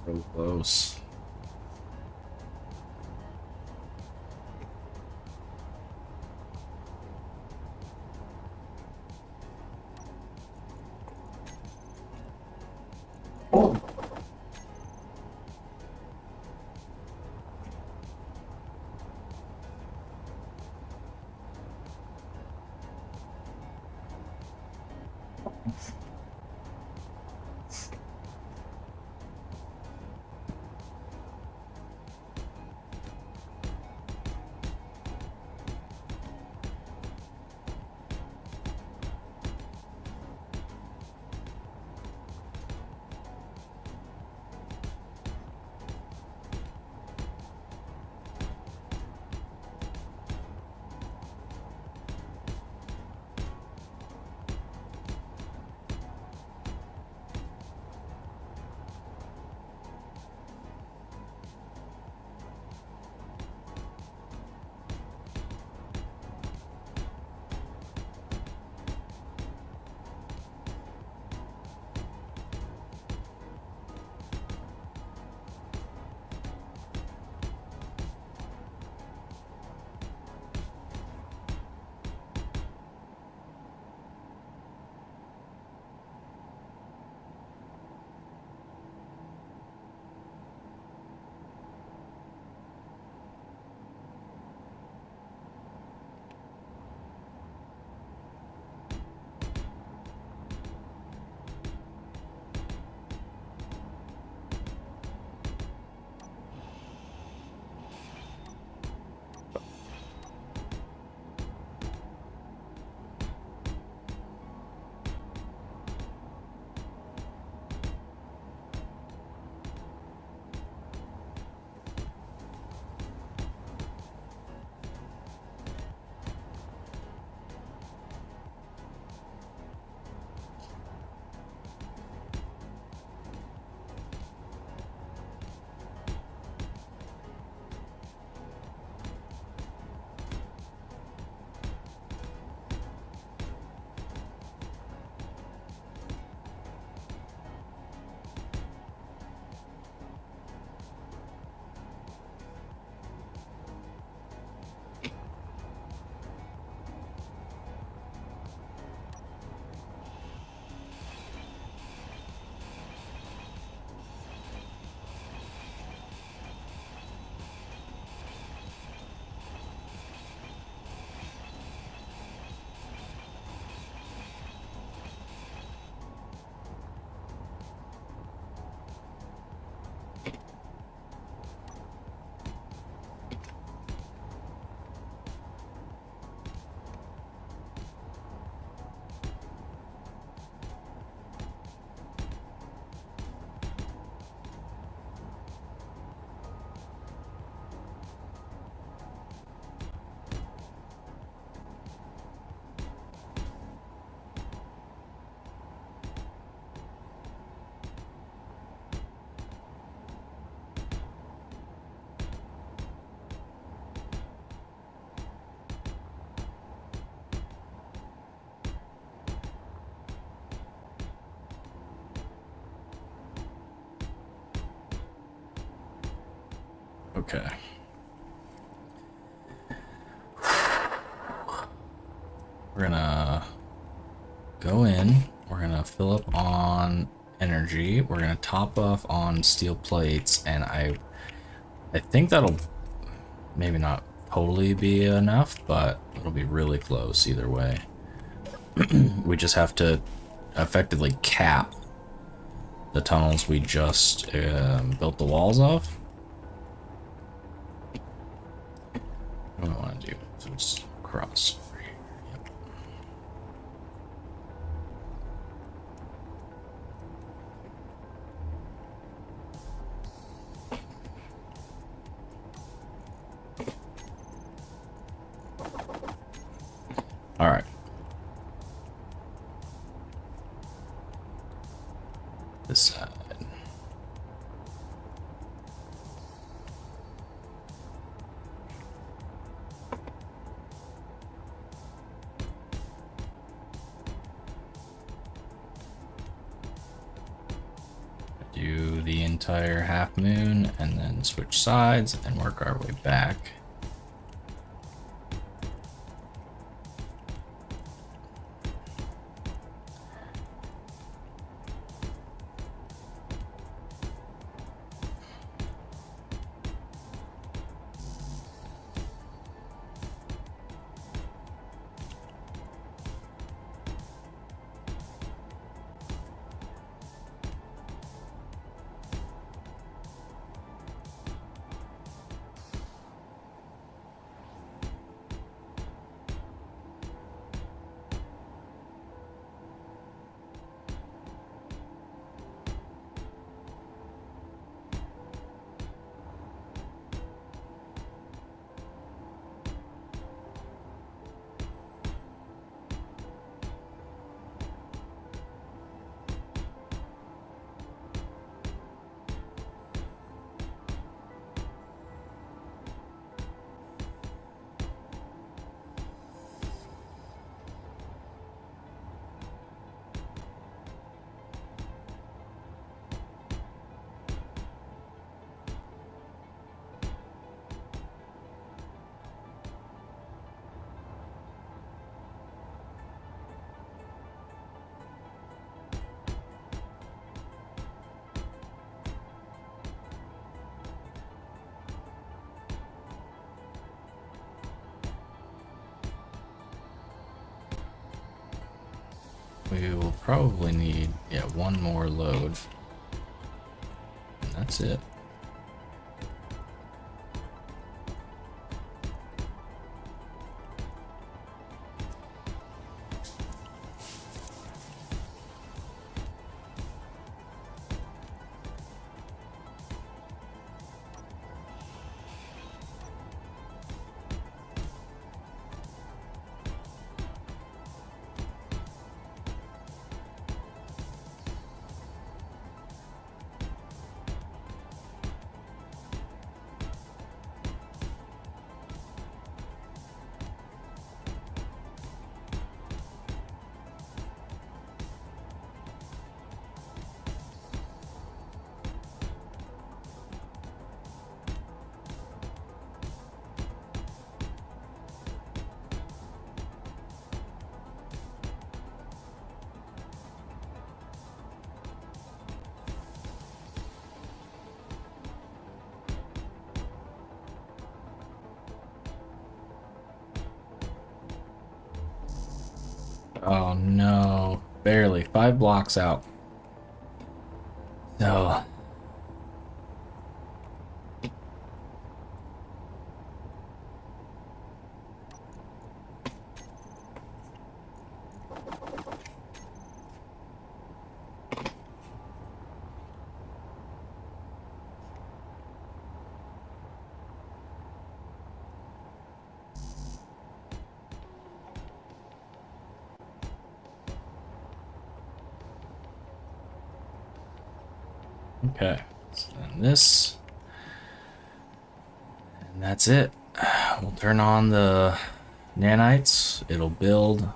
So close. Okay. We're gonna go in. We're gonna fill up on energy. We're gonna top off on steel plates, and I think that'll maybe not totally be enough, but it'll be really close either way. We just have to effectively cap the tunnels we just built the walls of. What do I want to do? So it's cross over here. Yep. All right. This side. Do the entire half moon and then switch sides and work our way back. We will probably need, yeah, one more load. And that's it. Oh no, barely 5 blocks out. No. Okay, so then this, and that's it. We'll turn on the nanites. It'll build,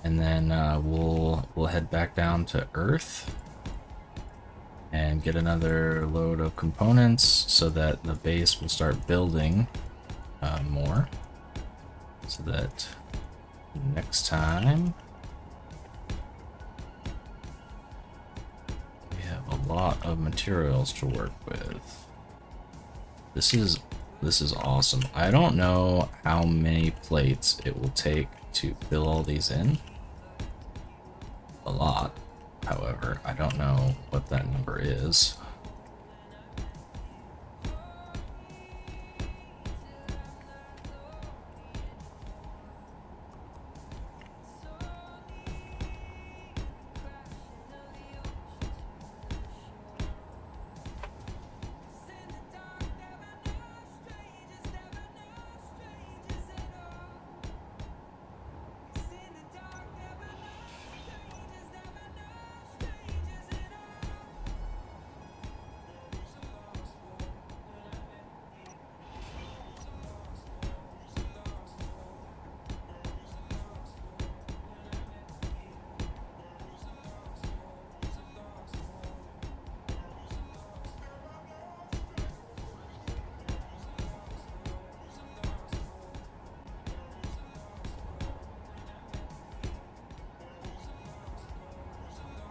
and then we'll head back down to Earth. and get another load of components so that the base will start building more, so that next time we have a lot of materials to work with. This is awesome. I don't know how many plates it will take to fill all these in. A lot. However, I don't know what that number is.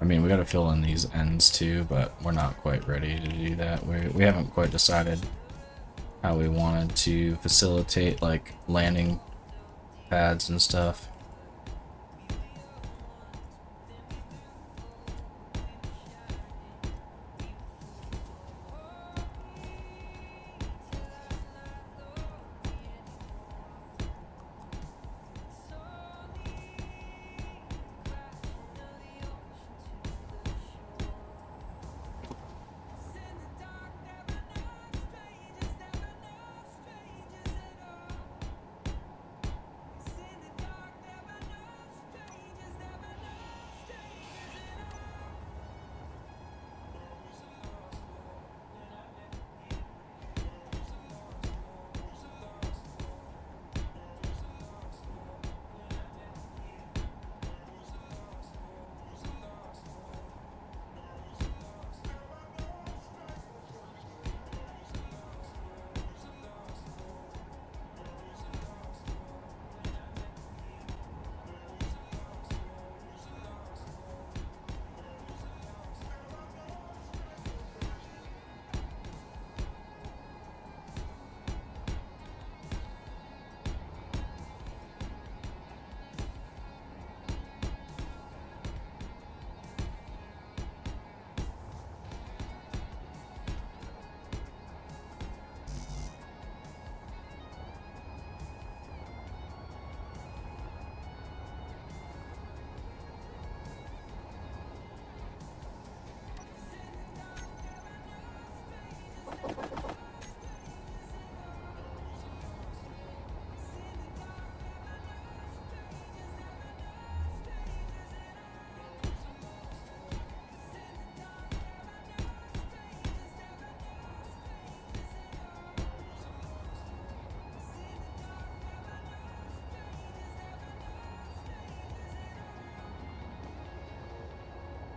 I mean, we gotta fill in these ends too, but we're not quite ready to do that. We haven't quite decided how we wanted to facilitate like landing pads and stuff.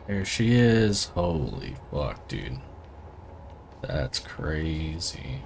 There she is. Holy fuck, dude. That's crazy.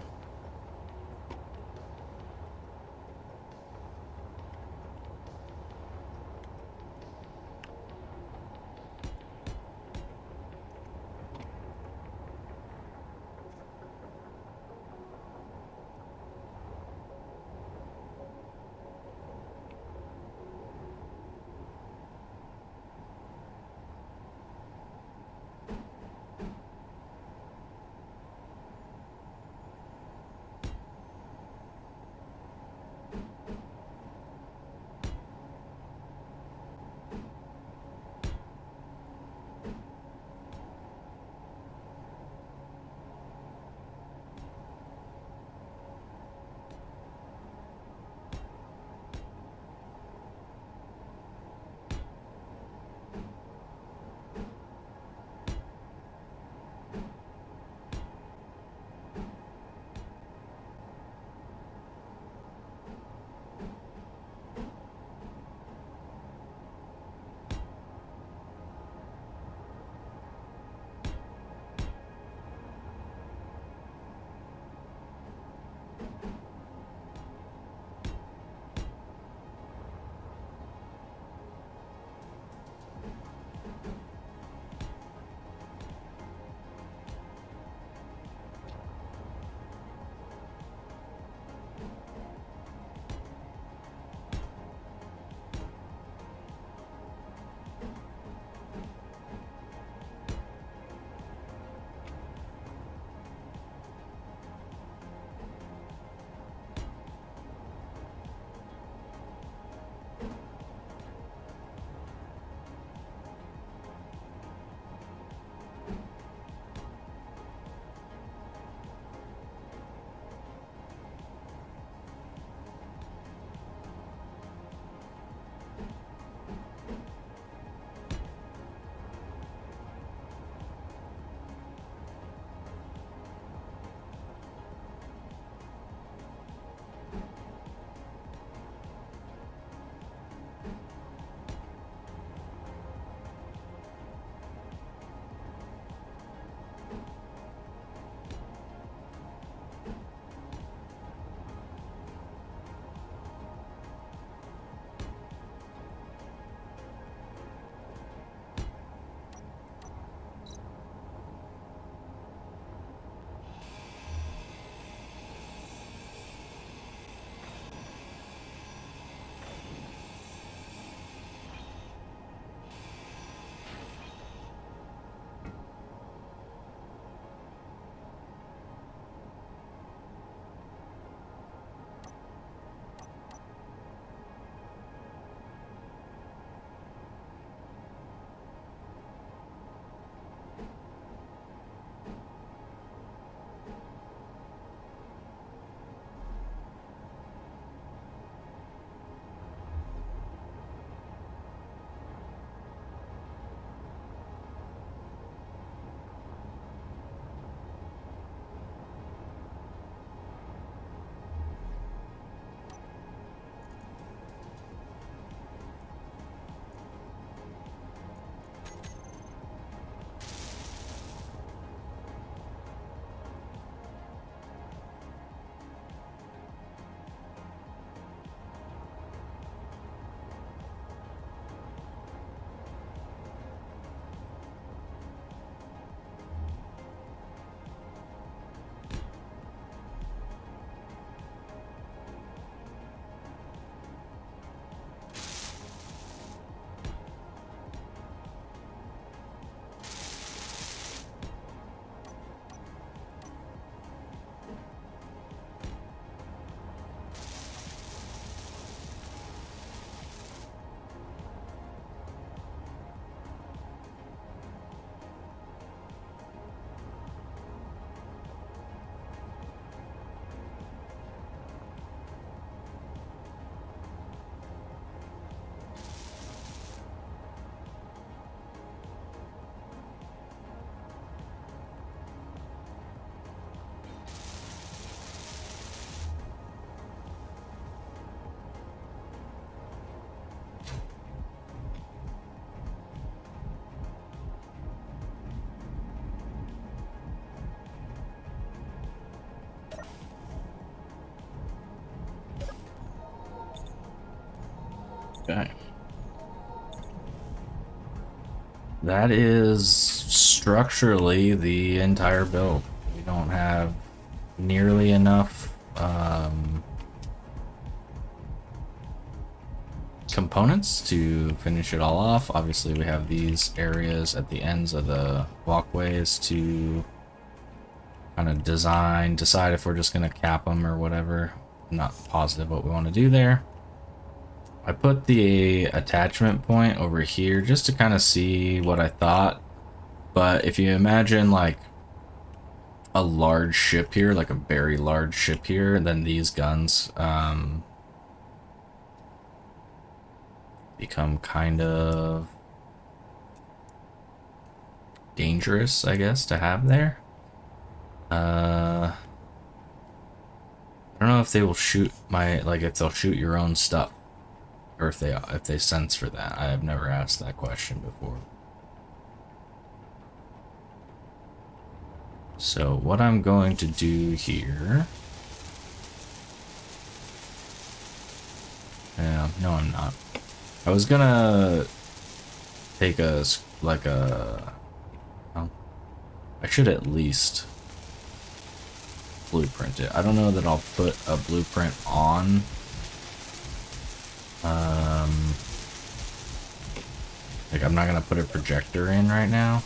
Okay. That is structurally the entire build. We don't have nearly enough components to finish it all off. Obviously, we have these areas at the ends of the walkways to kind of decide if we're just going to cap them or whatever. I'm not positive what we want to do there. I put the attachment point over here just to kind of see what I thought. But if you imagine like a large ship here, like a very large ship here, then these guns become kind of dangerous, I guess, to have there. I don't know if they will shoot if they'll shoot your own stuff, or if they sense for that. I have never asked that question before. So what I'm going to do here. Yeah, no, I'm not. I was gonna take well, I should at least blueprint it. I don't know that I'll put a blueprint on. Like I'm not gonna put a projector in right now.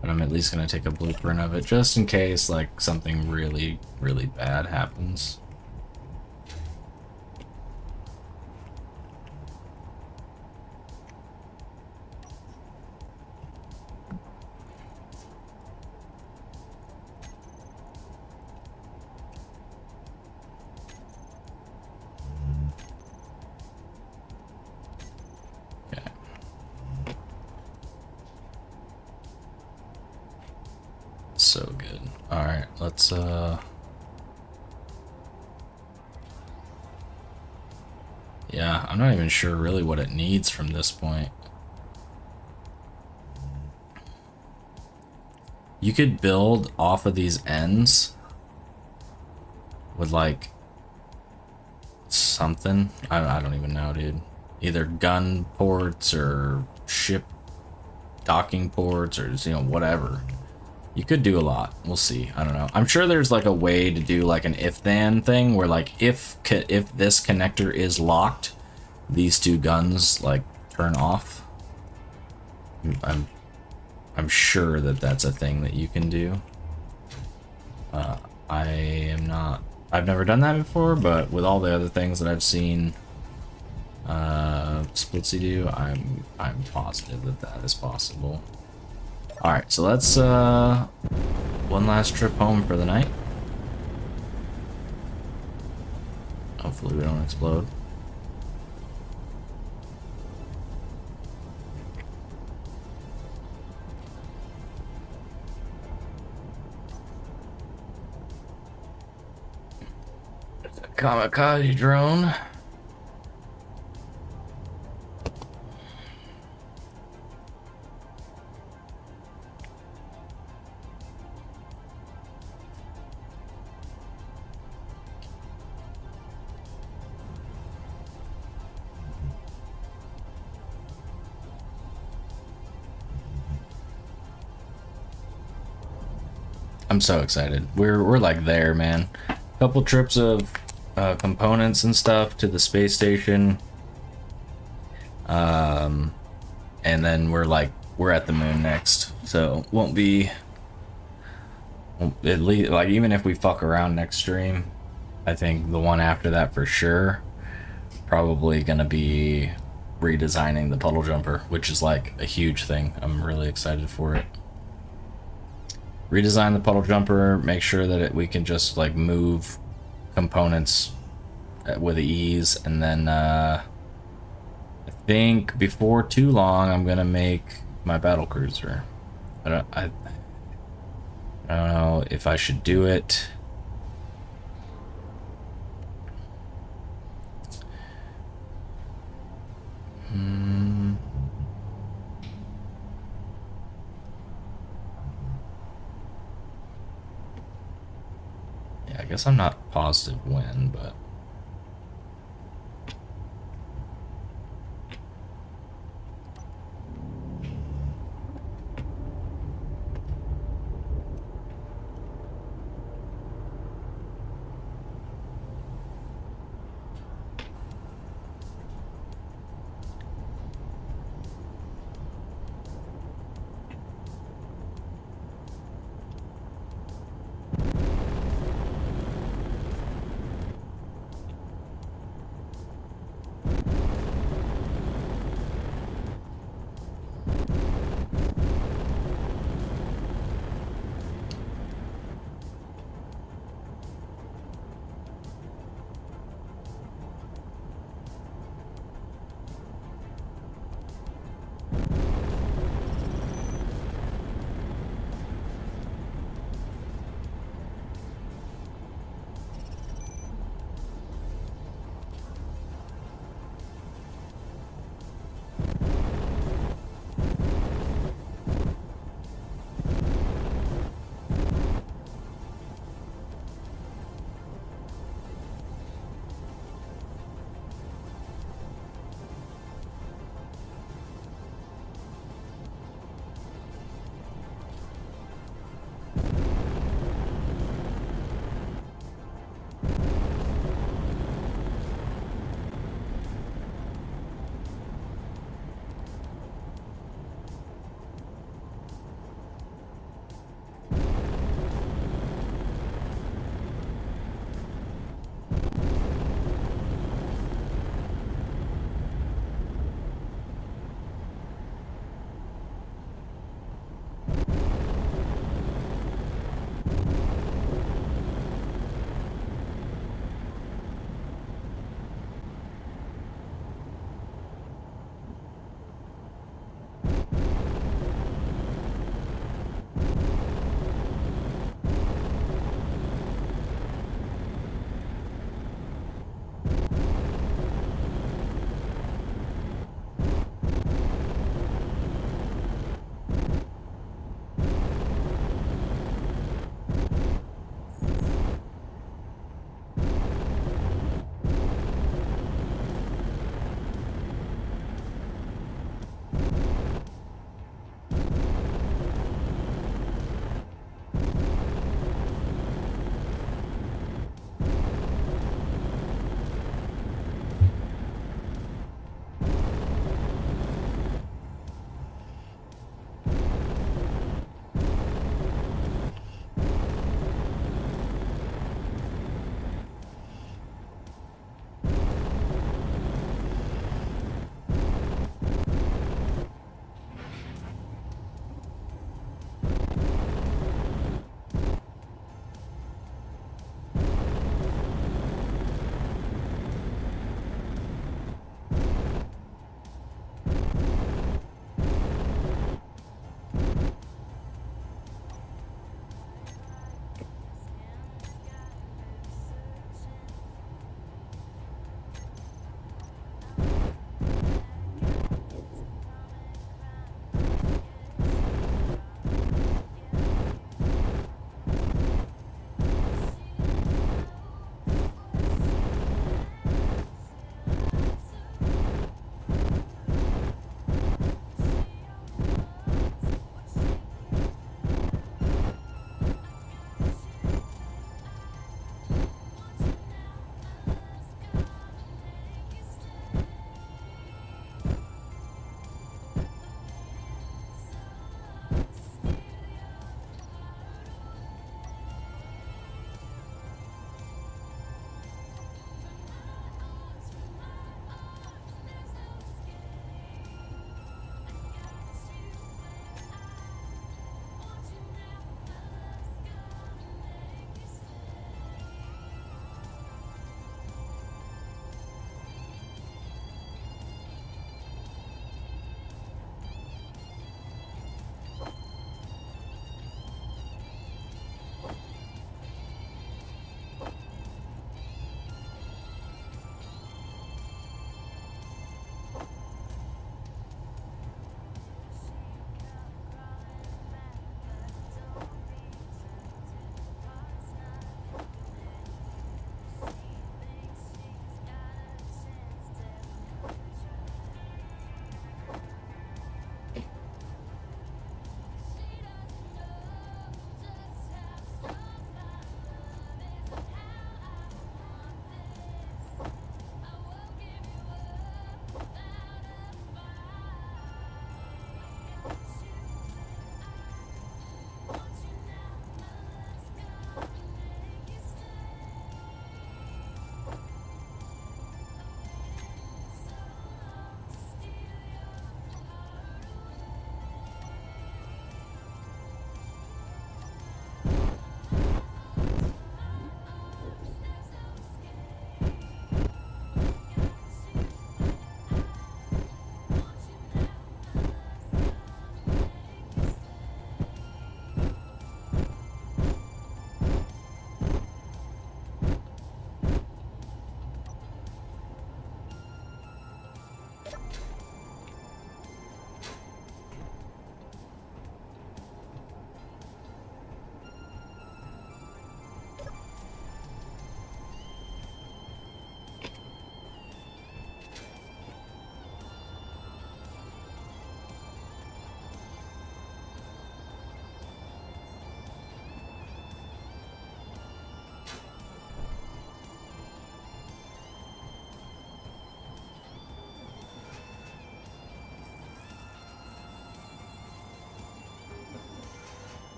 But I'm at least going to take a blueprint of it just in case like something really, really bad happens. So good. Alright, let's yeah, I'm not even sure really what it needs from this point. You could build off of these ends with like something. I don't even know, dude. Either gun ports or ship docking ports or, you know, whatever. You could do a lot. We'll see. I don't know. I'm sure there's like a way to do like an if-then thing where like if this connector is locked, these two guns like turn off. I'm sure that that's a thing that you can do. I've never done that before, but with all the other things that I've seen Splitsy do, I'm positive that that is possible. Alright, so let's one last trip home for the night. Hopefully we don't explode. It's a kamikaze drone. I'm so excited. We're like there, man. Couple trips of components and stuff to the space station, and then we're at the moon next. So won't at least like even if we fuck around next stream, I think the one after that for sure probably gonna be redesigning the puddle jumper, which is like a huge thing. I'm really excited for it. Redesign the puddle jumper, make sure that we can just like move components with ease, and then I think before too long I'm gonna make my battle cruiser. I don't know if I should do it. Yeah, I guess I'm not positive when, but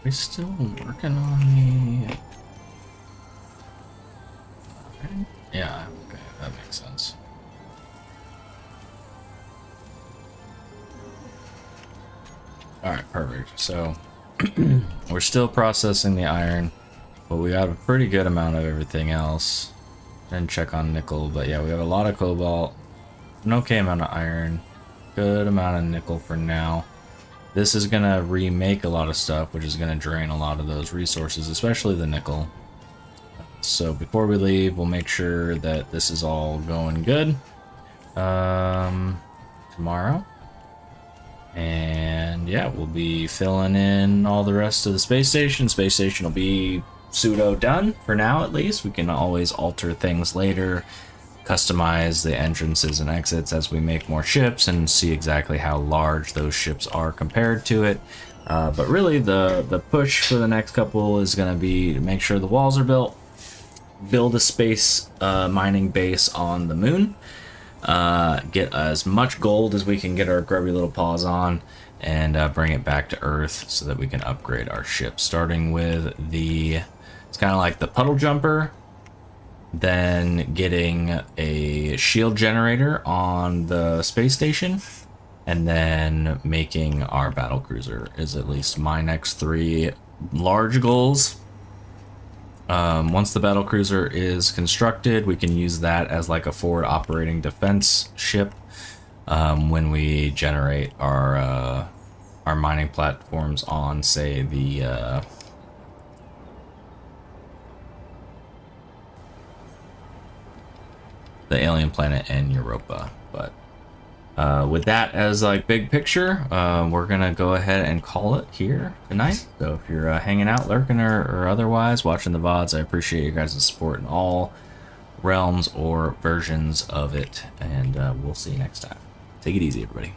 We still working on the... Yeah, okay, that makes sense. Alright, perfect. So, we're still processing the iron, but we have a pretty good amount of everything else. Didn't check on nickel, but yeah, we have a lot of cobalt, an okay amount of iron, good amount of nickel for now. This is gonna remake a lot of stuff, which is gonna drain a lot of those resources, especially the nickel. So before we leave, we'll make sure that this is all going good tomorrow. And yeah, we'll be filling in all the rest of the space station. Space station will be pseudo done for now, at least. We can always alter things later, customize the entrances and exits as we make more ships and see exactly how large those ships are compared to it. But really the push for the next couple is going to be to make sure the walls are built, build a space mining base on the moon, get as much gold as we can get our grubby little paws on, and bring it back to Earth so that we can upgrade our ship, starting with it's kind of like the puddle jumper, then getting a shield generator on the space station, and then making our battle cruiser is at least my next 3 large goals. Once the battle cruiser is constructed, we can use that as like a forward operating defense ship when we generate our mining platforms on, say, the alien planet and Europa. But with that as like big picture, we're gonna go ahead and call it here tonight. So if you're hanging out, lurking, or otherwise watching the VODs, I appreciate you guys' support in all realms or versions of it, and we'll see you next time. Take it easy, everybody.